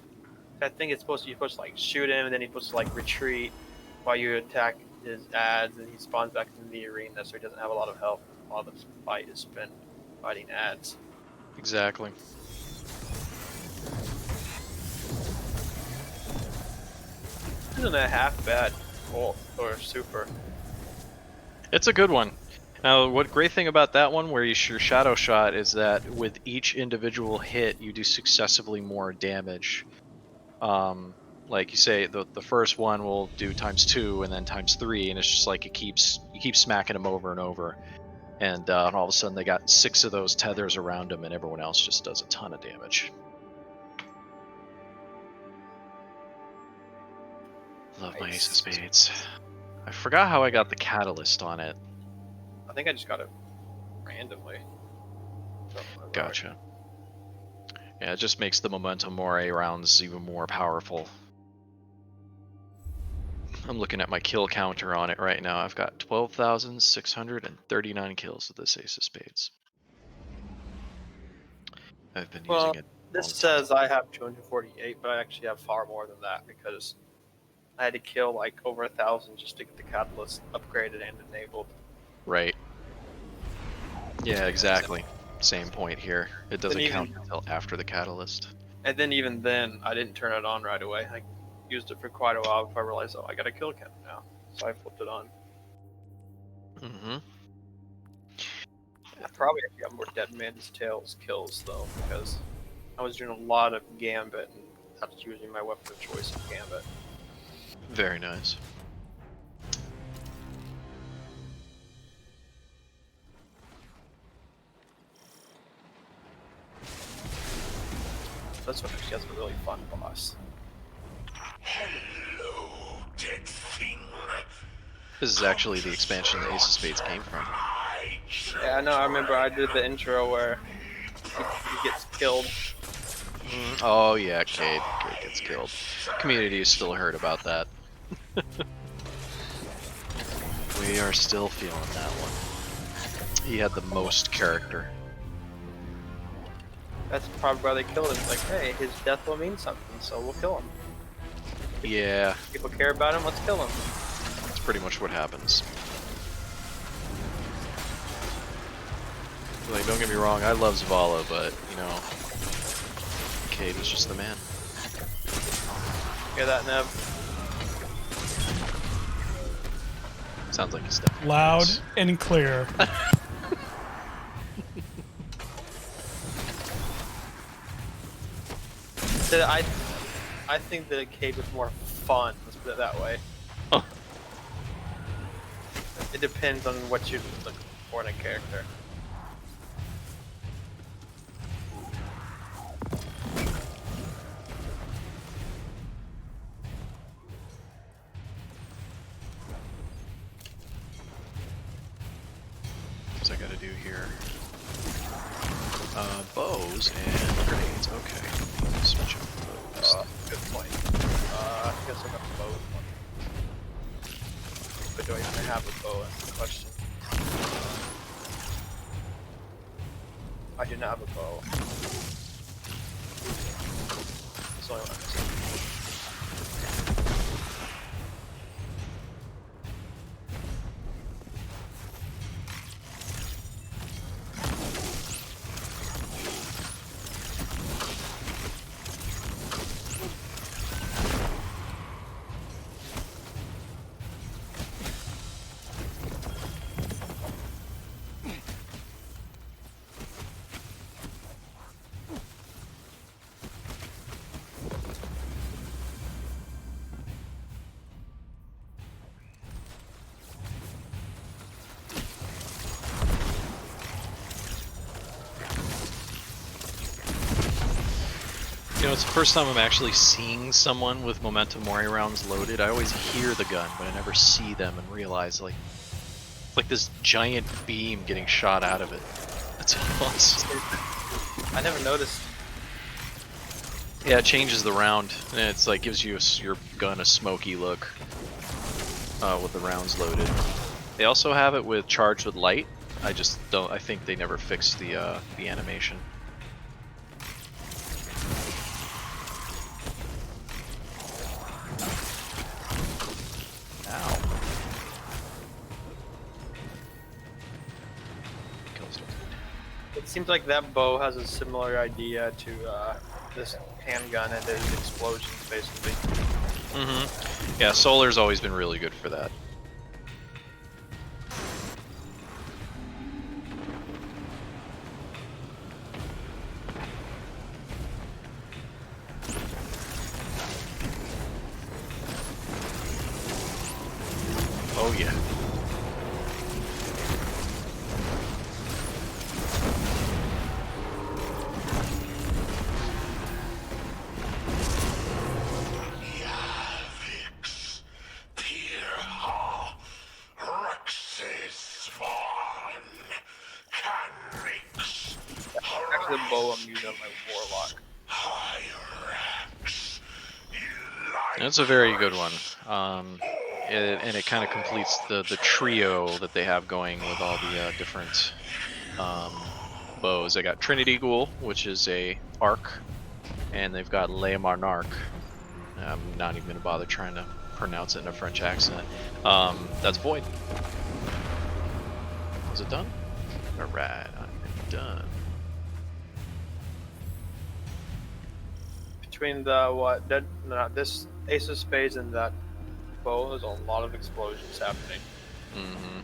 I think you're supposed to like shoot him and then he's supposed to like retreat while you attack his ads and he spawns back into the arena so he doesn't have a lot of health while the fight is spent fighting ads. Exactly. Isn't a half bad ult or super. It's a good one. Now, what great thing about that one, where you your shadow shot, is that with each individual hit, you do successively more damage. Like you say, the first one will do ×2 and then ×3, and it's just like you keep smacking them over and over, and all of a sudden they got 6 of those tethers around them, and everyone else just does a ton of damage. Love my Ace of Spades. I forgot how I got the catalyst on it. I think I just got it randomly. Gotcha. Yeah, it just makes the Memento Mori rounds even more powerful. I'm looking at my kill counter on it right now. I've got 12,639 kills with this Ace of Spades. I've been using it. This says I have 248, but I actually have far more than that because I had to kill like over 1,000 just to get the catalyst upgraded and enabled. Right. Yeah, exactly. Same point here. It doesn't count until after the catalyst. And then even then, I didn't turn it on right away. I used it for quite a while before I realized, oh, I got a kill count now. So I flipped it on. Mm-hmm. I probably actually got more Dead Man's Tales kills though, because I was doing a lot of Gambit and that's using my weapon of choice of Gambit. Very nice. This one actually has a really fun boss. Hello, dead thing. This is actually the expansion that Ace of Spades came from. Yeah, I know. I remember I did the intro where he gets killed. Oh yeah, Cade gets killed. Community is still hurt about that. We are still feeling that one. He had the most character. That's probably why they killed him. It's like, hey, his death will mean something, so we'll kill him. Yeah. People care about him, let's kill him. That's pretty much what happens. Like, don't get me wrong, I love Zavala, but, you know, Cade is just the man. Hear that, Nev? Sounds like he's stepping. Loud and clear. I think the Cade was more fun, let's put it that way. Oh. It depends on what you're looking for in a character. What's I gotta do here? Bows and grenades. Okay. Switch up bows. Good point. I guess I got the bow one. But do I even have a bow? That's the question. I do not have a bow. That's the only one I'm missing. You know, it's the first time I'm actually seeing someone with Memento Mori rounds loaded. I always hear the gun, but I never see them and realize, like, it's like this giant beam getting shot out of it. That's awesome. I never noticed. Yeah, it changes the round, and it's like gives you your gun a smoky look with the rounds loaded. They also have it with charged with light. I just don't. I think they never fixed the animation. Ow. It seems like that bow has a similar idea to this handgun and those explosions, basically. Yeah, Solar's always been really good for that. Oh yeah. Actually, the bow I'm using on my warlock. That's a very good one. And it kind of completes the trio that they have going with all the different bows. They got Trinity Ghoul, which is a arc, and they've got Le Monarch. I'm not even gonna bother trying to pronounce it in a French accent. That's Void. Was it done? All right, I'm done. Between the this Ace of Spades and that bow, there's a lot of explosions happening. Mm-hmm.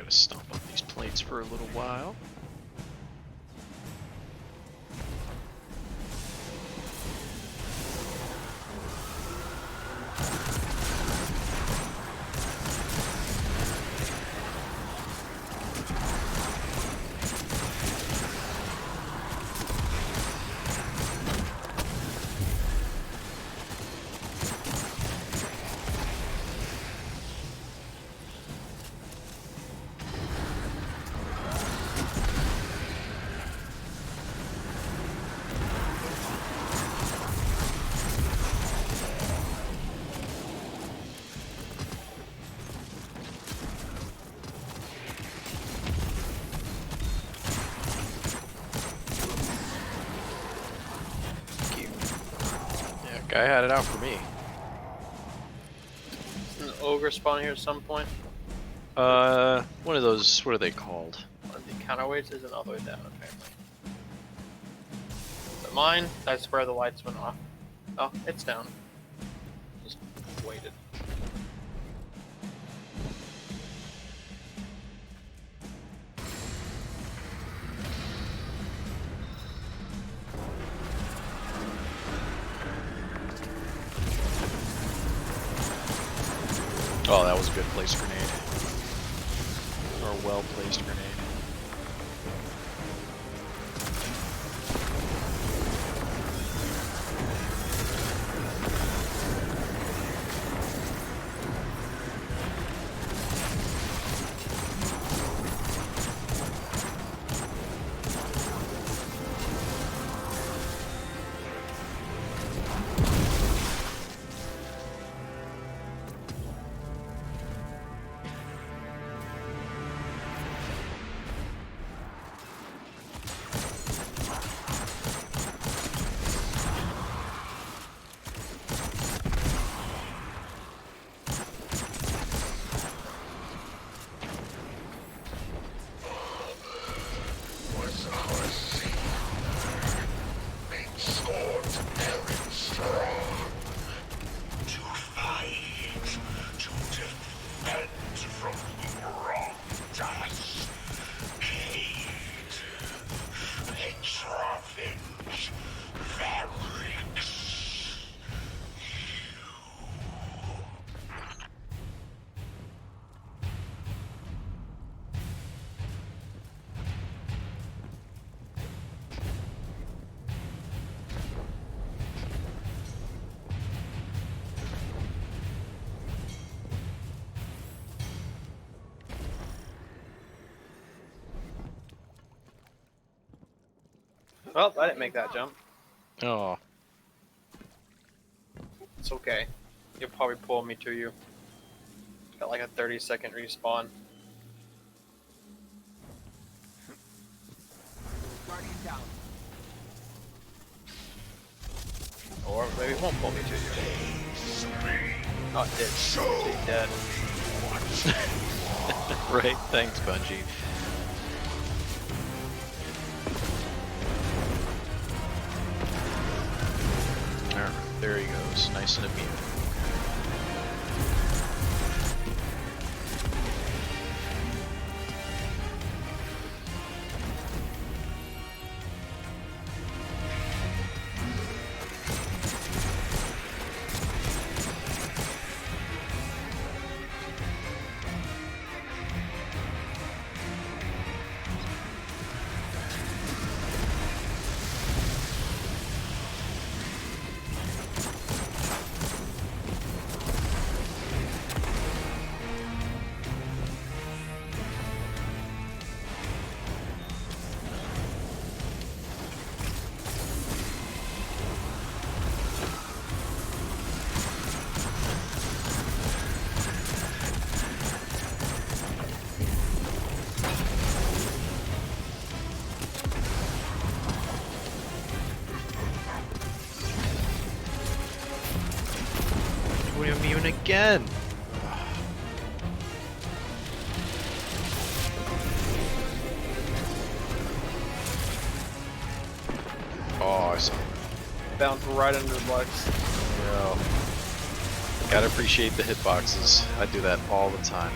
Stomp on these plates for a little while. Guy had it out for me. An ogre spawn here at some point. One of those. What are they called? One of the counterweights isn't all the way down apparently. But mine, that's where the lights went off. Oh, it's down. Just waited. Oh, that was a good placed grenade. Or well-placed grenade. Well, I didn't make that jump. Oh. It's okay. You'll probably pull me to you. Got like a 30-second respawn. Or maybe it won't pull me to you. Oh, it did. She's dead. Right, thanks, Bungie. nice and immune. Immune again. Oh, I saw him. Bounced right under the box. Yeah. Gotta appreciate the hitboxes. I do that all the time.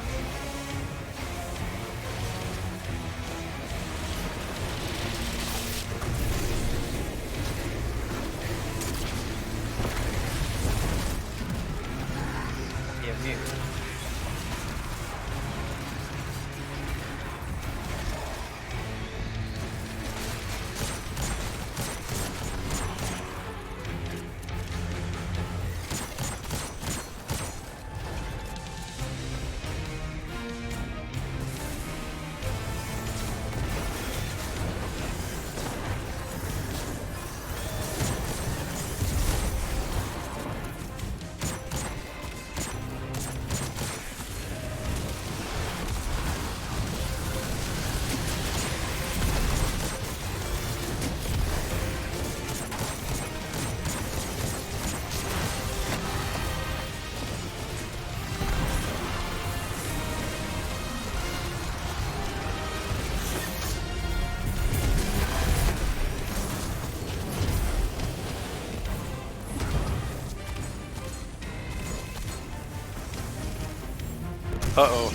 Uh-oh.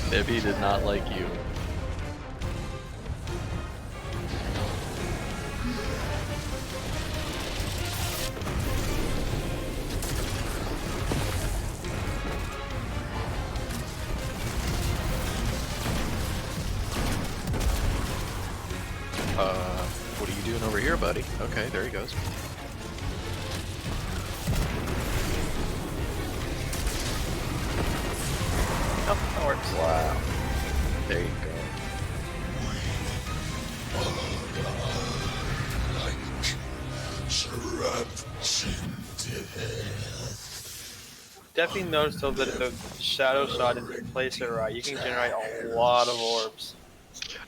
Maybe he did not like you. What are you doing over here, buddy? Okay, there he goes. Oh, that works. Wow. There you go. Definitely noticed though that if the shadow shot is placed it right, you can generate a lot of orbs.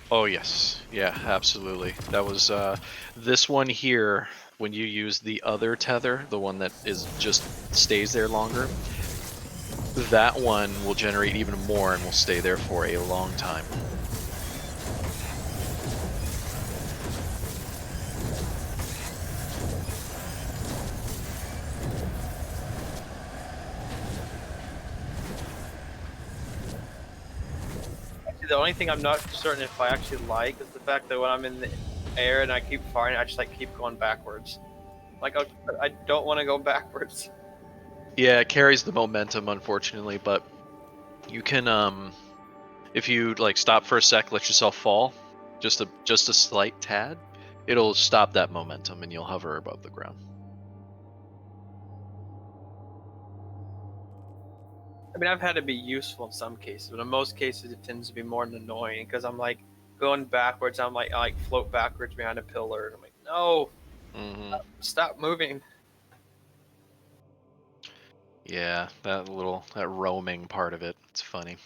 Oh yes, yeah, absolutely. That was this one here. When you use the other tether, the one that is just stays there longer, that one will generate even more and will stay there for a long time. The only thing I'm not certain if I actually like is the fact that when I'm in the air and I keep firing, I just like keep going backwards. Like I don't want to go backwards. Yeah, it carries the momentum, unfortunately, but you can if you like stop for a sec, let yourself fall, just a slight tad, it'll stop that momentum and you'll hover above the ground. I mean, I've had to be useful in some cases, but in most cases it tends to be more annoying because I'm like going backwards. I'm like I like float backwards behind a pillar, and I'm like, no, stop moving. Yeah, that roaming part of it, it's funny.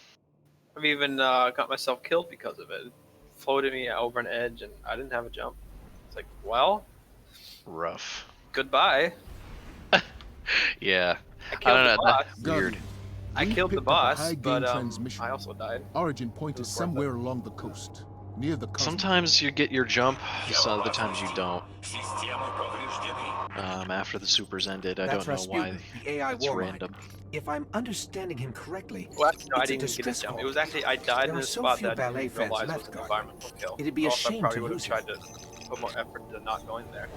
I've even got myself killed because of it. It floated me over an edge, and I didn't have a jump. It's like, well, rough. Goodbye. Yeah, I killed the boss. Weird. I killed the boss, but I also died. Origin point is somewhere along the coast. near the cosmodrome. Sometimes you get your jump, some other times you don't. After the supers ended, I don't know why. The AI It's war random. If I'm understanding him correctly, Well, actually, no, I it's a didn't even get a distress jump. call. It was actually, I died There in are a so spot few that I ballet didn't fans realize left, was an Guardian. environmental kill. It'd be a Or else I shame probably to would have lose tried to put more effort into not going there.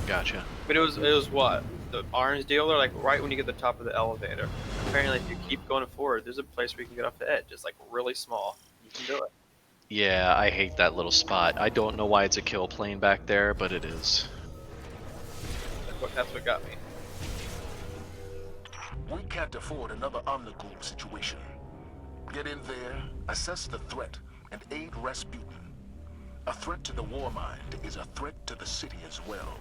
Gotcha. But it was what? The orange dealer, like right when you get to the top of the elevator. Apparently, if you keep going forward, there's a place where you can get off the edge. It's like really small. You can do it. Yeah, I hate that little spot. I don't know why it's a kill plane back there, but it is. That's what got me. We can't afford another Omnigul situation. Get in there, assess the threat, and aid Rasputin. A threat to the war mind is a threat to the city as well.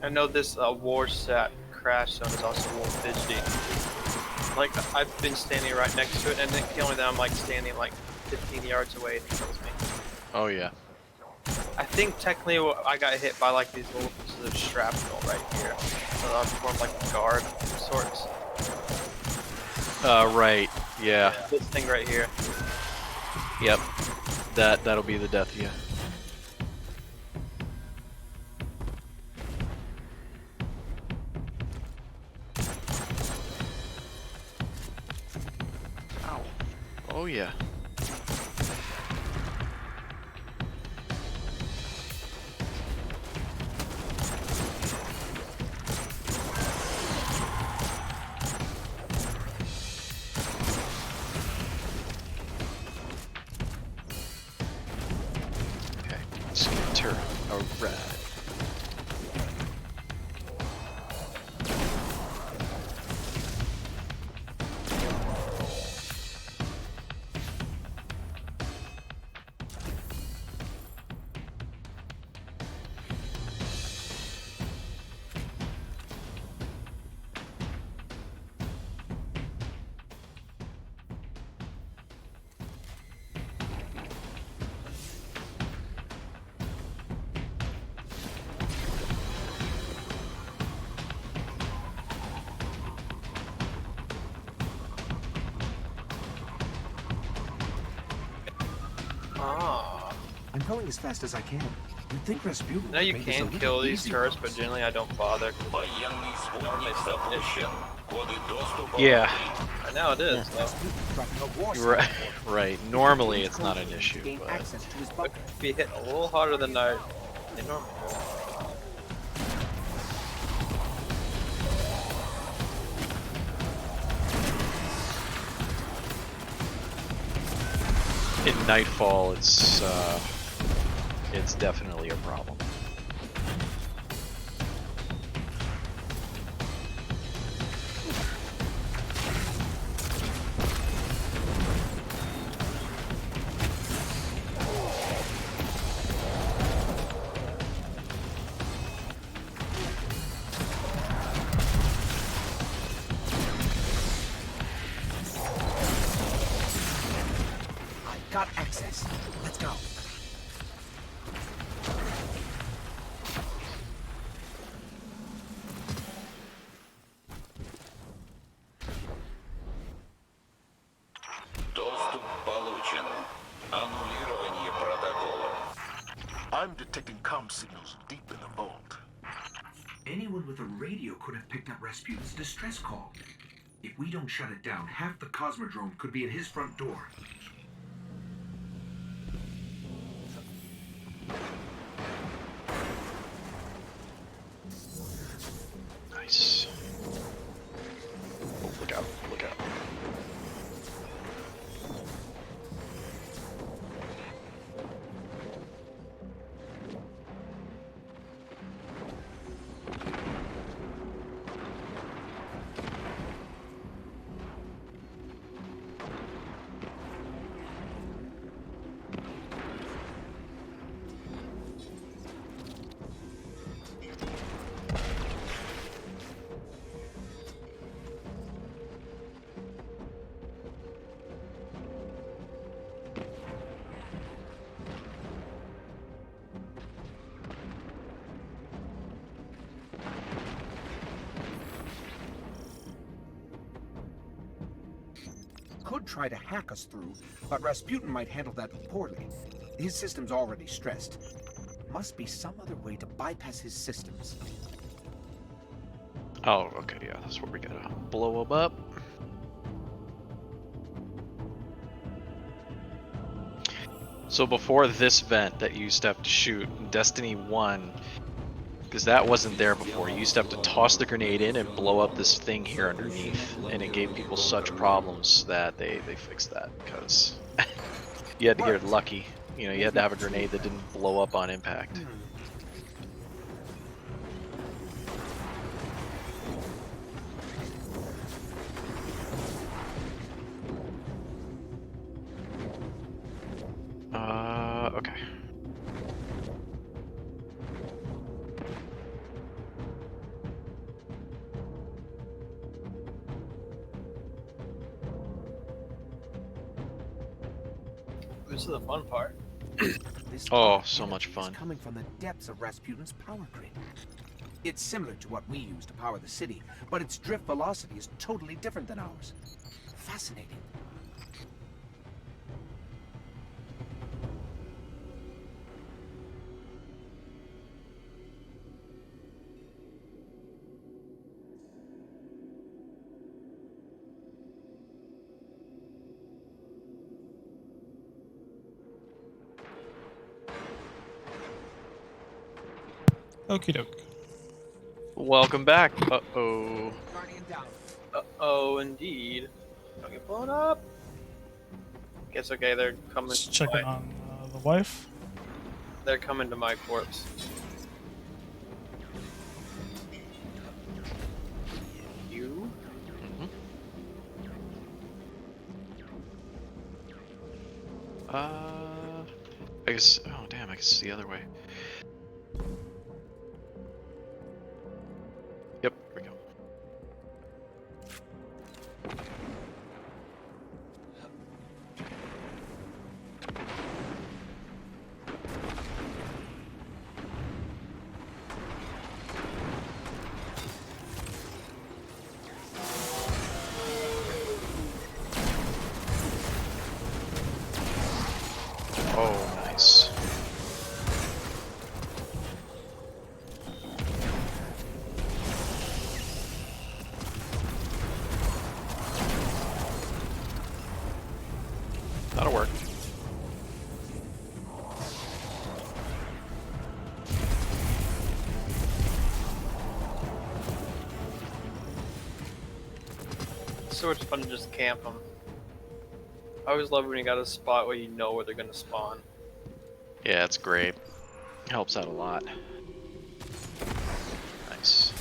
I know this war sat crash zone is also a little fidgety. Like, I've been standing right next to it, and then killing them, I'm like standing like 15 yards away and it kills me. Oh yeah. I think technically I got hit by like these little pieces of shrapnel right here. So that's more like a guard of sorts. Right. Yeah. This thing right here. Yep. That'll be the death of you. Ow. Oh yeah. Okay, Scooter. Alright. Ah. I'm going as fast as I can. You'd think Rasputin Now you made this a can little kill these easier turrets, on but us. generally I don't bother because normally stuff is shit. Yeah. I know it is. So. Right. Right. Normally it's not an issue, but It could be hit a little harder than I normally do. in Nightfall, it's definitely a problem. Got access. Let's go. Доступ получен. Аннулирование протокола. I'm detecting comm signals deep in the vault. Anyone with a radio could have picked up Rasputin's distress call. If we don't shut it down, half the Cosmodrome could be at his front door. Nice. Oh, look out, look out. could try to hack us through, but Rasputin might handle that poorly. His system's already stressed. Must be some other way to bypass his systems. Oh, okay, yeah, that's where we gotta blow him up. So before this vent that you used to have to shoot, Destiny 1, because that wasn't there before, you used to have to toss the grenade in and blow up this thing here underneath, and it gave people such problems that they fixed that, because you had to get lucky. You know, you had to have a grenade that didn't blow up on impact. Okay. This is the fun part. Oh, so much It's fun. coming from the depths of Rasputin's power grid. It's similar to what we use to power the city, but its drift velocity is totally different than ours. Fascinating. Okie doke. Welcome back. Uh-oh. Guardian down. Uh-oh, indeed. Don't get blown up. Guess okay, they're coming. Just checking on the wife. They're coming to my corpse. You? I guess. Oh damn! I guess it's the other way. Yep. Here we go. Oh, nice. That'll work. It's so much fun to just camp them. I always love when you got a spot where you know where they're gonna spawn. Yeah, it's great. Helps out a lot. Nice.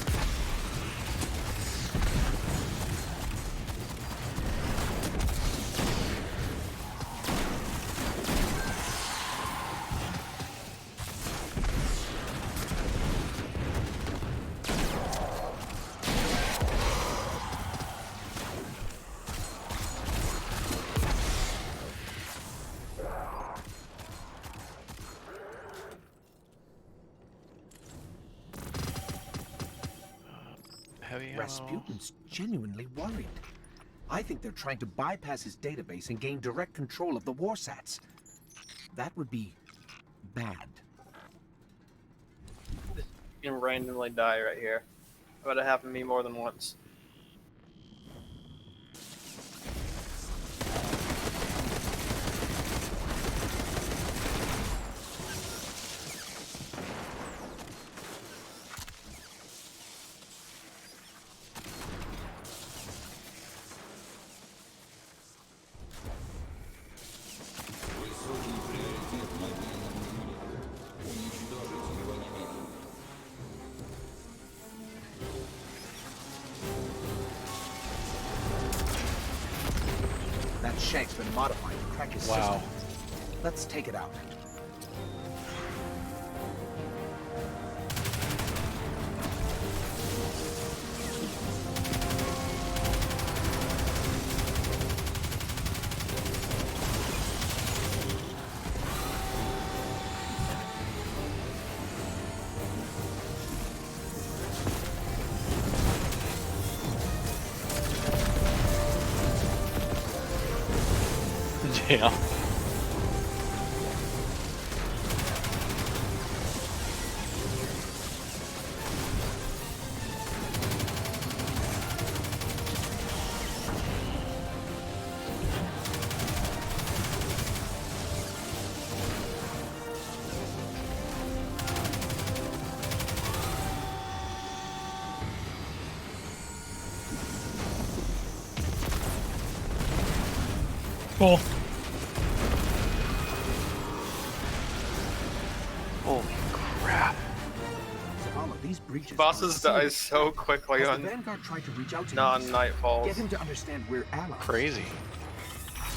Heavy ammo. Rasputin's genuinely worried. I think they're trying to bypass his database and gain direct control of the warsats. That would be bad. You can randomly die right here. But it happened to me more than once. That shank's been modified to crack his Wow. system. Let's take it out. Yeah. Cool. Holy crap. All of these breaches Bosses are die serious. so quickly Has the on Vanguard tried to reach out to him? non-nightfalls. Get him to understand we're allies. Crazy.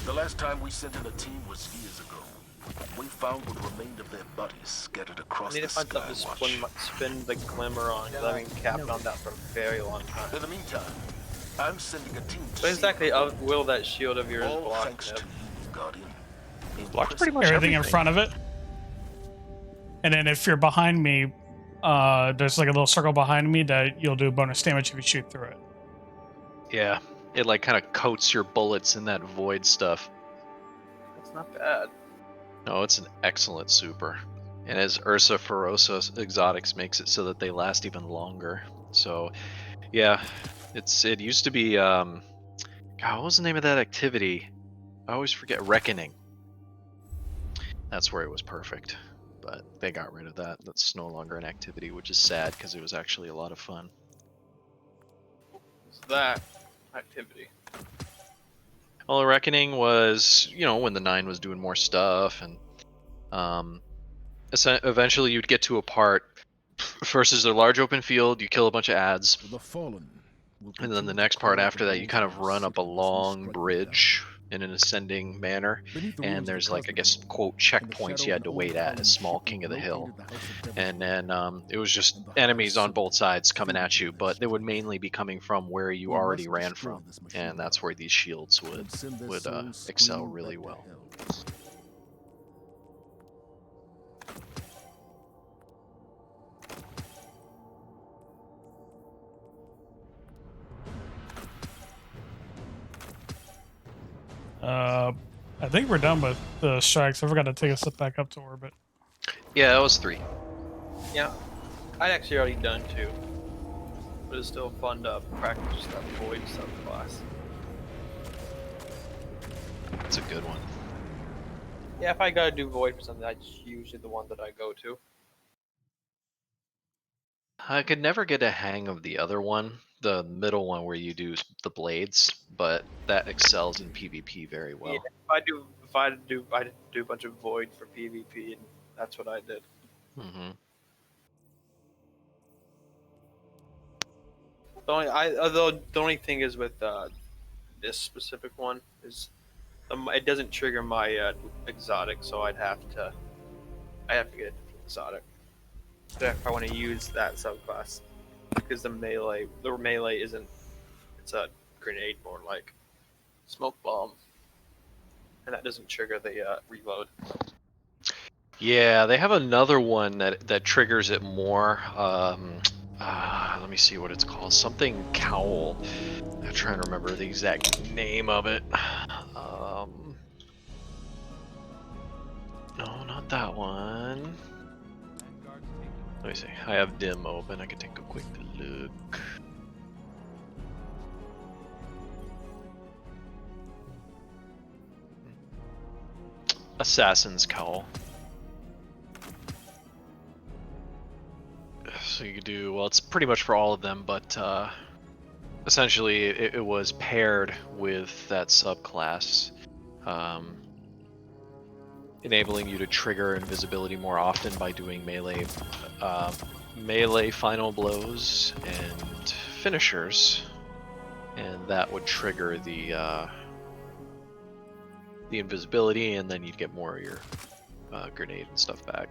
The last time we sent in a team was years ago. We found what remained of their buddies scattered I across need the to find something to sky. spin the glimmer on, because I've been capped on that for a very long time. In the meantime, I'm sending a team to So exactly will that shield of yours all block thanks to you, Guardian. Blocks pretty much Everything in front of it. And then if you're behind me, there's like a little circle behind me that you'll do bonus damage if you shoot through it. Yeah, it like kind of coats your bullets in that void stuff. That's not bad. No, it's an excellent super. And as Ursa Ferosa Exotics makes it so that they last even longer. So, yeah, it used to be, God, what was the name of that activity? I always forget, Reckoning. That's where it was perfect. But they got rid of that. That's no longer an activity, which is sad because it was actually a lot of fun. It's that activity. Well, Reckoning was, you know, when the 9 was doing more stuff, and eventually you'd get to a part. First is a large open field, you kill a bunch of ads. And then the next part after that, you kind of run up a long bridge in an ascending manner, and there's like, I guess, quote, checkpoints you had to wait at as small king of the hill. And then it was just enemies on both sides coming at you, but they would mainly be coming from where you already ran from, and that's where these shields would excel really well. I think we're done with the strikes. I forgot to take a step back up to orbit. Yeah, that was 3. Yeah, I'd actually already done 2. But it's still fun to practice that void subclass. That's a good one. Yeah, if I gotta do void for something, that's usually the one that I go to. I could never get a hang of the other one, the middle one where you do the blades, but that excels in PvP very well. Yeah, I do a bunch of void for PvP, and that's what I did. Mm-hmm. The only thing is with this specific one is it doesn't trigger my exotic, so I have to get a different exotic if I want to use that subclass, because the melee isn't, it's a grenade more like smoke bomb, and that doesn't trigger the reload. Yeah, they have another one that triggers it more. Let me see what it's called. Something Cowl. I'm trying to remember the exact name of it. No, not that one. Let me see. I have dim open. I can take a quick look. Assassin's Cowl. So you could do, well, it's pretty much for all of them, but essentially it was paired with that subclass, enabling you to trigger invisibility more often by doing melee final blows and finishers, and that would trigger the invisibility, and then you'd get more of your grenade and stuff back.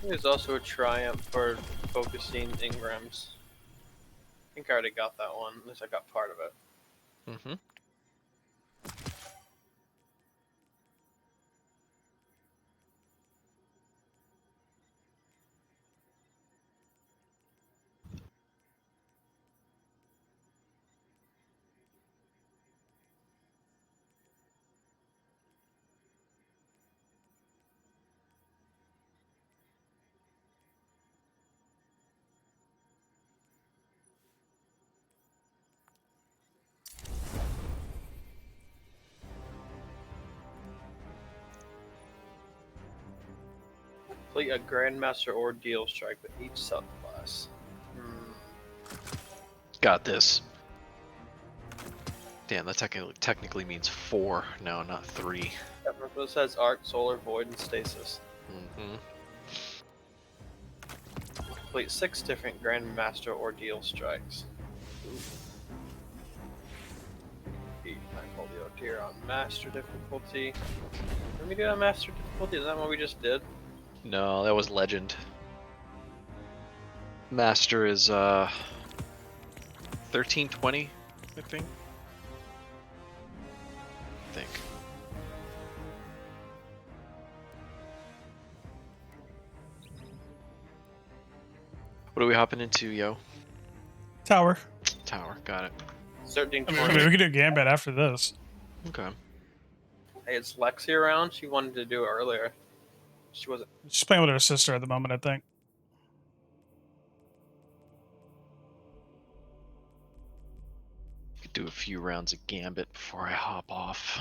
There's also a triumph for focusing engrams. I think I already got that one, at least I got part of it. Mm-hmm. Complete a Grandmaster Ordeal strike with each subclass. Got this. Damn, that technically means 4 now, not 3. This has Arc, Solar, Void, and Stasis. Mm-hmm. Complete 6 different Grandmaster Ordeal strikes. Beat Nightfolio tier on Master difficulty. Let me do that Master difficulty, is that what we just did? No, that was Legend. Master is 1320, I think. What are we hopping into, yo? Tower. Tower, got it. 1320. I mean, we could do Gambit after this. Okay. Hey, it's Lexi around? She wanted to do it earlier. She wasn't. She's playing with her sister at the moment, I think. Could do a few rounds of Gambit before I hop off.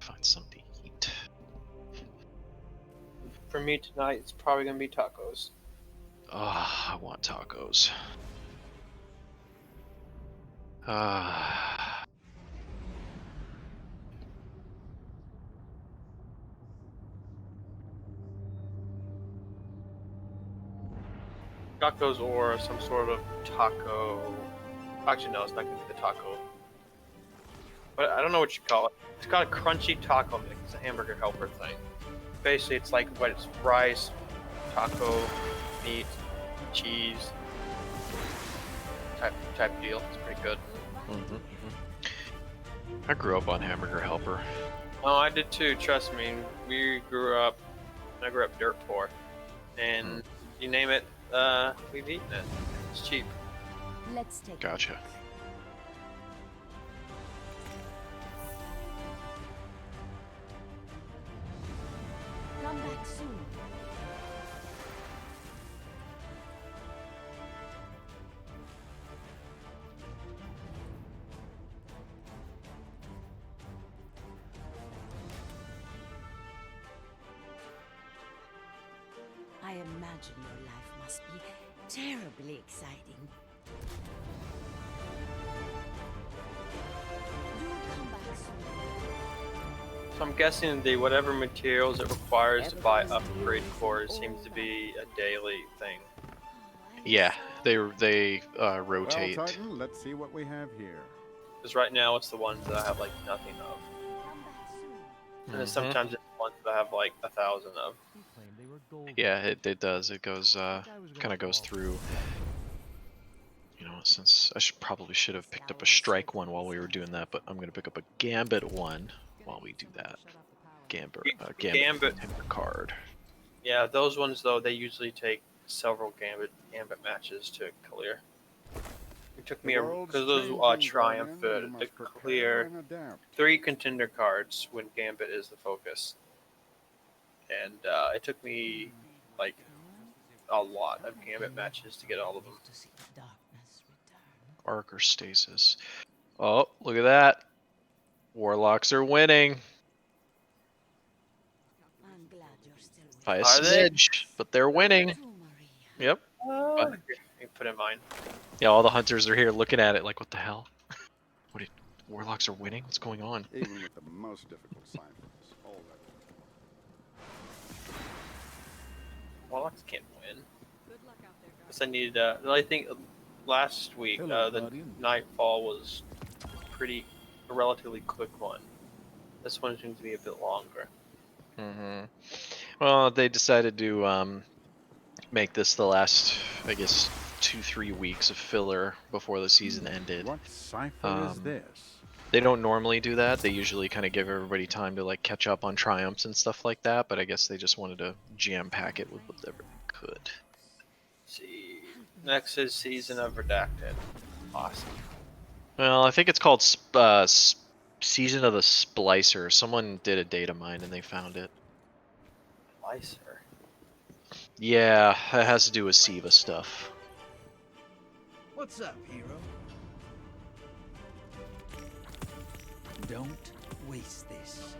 Find something to eat. For me tonight, it's probably gonna be tacos. I want tacos. Tacos or some sort of taco. Actually, no, it's not gonna be the taco. But I don't know what you call it. It's got a crunchy taco mix. It's a hamburger helper thing. Basically, it's like what it's rice, taco, meat, cheese type deal. It's pretty good. Mm-hmm. I grew up on hamburger helper. Oh, I did too. Trust me. I grew up dirt poor, and you name it, we've eaten it. It's cheap. Let's take Gotcha. Come back soon. I imagine your life must be terribly exciting. Do come back soon. So I'm guessing the whatever materials it requires to buy upgrade cores seems to be a daily thing. Yeah, they rotate. Well, Titan, let's see what we have here. Because right now it's the ones that I have like nothing of. And then sometimes it's the ones that I have like 1,000 of. Yeah, it does. It goes kind of goes through. You know, since I should have picked up a strike one while we were doing that, but I'm gonna pick up a Gambit one while we do that. Gambit card. Yeah, those ones though, they usually take several Gambit matches to clear. It took me because those triumph to clear 3 contender cards when Gambit is the focus, and it took me like a lot of Gambit matches to get all of them. Arc or Stasis. Oh, look at that! Warlocks are winning by a smidge, but they're winning. Yep. You put in mine. Yeah, all the hunters are here looking at it like, what the hell? Warlocks are winning? What's going on? Even with the most difficult science, all that. Warlocks can't win. Because I needed. I think last week the Nightfall was a relatively quick one. This one seems to be a bit longer. Well, they decided to make this the last, I guess, 2-3 weeks of filler before the season ended. What cipher is this? They don't normally do that. They usually kind of give everybody time to like catch up on triumphs and stuff like that, but I guess they just wanted to jam pack it with whatever they could. Let's see. Next is Season of Redacted. Awesome. Well, I think it's called Season of the Splicer. Someone did a data mine and they found it. Splicer? Yeah, it has to do with SIVA stuff. What's up, hero? Don't waste this.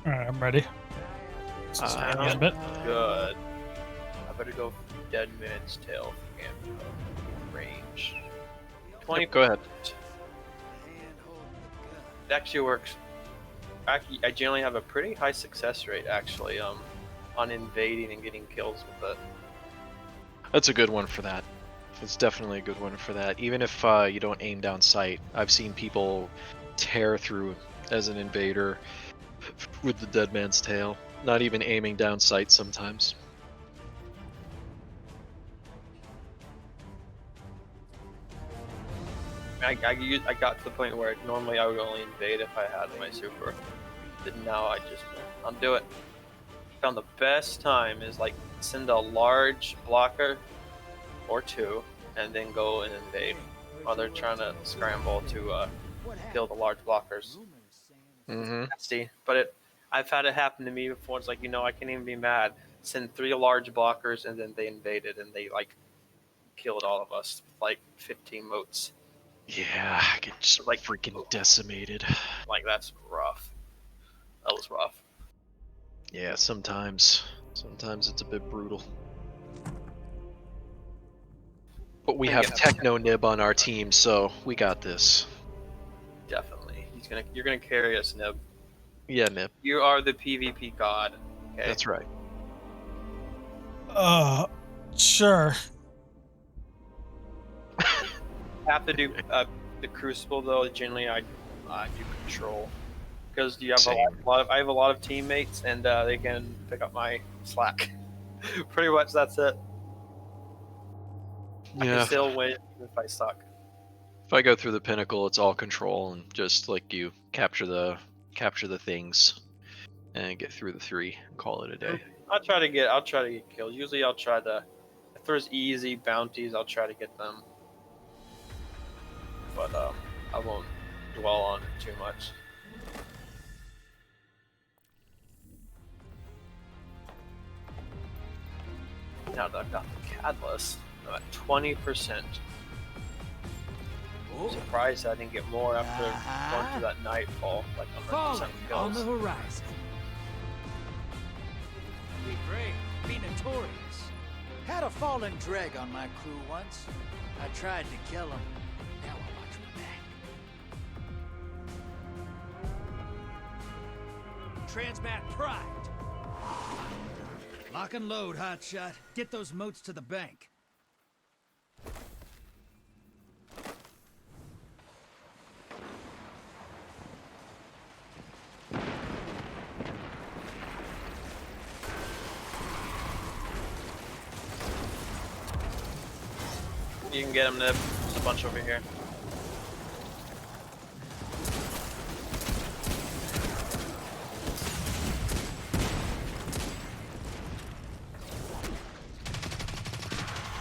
Alright, I'm ready. Sounds bit. good. I better go for Dead Man's Tale for range. 20. Yep, go ahead. It actually works. I generally have a pretty high success rate actually on invading and getting kills with it. That's a good one for that. It's definitely a good one for that. Even if you don't aim down sight, I've seen people tear through as an invader with the Dead Man's Tale, not even aiming down sight sometimes. I got to the point where normally I would only invade if I had my super, but now I'll do it. Found the best time is like send a large blocker or two and then go and invade while they're trying to scramble to kill the large blockers. Nasty, but I've had it happen to me before. It's like, I can't even be mad. Send 3 large blockers and then they invaded and they like killed all of us with like 15 motes. Yeah, I get just like freaking decimated. Like that's rough. That was rough. Yeah, sometimes it's a bit brutal. But we have TeknoNib on our team, so we got this. Definitely. You're gonna carry us, Nib. Yeah, Nib. You are the PvP god. Okay. That's right. Sure. Have to do the Crucible though. Generally, I do control because you have I have a lot of teammates and they can pick up my slack. Pretty much that's it. I can still win if I suck. If I go through the pinnacle, it's all control and just like you capture the things and get through the 3 and call it a day. I'll try to get kills. Usually I'll try to, if there's easy bounties, I'll try to get them. But I won't dwell on it too much. Now that I've got the catalyst, I'm at 20%. I'm surprised I didn't get more after going through that nightfall, like 100% kills. On the horizon. Be brave, be notorious. Had a fallen dreg on my crew once. I tried to kill him. Now I watch my back. Transmat Pride. Lock and load, hotshot. Get those motes to the bank. You can get him, Nib. There's a bunch over here.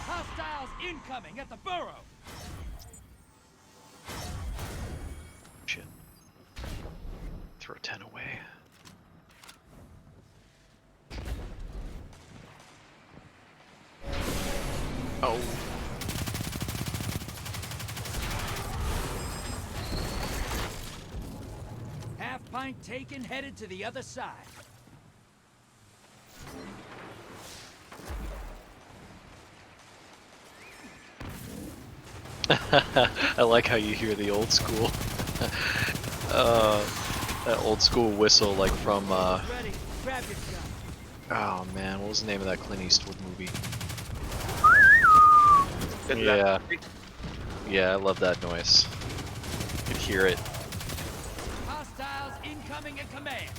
Hostiles incoming at the burrow. Shit. Throw 10 away. Oh. Half pint taken, headed to the other side. I like how you hear the old school. That old school whistle, like from oh man, what was the name of that Clint Eastwood movie? Yeah. Yeah, I love that noise. You could hear it. Hostiles incoming at command.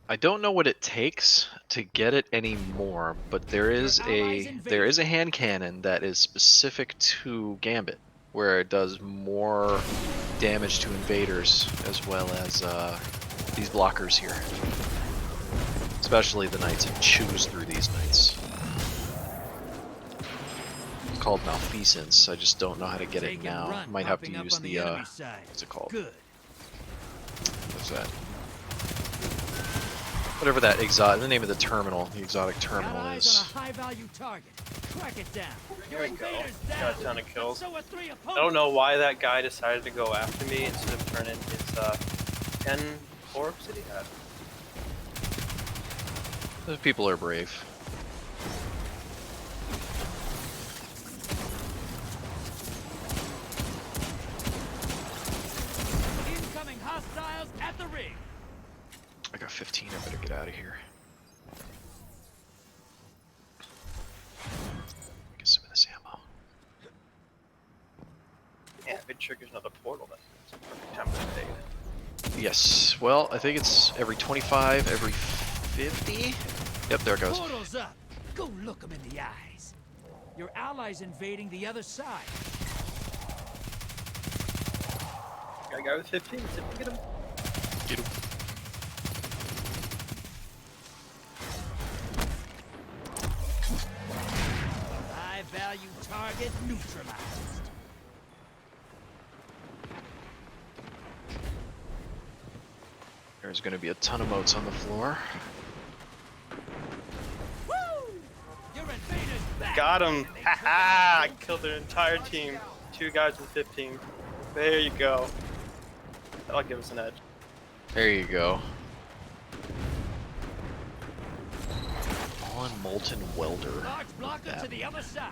I don't know what it takes to get it anymore, but there is a hand cannon that is specific to Gambit, where it does more damage to invaders as well as these blockers here. Especially the knights. It chews through these knights. It's called Malfeasance. I just don't know how to get it now. Might have to use the what's it called? What's that? Whatever that the name of the terminal, the exotic terminal is. High-value target. Track it down. There we go. Got a ton of kills. I don't know why that guy decided to go after me instead of turning his 10 core city. Those people are brave. Incoming hostiles at the ring. I got 15, I better get out of here. Get some of this ammo. Yeah, if it triggers another portal, that's a perfect time to take it. Yes, well, I think it's every 25, every 50? Yep, there it goes. Portal's up. Go look them in the eyes. Your allies invading the other side. Got a guy with 15, get him. Get him. High-value target neutralized. There's going to be a ton of motes on the floor. Woo! Your invaders back. Got him! Haha! I killed their entire team. 2 guys with 15. There you go. That'll give us an edge. There you go. On Molten Welder. Large blocker to the other side.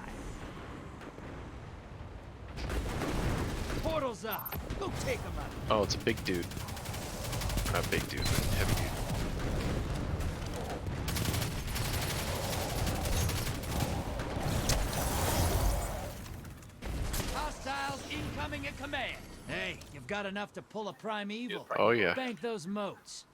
Portal's up. Go take him out. Oh, it's a big dude. Not big dude, but heavy dude. Hostiles incoming at command. Hey, you've got enough to pull a primeval. Oh, yeah. Bank those motes.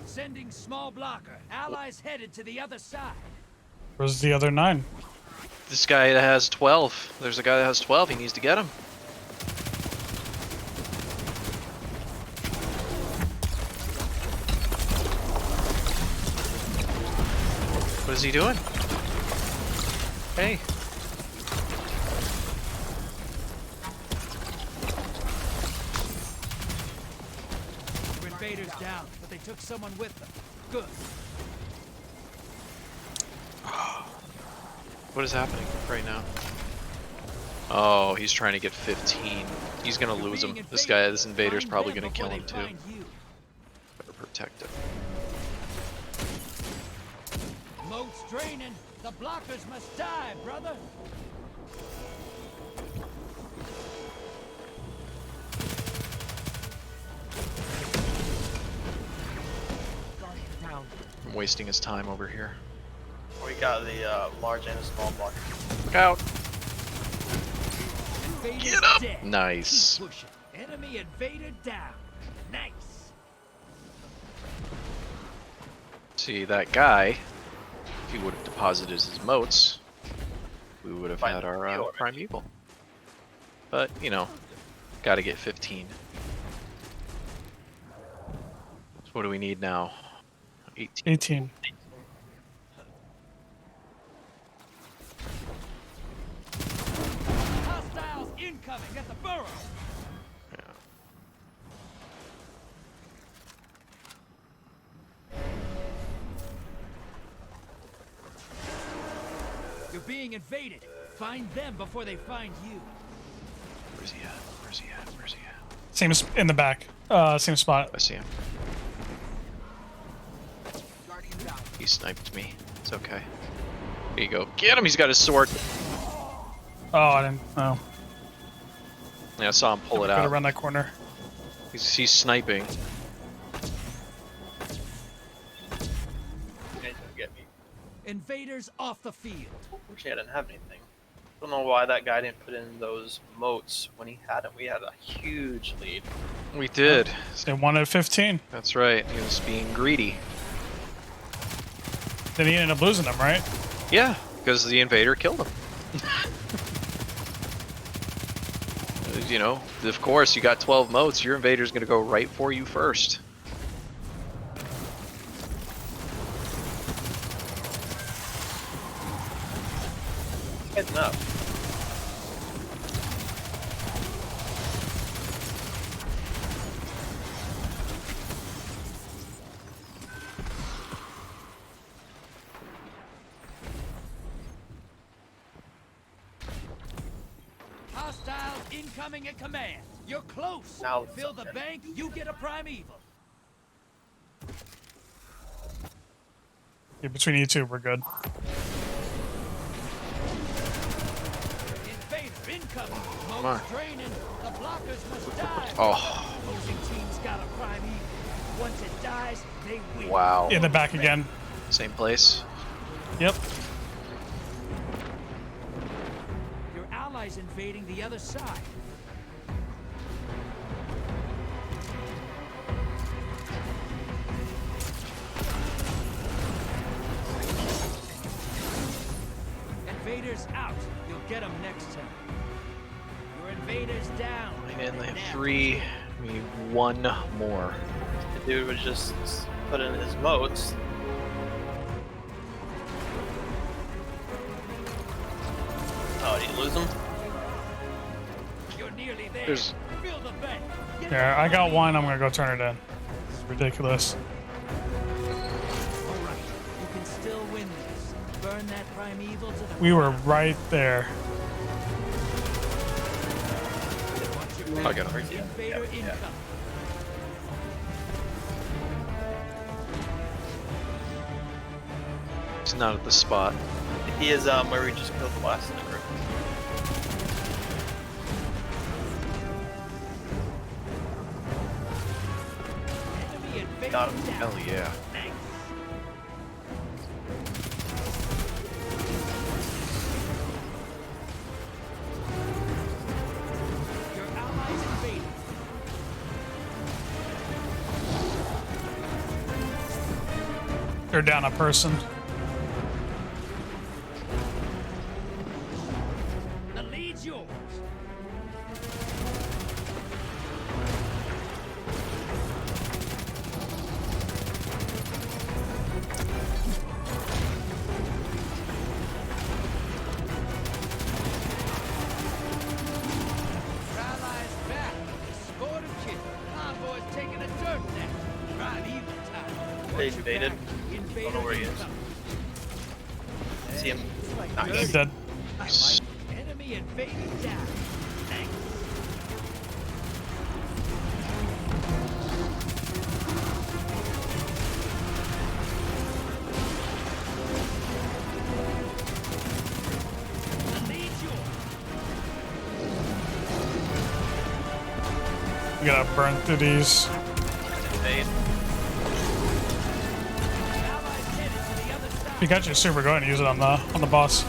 Sending small blocker. Allies headed to the other side. Where's the other 9? This guy that has 12. There's a guy that has 12. He needs to get him. What is he doing? Hey. Your invaders down, but they took someone with them. Good. What is happening right now? Oh, he's trying to get 15. He's gonna lose him. This guy, this invader's probably gonna kill him too. Better protect him. Moats draining. The blockers must die, brother. I'm wasting his time over here. We got the large and a small blocker. Look out! Get up! Dead. Nice. Keep pushing. Enemy invader down. Nice. See, that guy, if he would have deposited his motes, we would have had our primeval. But, you know, gotta get 15. So what do we need now? 18. 18. Hostiles incoming at the burrow. You're being invaded. Find them before they find you. Where's he at? Where's he at? Where's he at? Same in the back. Same spot. I see him. He sniped me. It's okay. There you go. Get him! He's got his sword. Oh, I didn't. Oh. Yeah, I saw him pull it Gotta out. run that corner. He's sniping. Get me. Invaders off the field. Unfortunately, I didn't have anything. Don't know why that guy didn't put in those moats when he had them. We had a huge lead. We did. They won at 15. That's right. He was being greedy. Then he ended up losing them, right? Yeah, because the invader killed him. You know, of course, you got 12 moats. Your invader's going to go right for you first. Heading up. Hostiles incoming at command. You're close. Now Fill the bank, you get a primeval. Yeah, between you two, we're good. Invader incoming. Come on. Moats draining. The blockers must die. Oh. Opposing team's got a primeval. Once it dies, they win. Wow. In the back again. Same place. Yep. Your allies invading the other side. Invaders out. You'll get them next time. Your invaders down. And they have 3. We need 1 more. The dude would just put in his moats. Oh, did you lose him? You're nearly there. There's... Fill the bank. Yeah, I got 1. I'm gonna go turn it in. It's ridiculous. All right. You can still win this. Burn that primeval to the We were right there. I'll get him. Invader incoming. He's not at the spot. He is where we just killed the last nigger. Got him. Hell yeah. Your allies invading. They're down a person. The lead's yours. Your allies back. Scored a kill. Convoy's taking a dirt nap. Primeval time. They invaded. Don't know where he is. See him? Nice. He's dead. Enemy invading down. Thanks. The lead's yours. We gotta burn through these. Invade. If you got your super, go ahead and use it on the boss.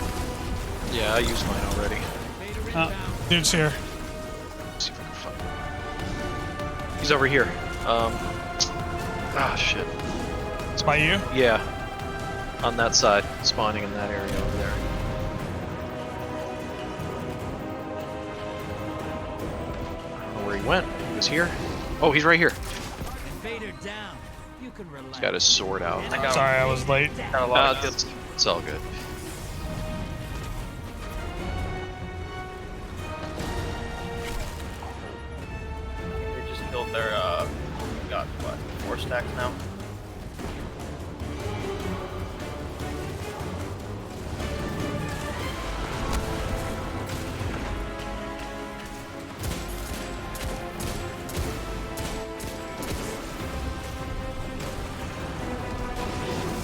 Yeah, I used mine already. Dude's here. Let's see if I can find him. He's over here. Ah, shit. It's by you? Yeah. On that side, spawning in that area over there. I don't know where he went. He was here. Oh, he's right here. Invader down. You can relax. He's got his sword out. Sorry, I was late. It's all good. They just killed their, got what, 4 stacks now?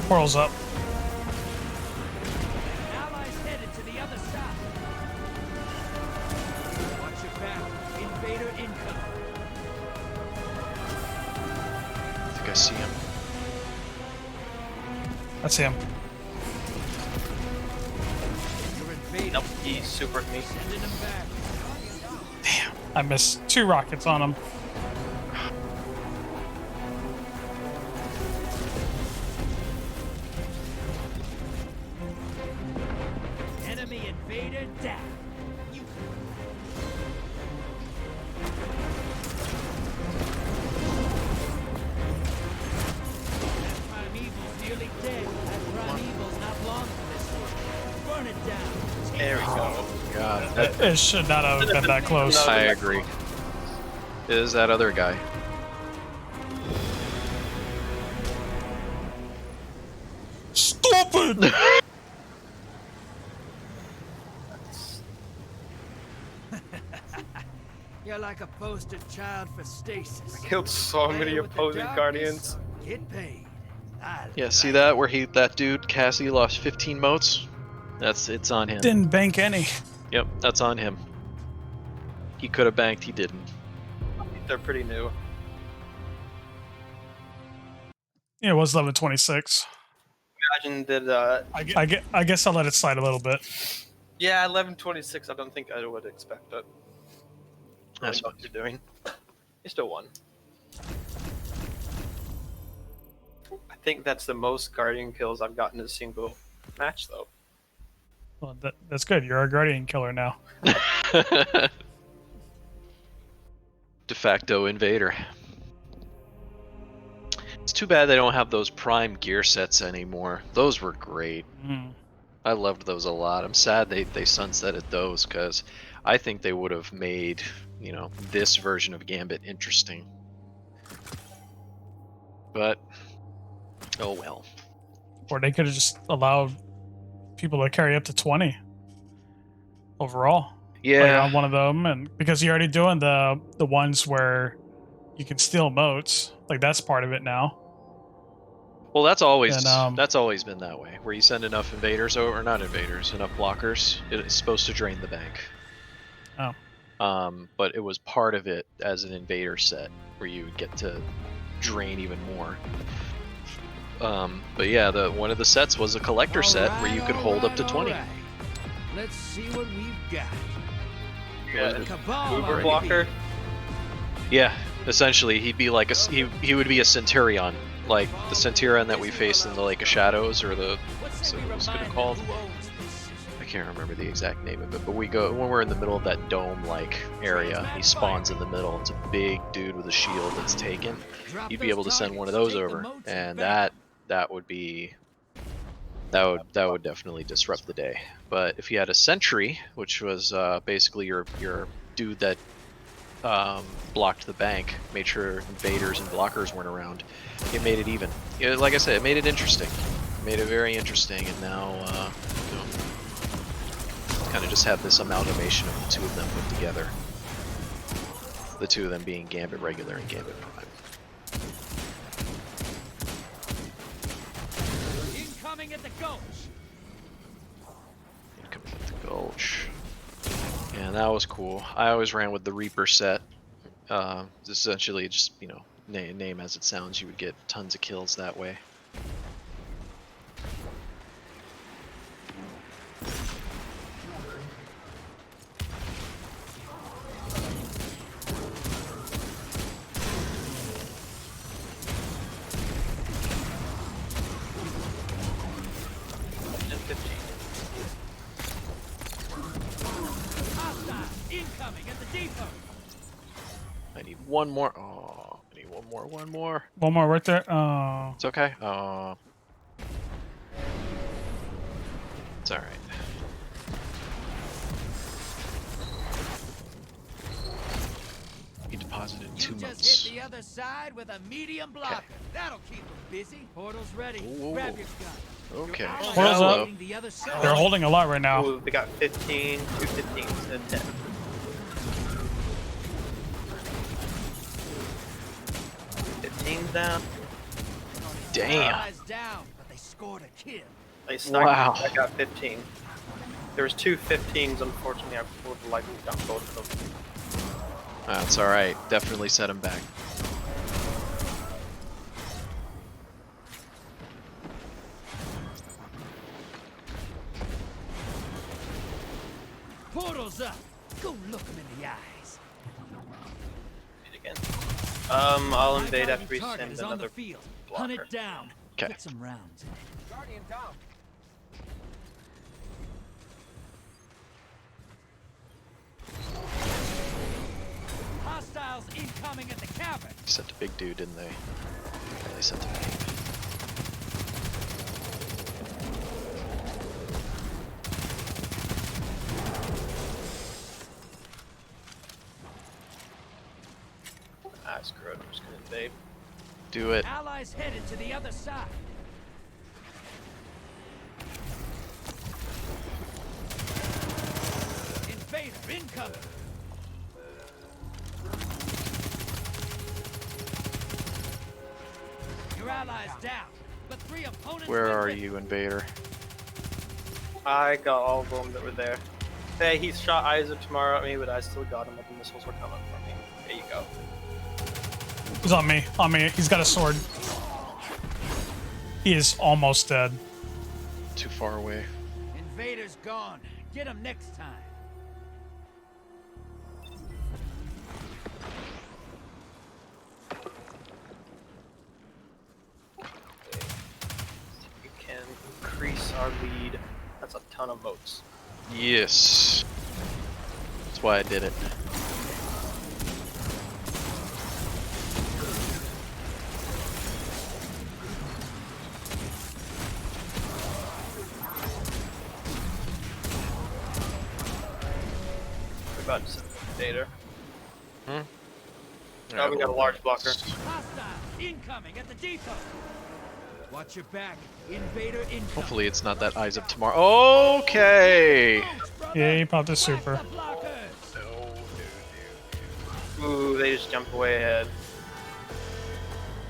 Portal's up. Allies headed to the other side. Watch your back. Invader incoming. I think I see him. That's him. invaded. Nope, he supered me. Sending them back. Damn, I missed 2 rockets on him. Enemy invader down. You That primeval's nearly dead. That primeval's not long for this one. Burn it down. There we go. God, It should not have been that close. I agree. It is that other guy. Stupid! You're like a poster child for stasis. Killed so Play many with the opposing darkness, Guardians. Get paid. Yeah, see that where that dude Cassie lost 15 motes? It's on him. Didn't bank any. Yep, that's on him. He could have banked, he didn't. They're pretty new. Yeah, it was 11:26. Imagine that. I guess I'll let it slide a little bit. Yeah, 11:26. I don't think I would expect it. That's what you're doing. You still won. I think that's the most Guardian kills I've gotten in a single match, though. Well, that's good. You're a Guardian killer now. De facto invader. It's too bad they don't have those prime gear sets anymore. Those were great. I loved those a lot. I'm sad they sunsetted those because I think they would have made, you know, this version of Gambit interesting. But oh well. Or they could have just allowed people to carry up to 20 overall. Yeah. Like on one of them, and because you're already doing the ones where you can steal motes, like that's part of it now. Well, that's always been that way. Where you send enough invaders over, or not invaders, enough blockers, it's supposed to drain the bank. Oh. But it was part of it as an invader set where you would get to drain even more. But yeah, one of the sets was a collector set where you could hold up to 20. Right. Let's see what we've got. Yeah, The Cabal Uber are blocker. Yeah, essentially, he'd be like he would be a Centurion, like the Centurion that we faced in the Lake of Shadows, or what's it called? I can't remember the exact name of it, but when we're in the middle of that dome-like area, he spawns in the middle. It's a big dude with a shield that's taken. You'd be able to send one of those over, and that would definitely disrupt the day. But if you had a sentry, which was basically your dude that blocked the bank, made sure invaders and blockers weren't around, it made it even. Like I said, it made it interesting. It made it very interesting, and now you know, kind of just have this amalgamation of the two of them put together. The two of them being Gambit Regular and Gambit Prime. Incoming at the gulch. Incoming at the gulch. Yeah, that was cool. I always ran with the Reaper set. Essentially, just, you know, name as it sounds, you would get tons of kills that way. Incoming at the depot. I need one more. Oh, I need one more. One more right there. Oh. It's okay. It's all right. He deposited two Just motes. hit the other side with a medium blocker. That'll keep them busy. Portal's ready. Ooh. Grab your gun. Okay. Portal's Hello. up. They're holding a lot right now. Ooh, they got 15, 2 15s, and 10. 15's down. Damn. Guys down, but they scored a kill. They snuck. Wow. I got 15. There was 2 15s. Unfortunately, I pulled the lightning down both of them. That's all right. Definitely set him back. Portal's up. Go look him in the eyes. Again. I'll invade High-value after we target send is on the another field. blocker. Hunt it down. Okay. Get some rounds in it. Guardian down. Hostiles incoming at the cavern. They sent a big dude, didn't they? Yeah, they sent a big. Ah, screw it. I'm just gonna invade. Do it. Allies headed to the other side. Invader incoming. Your allies down, but 3 opponents. Where with are it. you, Invader? I got all of them that were there. Hey, he shot Isaac tomorrow at me, but I still got him. But the missiles were coming from me. There you go. He's on me. On me. He's got a sword. He is almost dead. Too far away. Invader's gone. Get him next time. We can increase our lead. That's a ton of votes. Yes. That's why I did it. We're about to send Invader. Hmm? Oh, we got a large blocker. Hostile incoming at the depot. Watch your back. Invader incoming. Hopefully it's not that Eyes of Tomorrow. Okay. Yeah, he popped a super. Ooh, they just jumped way ahead.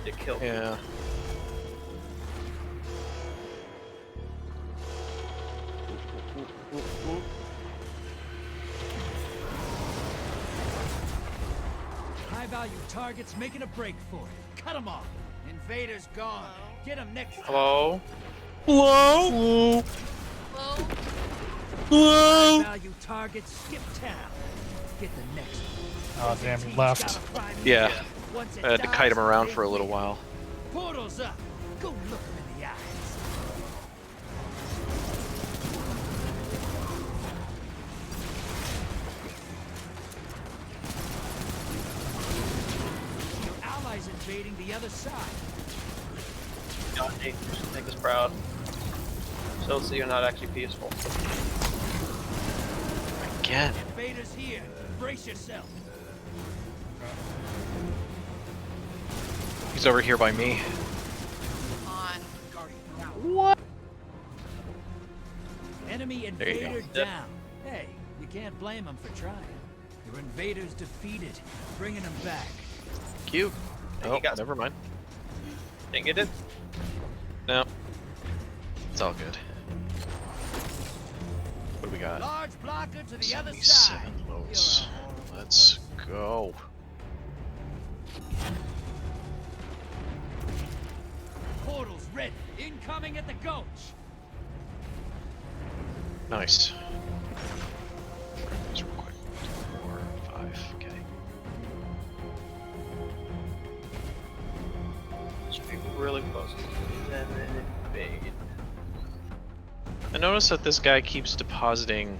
It killed me. Yeah. High-value targets making a break for it. Cut them off. Invader's gone. Get him next time. Hello? Hello? Hello? High-value targets skip town. Get the next one. Oh, damn, he left. Yeah. Once it I had to kite him dies, around they for a little win. while. Portal's up. Go look him in the eyes. Your allies invading the other side. God, Nate, you should make us proud. So you're not actually peaceful. Again. Invaders here. Brace yourself. He's over here by me. What? Enemy There you go. invader down. Hey, you can't blame them for trying. Your invaders defeated. Bringing them back. Cute. Oh, got- never mind. Didn't get it? No. It's all good. What do we got? Large blocker to the other side. 77 votes. Let's go. Portals ready. Incoming at the gulch. Nice. Just real quick. 4, 5, okay. Should be really close. And then invade. I noticed that this guy keeps depositing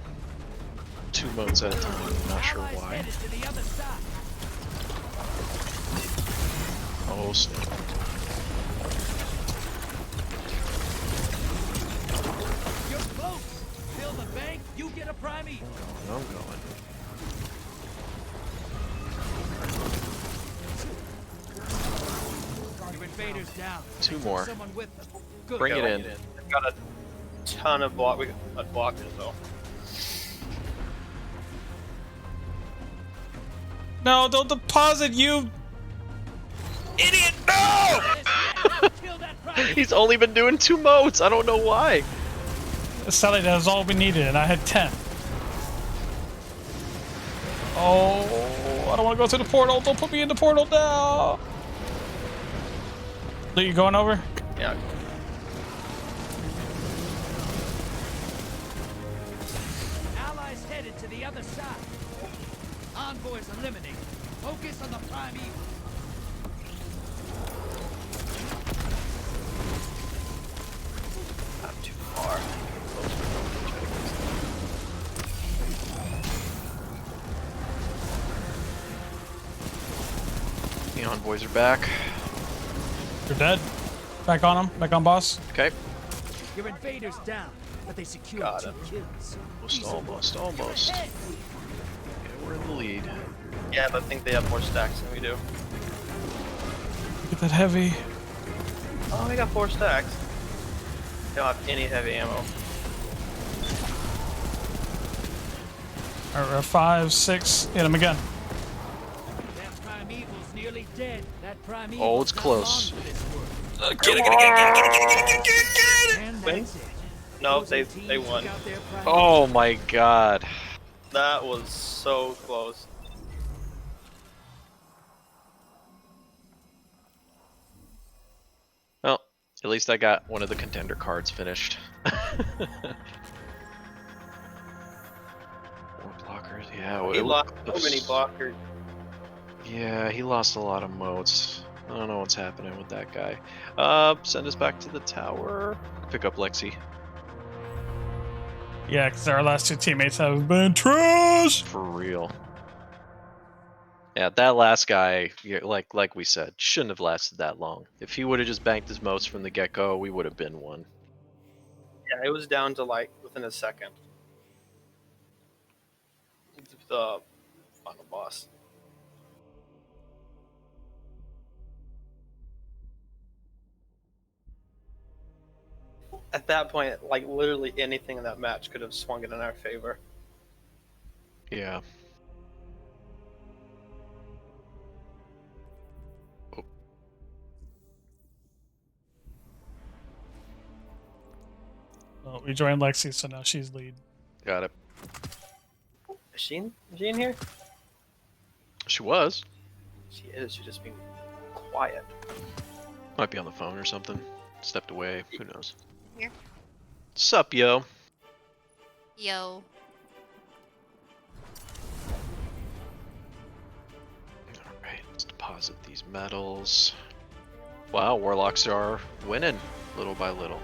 2 modes at a time. I'm not sure Allies why. headed to the other side. Oh, snap. You're close. Fill the bank. You get a prime each. I'm going. Your invaders down. 2 more. Someone with them. Good. Bring it in. I've got a ton of blockers though. No, don't deposit, you idiot! No! He's only been doing 2 modes. I don't know why. Sally, that was all we needed, and I had 10. Oh, I don't want to go through the portal. Don't put me in the portal now. Are you going over? Yeah. Allies headed to the other side. Envoys eliminated. Focus on the prime evil. Not too far. The envoys are back. They're dead. Back on them. Back on boss. Okay. Your invaders down, but they secured Got 2 it. kills. Almost. Yeah, we're in the lead. Yeah, but I think they have more stacks than we do. Get that heavy. Oh, we got 4 stacks. They don't have any heavy ammo. Alright, we're at 5, 6. Hit him again. That prime evil's nearly dead. That prime Oh, it's close. Get it. And Win? that's it. No, they won. Oh my god. That was so close. Well, at least I got one of the contender cards finished. More blockers, yeah. He lost so many blockers. Yeah, he lost a lot of motes. I don't know what's happening with that guy. Send us back to the tower. Pick up Lexi. Yeah, because our last 2 teammates have been trash. For real. Yeah, that last guy, yeah, like we said, shouldn't have lasted that long. If he would have just banked his motes from the get-go, we would have been one. Yeah, it was down to like within a second. The final boss. At that point, like literally anything in that match could have swung it in our favor. Yeah. Well, we joined Lexi, so now she's lead. Got it. Is she in here? She was. She is. She's just being quiet. Might be on the phone or something. Stepped away. Who knows? Here. Sup, yo? Yo. Alright, let's deposit these metals. Wow, warlocks are winning little by little.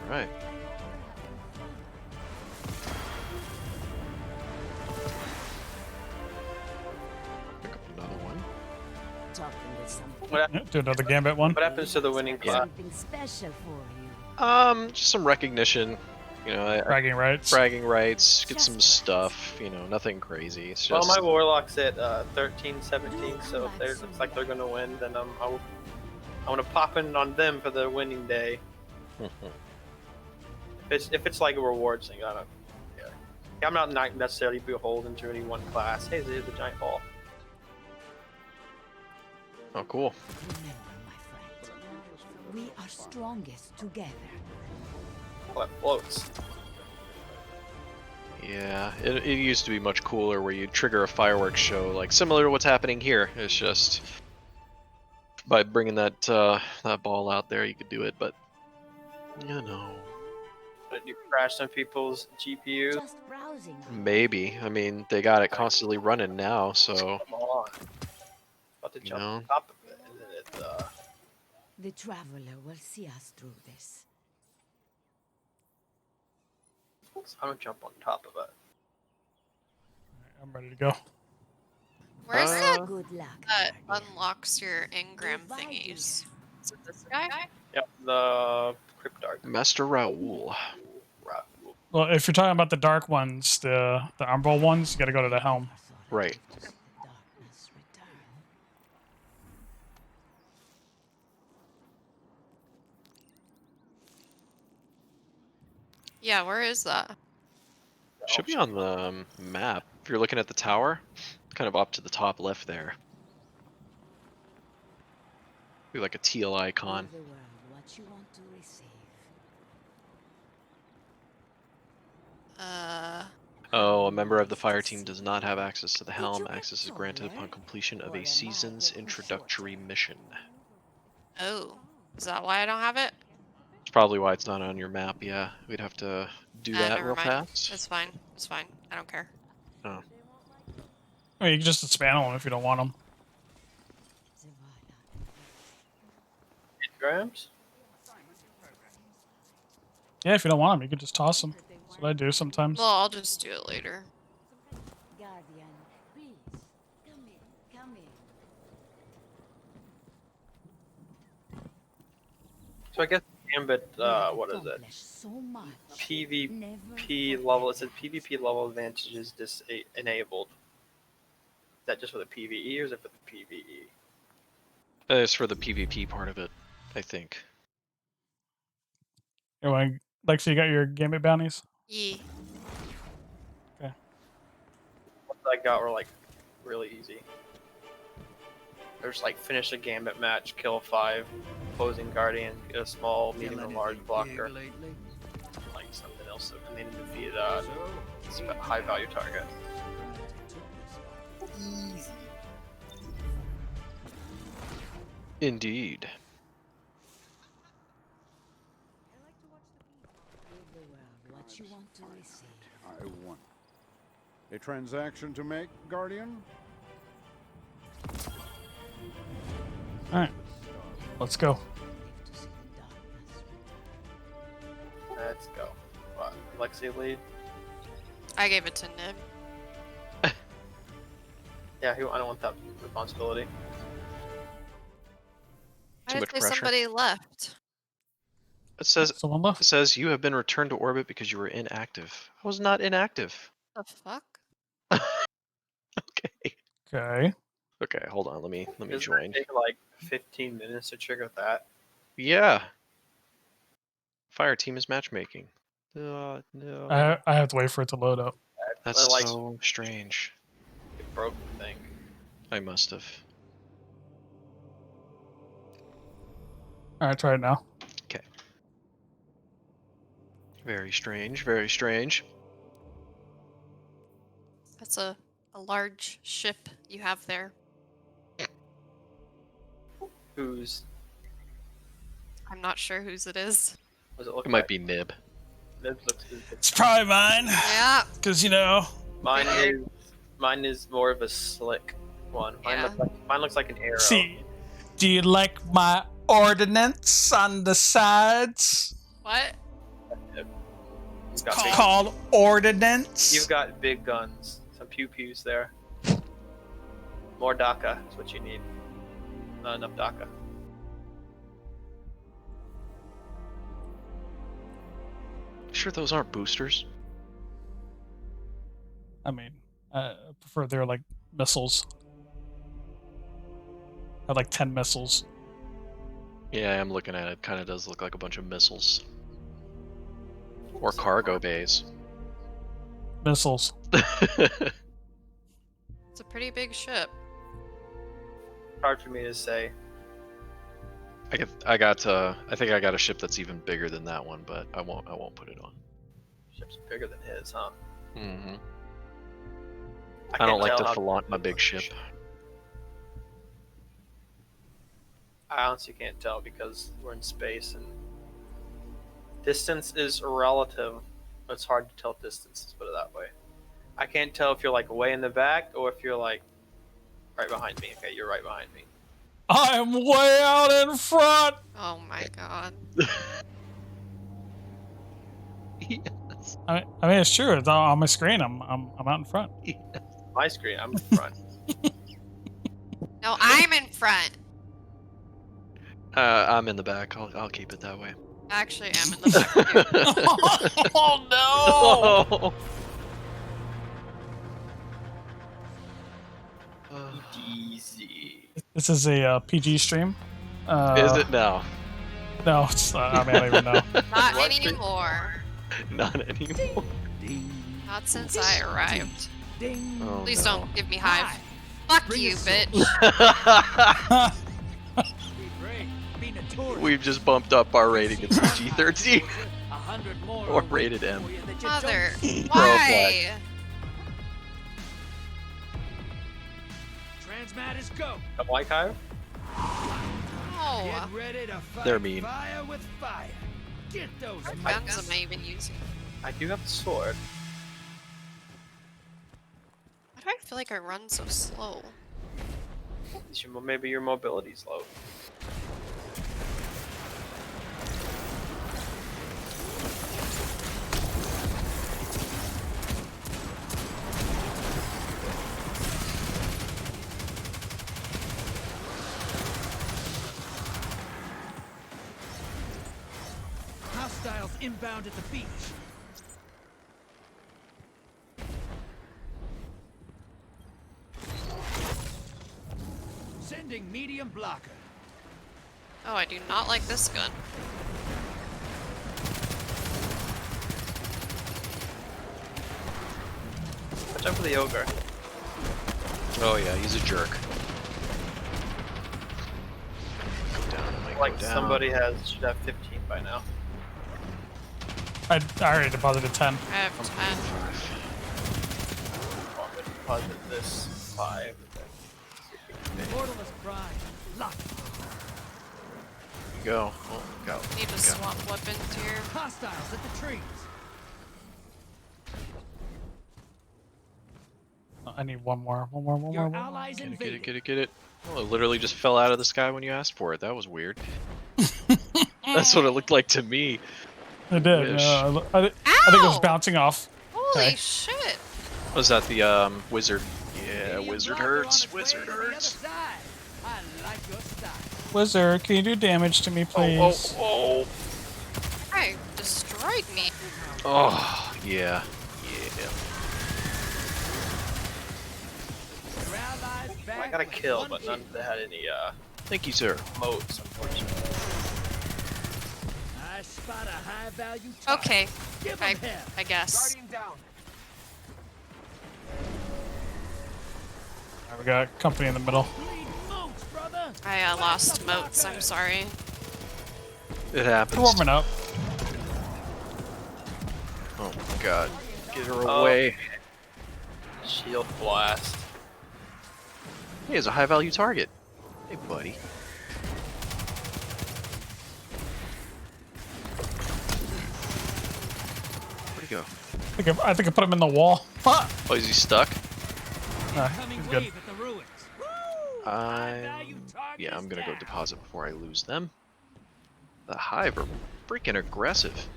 Alright. Pick up another one. Yeah, do another gambit one. What happens to the winning class? Something special for you. Just some recognition. You know, bragging rights. Bragging rights. Get some stuff. You know, nothing crazy. It's just. Well, my warlock's at 13, 17, so if it looks like they're gonna win, then I want to pop in on them for the winning day. if it's like a reward thing, I don't. Yeah. I'm not necessarily beholden to any one class. Hey, there's the giant ball. Oh, cool. Remember, my friend, we are strongest together. Well, that floats. Yeah, it used to be much cooler where you trigger a fireworks show, like similar to what's happening here. It's just by bringing that that ball out there, you could do it, but you know. But you crash some people's GPUs. Just browsing. Maybe. I mean, they got it constantly running now, so. Come on. About to jump on top of it, and then it. The traveler will see us through this. I'm gonna jump on top of it. I'm ready to go. Where's that Good luck. that unlocks your engram thingies? Is it this guy? Yep, the Cryptarch. Master Raoul. Well, if you're talking about the dark ones, the umbral ones, you gotta go to the helm. Right. Yeah, where is that? Should be on the map. If you're looking at the tower, kind of up to the top left there. Be like a teal icon. Give the world what you want to receive. Oh, a member of the fire team does not have access to the helm. Access is granted upon completion of a season's introductory mission. Oh, is that why I don't have it? probably why it's not on your map. Yeah, we'd have to do that Never real mind. fast. It's fine. It's fine. I don't care. Oh. I mean, you can just dismantle them if you don't want them. Grams? Yeah, if you don't want them, you can just toss them. That's what I do sometimes. Well, I'll just do it later. Guardian, please, come in, come in. So I guess Gambit, what is it? So much. PvP level. It says PvP level advantages enabled. Is that just for the PvE or is it for the PvE? It's for the PvP part of it, I think. You want, Lexi, you got your Gambit bounties? Yeah. Okay. Ones I got were like really easy. There's like finish a Gambit match, kill 5 opposing Guardian, get a small, medium, or large blocker. Like something else, and then defeat high value target. Easy. Indeed. What you want to receive? I want a transaction to make, Guardian. All right, let's go. Let's go. What, Lexi lead? I gave it to Nib. Yeah, I don't want that responsibility. Why did somebody left? It says someone left. It says you have been returned to orbit because you were inactive. I was not inactive. The fuck? Okay. Okay, hold on. Let me Doesn't join. it take like 15 minutes to trigger that? Yeah. Fire team is matchmaking. No. I have to wait for it to load up. That's like, so strange. It broke the thing. I must have. All right, try it now. Okay. Very strange. Very strange. That's a large ship you have there. Whose? I'm not sure whose it is. What does it look It like? might be Nib. Nib looks good. It's probably mine. Yeah. Because, you know. Mine is more of a slick one. Mine looks like an arrow. See, do you like my ordnance on the sides? What? You've It's got big, called ordnance. you've got big guns. Some pew-pews there. More DACA is what you need. Not enough DACA. Sure those aren't boosters? I mean, I prefer they're like missiles. I have like 10 missiles. Yeah, I'm looking at it. Kind of does look like a bunch of missiles. Or cargo bays. Missiles. It's a pretty big ship. Hard for me to say. I think I got a ship that's even bigger than that one, but I won't put it on. Ship's bigger than his, huh? Mm-hmm. I don't like to flaunt my big ship. I honestly can't tell because we're in space and distance is relative. It's hard to tell distance, let's put it that way. I can't tell if you're like way in the back or if you're like right behind me. Okay, you're right behind me. I'm way out in front. Oh my god. Yes. I mean, it's true. It's on my screen. I'm out in front. Yes. My screen, I'm in front. No, I'm in front. I'm in the back. I'll keep it that way. Actually, I'm in the back. Oh no! Easy. This is a PG stream. Is it now? No, it's not. I mean, I don't even know. Not anymore. Not anymore. Not since I arrived. Oh, Please no. don't give me hive. Fuck you, bitch. We've just bumped up our rating. It's PG-13 or rated M. Mother, Throw a why? Transmatters go. A white Hive? No. Get ready to fight They're mean. fire with fire. Get those What guns am I even using? I do have a sword. Why do I feel like I run so slow? Maybe your mobility's low. Hostiles inbound at the beach. Sending medium blocker. Oh, I do not like this gun. Watch out for the ogre. Oh yeah, he's a jerk. Go down, Mike, Like go down. somebody should have 15 by now. I already deposited 10. I have 10. I'm gonna deposit this 5. Portal is primed. Lock. Go. Oh, go. Need to swap weapons here. Hostiles at the trees. I need one more. Your allies Get invaded. it. Oh, it literally just fell out of the sky when you asked for it. That was weird. That's what it looked like to me. It did. I think it was bouncing off. Holy Okay. shit! Was that the wizard? Yeah, wizard hurts. Wizard hurts. I like your style. Wizard, can you do damage to me, please? Oh. Guy destroyed me. Oh, yeah. I got a kill, but none that had any Thank you, sir. modes, unfortunately. I spot a high value target. Okay, Give 'em hell. I guess. Down. Alright, we got company in the middle. I lost moats, I'm sorry. It happens. We're warming up. Oh my god. Get her away. Shield blast. He has a high value target. Hey, buddy. Where'd he go? I think I put him in the wall. Oh, is he stuck? Nah, he's good. Yeah, I'm gonna go deposit before I lose them. The Hive are freaking aggressive.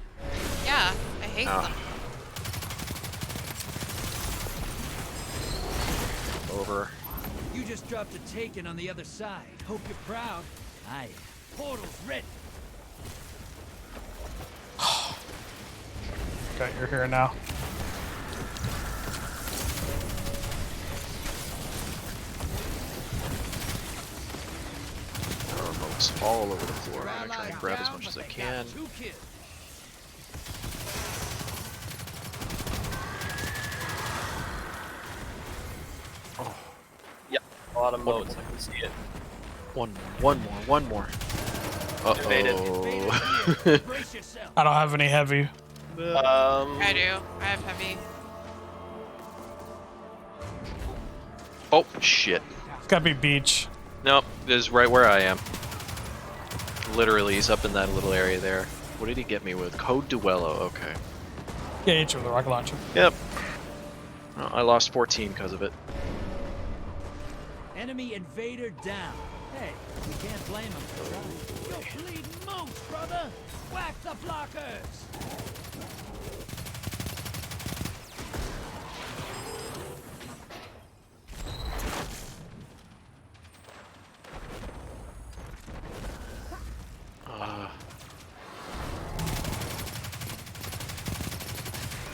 Yeah, I hate them. Over. You just dropped a taken on the other side. Hope you're proud. Aye. Portal's ready. Okay, you're here now. There are moats all over the floor. I'm gonna try and grab as much as I can. Yep, a lot of modes. I can see it. One more. Uh-oh. I don't have any heavy. I do. I have heavy. Oh, shit. It's gotta be beach. Nope, this is right where I am. Literally, he's up in that little area there. What did he get me with? Code Duello, okay. Yeah, hit you with a rocket launcher. Yep. Well, I lost 14 because of it. Enemy invader down. Hey, we can't blame him for trying. You're bleeding moose, brother. Whack the blockers.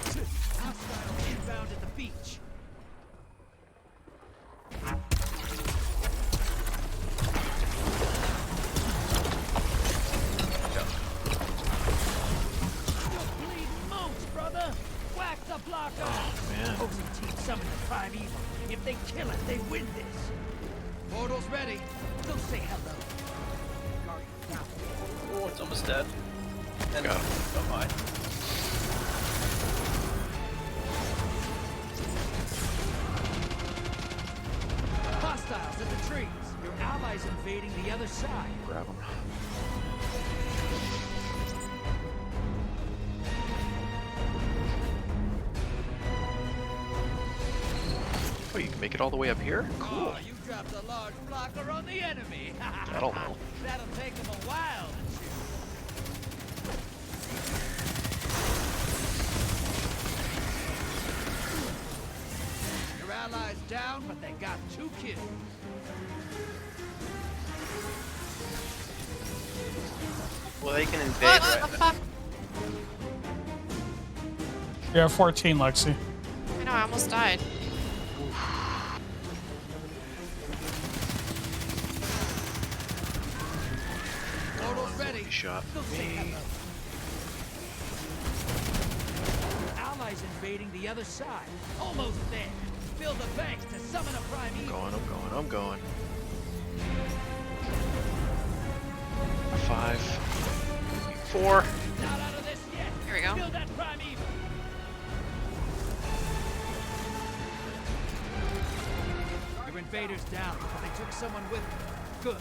Hostiles inbound at the beach. Man. Opposing team summoned the Prime Evil. If they kill it, they win this. Portal's ready. Go say hello. Guardian down. Oh, it's almost dead. And Got him. oh my. Hostiles at the trees. Your allies invading the other side. Grab him. Oh, you can make it all the way up here? Cool. Oh, you dropped a large blocker on the enemy. I don't know. That'll take him a while to shoot. Your allies down, but they got 2 kills. Well, they can invade What right the now. fuck? Yeah, 14, Lexi. I know, I almost died. Portal's ready. Shot me. Allies invading the other side. Almost there. Build the banks to summon a prime I'm evil. going. 5, 4. Not out of this yet. Here we go. Build that prime evil. Your invaders down, but they took someone with them. Good.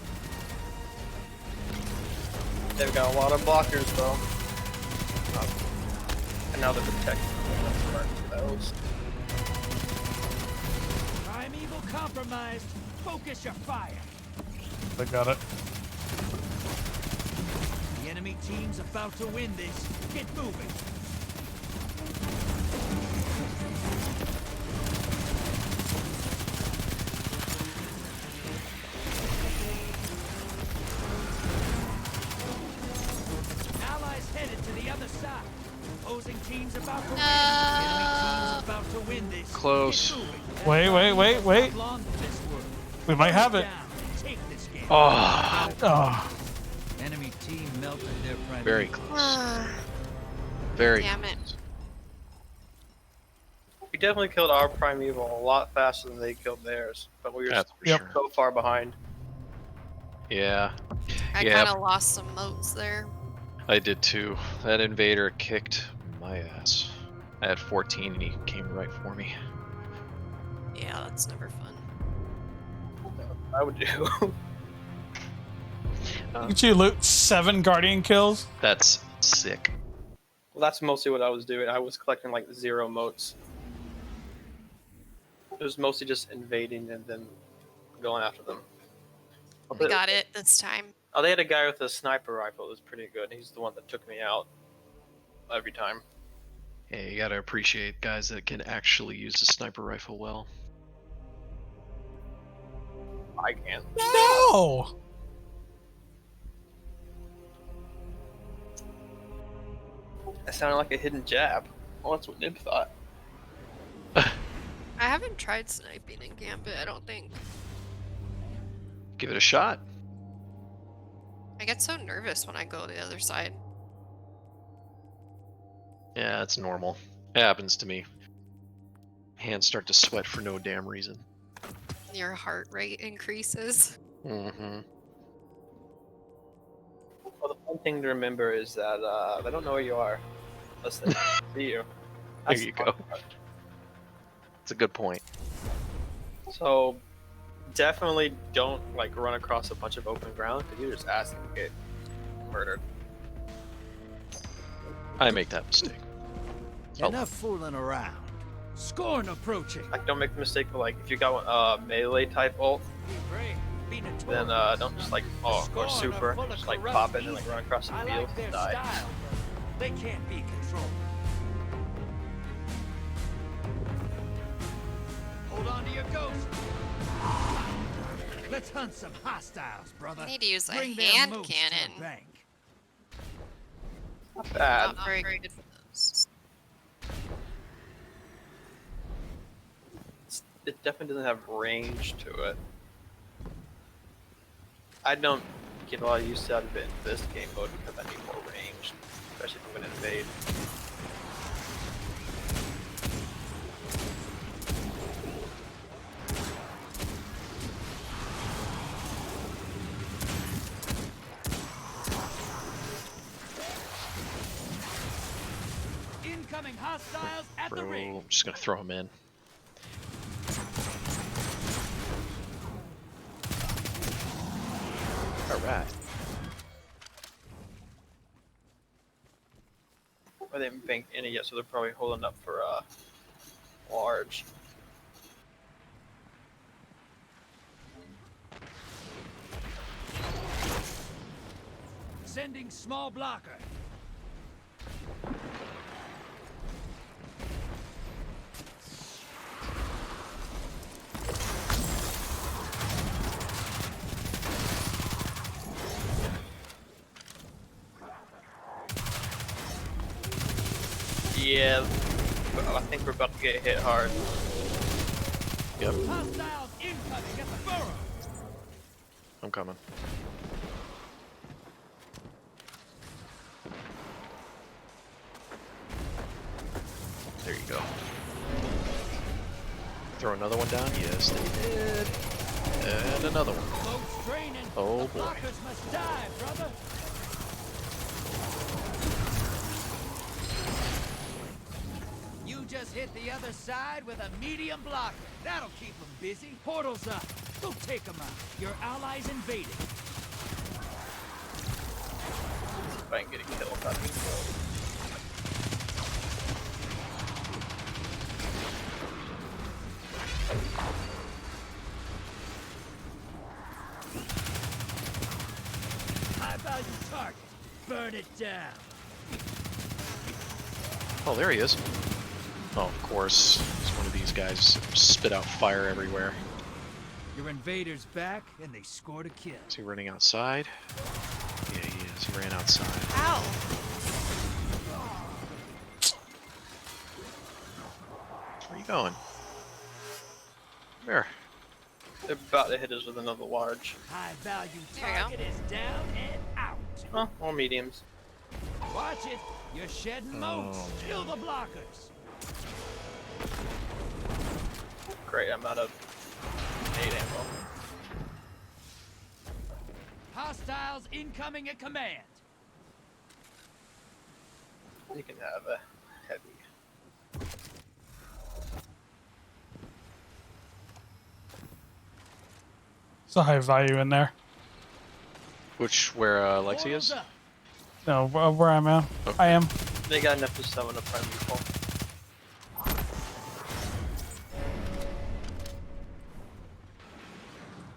They've got a lot of blockers though. And now they're protected. Those. Prime evil compromised. Focus your fire. They got it. The enemy team's about to win this. Get moving. Allies headed to the other side. Opposing teams about to win. Enemy team's about to win this. Close. Wait. We might have it. Oh. Enemy team melted their prime. Very close. Very Damn it. We definitely killed our primeval a lot faster than they killed theirs, but we were That's for sure. so far behind. Yeah. I kind of lost some motes there. I did too. That invader kicked my ass. I had 14 and he came right for me. Yeah, that's never fun. I would do. Did you loot 7 Guardian kills? That's sick. Well, that's mostly what I was doing. I was collecting like 0 motes. It was mostly just invading and then going after them. We got it this time. Oh, they had a guy with a sniper rifle that was pretty good. He's the one that took me out every time. Hey, you gotta appreciate guys that can actually use a sniper rifle well. I can. No! That sounded like a hidden jab. Well, that's what Nib thought. I haven't tried sniping in Gambit, I don't think. Give it a shot. I get so nervous when I go to the other side. Yeah, that's normal. It happens to me. Hands start to sweat for no damn reason. Your heart rate increases. Mm-hmm. Well, the fun thing to remember is that they don't know where you are unless they see you. There you go. That's a good point. So definitely don't like run across a bunch of open ground because you're just asking to get murdered. I make that mistake. Enough fooling around. Scorn approaching. Like, don't make the mistake of like if you got melee type ult, then don't just like or super, just like pop it and like run across the field and die. Style, but they can't be controlled. Hold on to your ghost. Let's hunt some hostiles, brother. I need to use a Bring their hand moves to the cannon. bank. Not bad. Not very good for those. It definitely doesn't have range to it. I don't get a lot of use out of it in this game mode because I need more range, especially if I'm gonna invade. Incoming hostiles at the ring. I'm just gonna throw him in. Alright. Or they haven't banked any yet, so they're probably holding up for large. Sending small blocker. Yeah, I think we're about to get hit hard. Yep. Hostiles incoming at the burrow. I'm coming. There you go. Throw another one down? Yes, they did. And another one. Oh boy. Blockers must die, brother. You just hit the other side with a medium blocker. That'll keep them busy. Portal's up. Go take them out. Your allies invading. If I can get a kill, that'd be cool. High value target. Burn it down. Oh, there he is. Oh, of course. He's one of these guys that spit out fire everywhere. Your invaders back, and they scored a kill. Is he running outside? Yeah, he is. He ran outside. Ow! Where are you going? Where? They're about to hit us with another large. High value target is down and out. Oh, all mediums. Watch it. You're shedding moats. Kill the blockers. Great, I'm out of 8 ammo. Hostiles incoming at command. You can have a heavy. It's a high value in there. Where Lexi is? No, where I'm at. Okay. I am. They got enough to summon a prime people.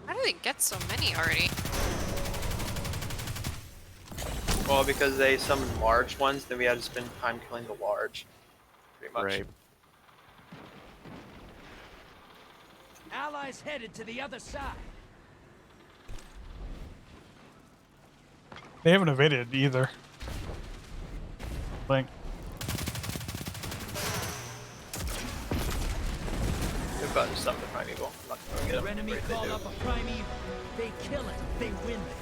How do they get so many already? Well, because they summoned large ones, then we had to spend time killing the large. Pretty much. Right. Allies headed to the other side. They haven't evaded either. Like, They're about to summon the prime evil. I'm not gonna get Your them. enemy Right, they call do. up a prime evil. They kill it. They win it.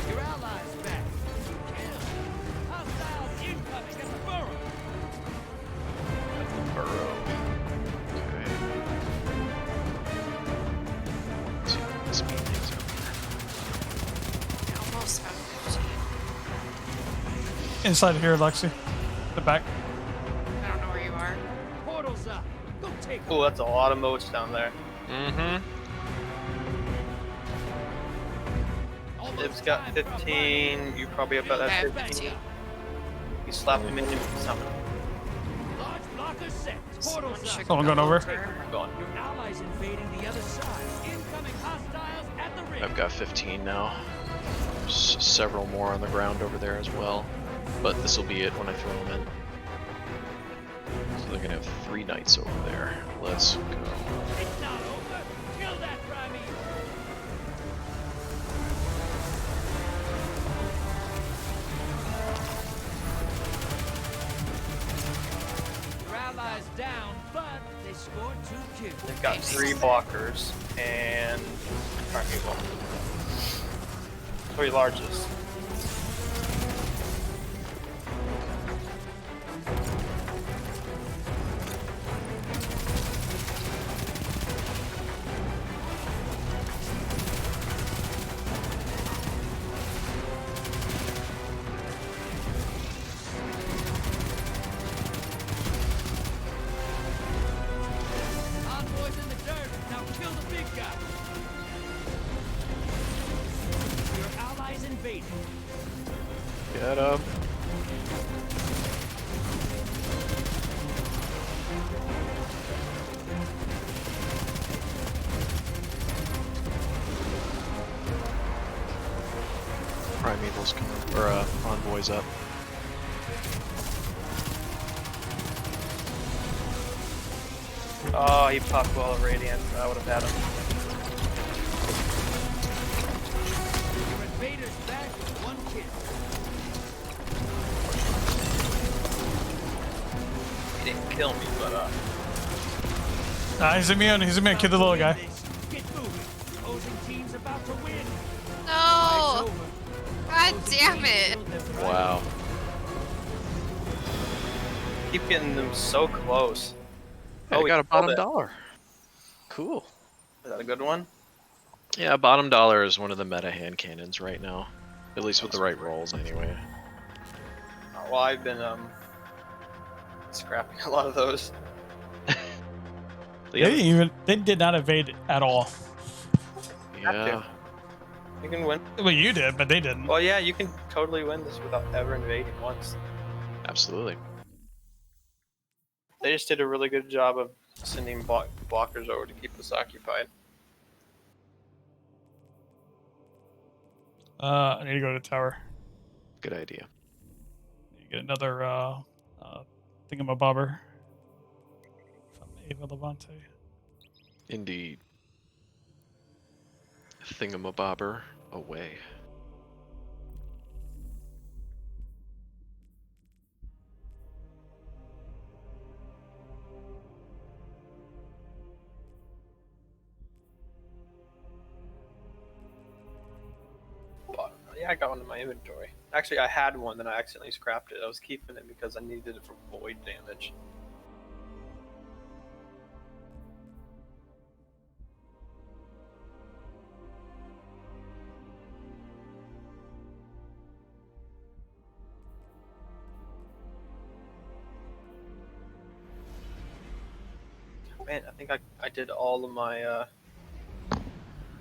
Your allies back. Kill. Hostiles incoming at the burrow. At the burrow. Okay. Let's see what the speed things are. I almost have 15. inside here, Lexi. The back. I don't know where you are. Portal's up. Go take Oh, that's a lot of moats down there. Mm-hmm. It's got 15. You probably have about I that have 15. 15. You slap him in and summon him. large blocker set. Portal's up. Someone going over? Gone. Your allies invading the other side. Incoming hostiles at the rim. I've got 15 now. There's several more on the ground over there as well. But this will be it when I throw them in. So they're gonna have 3 knights over there. Let's go. It's not over. Kill that prime evil. Your allies down, but they scored 2 kills. They've got 3 blockers and prime evil. 3 larges. Envoys in the dirt. Now kill the big guy. Your allies invading. Get up. Primevals coming, or envoys up. Oh, he popped Wall of Radiance. I would have had him. Your invader's back with one kill. He didn't kill me, but Nah, he's immune. He's immune. Kill the little guy. Get moving. Opposing team's about to win. No! God damn it! Wow. keep getting them so close. Yeah, Oh, we got a bottom it. dollar. Cool. Is that a good one? Yeah, bottom dollar is one of the meta hand cannons right now. At least with the right rolls, anyway. Well, I've been scrapping a lot of those. They did not evade at all. Yeah. You can win. Well, you did, but they didn't. Well, yeah, you can totally win this without ever invading once. Absolutely. They just did a really good job of sending blockers over to keep us occupied. I need to go to the tower. Good idea. You get another thingamabobber from Ava Levante. Indeed. Thingamabobber away. But, yeah, I got one in my inventory. Actually, I had one, then I accidentally scrapped it. I was keeping it because I needed it for void damage. Man, I think I did all of my,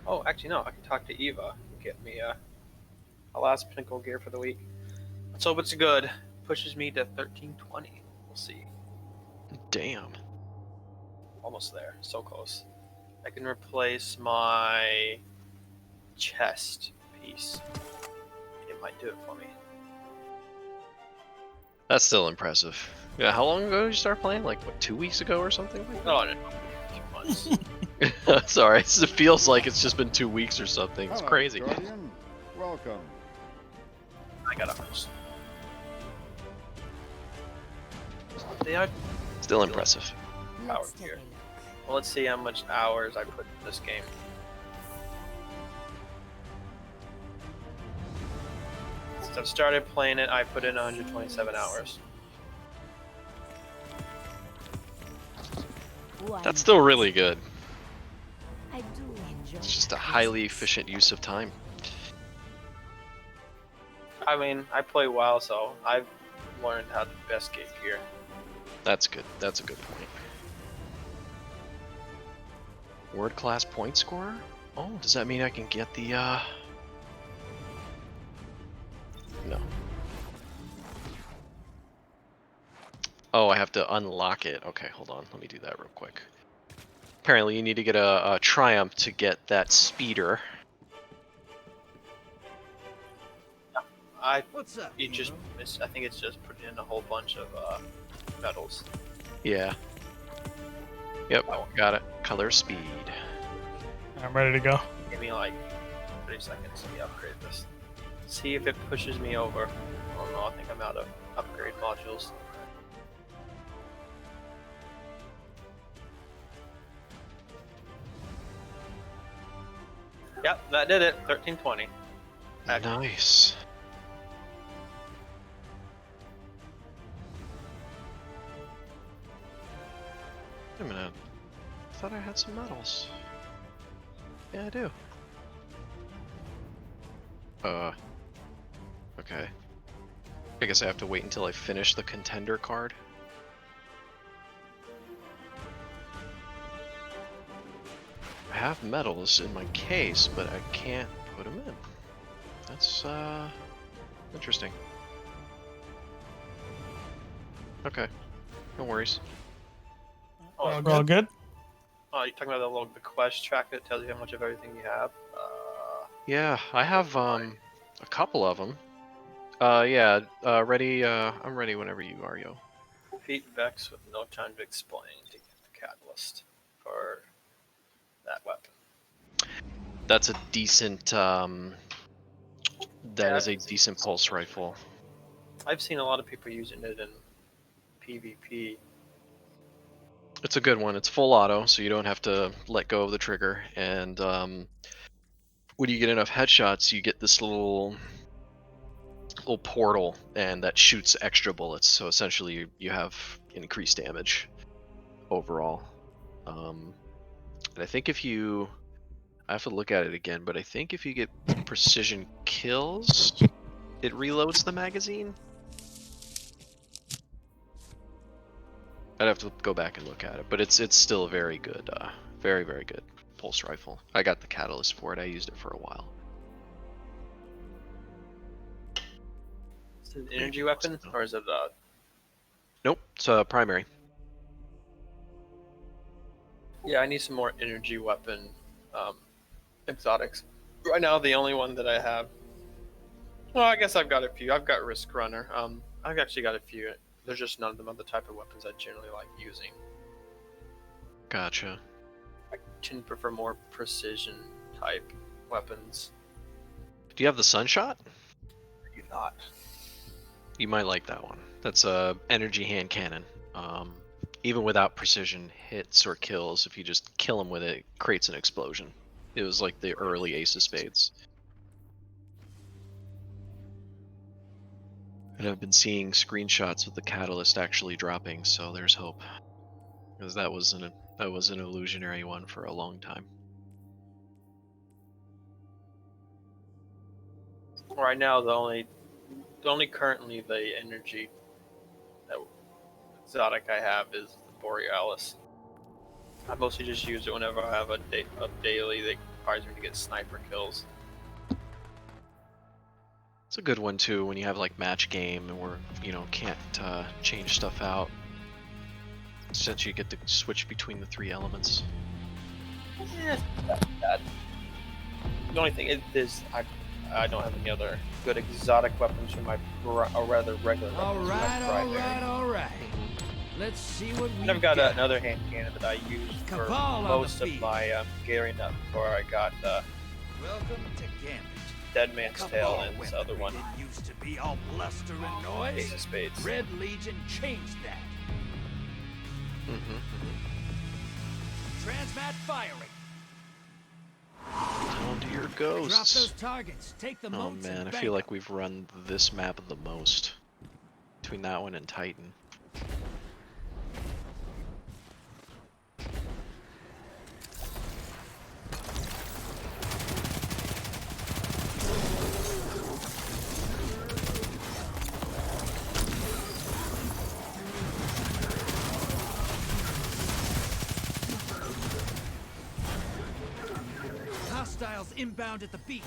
Oh, actually, no. I can talk to Eva and get me a last pinnacle gear for the week. Let's hope it's good. Pushes me to 1320. We'll see. Damn. Almost there. So close. I can replace my chest piece. It might do it for me. That's still impressive. Yeah, how long ago did you start playing? Like, what, 2 weeks ago or something? Oh, no. 2 months. Sorry, it feels like it's just been 2 weeks or something. It's Hello, crazy. Guardian. Welcome. I got those. They are Still impressive. power gear. Well, let's see how much hours I put in this game. Since I've started playing it, I put in 127 hours. That's still really good. I do enjoy It's just a highly efficient use of time. I mean, I play WoW, so I've learned how to best get gear. That's good. That's a good point. Word class point scorer? Oh, does that mean I can get the, No. Oh, I have to unlock it. Okay, hold on. Let me do that real quick. Apparently, you need to get a triumph to get that speeder. What's up? You just, I think it's just put in a whole bunch of medals. Yeah. Yep, got it. Color speed. I'm ready to go. Give me like 30 seconds to upgrade this. See if it pushes me over. Oh no, I think I'm out of upgrade modules. Yep, that did it. 1320. Nice. Wait a minute. I thought I had some medals. Yeah, I do. Okay. I guess I have to wait until I finish the contender card. I have medals in my case, but I can't put them in. That's, interesting. Okay. No worries. Oh, We're all good? Oh, you're talking about the quest track that tells you how much of everything you have? Yeah, I have A couple of them. Yeah. Ready. I'm ready whenever you are, yo. Defeat Vex with no time to explain to get the catalyst for that weapon. That's a decent. That is a decent pulse rifle. I've seen a lot of people using it in PvP. It's a good one. It's full auto, so you don't have to let go of the trigger. And when you get enough headshots, you get this little portal, and that shoots extra bullets. So essentially, you have increased damage overall. And I think if you, I have to look at it again, but I think if you get precision kills, it reloads the magazine. I'd have to go back and look at it, but it's still a very good, very good pulse rifle. I got the catalyst for it. I used it for a while. Is it an energy weapon, or is it Nope, it's primary. Yeah, I need some more energy weapon exotics. Right now, the only one that I have. Well, I guess I've got a few. I've got Risk Runner. I've actually got a few. There's just none of them are the type of weapons I generally like using. Gotcha. I tend to prefer more precision type weapons. Do you have the Sunshot? I do not. You might like that one. That's a energy hand cannon. Even without precision hits or kills, if you just kill them with it, it creates an explosion. It was like the early Ace of Spades. And I've been seeing screenshots with the catalyst actually dropping, so there's hope. Because that was an illusionary one for a long time. Right now, the only currently the energy exotic I have is the Borealis. I mostly just use it whenever I have a daily that requires me to get sniper kills. It's a good one too when you have like match game and where can't change stuff out. Since you get to switch between the 3 elements. Yeah, not bad. The only thing is I don't have any other good exotic weapons for my, or rather regular weapons for my primary. All right. Let's see what we I've got another hand cannon that I use for Cabal most of my gearing up before I got Welcome to Gambit. Dead Man's Tale and this other one. It used to be all bluster and noise. Ace of Spades. Red Legion changed that. Transmat firing. Down to your Drop ghosts. those targets. Take the Oh moats man, and I bank feel like we've run this map the most. Between that one and Titan. Hostiles inbound at the beach.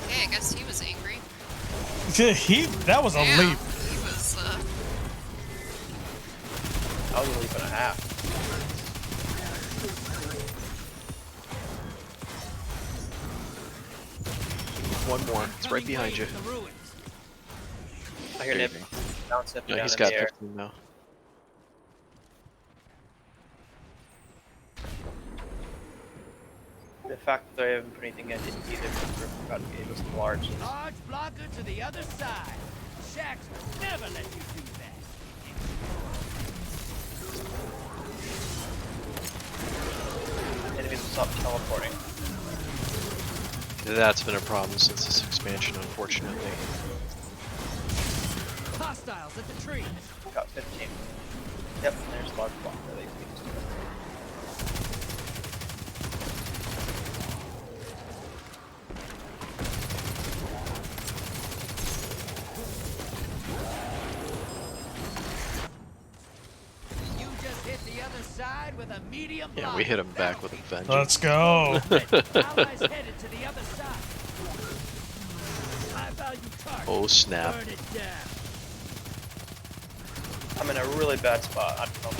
Okay, I guess he was angry. That was a Yeah, leap. He was, That was a leap and a half. One more. It's right behind you. I hear There you Nip go. bouncing up and No, down he's in got the air. 15 now. The fact that I haven't put anything in it either forgot it was large. Large blocker to the other side. Shax would never let you do that. Enemies will stop teleporting. That's been a problem since this expansion, unfortunately. Hostiles at the tree. Got 15. Yep, and there's large blocker. They used to it. You just hit the other side with with a medium Yeah, we hit him back with a vengeance. Let's go. Allies headed to the other side. High value target. Oh snap. Burn it down. I'm in a really bad spot. I don't know.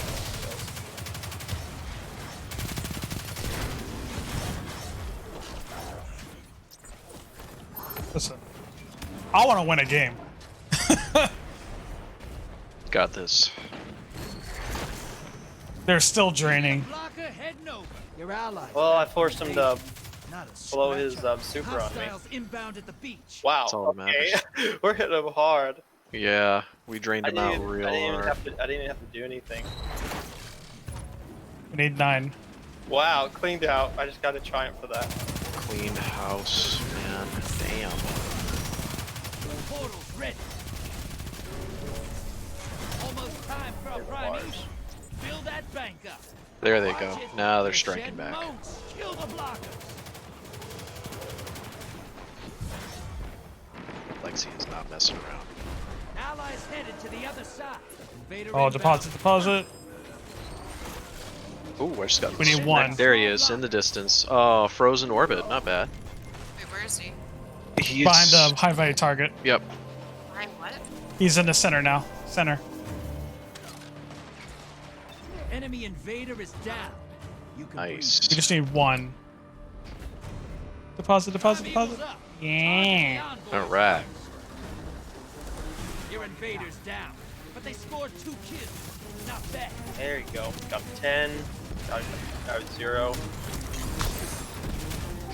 Listen, I want to win a game. Got this. They're still draining. Blocker heading over. Your allies. Well, I forced him to Not a blow his scratch. super on me. Hostiles inbound at the beach. Wow. That's all that matters. We're hitting him hard. Yeah, we drained him out real I didn't hard. even have to do anything. We need 9. Wow, cleaned out. I just got a triumph for that. Clean house, man. Damn. Portals ready. Almost time for a prime. Fill that bank up. There they go. Now they're striking back. Kill the blockers. Lexi is not messing around. Allies headed to the other side. Invader Oh, inbound. deposit. Ooh, I just got We need 1. There he is in the distance. Oh, frozen orbit. Not bad. Wait, where is he? He's Behind the high value target. Yep. I'm what? He's in the center now. Center. Enemy invader is down. You can Nice. We just need 1. Deposit. Yeah. All right. Your invaders down, but they scored 2 kills. Not bad. There you go. Got 10. Got 0.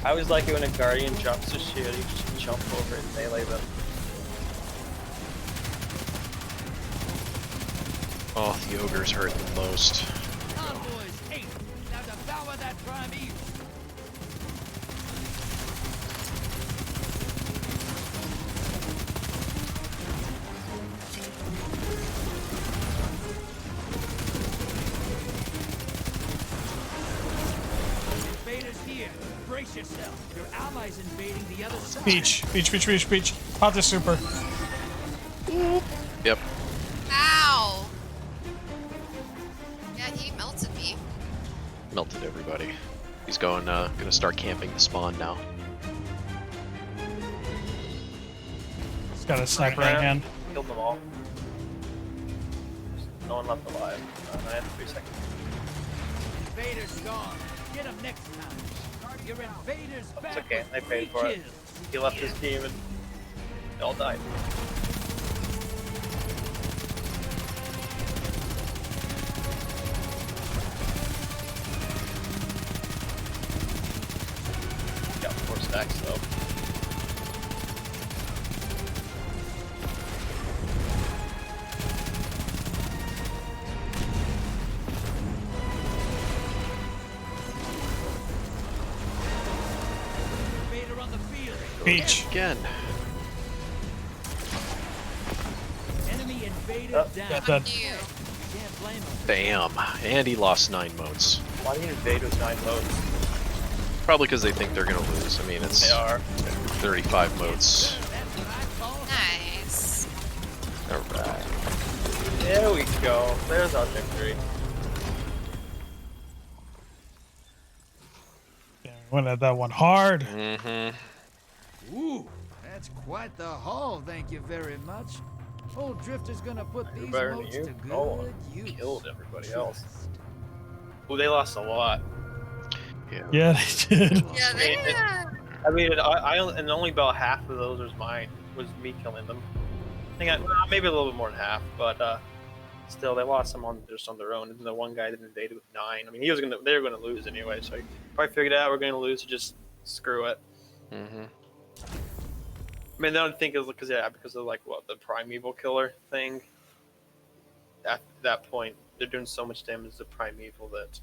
I always like it when a guardian jumps to shield. You just jump over it and melee them. Oh, the ogres hurt the most. Convoys 8. Now devour that prime evil. Invaders here. Brace yourself. Your allies invading the other side. Beach. Pop the super. Yep. Ow! Yeah, he melted me. Melted everybody. He's gonna start camping the spawn now. He's got a sniper in hand. Killed them all. No one left alive. I have 3 seconds. Invaders gone. Get them next time. Your invaders back. It's okay. They with paid 3 for it. kills. He left his team and they all died. Got 4 stacks though. Invader on the field. Beach. Again. Enemy invader Oh, down. Dead. Can't blame him. Bam. And he lost 9 motes. Why do you invade with 9 modes? Probably because they think they're gonna lose. I mean, it's They are. 35 motes. Nice. Alright. There we go. There's our victory. Yeah, we went at that one hard. Mm-hmm. Ooh, that's quite the haul, thank you very much. Old Drifter's gonna put these Better than moats you. to good Oh, use. killed everybody else. Ooh, they lost a lot. Yeah, they did. Yeah, they. I mean, and only about half of those was mine. Was me killing them. I think maybe a little bit more than half, but still, they lost some just on their own. And the one guy that invaded with 9. I mean, they were gonna lose anyway, so he probably figured out we're gonna lose, so just screw it. Mm-hmm. I mean, they don't think it's because of like what the primeval killer thing. At that point, they're doing so much damage to primeval that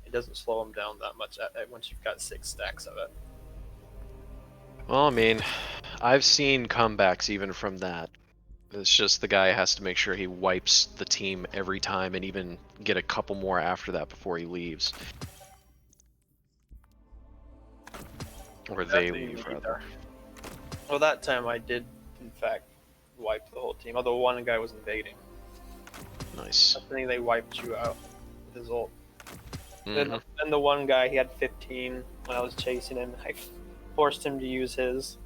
it doesn't slow them down that much once you've got 6 stacks of it. Well, I mean, I've seen comebacks even from that. It's just the guy has to make sure he wipes the team every time and even get a couple more after that before he leaves. Or they leave, rather. Well, that time I did, in fact, wipe the whole team. Although one guy was invading. Nice. I think they wiped you out with his ult. And the one guy, he had 15 when I was chasing him. I forced him to use his.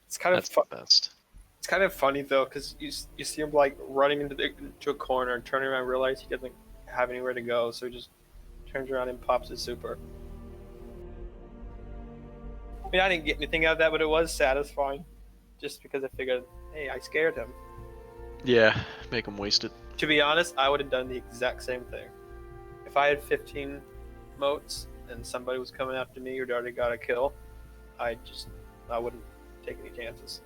It's kind of best. It's kind of funny though, because you see him like running into a corner and turning around, and realize he doesn't have anywhere to go, so he just turns around and pops his super. I mean, I didn't get anything out of that, but it was satisfying, just because I figured, hey, I scared him. Yeah, make him waste it. To be honest, I would have done the exact same thing. If I had 15 motes and somebody was coming after me who'd already got a kill, I wouldn't take any chances.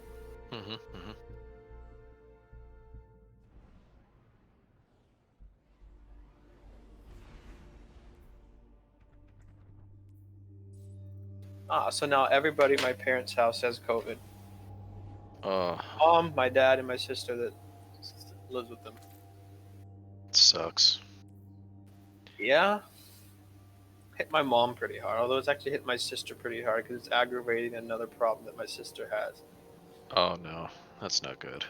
So now everybody at my parents' house has COVID. Mom, my dad, and my sister that lives with them. It sucks. Yeah. Hit my mom pretty hard, although it's actually hit my sister pretty hard because it's aggravating another problem that my sister has. Oh no, that's not good.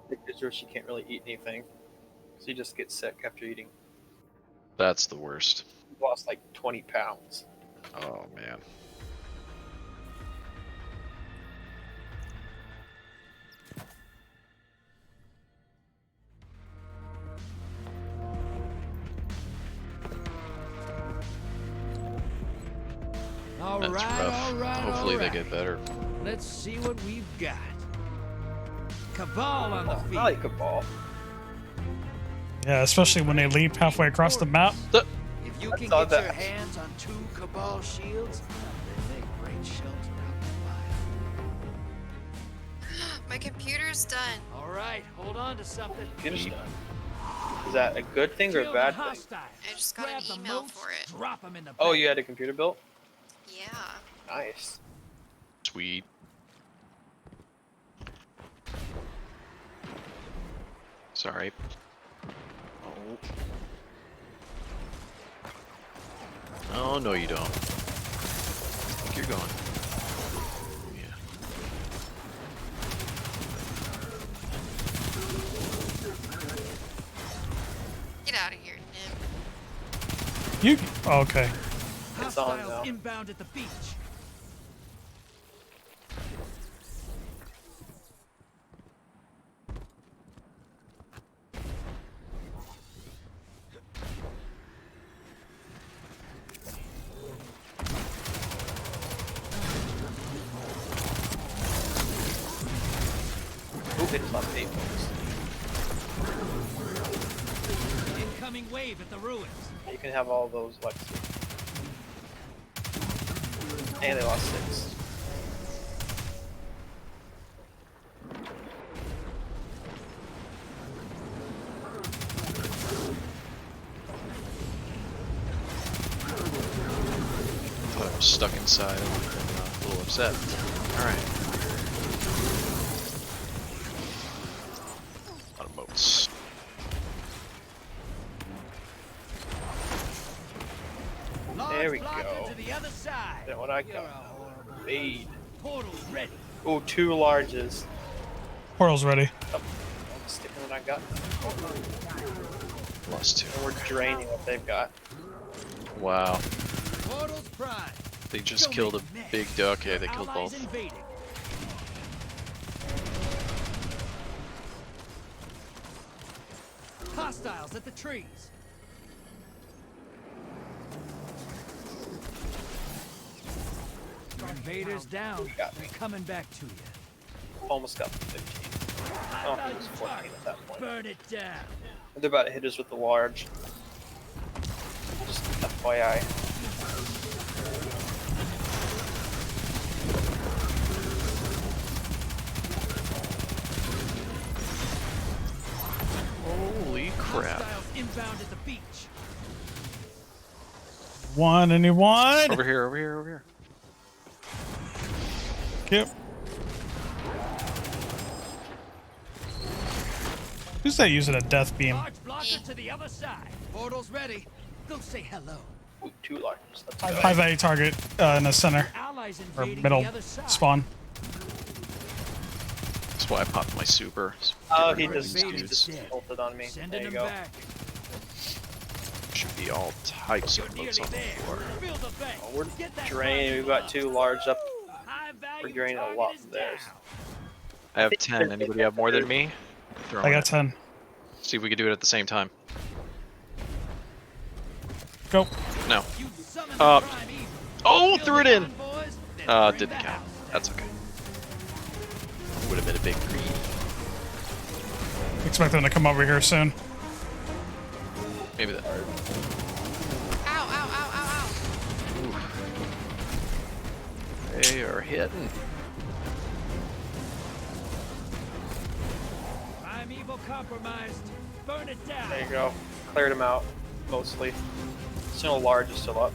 Because she can't really eat anything. She just gets sick after eating. That's the worst. She lost like 20 pounds. Oh man. All That's right, rough. all right, Hopefully all they right. get better. Let's see what we've got. Cabal on the field. I like Cabal. Yeah, especially when they leap halfway across the map. If you can saw get your that. hands on 2 Cabal shields, they make great shelter out My computer's done. the wild. All right, hold on to something. Is that a good thing or a Kill the bad thing? hostile. I just got Grab an the email motes, for it. Drop them in the Oh, back. you had a computer built? Yeah. Nice. Sweet. Sorry. Oh no, you don't. I think you're going. Get out of here, Nim. You okay? It's on Hostiles now. inbound at the beach. Ooh, they just lost 8 points. Incoming wave at the ruins. You can have all those Lexi. And they lost 6. I thought I was stuck inside. I would have been a little upset. Alright. A lot of motes. There we Large blocker go. to the other side. Then what I got? Fade. Portal's ready. Ooh, 2 larges. Portal's ready. I'm sticking what I got. Lost 2. And we're draining what they've got. Wow. Portal's prime. They just killed a big duck. Yeah, they killed Allies both. invading. Hostiles at the trees. Invaders down. Got me. They're coming back to you. Almost got 15. Oh, it was 14 at that point. Burn it down. They're about to hit us with the large. Just FYI. Holy crap. Hostiles inbound at the beach. Anyone? Over here, over here, over here. Yep. Who's that using a death beam? Large blocker to the other side. Portal's ready. Go say hello. Ooh, 2 larges. Let's go. High value target in the center Allies or invading middle the other side. spawn. That's why I popped my super. Oh, Get he rid of just, these he dudes. just ulted on me. There you Sending go. them back. Should be all types of folks on the floor. Fill the bank. Oh, we're Get that draining. We've got 2 large up. We're draining a lot from theirs. I have 10. Anybody have more than me? Throw I it. got 10. See if we can do it at the same time. Go. No. Oh, threw it in. Didn't count. That's okay. Would have been a big green. Expect them to come over here soon. Maybe that. Ow, ow, ow, ow, ow. They are hitting. Primeval compromised. Burn it down. There you go. Cleared him out, mostly. Still large is still up.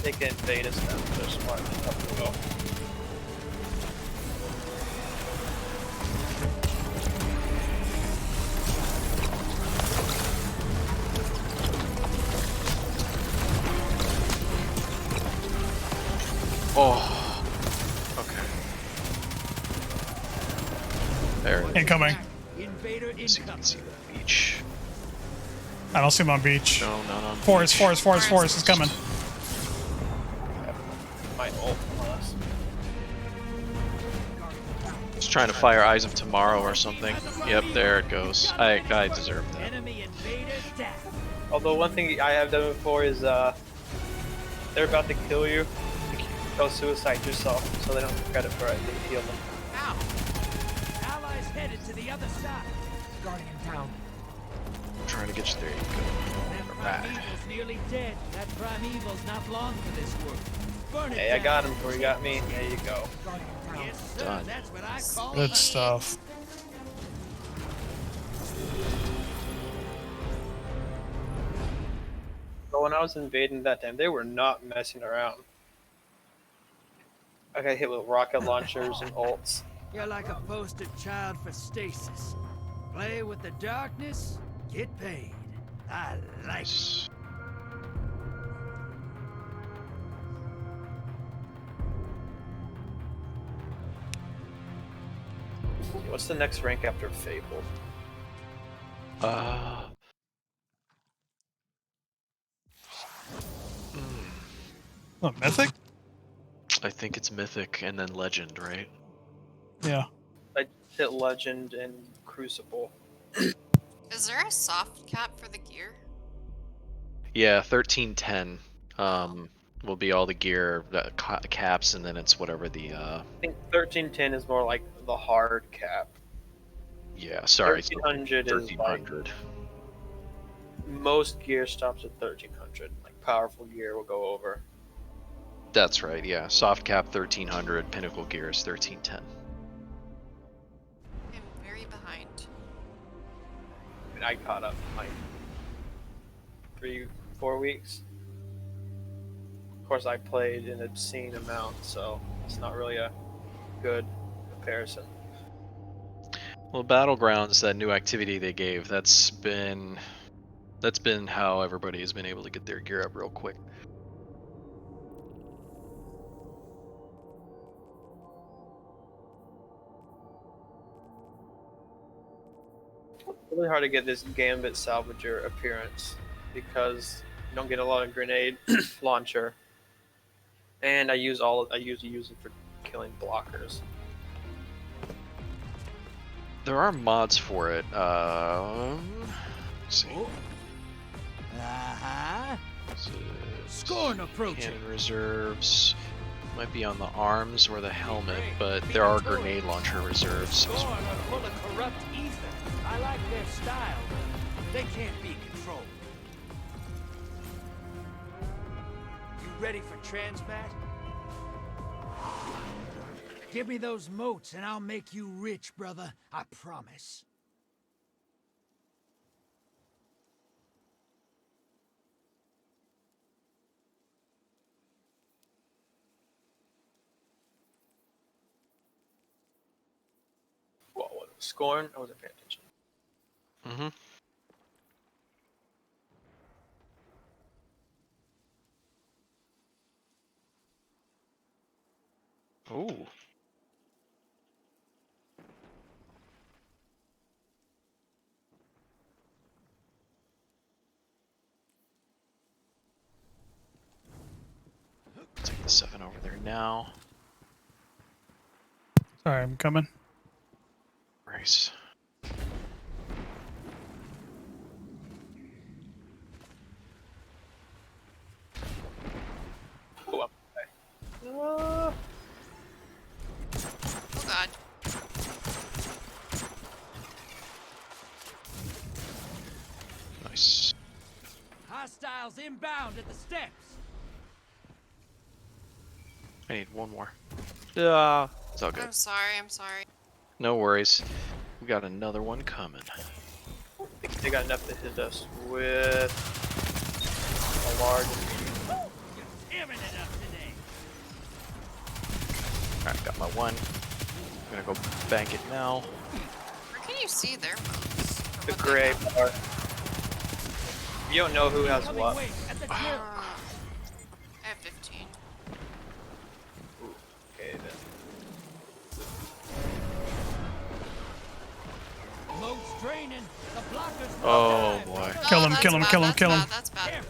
They can invade us now. They're smart. Up we go. Oh. Okay. There it is. Incoming. Invader See if you can see the beach. I don't see him on beach. No, not on Forest, beach. forest is coming. Might ult on us. Just trying to fire Eyes of Tomorrow or something. Yep, there it goes. I deserve that. Enemy invaders down. Although one thing I have done before is they're about to kill you. Go suicide yourself so they don't get credit for it. They heal them. Ow. Allies headed to the other side. Guardian down. I'm trying to get you there. You go. That We're back. primeval's nearly dead. That primeval's not long for this world. Burn it Hey, I down. got him before you got me. There you go. Guardian down. Yes, sir. Done. That's what I call Good stuff. But when I was invading that time, they were not messing around. I got hit with rocket launchers and ults. You're like a poster child for stasis. Play with the darkness, get paid. I like it. What's the next rank after Fable? Oh, Mythic? I think it's Mythic and then Legend, right? Yeah. I hit Legend and Crucible. Is there a soft cap for the gear? Yeah, 1310 will be all the gear caps, and then it's whatever the I think 1310 is more like the hard cap. yeah, sorry, 1300 is like 1300. most gear stops at 1300. Like powerful gear will go over. That's right, yeah. Soft cap 1300, pinnacle gear is 1310. I'm very behind. I mean, I caught up in like 3-4 weeks. Of course, I played an obscene amount, so it's not really a good comparison. Well, Battlegrounds, that new activity they gave, that's been how everybody has been able to get their gear up real quick. Really hard to get this Gambit Salvager appearance because you don't get a lot of grenade launcher, and I usually use it for killing blockers. There are mods for it. Let's see. Uh-huh. Scorn approaching. Cannon reserves might be on the arms or the helmet, but there are grenade launcher reserves. as Scorn well. are full of corrupt ether. I like their style. They can't be controlled. You ready for transmat? Give me those motes and I'll make you rich, brother. I promise. Scorn? I wasn't paying attention. Mm-hmm. Ooh. Take the 7 over there now. Sorry, I'm coming. Race. Oh, Oh god. Nice. Hostiles inbound at the steps. I need one more. It's all good. I'm sorry, I'm sorry. No worries. We got another one coming. I think they got enough to hit us with a large. Alright, got my one. I'm gonna go bank it now. Where can you see their moves? The gray part. You don't know who has what. I have 15. Ooh, okay then. Moat's draining. The blockers. Oh boy. Kill him, kill him, kill him, kill him. That's bad.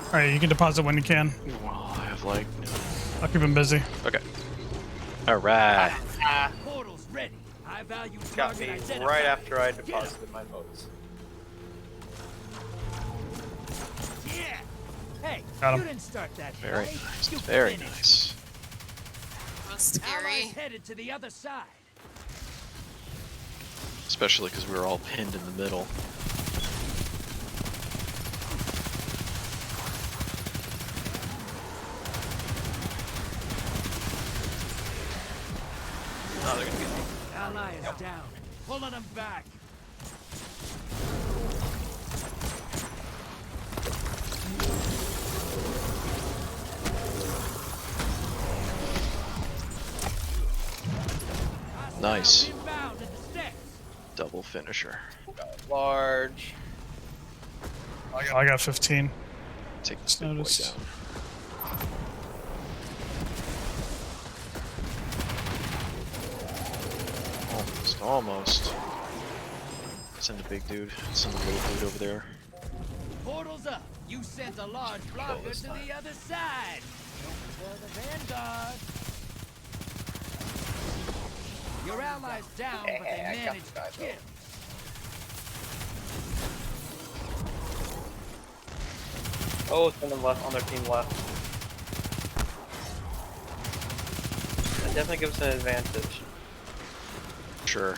Alright, you can deposit when you can. Well, I have like... I'll keep him busy. Okay. Alright. Portal's ready. High value Got target me identified. right after I deposited my votes. Yeah. Hey, Got him. you didn't start that. Very fight. nice. You Very finished. nice. That's scary. Allies headed to the other side. Especially because we were all pinned in the middle. Oh, they're gonna get me. Ally is down. Pulling them back. Nice. Inbound at the steps. Double finisher. Large. I got 15. Take this big boy Noticed. down. Almost. Send a big dude. Send a little dude over there. Portal's up. You sent a large blocker to the other side. Don't tell the Vanguard. Your allies down, but they I got managed the guy, to kill. Oh, it's on them left, on their team left. That definitely gives us an advantage. Sure.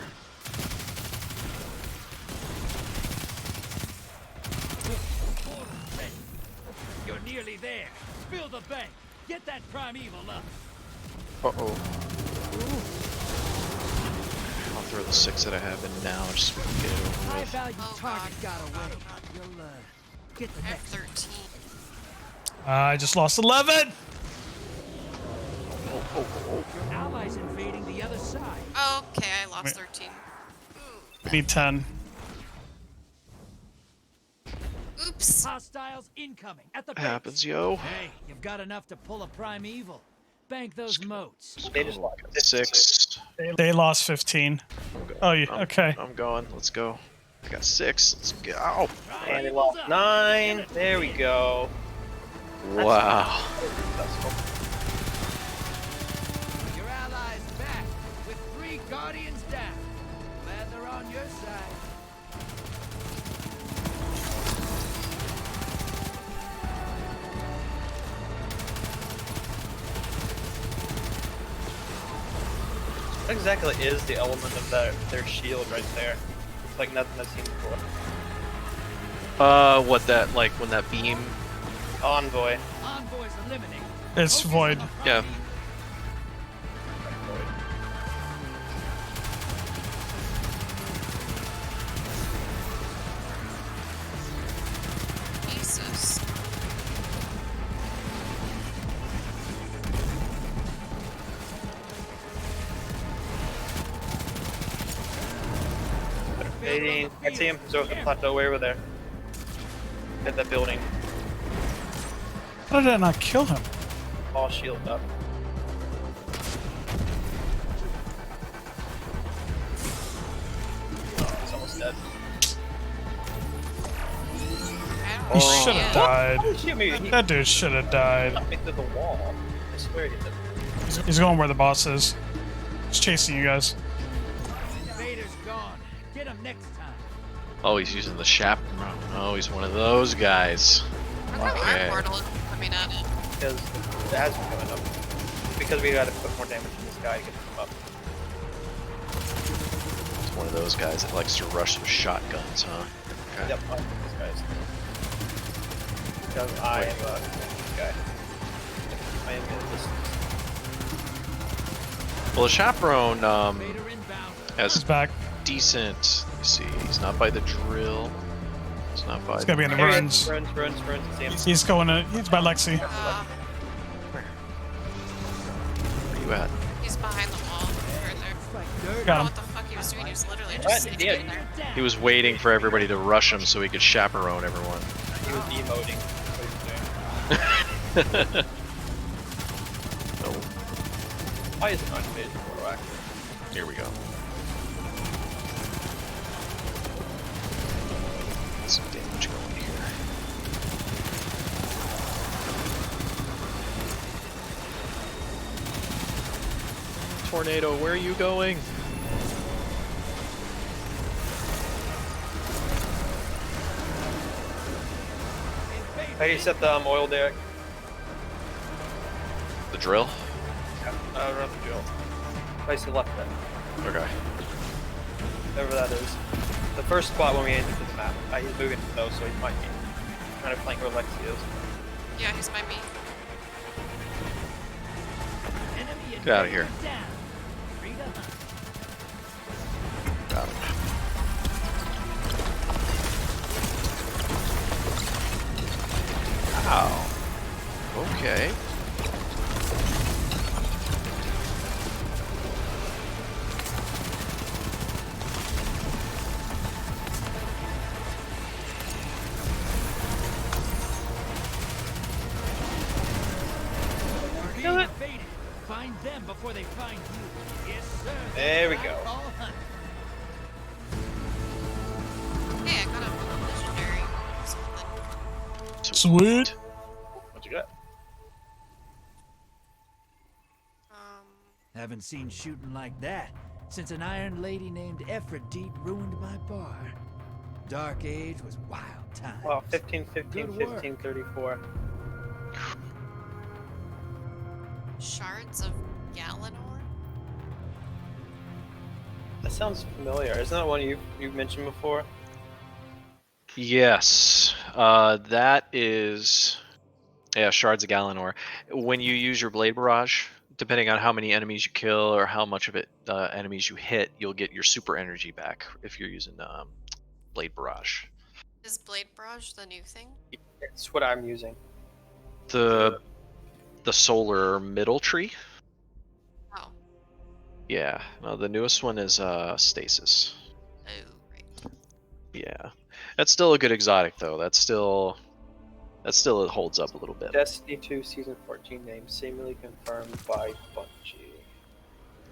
You're nearly there. Fill the bank. Get that primeval up. Uh-oh. I'll throw the 6 that I have in now just so we can get it over High with. value target got away. You'll get the next 13. I just lost 11. Your allies invading the other side. Okay, I lost 13. We need 10. Oops. Hostiles incoming at the base. Happens, yo. Hey, you've got enough to pull a primeval. Bank those moats. They just lost 6. They lost 15. Oh, yeah. Okay. I'm going. Let's go. I got 6. Let's go. And they lost 9. There we go. Wow. Your allies back with 3 guardians down. Glad they're on your side. What exactly is the element of their shield right there? It's like nothing I've seen before. What that, like, when that beam... Envoy. Envoys eliminated. It's void. Yeah. Jesus. I see him. He's over the plateau way over there. At that building. How did I not kill him? All shield up. He's almost dead. He should have died. Shoot me. That dude should have died. Shot me through the wall. I swear he did. He's going where the boss is. He's chasing you guys. Invader's gone. Get him next time. Oh, he's using the chaperone. Oh, he's one of those guys. Okay. Portal is coming at it. Because it has been coming up. Because we gotta put more damage in this guy to get him up. It's one of those guys that likes to rush with shotguns, huh? Okay. Yep, I like these guys. Because I am a guy. I am gonna listen. Well, the chaperone has back. Decent. Let me see. He's not by the drill. He's not by. He's gotta be in the runs. Runs. See him. He's going to. He's by Lexi. Where are you at? He's behind the wall. Further. Got him. What the fuck he was doing? He was literally just sitting there. He was waiting for everybody to rush him so he could chaperone everyone. He was emoting. Oh. Why is it not invaded portal active? Here we go. Some damage going here. Tornado, where are you going? Hey, you set the oil derrick. The drill? Run the drill. Place the left then. Okay. Whatever that is. The first spot when we entered the map. He's moving though, so he might be trying to flank where Lexi is. Yeah, he's by me. Get out of here. Got him. Ow. Okay. Find them before they find you. Yes, sir. There we go. Hey, I got a legendary. Sweet. What you got? Haven't seen shooting like that since an iron lady named Aphrodite ruined my bar. Dark Age was wild times. Wow, 15, 15, Good 15, 34. Shards of Galanor? That sounds familiar. Isn't that one you've mentioned before? Yes. That is... Yeah, Shards of Galanor. When you use your Blade Barrage, depending on how many enemies you kill or how much of it enemies you hit, you'll get your super energy back if you're using Blade Barrage. Is Blade Barrage the new thing? It's what I'm using. The solar middle tree? Oh. Yeah. No, the newest one is Stasis. Oh, right. Yeah. That's still a good exotic though. That still it holds up a little bit. Destiny 2 Season 14 name seemingly confirmed by Bungie.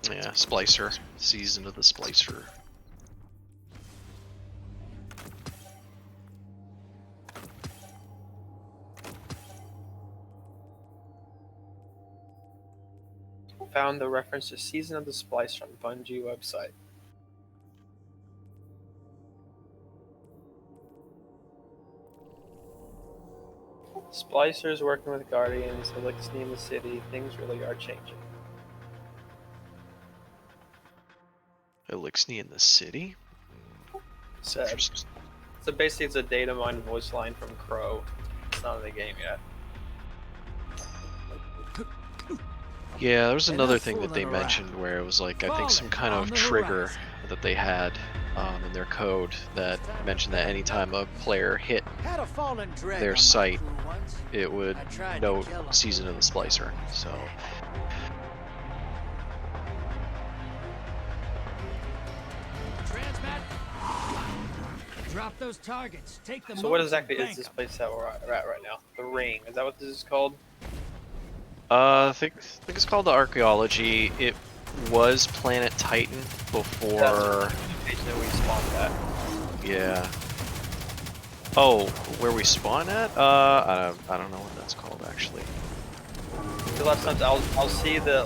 Yeah, Splicer. Season of the Splicer. Found the reference to Season of the Splicer on Bungie website. Splicers working with Guardians, Elixir in the city, things really are changing. Elixir in the city? So basically it's a data mine voice line from Crow. It's not in the game yet. Yeah, there was another thing that they mentioned where it was like, I think some kind of trigger that they had in their code that mentioned that anytime a player hit their site, it would note Season of the Splicer. So. Drop those targets. Take them. So what exactly is this place that we're at right now? The Ring. Is that what this is called? I think it's called the Archaeology. It was Planet Titan before. That's the location that we spawned at. Yeah. Oh, where we spawn at? I don't know what that's called actually. A lot of times I'll see the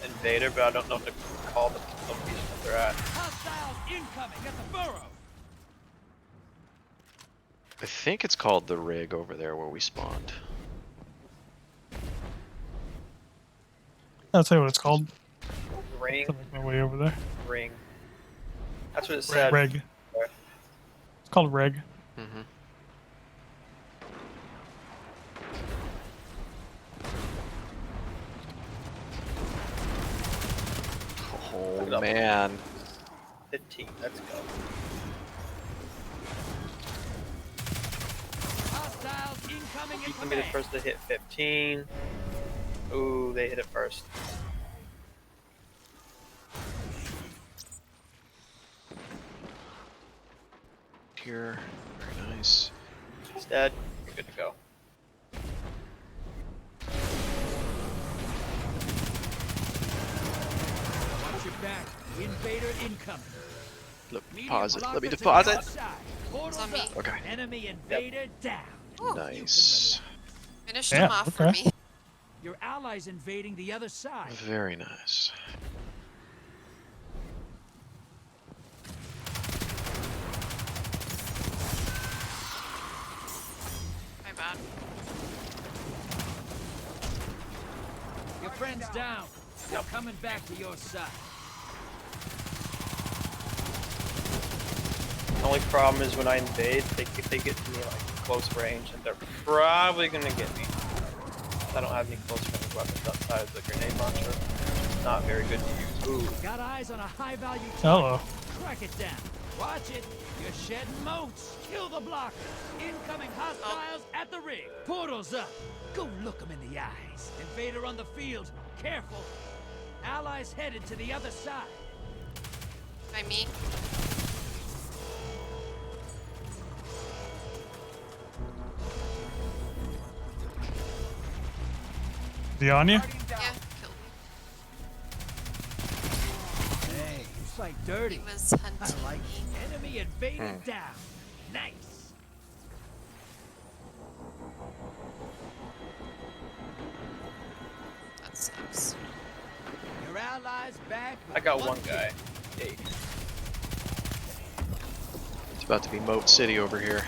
invader, but I don't know what to call the location that they're at. Hostiles incoming at the burrow. I think it's called the Rig over there where we spawned. I'll tell you what it's called. Ring. I'll make my way over there. Ring. That's what it said. Rig. It's called Rig. Mm-hmm. Oh man. 15. Let's go. Hostiles incoming You in can be the command. first to hit 15. Ooh, they hit it first. Here. Very nice. It's dead. You're good to go. Watch your back. Invader incoming. Let me deposit. Let me deposit. Portals me. up. Okay. Enemy invader down. Nice. Finished Yeah, them off for okay. me. Your allies invading the other side. Very nice. My bad. Your friend's down. They're coming back to your side. The only problem is when I invade, if they get to me like close range, and they're probably gonna get me. I don't have any close range weapons outside of the grenade launcher. It's not very good to use. Ooh. Got eyes on a high value target. Hello. Crack it down. Watch it. You're shedding moats. Kill the blocker. Incoming hostiles at the rig. Portals up. Go look them in the eyes. Invader on the field. Careful. Allies headed to the other side. By me. Is he on you? Yeah, killed me. Hey, you fight dirty. He was hunting I like me. enemy invader down. Nice. That sucks. Your allies back. I got one guy. Hey. It's about to be Moat City over here.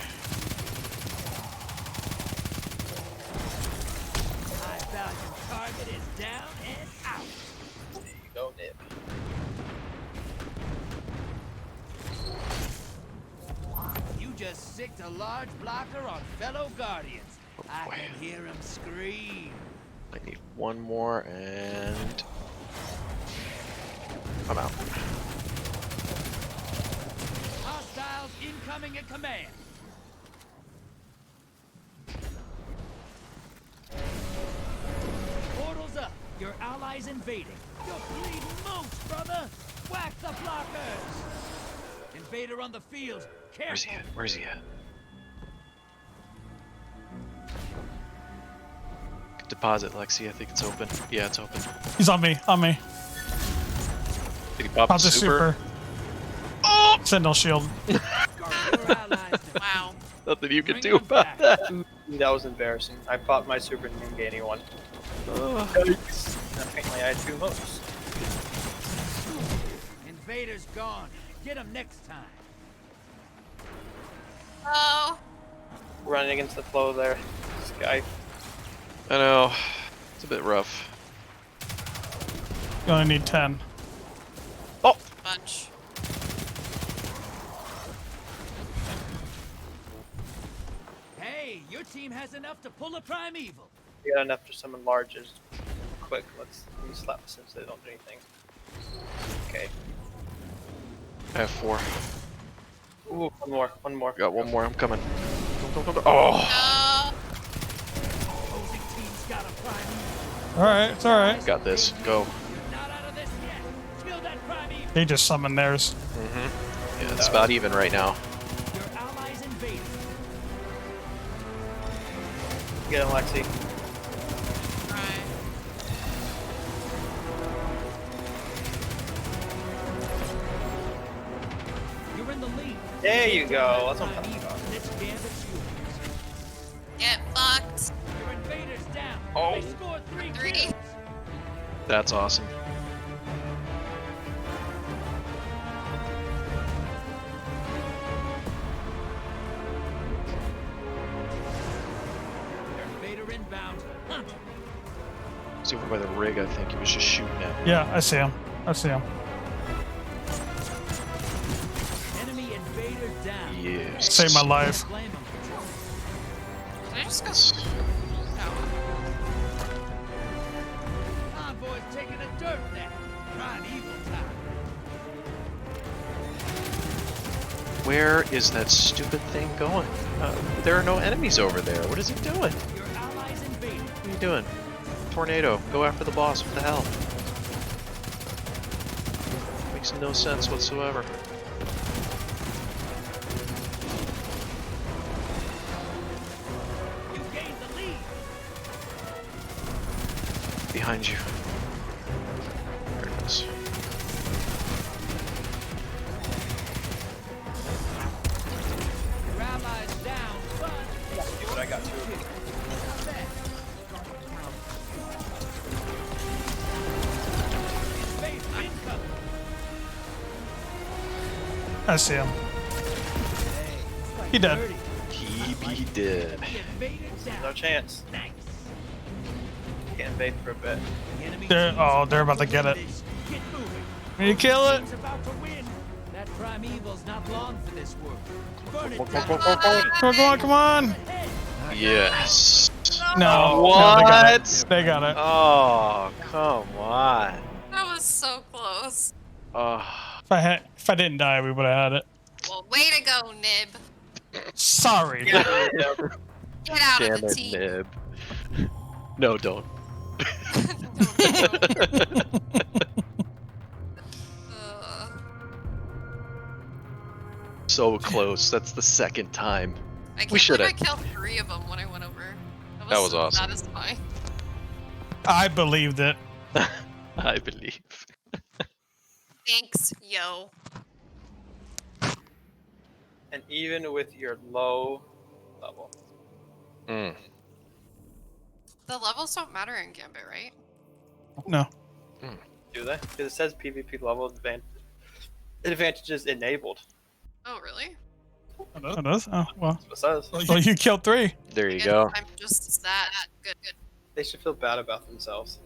High value target is down and out. There you go, Nip. You just sicked a large blocker on fellow guardians. I can hear him scream. I need one more and I'm out. Hostiles incoming at command. Portals up. Your allies invading. You're bleeding moats, brother. Whack the blockers. Invader on the field. Careful. Where's he at? Where's he at? Deposit, Lexi. I think it's open. Yeah, it's open. He's on me. On me. Did he pop Pop the the super. Oh! Sentinel shield. Wow. Nothing you can do about that. That was embarrassing. I popped my super and didn't get anyone. Apparently I had 2 moats. Invader's gone. Get him next time. Oh. Running against the flow there. This guy. I know. It's a bit rough. You only need 10. Oh! Bunch. Hey, your team has enough to pull a primeval. You got enough to summon larges. Quick, let me slap since they don't do anything. Okay. I have 4. Ooh, one more. Got one more. I'm coming. Oh! Opposing team's got a primeval. Alright, it's alright. Got this. Go. Not out of this yet. Kill that primeval. They just summoned theirs. Mm-hmm. Yeah, it's about even right now. Your allies Get him, Lexi. You're in the lead. There you go. That's what I'm talking about. This gambit's yours. Get fucked. Your invaders down. Oh. They scored 3 kills. That's awesome. Your invader inbound. Hunt. He's over by the rig, I think he was just shooting at. Yeah, I see him. I see him. Enemy invader down. Yes. Saved my life. Did I just go? Convoy's taking a dirt nap. Prime evil time. Where is that stupid thing going? There are no enemies over there. What is it doing? Your allies invaded. What are you doing? Tornado, go after the boss. What the hell? Makes no sense whatsoever. You gained the lead. Behind you. There it is. Your allies down, but But I got 2 of them. Invader incoming. I see him. He dead. He be dead. No chance. Nice. Can't invade for a bit. They're about to get it. Get moving. Can you kill it? Team's about to win. That prime evil's not long for this world. Burn it Come down. on, come on. Yes. No. What? No, they got it. Oh, come on. That was so close. If I didn't die, we would have had it. Well, way to go, Nib. Sorry. Get out Damn of the it, team. Nib. No, don't. So close. That's the second time. I can't We should believe have. I killed 3 of them when I went over. That was so awesome. satisfying. I believed it. I believe. Thanks, yo. And even with your low level. Mm. The levels don't matter in Gambit, right? No. Do they? Because it says PvP level advantages enabled. Oh, really? It does? Oh, well. That's what it says. Well, you killed 3. There you Again, go. I'm just that good. They should feel bad about themselves.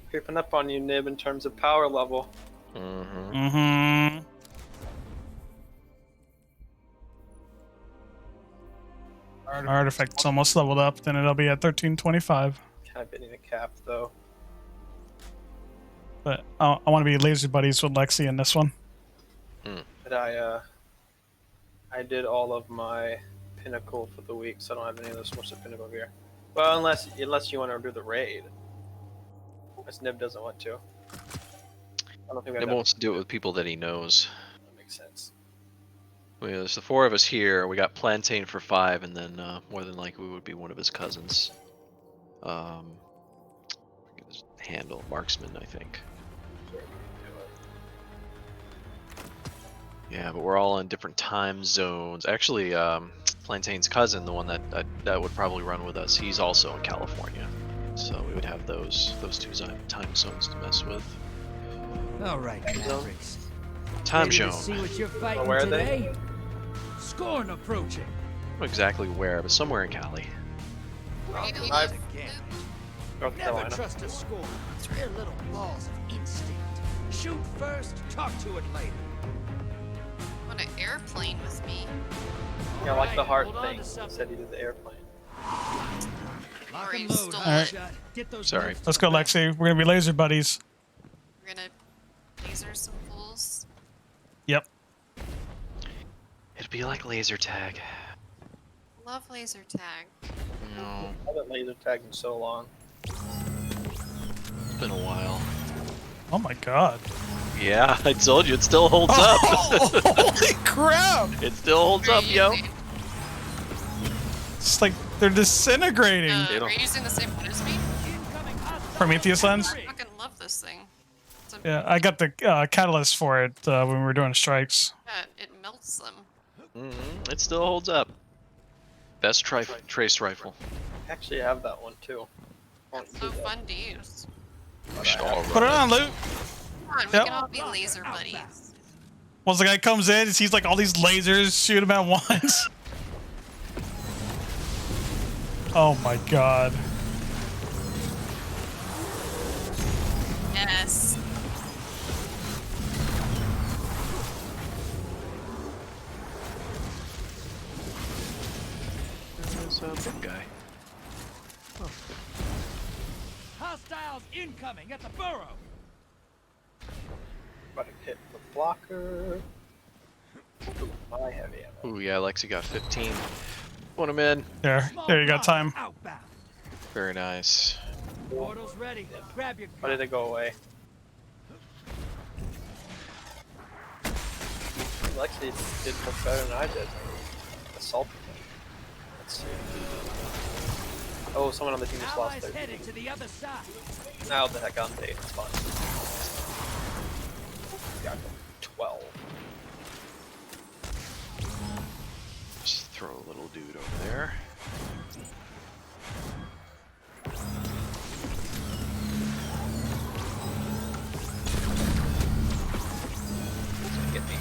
Creeping up on you, Nib, in terms of power level. Mm-hmm. Mm-hmm. Artifact's almost leveled up, then it'll be at 1325. Kind of hitting a cap, though. But I want to be laser buddies with Lexi in this one. But I did all of my pinnacle for the week, so I don't have any of those sorts of pinnacle here. Well, unless you want to do the raid. Unless Nib doesn't want to. I don't think Nib wants to do it with people that he knows. That makes sense. Well, there's the 4 of us here. We got Plantain for 5, and then more than likely we would be one of his cousins. His handle, Marksman, I think. Yeah, but we're all in different time zones. Actually, Plantain's cousin, the one that would probably run with us, he's also in California. So we would have those 2 time zones to mess with. All right, Mavericks. Time Ready to zone. see what you're fighting Where are today? Scorn approaching. I don't know exactly where, but somewhere in Cali. Again. North Never Carolina. trust a scorn. They're little balls of instinct. Shoot first, talk to it later. Want an airplane with me? Yeah, like the heart hold on thing. to He something. said he did the airplane. Lock Or and you load, stole Alright. it. Get those Sorry. nerves Let's go, Lexi. We're gonna be laser buddies. We're gonna laser some fools. Yep. It'd be like laser tag. Love laser tag. No, I haven't laser tagged in so long. it's been a while. Oh my god. Yeah, I told you, it still holds up. Holy crap! It still holds up, yo. It's like they're disintegrating. Are you using the same one as me? Prometheus lens? I fucking love this thing. Yeah, I got the catalyst for it when we were doing strikes. Yeah, it melts them. It still holds up. Best trace rifle. I actually have that one too. It's so fun to use. We should all Put it on, Luke. Come on, we can all be laser buddies. Once the guy comes in, he sees like all these lasers, shoot him at once. Oh my god. Yes. There's a big guy. Oh. Hostiles incoming at the burrow. About to hit the blocker. Ooh, my heavy ammo. Ooh, yeah, Lexi got 15. Put him in. There you got time. Very nice. Portal's ready. Grab your Why did it go away? Lexi did much better than I did. Assaulted him. Let's see. Oh, someone on the team just lost their headed to the other side. Now the heck on day. It's fine. Got 12. Just throw a little dude over there. Get me.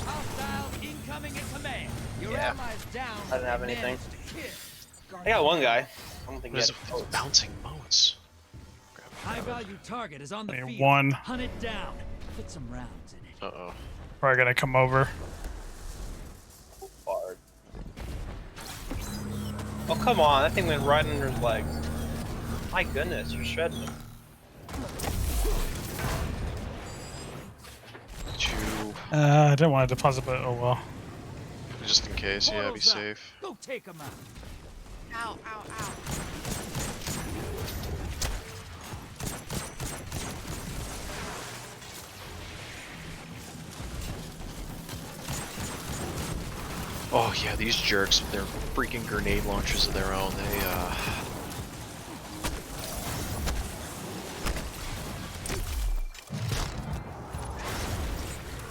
Hostiles incoming at command. Your Yeah. allies down. I didn't have anything. Managed to kill. I got one guy. I don't think he There's had bouncing motes. High value target is on the field. One. Hunt it down. Put some rounds in it. Uh-oh. Probably gonna come over. Hard. Oh, come on. That thing went right under his legs. My goodness, you're shredding him. I didn't want to deposit, but oh well. Just in case, yeah, be safe. Go take him out. Ow, ow, ow. Oh yeah, these jerks with their freaking grenade launchers of their own, they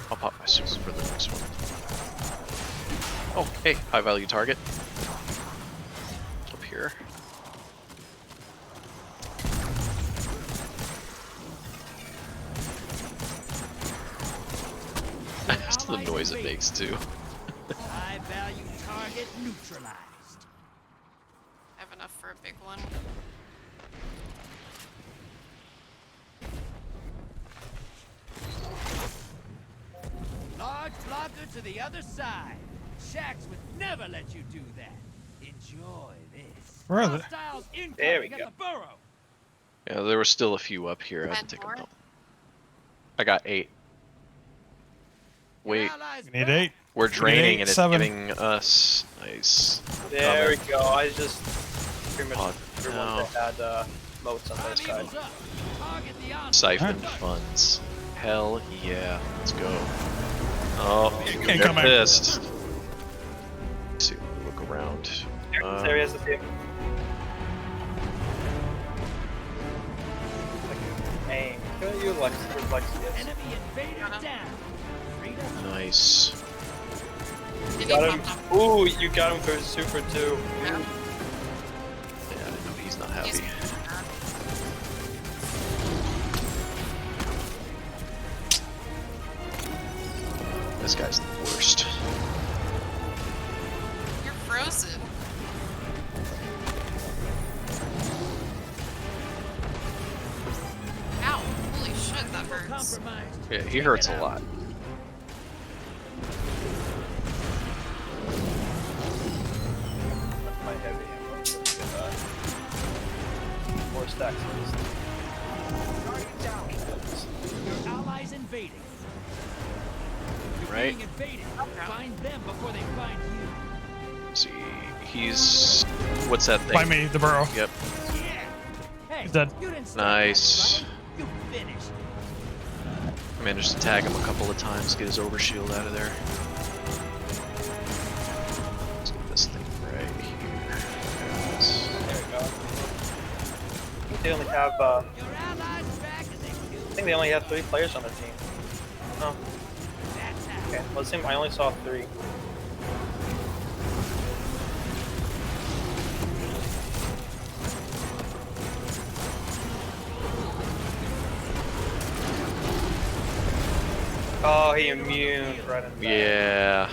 I'll pop my super for the next one. Oh, hey, high value target. Up here. That's the noise it makes too. High value target neutralized. I have enough for a big one. Large blocker to the other side. Shax would never let you do that. Enjoy this. Where are they? Hostiles incoming There we at go. the burrow. Yeah, there were still a few up here. I had to take them down. I got 8. Wait, We need 8. we're draining eight, and it's 7. giving us nice. There we go. I just pretty much Oh, everyone no. that had moats on their side. Siphoned funds. Hell yeah, let's go. Oh, Can't they're come back. pissed. Let's see, look around. There he is, the team. Aim. Look at you, Lex. Where's Lexi is? Enemy invader down. Nice. You got him. Ooh, you got him for his super too. Yeah, I know he's not happy. This guy's the worst. You're frozen. Ow. Holy shit, that hurts. Yeah, he hurts a lot. My heavy ammo. Let's get that. 4 stacks of Your allies invading. You're Right. being invaded. Find them before they find you. See, he's what's that thing? By me, the burrow. Yep. Hey, He's dead. you didn't start Nice. that, right? You finished. I managed to tag him a couple of times, get his overshield out of there. have. I think they only have 3 players on the team. Oh. Okay. Well, it seemed I only saw 3. Oh, he immune right in the back. Yeah.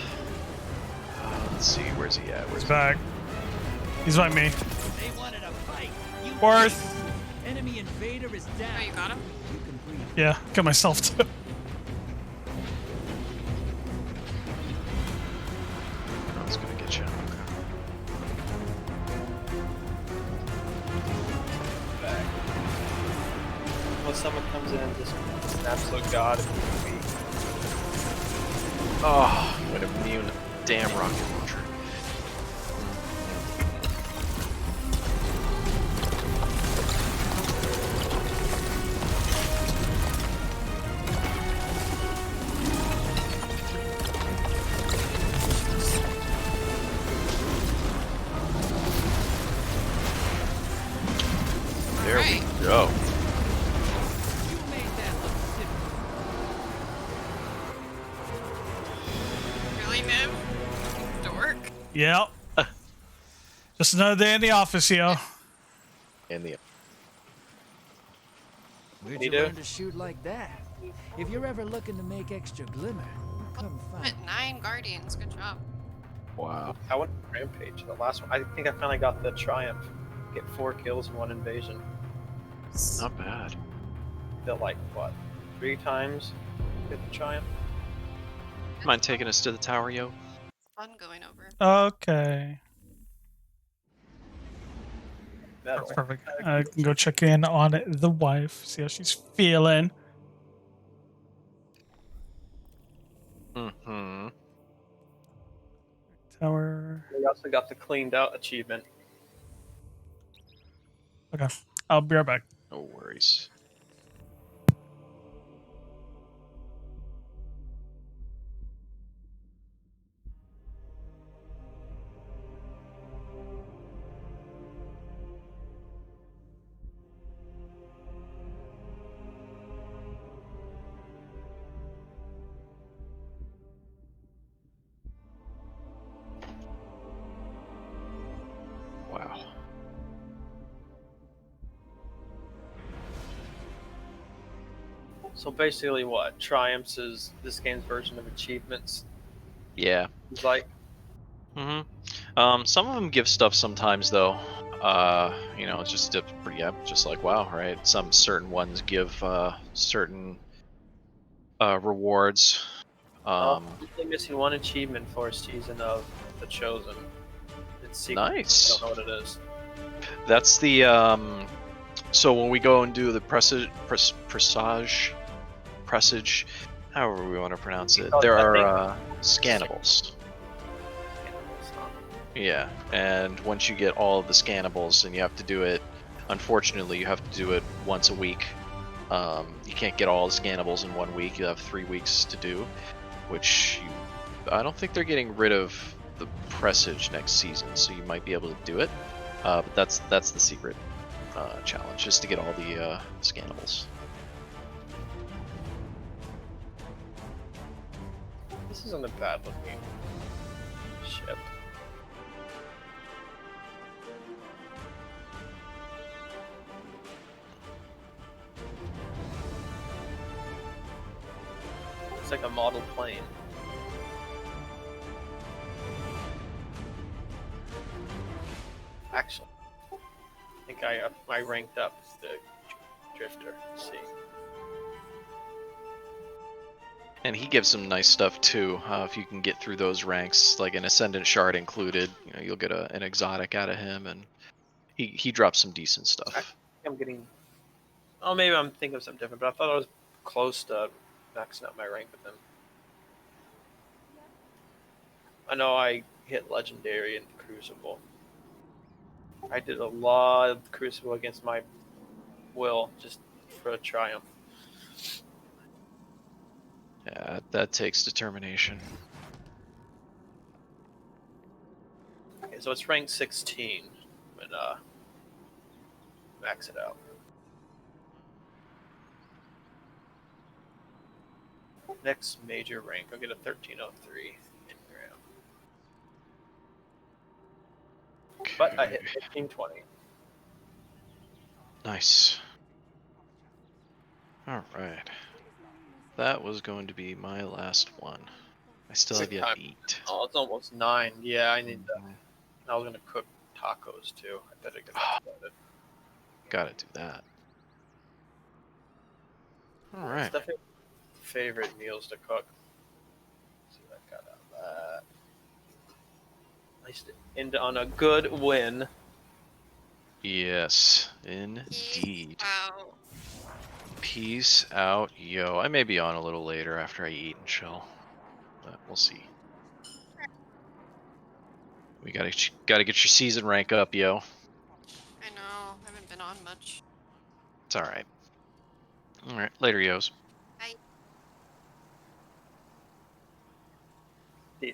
Let's see, where's he at? Where's He's back. He's by me. Worth. Enemy invader is down. Oh, you got him? Yeah, got myself too. I was gonna get you. Back. When someone comes in and just snaps a god of me. Oh, what immune damn rocket launcher. There we go. Really, Nim? Dork. Yep. Just another day in the office, yo. In the. Where'd You you do? learn to shoot like that? If you're ever looking to make extra glimmer, come find At 9 Guardians. Good job. Wow. I went to Rampage, the last one. I think I finally got the Triumph. Get 4 kills and 1 invasion. Not bad. Felt like, what, 3 times get the Triumph? Mind taking us to the tower, yo? Fun going over. Okay. Metal. That's perfect. I can go check in on the wife, see how she's feeling. Mm-hmm. Tower. We also got the cleaned out achievement. Okay. I'll be right back. No worries. Wow. So basically what? Triumphs is this game's version of achievements. Yeah. It's like, Some of them give stuff sometimes though. You know, it's just just like WoW, right? Some certain ones give certain rewards. I'm only missing 1 achievement for a season of The Chosen. It's secret. Nice. I don't know what it is. That's the so when we go and do the presage, however we want to pronounce it, there are scannables. Yeah, and once you get all of the scannables, and you have to do it, unfortunately, you have to do it once a week. You can't get all the scannables in 1 week. You have 3 weeks to do, which I don't think they're getting rid of the presage next season, so you might be able to do it. But that's the secret challenge, just to get all the scannables. This isn't a bad looking ship. It's like a model plane. Actually, I think I ranked up the drifter. Let's see. And he gives some nice stuff too. If you can get through those ranks, like an Ascendant Shard included, you know, you'll get an exotic out of him, and he drops some decent stuff. I'm getting. Oh, maybe I'm thinking of something different, but I thought I was close to maxing out my rank with him. I know I hit Legendary in the Crucible. I did a lot of Crucible against my will, just for a triumph. Yeah, that takes determination. Okay, so it's rank 16 when max it out. Next major rank, I'll get a 1303 engram. But I hit 1520. Nice. All right. That was going to be my last one. I still have yet to eat. Oh, it's almost 9. Yeah, I need that. I was gonna cook tacos too. I better get that started. Gotta do that. All right. It's definitely favorite meals to cook. Let's see what I got out of that. Nice to end on a good win. Yes, indeed. Wow. Peace out, yo. I may be on a little later after I eat and chill, but we'll see. We gotta get your season rank up, yo. I know. I haven't been on much. It's all right. All right, later, yos. Bye. Yeah.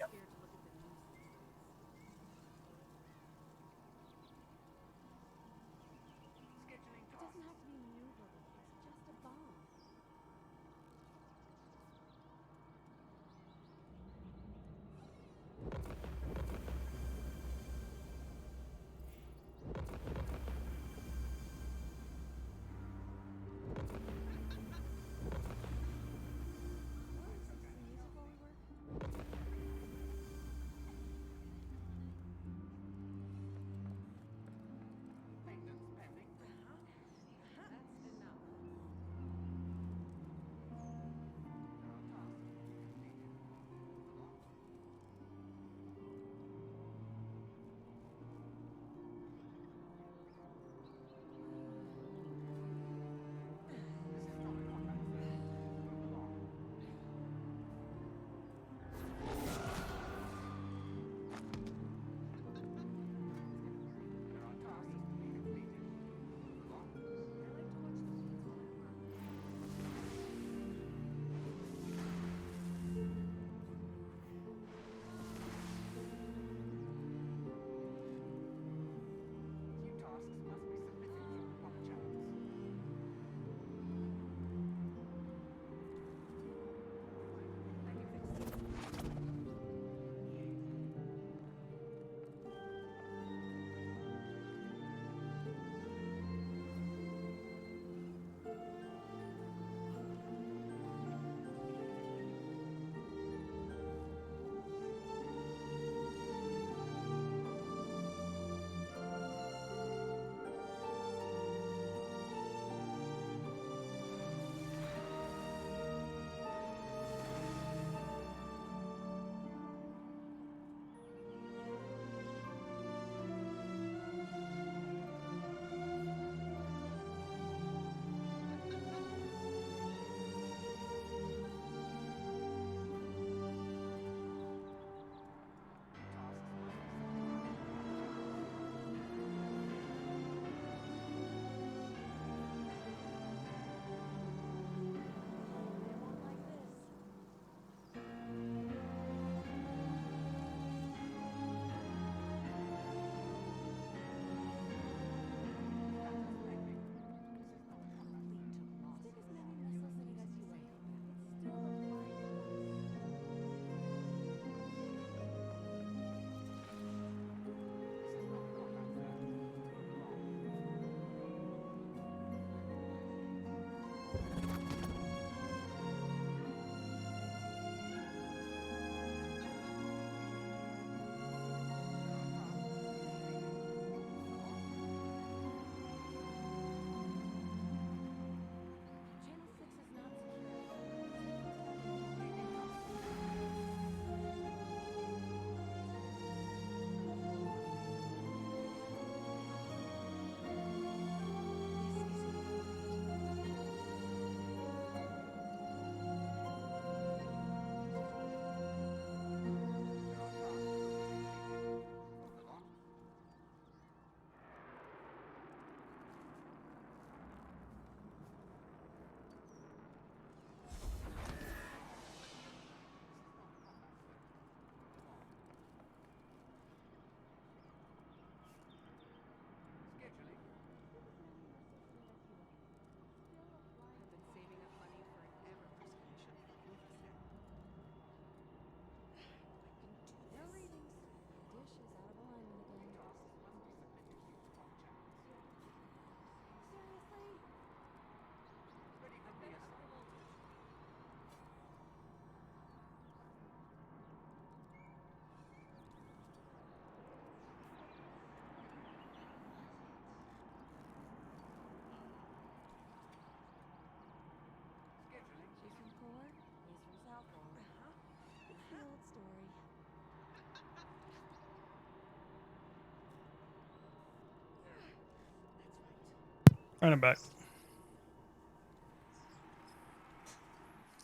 Running back.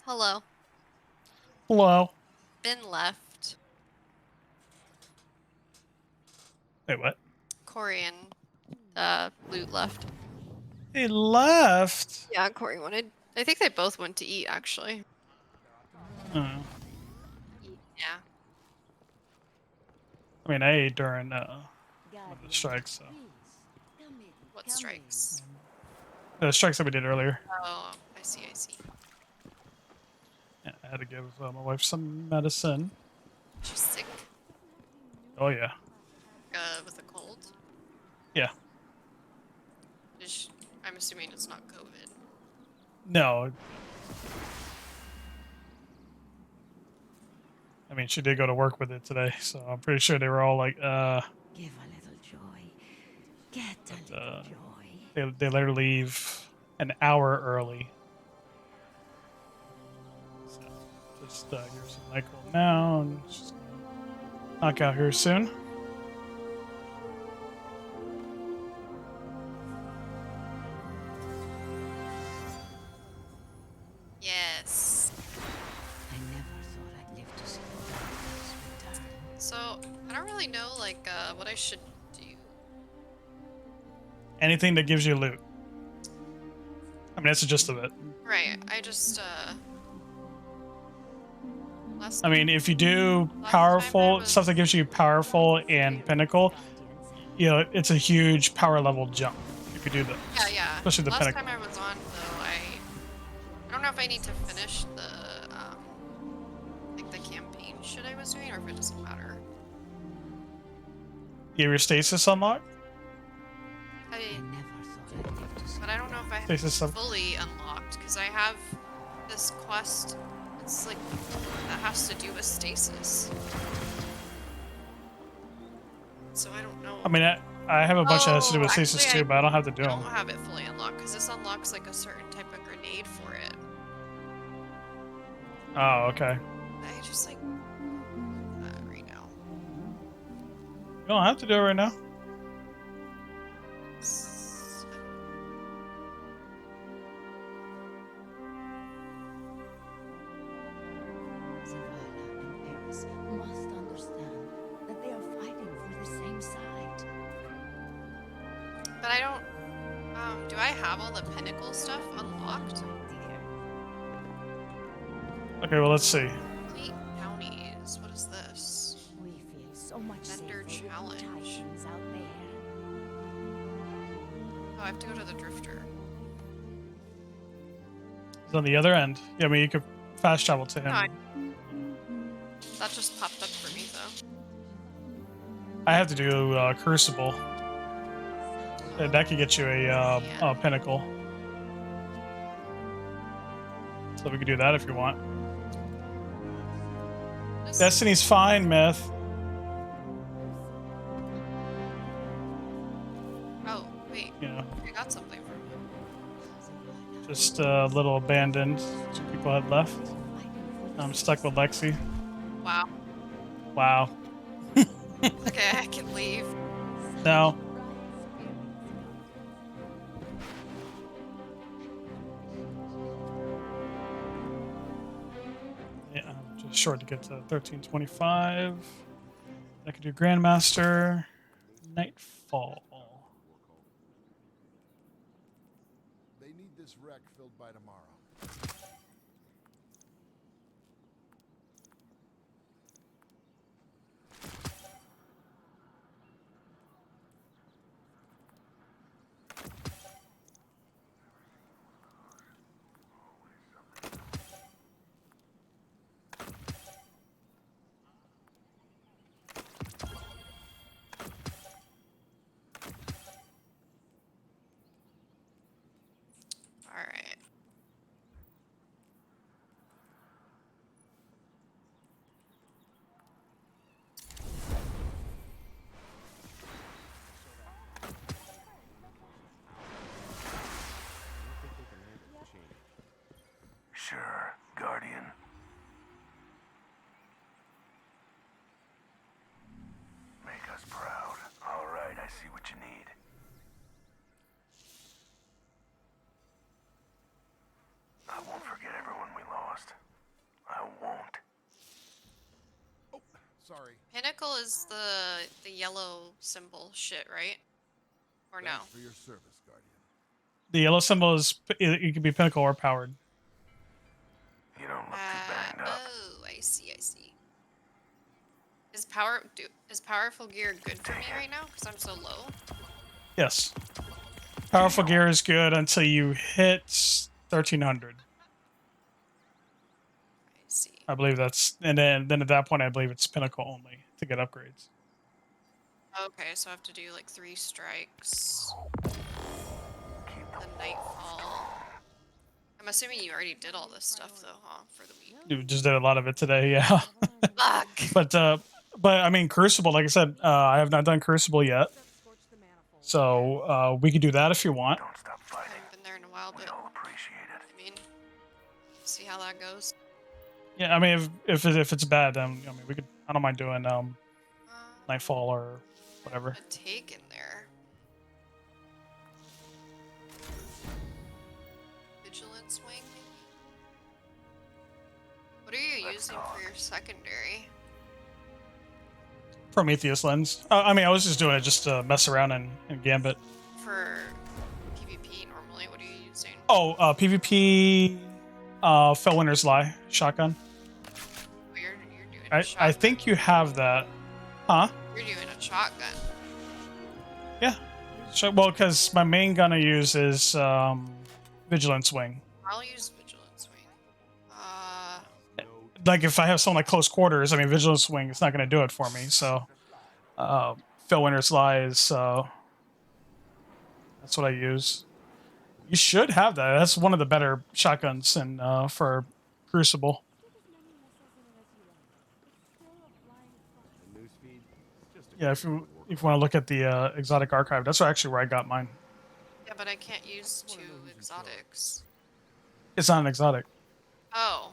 Hello. Hello. Ben left. Wait, what? Corey and Loot left. He left. Yeah, Corey wanted. I think they both went to eat actually. Oh. Yeah. I mean, I ate during one of the strikes. So. What strikes? The strikes that we did earlier. Oh, I see. I see. Yeah, I had to give my wife some medicine. She's sick. Oh yeah. With a cold. Yeah. I'm assuming it's not COVID. No. I mean, she did go to work with it today, so I'm pretty sure they were all like, Give a little joy. Get a little joy. They let her leave an hour early. So just give her some NyQuil now, and she's gonna knock out here soon. Yes. I never thought I'd live to see the darkness return. So I don't really know like what I should do. Anything that gives you loot. I mean, that's the gist of it. Right. I just I mean, if you do powerful stuff that gives you powerful and pinnacle, you know, it's a huge power level jump if you do those. Yeah. Especially the Last pinnacle. time I was on though, I don't know if I need to finish the like the campaign shit I was doing or if it doesn't matter. You have your stasis unlocked? But I don't know if I have Stasis it fully unlocked because I have this quest. It's like that has to do with stasis. So I don't know. I mean, I have a bunch that has to do with stasis actually, too, but I don't have to do I them. don't have it fully unlocked because this unlocks like a certain type of grenade for it. Oh, okay. I just like right now. You don't have to do it right now. Zavala and Paris must understand that they are fighting for the same side. But I don't. Do I have all the pinnacle stuff unlocked? Okay, well, let's see. Complete bounties. What is this? We feel so much Vendor safer challenge. with Titans out there. Oh, I have to go to the drifter. It's on the other end. Yeah, I mean, you could fast travel to him. That just popped up for me though. I have to do Crucible. That could get you a pinnacle. So we could do that if you want. Destiny's fine, Myth. Oh, wait. Yeah. I got something from him. Just a little abandoned. Two people had left. I'm stuck with Lexi. Wow. Wow. Okay, I can leave. No. Yeah, I'm just short to get to 1325. I could do Grandmaster. Nightfall. They need this wreck filled by tomorrow. All right. Sure, Guardian. Make us proud. All right, I see what you need. Sorry. Pinnacle is the yellow symbol shit, right? Or no? For your service, Guardian. The yellow symbol is it can be pinnacle or powered. You don't look too banged up. Oh, I see. Is powerful gear good for me right now? Because I'm so low. Yes. Powerful gear is good until you hit 1300. I see. I believe that's, and then at that point, I believe it's pinnacle only to get upgrades. Okay, so I have to do like 3 strikes. The nightfall. I'm assuming you already did all this stuff though, huh? For the week. You just did a lot of it today, yeah. But I mean, Crucible, like I said, I have not done Crucible yet. So we could do that if you want. I haven't been there in a while, but I mean, see how that goes. Yeah, I mean, if it's bad, then I mean, we could. I don't mind doing Nightfall or whatever. A take in there. Vigilance wing, maybe. What are you using for your secondary? Prometheus lens. I mean, I was just doing it just to mess around and Gambit. For PvP normally, what are you using? Oh, PvP, Fellwinter's Lie shotgun. Oh, you're doing a shotgun. I think you have that, huh? You're doing a shotgun. Yeah. Well, because my main gun I use is Vigilance Wing. I'll use Vigilance wing. Like if I have someone like close quarters, I mean, Vigilance Wing is not going to do it for me. So, Fellwinter's Lie is that's what I use. You should have that. That's one of the better shotguns in for Crucible. Yeah, if you want to look at the exotic archive, that's actually where I got mine. Yeah, but I can't use 2 exotics. It's not an exotic. Oh.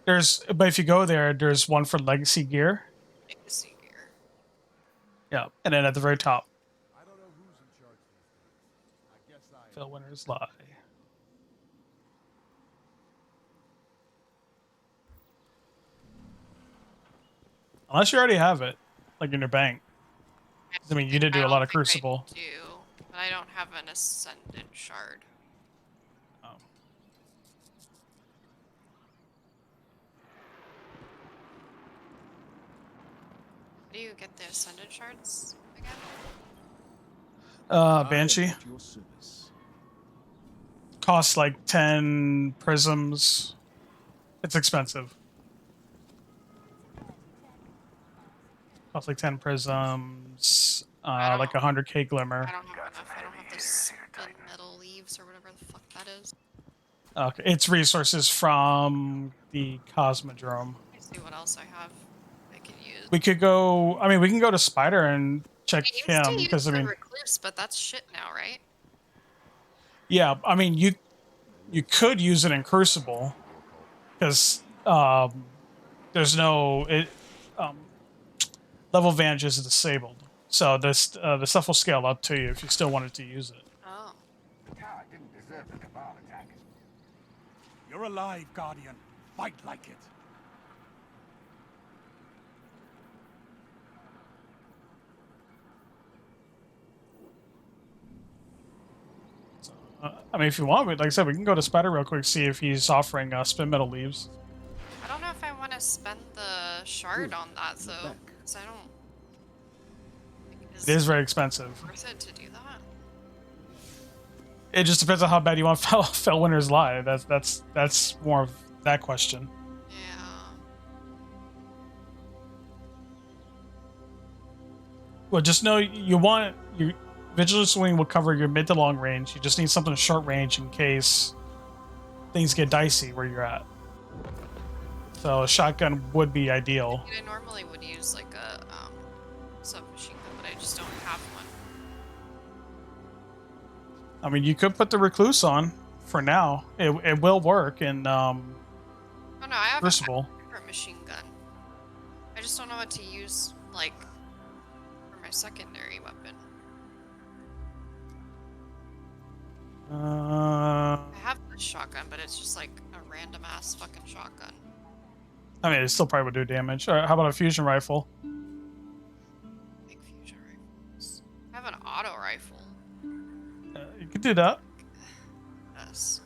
But if you go there, there's one for Legacy Gear. Legacy gear. Yeah, and then at the very top. Fellwinter's Lie. Unless you already have it, like in your bank. I mean, you did do a lot of Crucible. I do, but I don't have an Ascendant shard. Oh. How do you get the Ascendant shards again? Banshee. Costs like 10 prisms. It's expensive. Costs like 10 prisms. Like 100k glimmer. I don't have enough. I don't have the spin metal leaves or whatever the fuck that is. Okay, it's resources from the Cosmodrome. Let's see what else I have I can use. We could go. I mean, we can go to Spider and check him because I mean, Recluse, but that's shit now, right? yeah. I mean, you could use it in Crucible because there's no level advantage is disabled, so this the stuff will scale up to you if you still wanted to use it. Oh. The tower didn't deserve the Cabal attack. You're alive, Guardian. Fight like it. I mean, if you want, like I said, we can go to Spider real quick, see if he's offering spin metal leaves. I don't know if I want to spend the shard on that though, because I don't. It is very expensive. Worth it to do that? It just depends on how bad you want Fellwinter's Lie. That's more of that question. Yeah. Well, just know you want your Vigilance Wing will cover your mid to long range. You just need something short range in case things get dicey where you're at. So a shotgun would be ideal. I normally would use like a submachine gun, but I just don't have one. I mean, you could put the Recluse on for now. It will work in Oh no, I have Crucible. a different machine gun. I just don't know what to use like for my secondary weapon. I have this shotgun, but it's just like a random ass fucking shotgun. I mean, it still probably would do damage. Or how about a fusion rifle? do that. Yes.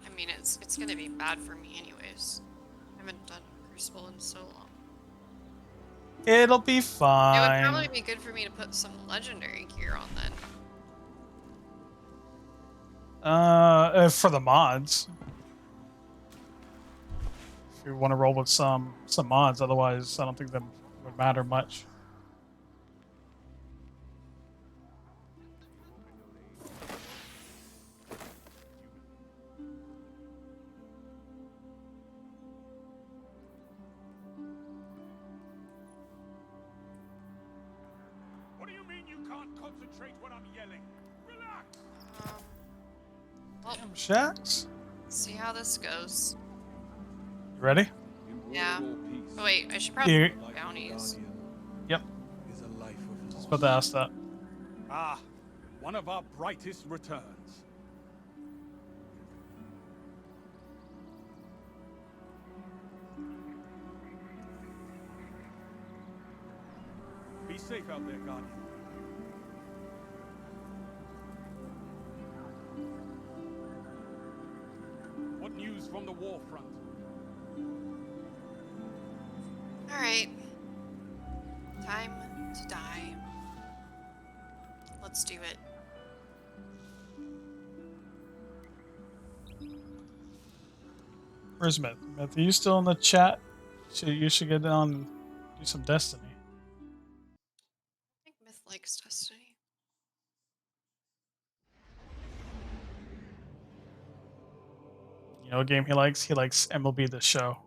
I mean, it's gonna be bad for me anyways. I haven't done Crucible in so long. It'll be It would fine. probably be good for me to put some legendary gear on then. For the mods. If you want to roll with some mods, otherwise I don't think that would matter much. What do you mean you can't concentrate when I'm yelling? Relax! Well, Shacks. see how this goes. You ready? Yeah. Oh wait, I should probably Here. do bounties. Yep. Just about to ask that. Ah, one of our brightest returns. Be safe out there, Guardian. What news from the war front? Alright. Time to die. Let's do it. Where's Myth? Myth, are you still in the chat? You should get on and do some Destiny. I think Myth likes Destiny. You know what game he likes? He likes MLB The Show.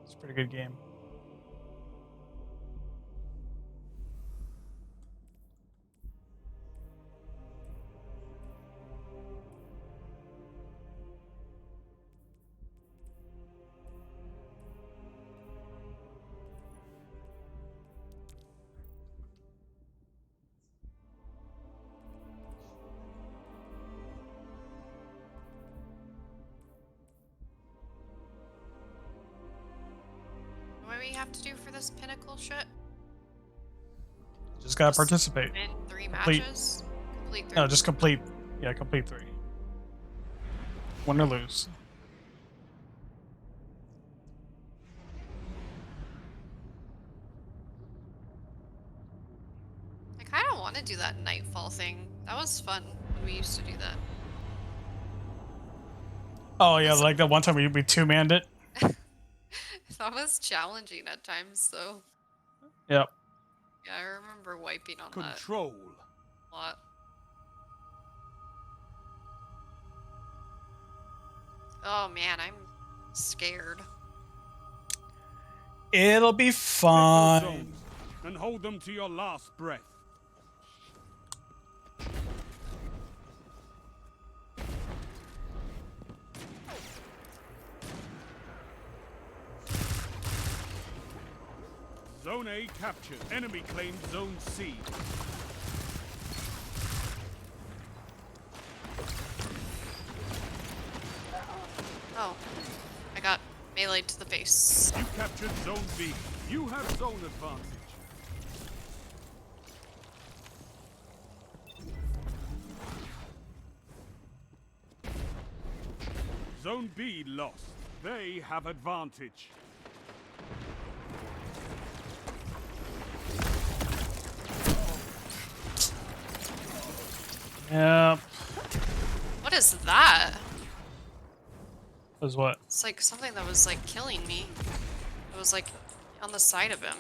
It's a pretty good game. What do we have to do for this pinnacle shit? Just gotta participate. Win 3 Complete. matches? Complete 3. No, just complete. Yeah, complete 3. Win or lose. I kind of want to do that Nightfall thing. That was fun when we used to do that. Oh yeah, like that one time we two-manned it. That was challenging at times, though. Yep. Yeah, I remember wiping on Control. that a lot. Oh man, I'm scared. It'll be fine. And hold them to your last breath. Zone A captured. Enemy claimed Zone C. Oh, I got meleeed to the face. You captured Zone B. You have zone advantage. Zone B lost. They have advantage. Yep. What is that? Was what? It's like something that was like killing me. It was like on the side of him.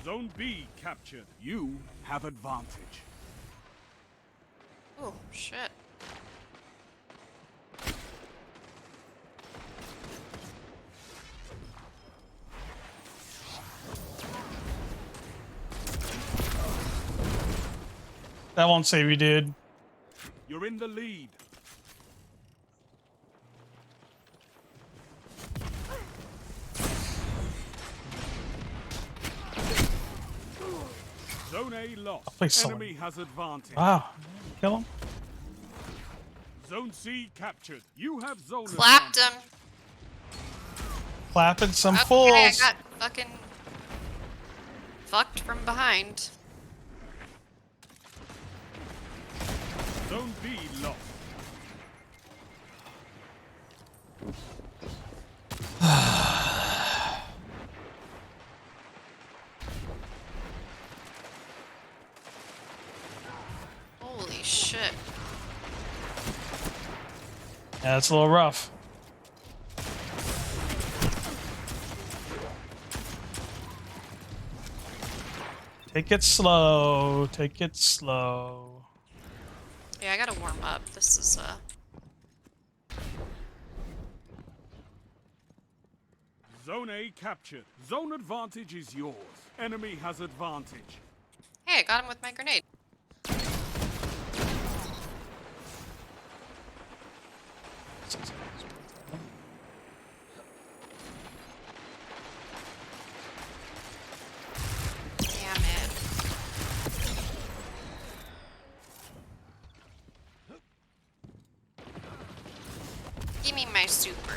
Zone B captured. You have advantage. Oh, shit. That won't save you, dude. You're in the lead. Zone A lost. Please, someone. Enemy has advantage. Wow. Kill him. Zone C captured. You have zone Clapped advantage. him. Clapping some Okay, fools. I got fucking fucked from behind. Zone B lost. Holy shit. Yeah, it's a little rough. Take it slow. Take it slow. Yeah, I gotta warm up. This is Zone A captured. Zone advantage is yours. Enemy has advantage. Hey, I got him with my grenade. Damn it. Give me my super.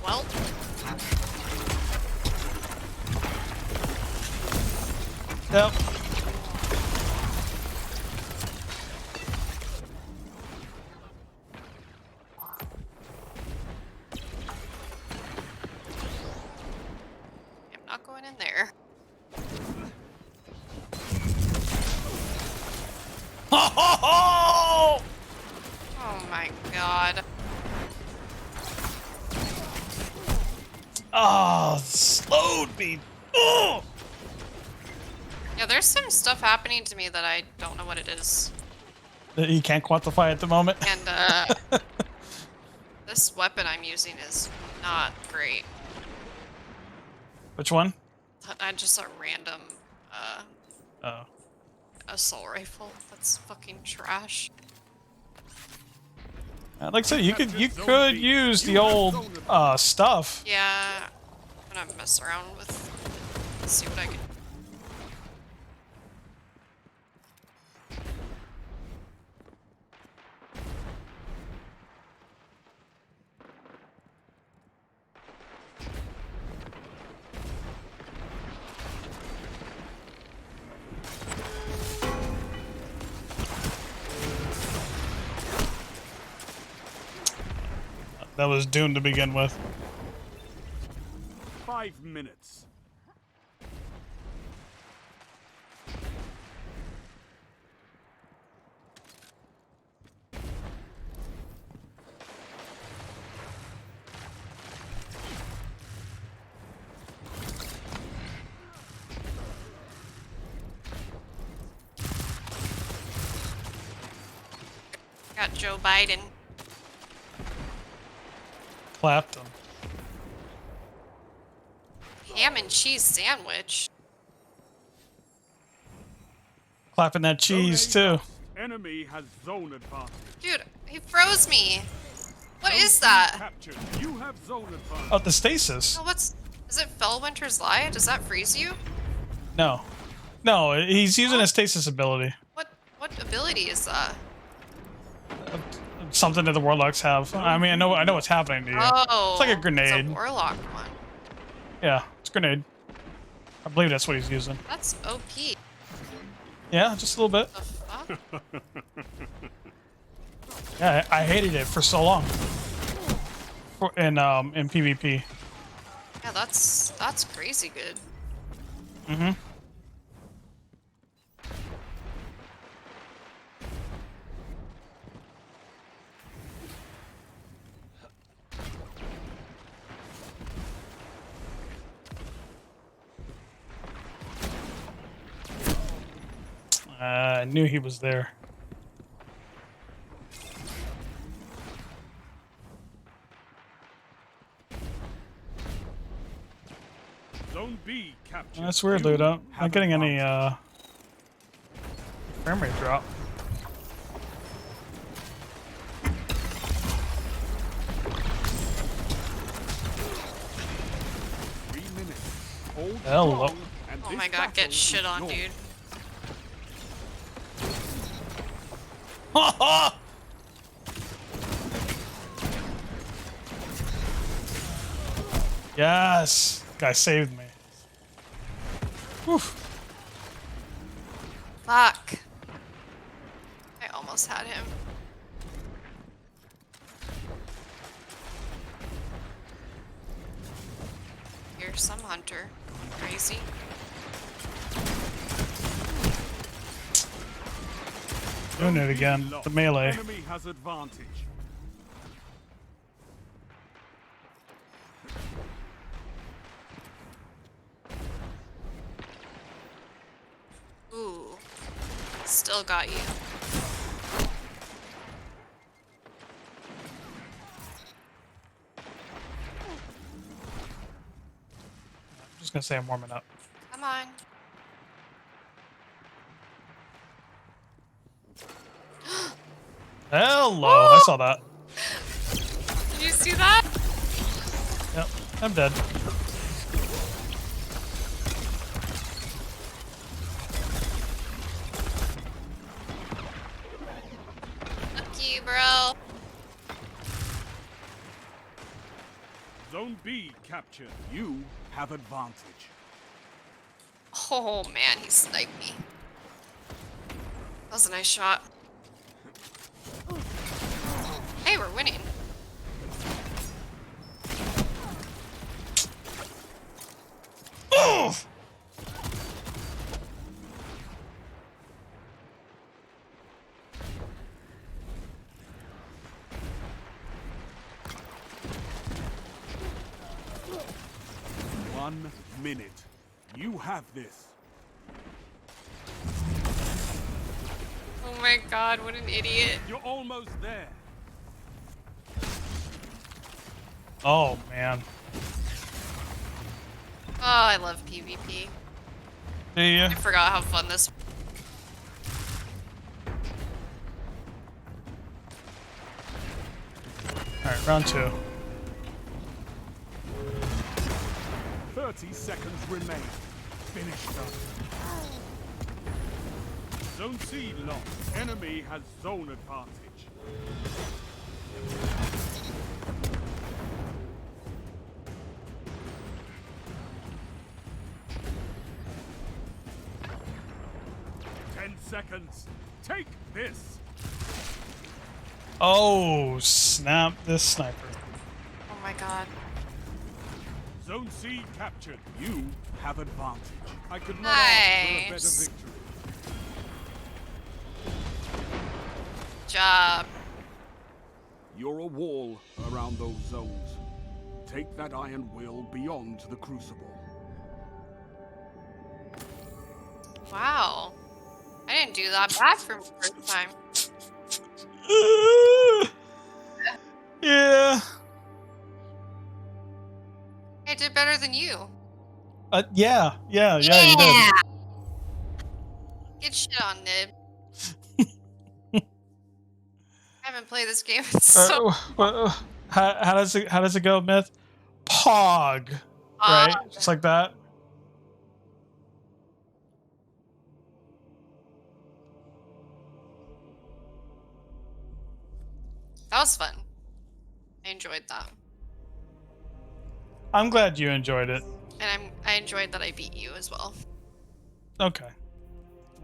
Well. Yep. I'm not going in there. Oh my god. Oh, slowed me. Oh. Yeah, there's some stuff happening to me that I don't know what it is. That you can't quantify at the moment. And this weapon I'm using is not great. Which one? I just a random Oh. assault rifle. That's fucking trash. Like I said, you could use the old stuff. Yeah, I'm gonna mess around with. See what I can. That was doomed to begin with. 5 minutes. Got Joe Biden. Clapped him. Ham and cheese sandwich. Clapping that cheese too. Enemy has zone advantage. Dude, he froze me. What is that? Captured. You have zone advantage. Oh, the stasis. Oh, is it Fellwinter's Lie? Does that freeze you? No. No, he's using a stasis ability. What ability is that? Something that the warlocks have. I mean, I know what's happening to you. Oh, It's like a grenade. It's a warlock one. Yeah, it's a grenade. I believe that's what he's using. That's OP. Yeah, just a little bit. The fuck? Yeah, I hated it for so long. In PvP. Yeah, that's crazy good. Mm-hmm. I knew he was there. Zone B captured. That's weird, You dude. I'm have not getting any advantage. frame rate drop. Hello. Oh my god, get shit on, dude. Yes! Guy saved me. Whew. Fuck. I almost had him. Here's some hunter. Crazy. Doing it again. The melee. Enemy has advantage. Ooh. Still got you. I'm just gonna say I'm warming up. Come on. Hello! I saw that. Did you see that? Yep, I'm dead. Fuck you, bro. Zone B captured. You have advantage. Oh man, he sniped me. That was a nice shot. Hey, we're winning. Oh! One minute. You have this. Oh my god, what an idiot. You're almost there. Oh, man. Oh, I love PvP. Do you? I forgot how fun this. Alright, round 2. 30 seconds remain. Finish them. Zone C lost. Enemy has zone advantage. Seconds. Take this. Oh, snap this sniper. Oh my god. Zone C captured. You have advantage. I could not ask for a better Nice. victory. Job. You're a wall around those zones. Take that iron will beyond the crucible. Wow. I didn't do that bad for the first time. Yeah. I did better than you. Yeah, you did. Get shit on, Nib. I haven't played this game in so How does it go, Myth? Pog. Right? Just like that. That was fun. I enjoyed that. I'm glad you enjoyed it. And I enjoyed that I beat you as well. Okay.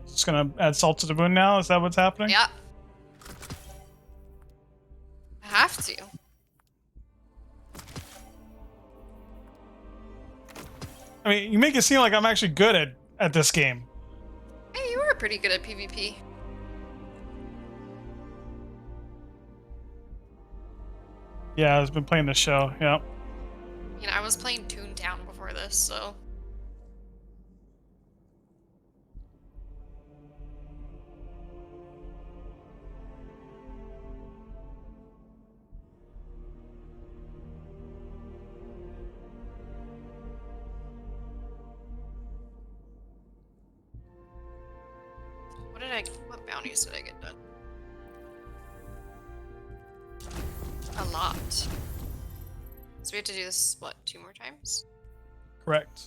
Just gonna add salt to the wound now? Is that what's happening? Yeah. I have to. I mean, you make it seem like I'm actually good at this game. Hey, you were pretty good at PvP. Yeah, I've been playing the show. Yeah. You know, I was playing Toontown before this, so. What bounties did I get done? A lot. So we have to do this, what, 2 more times? Correct.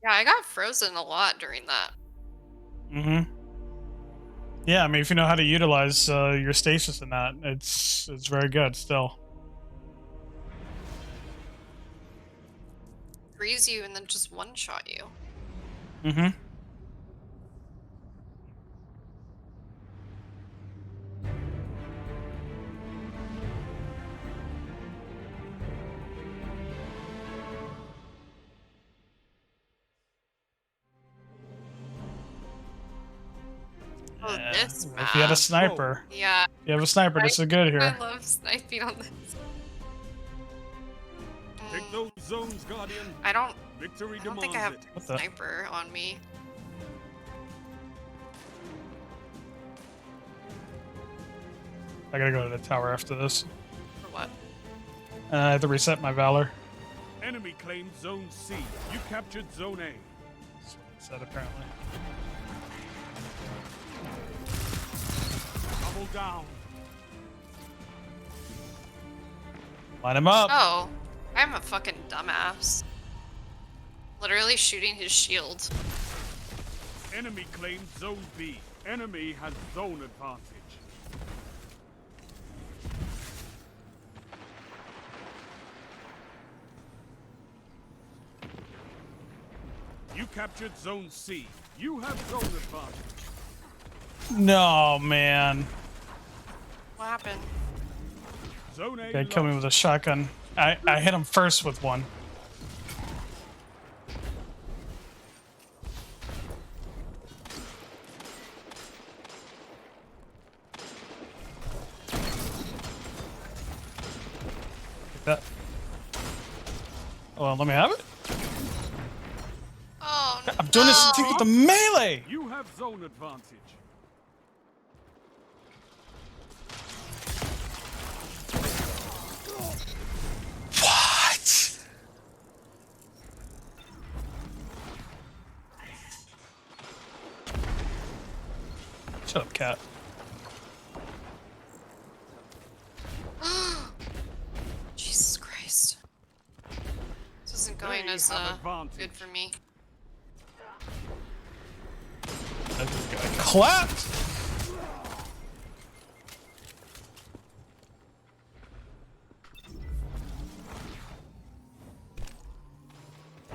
Yeah, I got frozen a lot during that. Mm-hmm. Yeah, I mean, if you know how to utilize your stasis in that, it's very good still. Freeze you and then just one-shot you. Mm-hmm. Oh, this map. If you had a sniper. Yeah. You have a sniper, this is good here. I love sniping on this. Take those zones, Guardian. I don't Victory think I have What a the? sniper on me. I gotta go to the tower after this. For what? I have to reset my Valor. Enemy claimed Zone C. You captured Zone A. Set apparently. Double down. Line him up. Oh, I'm a fucking dumbass. Literally shooting his shield. Enemy claimed Zone B. Enemy has zone advantage. You captured Zone C. You have zone advantage. No, man. What happened? Zone A Guy killed me with a shotgun. I hit him first with one. Take that. Oh, well, let me have it. Oh, I'm doing this thing with the melee. You have zone advantage. What? Shut up, cat. Jesus Christ. This isn't going as good for me. I just got clapped.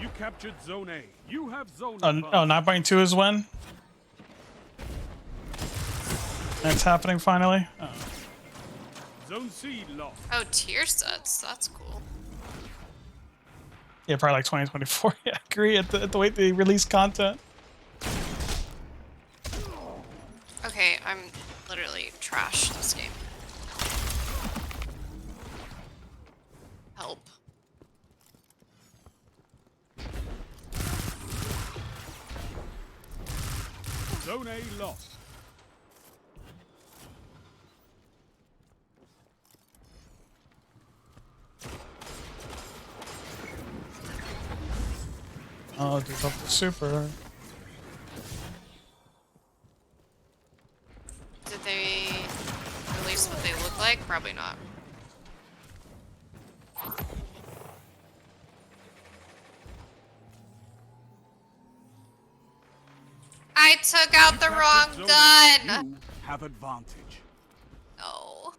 You captured Zone A. You have zone Oh, advantage. 9.2 is when? That's happening finally? Oh. Zone C lost. Oh, tier sets. That's cool. Yeah, probably like 2024. Yeah, I agree. At the way they release content. Okay, I'm literally trash this game. Help. Zone A lost. Oh, dude, up the super. Did they release what they look like? Probably not. I took out the wrong gun! You have advantage. No.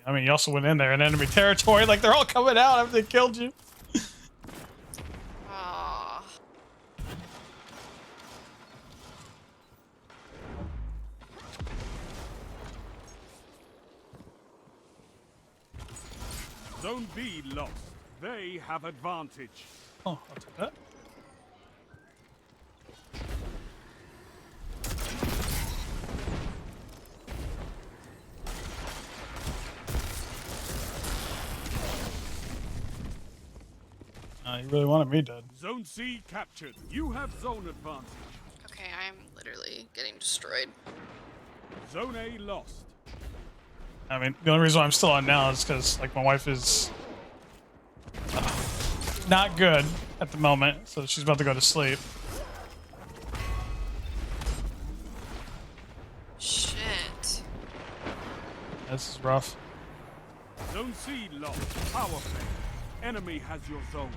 I mean, you also went in there in enemy territory. Like, they're all coming out after they killed you. Aww. Zone B lost. They have advantage. Oh, I'll take that. You really wanted me dead. Zone C captured. You have zone advantage. Okay, I'm literally getting destroyed. Zone A lost. I mean, the only reason why I'm still on now is because, like, my wife is... not good at the moment, so she's about to go to sleep. Shit. This is rough. Zone C lost. Power play. Enemy has your zones.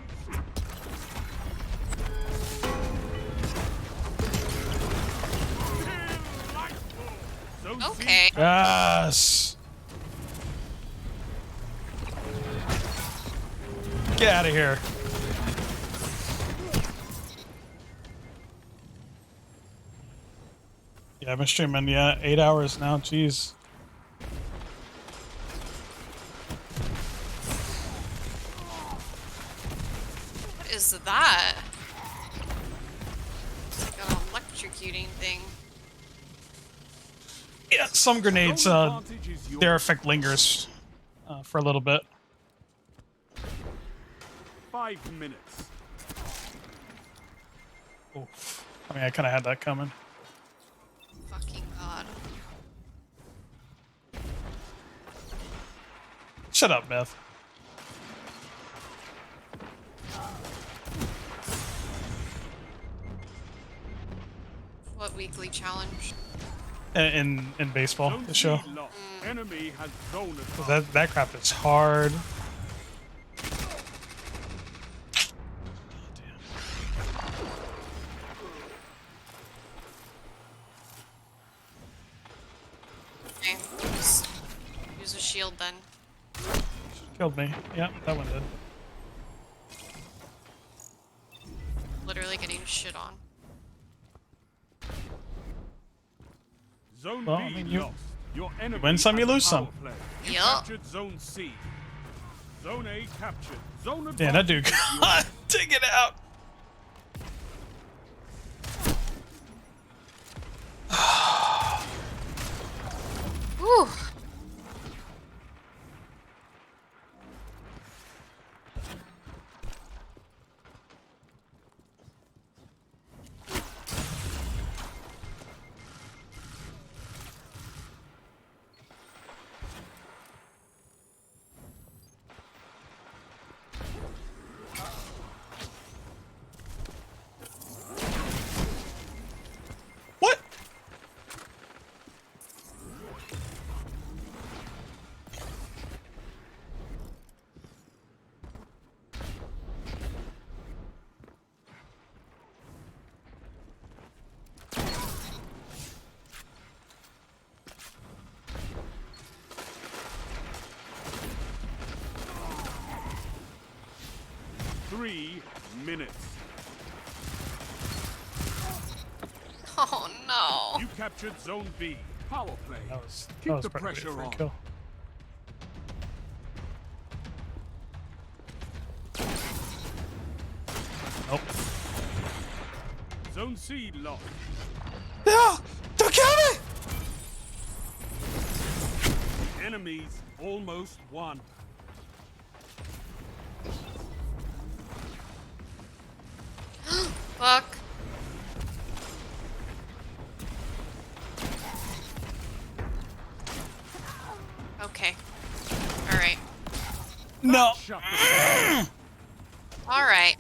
Okay. Yes. Get out of here. Yeah, I've been streaming, 8 hours now. Jeez. What is that? It's like an electrocuting thing. Yeah, some grenades, their effect lingers for a little bit. 5 minutes. Oof. I mean, I kind of had that coming. Fucking god. Shut up, Beth. What weekly challenge? In baseball, the show. Enemy has zone That crap is hard. Okay, just use a shield then. Killed me. Yeah, that one did. Literally getting shit on. Zone Well, B I mean, you lost. Your enemy win some, you has lose power some. play. You Yup. captured Zone C. Zone A captured. Zone Damn, that dude advantage got taken out. Whew. What? Three minutes. Oh no. You captured Zone B. Power play. That was Keep the probably pressure for a on. kill. Nope. Zone C lost. No! Don't kill me! Enemies almost won. Fuck. Okay. Alright. No. Alright.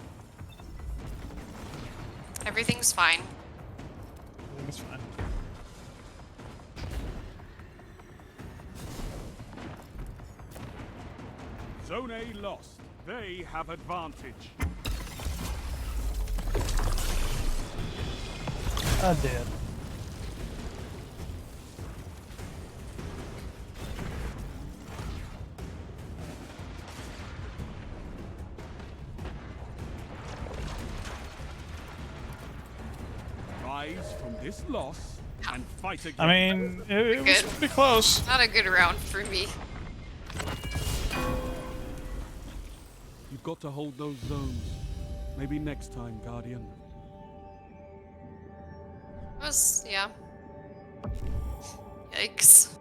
Everything's fine. It's fine. Zone A lost. They have advantage. I did. Rise from this loss and fight again. I mean, it was Good. pretty close. Not a good round for me. You've got to hold those zones. Maybe next time, Guardian. Yeah. Yikes.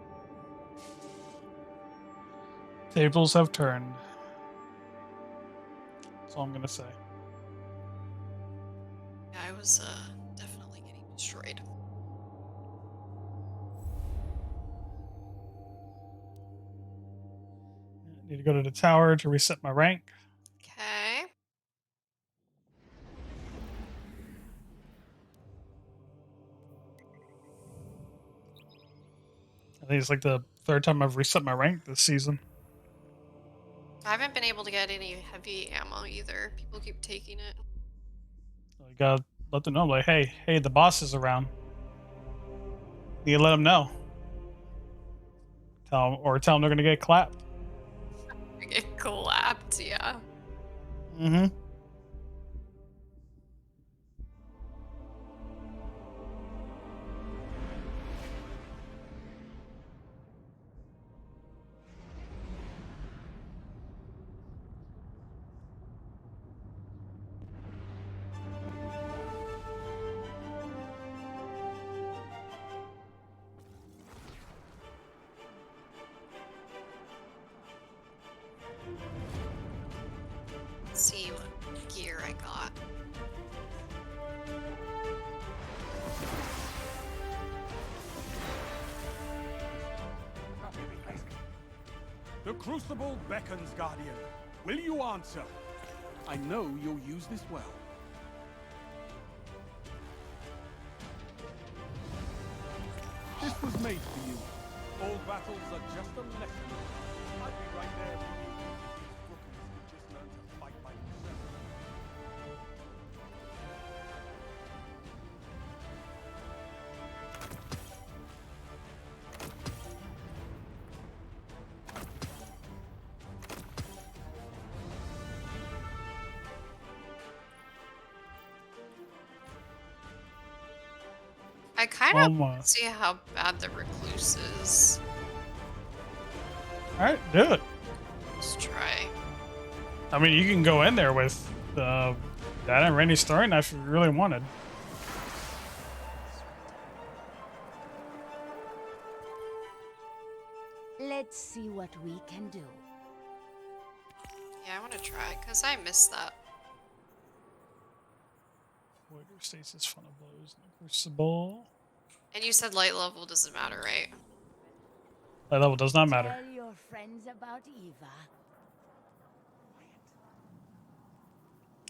Tables have turned. That's all I'm gonna say. Yeah, I was definitely getting destroyed. Need to go to the tower to reset my rank. Okay. think it's like the third time I've reset my rank this season. I haven't been able to get any heavy ammo either. People keep taking it. You gotta let them know, like, hey, the boss is around. You let them know. Tell them they're gonna get clapped. Get clapped, yeah. Mm-hmm. Let's see what gear I got. The Crucible beckons, Guardian. Will you answer? I know you'll use this well. This was made for you. All battles are just a lesson. I'd be right there with you. Rookies could just learn to fight by themselves. I kind of want to see how bad the recluse is. Alright, do it. Let's try. I mean, you can go in there with that and Randy's throwing knife if you really wanted. Let's see what we can do. Yeah, I want to try, because I missed that. Void stasis, funnel blows, no crucible. And you said light level doesn't matter, right? That level does not matter. Tell your friends about Eva.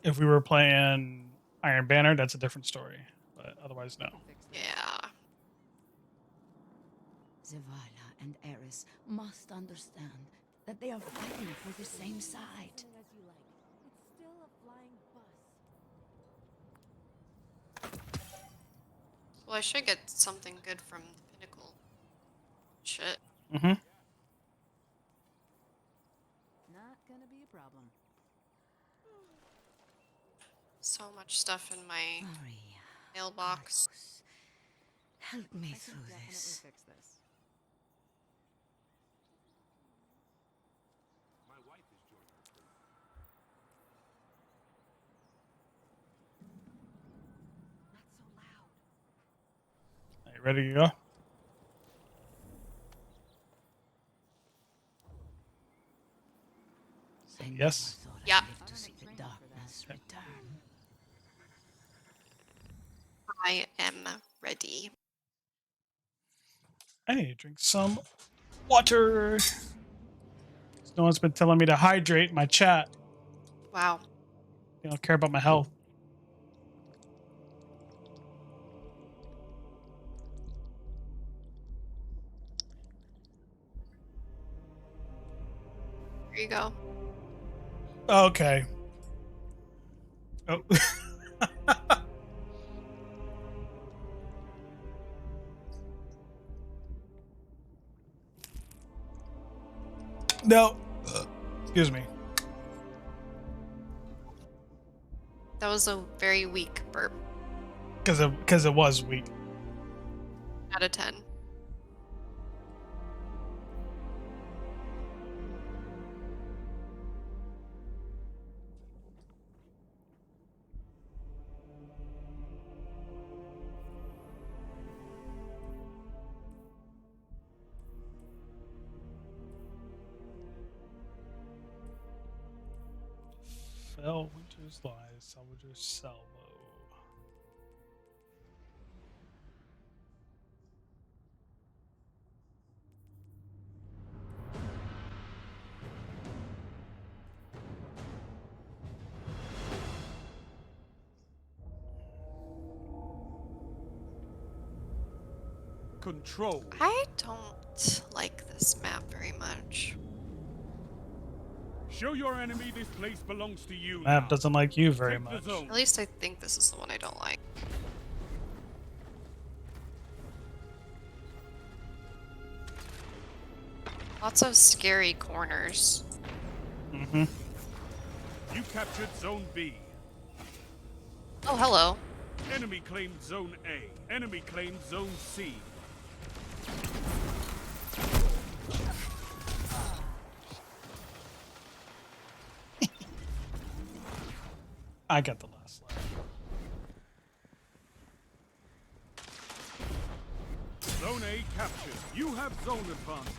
If we were playing Iron Banner, that's a different story. But otherwise, no. Yeah. Zavala and Eris must understand that they are fighting for the same side. It's still a flying bus. Well, I should get something good from the Pinnacle. Shit. Mm-hmm. Not gonna be a problem. So much stuff in my mailbox. Help me through this. Fix this. Are you ready to go? Yes. Yeah. To see the darkness return. I am ready. I need to drink some water. No one's been telling me to hydrate my chat. Wow. They don't care about my health. Here you go. Okay. Oh. No. Excuse me. That was a very weak burp. Because it was weak. Out of 10. Fell Winter's Lies, Salvager Salvo. Control. I don't like this map very much. Show your enemy this place belongs to you. Map doesn't like you very Take the much. zone. At least I think this is the one I don't like. Lots of scary corners. Mm-hmm. You captured Zone B. Oh, hello. Enemy claimed Zone A. Enemy claimed Zone C. I got the last line. Zone A captured. You have zone advantage.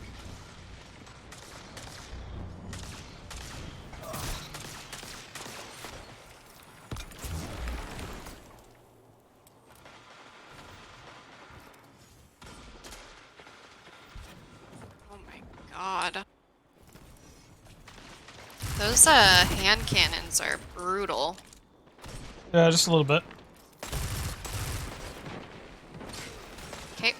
Oh my god. Those hand cannons are brutal. Yeah, just a little bit. Okay.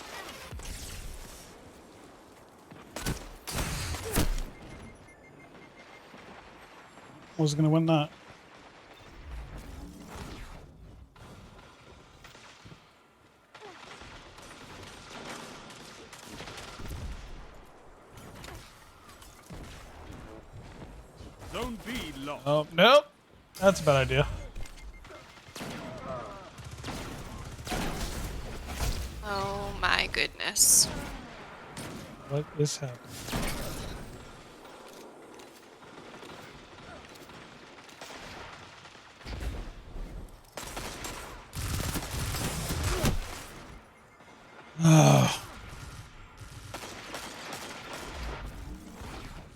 Who's gonna win that? Zone B lost. Oh, nope. That's a bad idea. Oh my goodness. What is happening?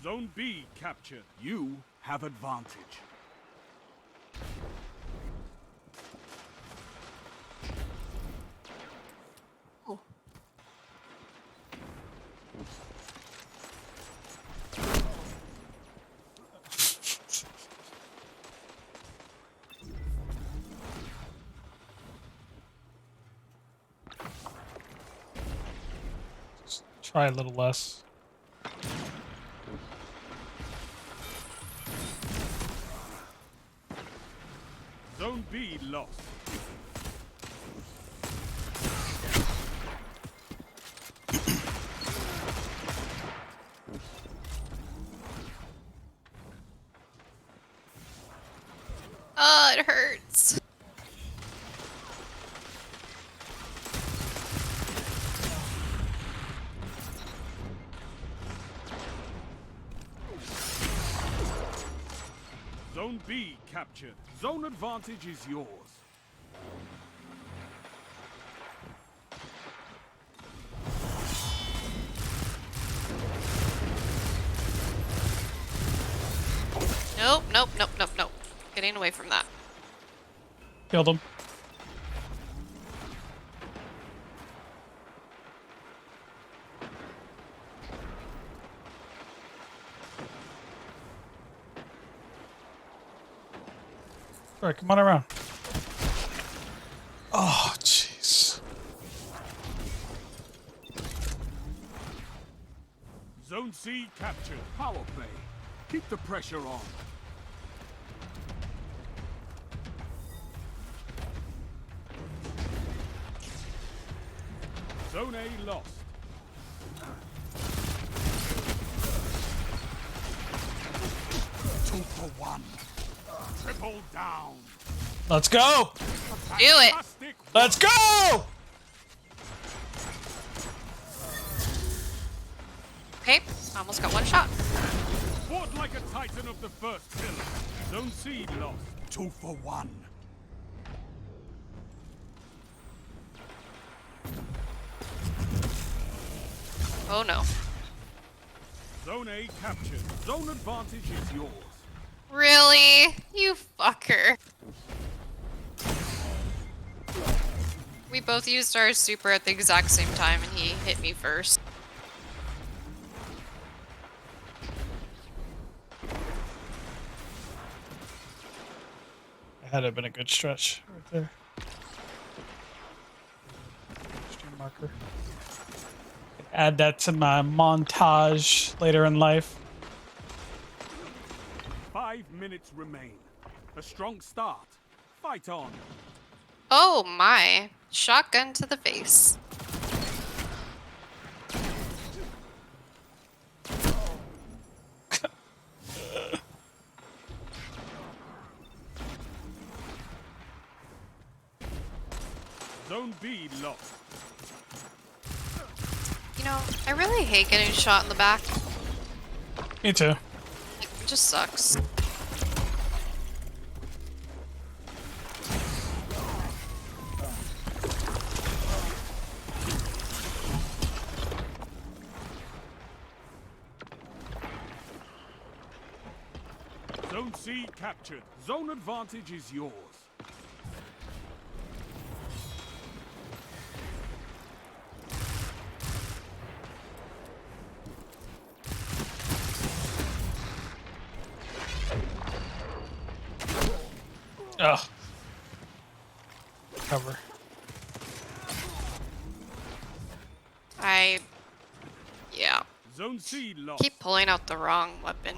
Zone B captured. You have advantage. Oh. Just try a little less. Zone B lost. Oh, it hurts. Zone B captured. Zone advantage is yours. Nope, nope, nope, nope, nope. Getting away from that. Killed him. All right, come on around. Oh, jeez. Zone C captured. Power play. Keep the pressure on. Zone A lost. Two for one. Triple down. Let's go. Do it. Let's go. Okay, almost got one shot. Fought like a titan of the first pillar. Zone C lost. 2 for 1. Oh no. Zone A captured. Zone advantage is yours. Really? You fucker. We both used our super at the exact same time and he hit me first. That had been a good stretch right there. Stream marker. Add that to my montage later in life. 5 minutes remain. A strong start. Fight on. Oh my. Shotgun to the face. Zone B lost. You know, I really hate getting shot in the back. Me too. Like, it just sucks. Zone C captured. Zone advantage is yours. Ugh. Cover. Yeah. Zone C lost. Keep pulling out the wrong weapon.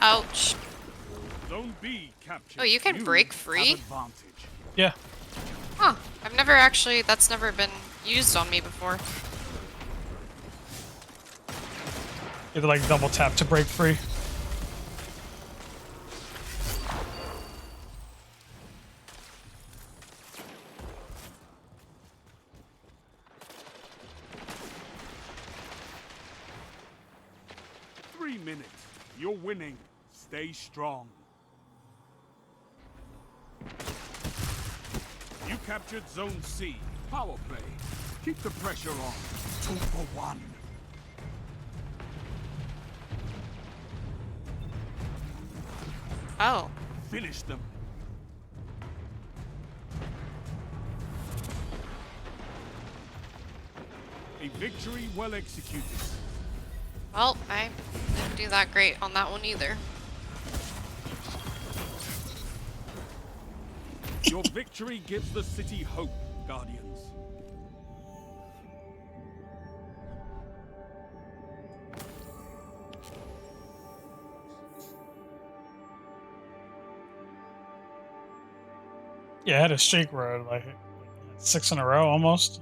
Ouch. Zone B captured. Oh, you can break free? Yeah. Huh. I've never actually, that's never been used on me before. You have to like double tap to break free. You're winning. Stay strong. You captured Zone C. Power play. Keep the pressure on. 2 for 1. Oh. Finish them. A victory well executed. Well, I didn't do that great on that one either. Your victory gives the city hope, Guardians. Yeah, I had a streak where I like 6 in a row almost.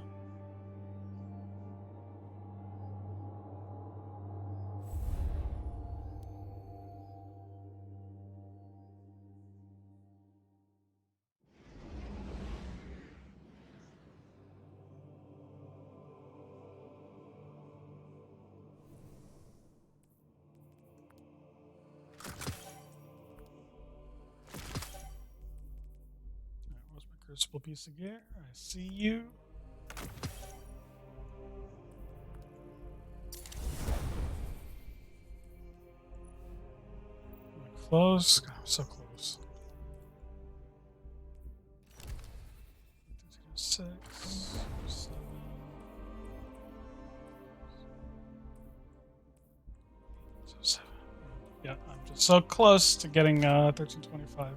Crucible piece of gear. I see you. Am I close? God, I'm so close. 6, 7. Yeah, I'm just so close to getting 1325.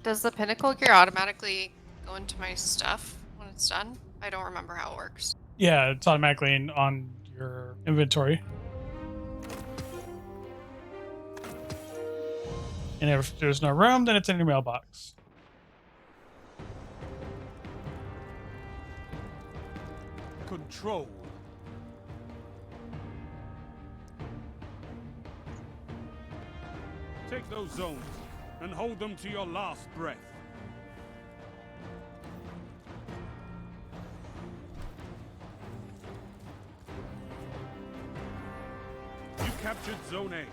Does the pinnacle gear automatically go into my stuff when it's done? I don't remember how it works. Yeah, it's automatically on your inventory. And if there's no room, then it's in your mailbox. Control. Take those zones and hold them to your last breath. captured Zone A.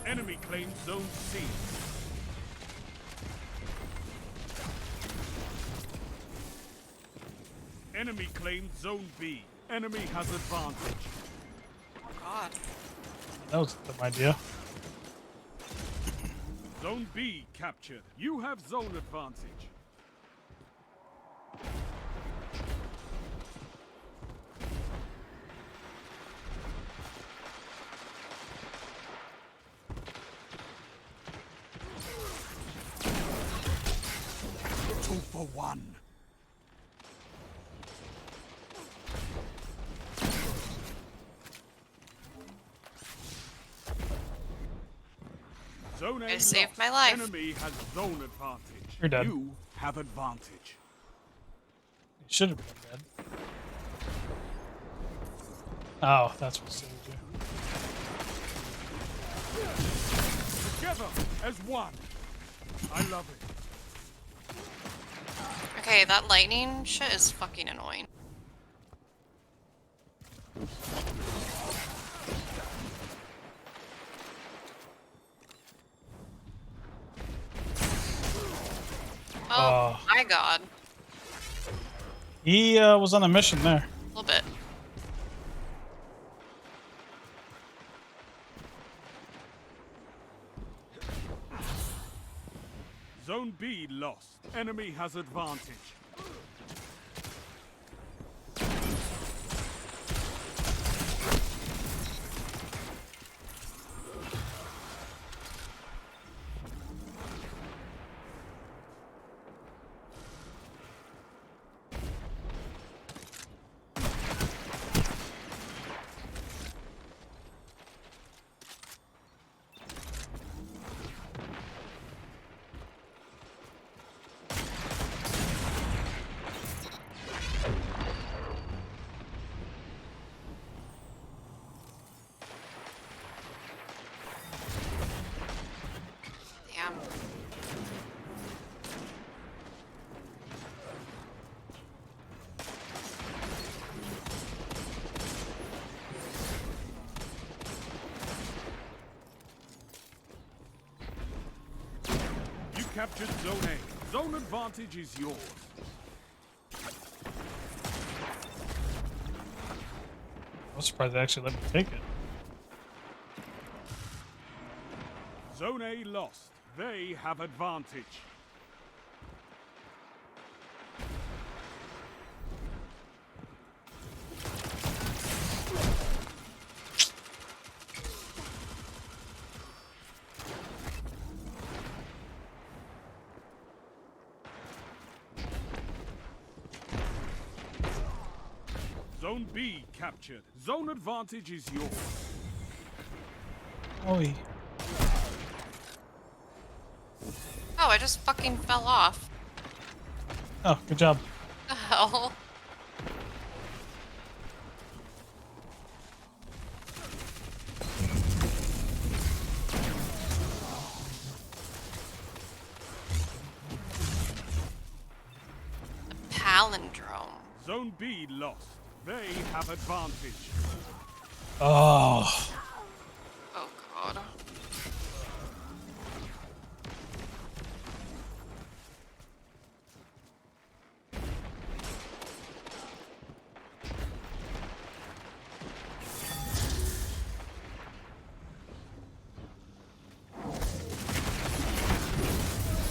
Enemy claims Zone C. Enemy claims Zone B. Enemy has advantage. Oh God. That was a dumb idea. Zone B captured. You have zone advantage. Two for one. Zone A You saved lost. my life. Enemy has zone advantage. You're dead. You have advantage. You should have been dead. Oh, that's what saved you. Together as one. I love it. Okay, that lightning shit is fucking annoying. Oh my God. He was on a mission there. A little bit. Zone B lost. Enemy has advantage. Damn. You captured Zone A. Zone advantage is yours. I'm surprised they actually let me take it. Zone A lost. They have advantage. Zone B captured. Zone advantage is yours. Oi. Oh, I just fucking fell off. Oh, good job. The hell? The palindrome. Zone B lost. They have advantage. Oh. Oh God.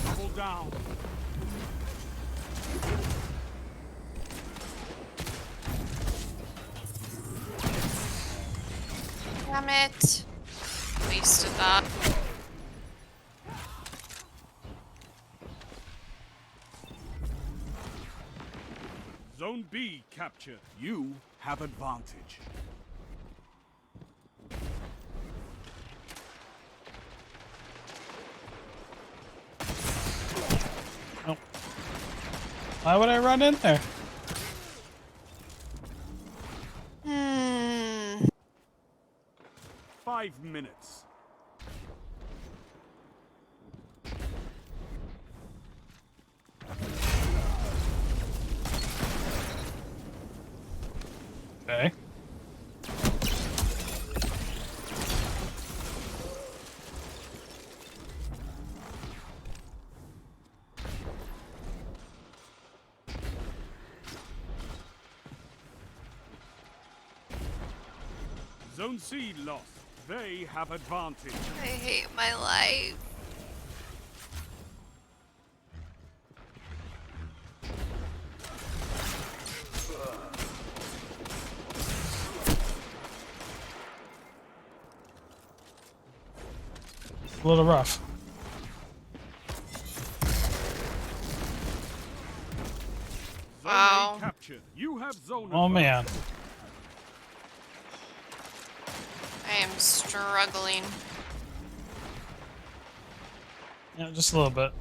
Double down. Damn it. Wasted that. Zone B captured. You have advantage. Nope. Why would I run in there? 5 minutes. Okay. Zone C lost. They have advantage. I hate my life. A little rough. Wow. Captured. You have zone Oh man. I am struggling. Yeah, just a little bit.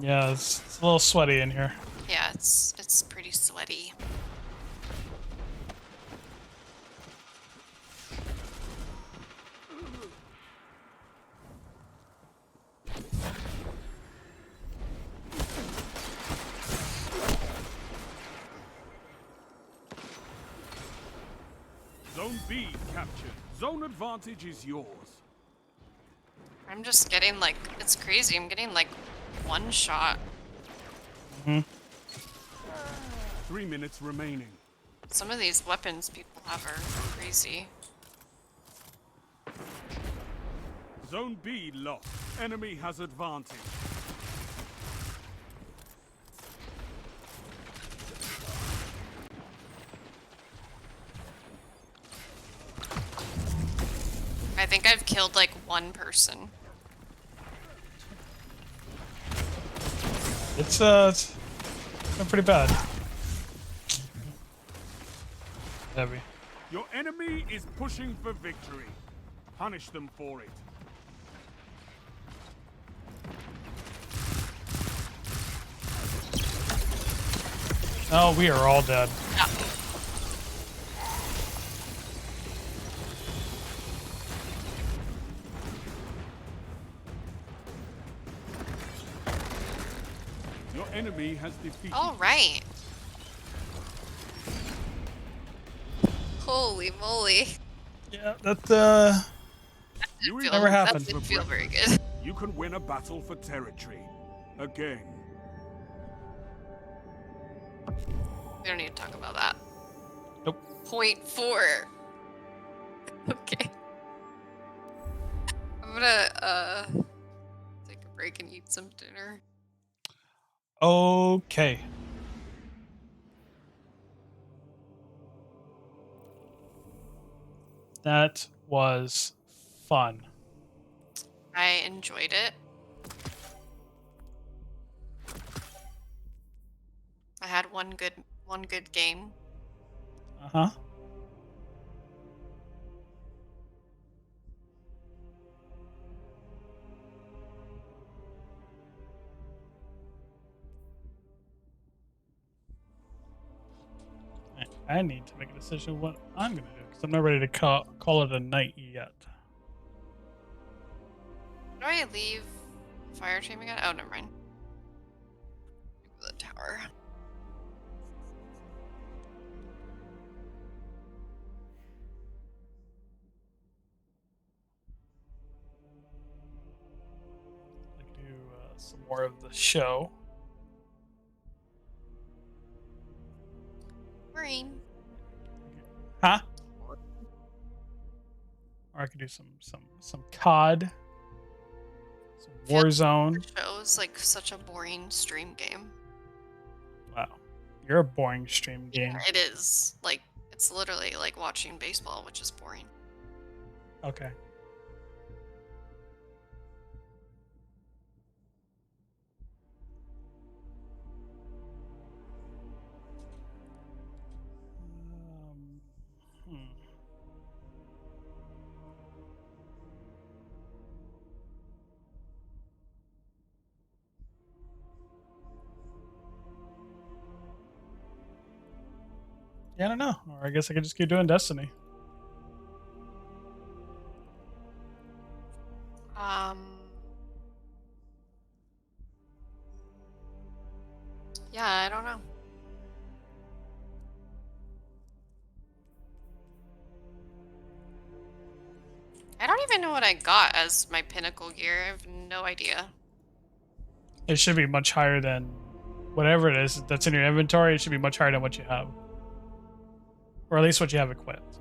Yeah, it's a little sweaty in here. Yeah, it's pretty sweaty. Zone B captured. Zone advantage is yours. I'm just getting like, it's crazy. I'm getting like one shot. Hmm. 3 minutes remaining. Some of these weapons people have are crazy. Zone B lost. Enemy has advantage. I think I've killed like one person. It's been pretty bad. Heavy. Your enemy is pushing for victory. Punish them for it. Oh, we are all dead. Yeah. Your enemy has defeated. All right. Holy moly. Yeah, that You never happened. That didn't feel very good. You can win a battle for territory. Again. We don't need to talk about that. Nope. Point 4. Okay. I'm gonna take a break and eat some dinner. Okay. That was fun. I enjoyed it. I had one good game. Uh-huh. I need to make a decision what I'm going to do because I'm not ready to call it a night yet. Do I leave fire team again? Oh, never mind. The tower. I can do some more of the show. Green. Huh? Or I could do some COD, some Warzone. The show is like such a boring stream game. Wow, you're a boring stream game. Yeah, it is. Like, it's literally like watching baseball, which is boring. Okay. Yeah, I don't know. Or I guess I could just keep doing Destiny. Yeah, I don't know. I don't even know what I got as my pinnacle gear. I have no idea. It should be much higher than whatever it is that's in your inventory. It should be much higher than what you have, or at least what you have equipped.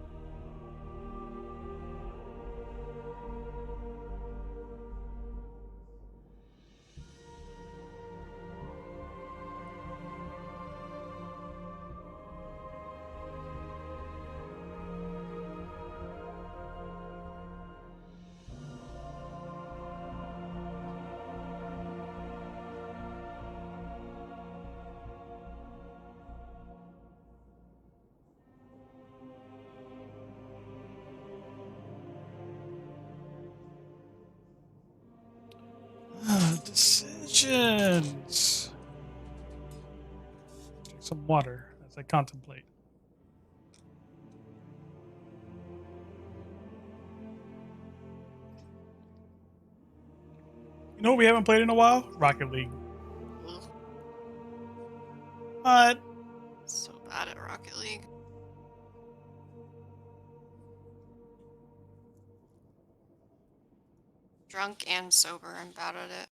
Decisions. Drink some water as I contemplate. You know what we haven't played in a while? Rocket League. What? So bad at Rocket League. Drunk and sober, I'm bad at it.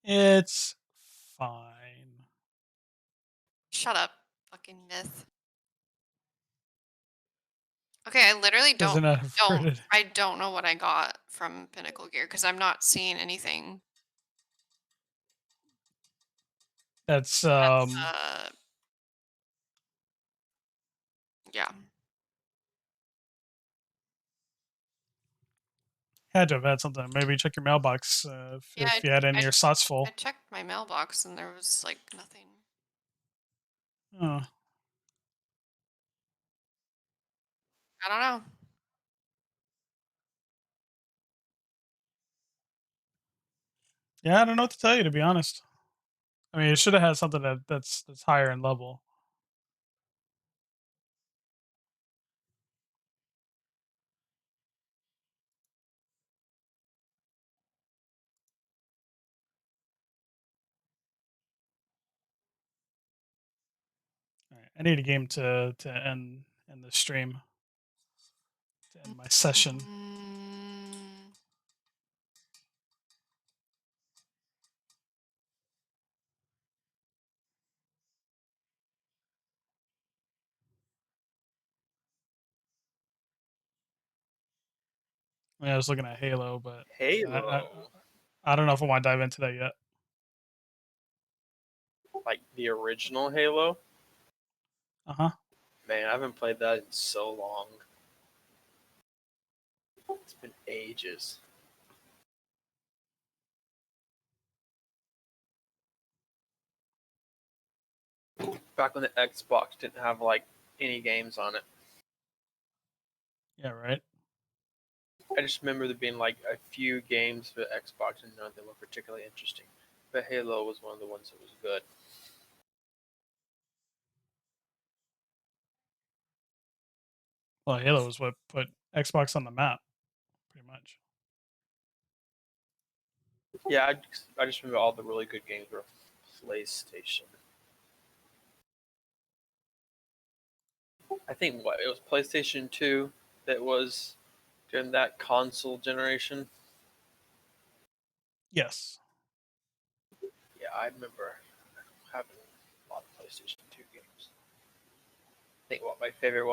It's fine. Shut up, fucking myth. Okay, I literally Doesn't have credit. I don't know what I got from Pinnacle Gear because I'm not seeing anything. That's yeah. Had to have had something. Maybe check your mailbox if you had any of your slots full. I checked my mailbox and there was like nothing. Oh. I don't know. Yeah, I don't know what to tell you, to be honest. I mean, it should have had something that's higher in level. All right, I need a game to end the stream, to end my session. I mean, I was looking at Halo, but Halo. I don't know if I want to dive into that yet. Like the original Halo? Uh-huh. Man, I haven't played that in so long. It's been ages. Back when the Xbox didn't have like any games on it. Yeah, right. I just remember there being like a few games for Xbox and none of them were particularly interesting. But Halo was one of the ones that was good. Well, Halo was what put Xbox on the map, pretty much. Yeah, I just remember all the really good games were PlayStation. I think what it was PlayStation 2 that was during that console generation. Yes. Yeah, I remember having a lot of PlayStation 2 games. I think what my favorite one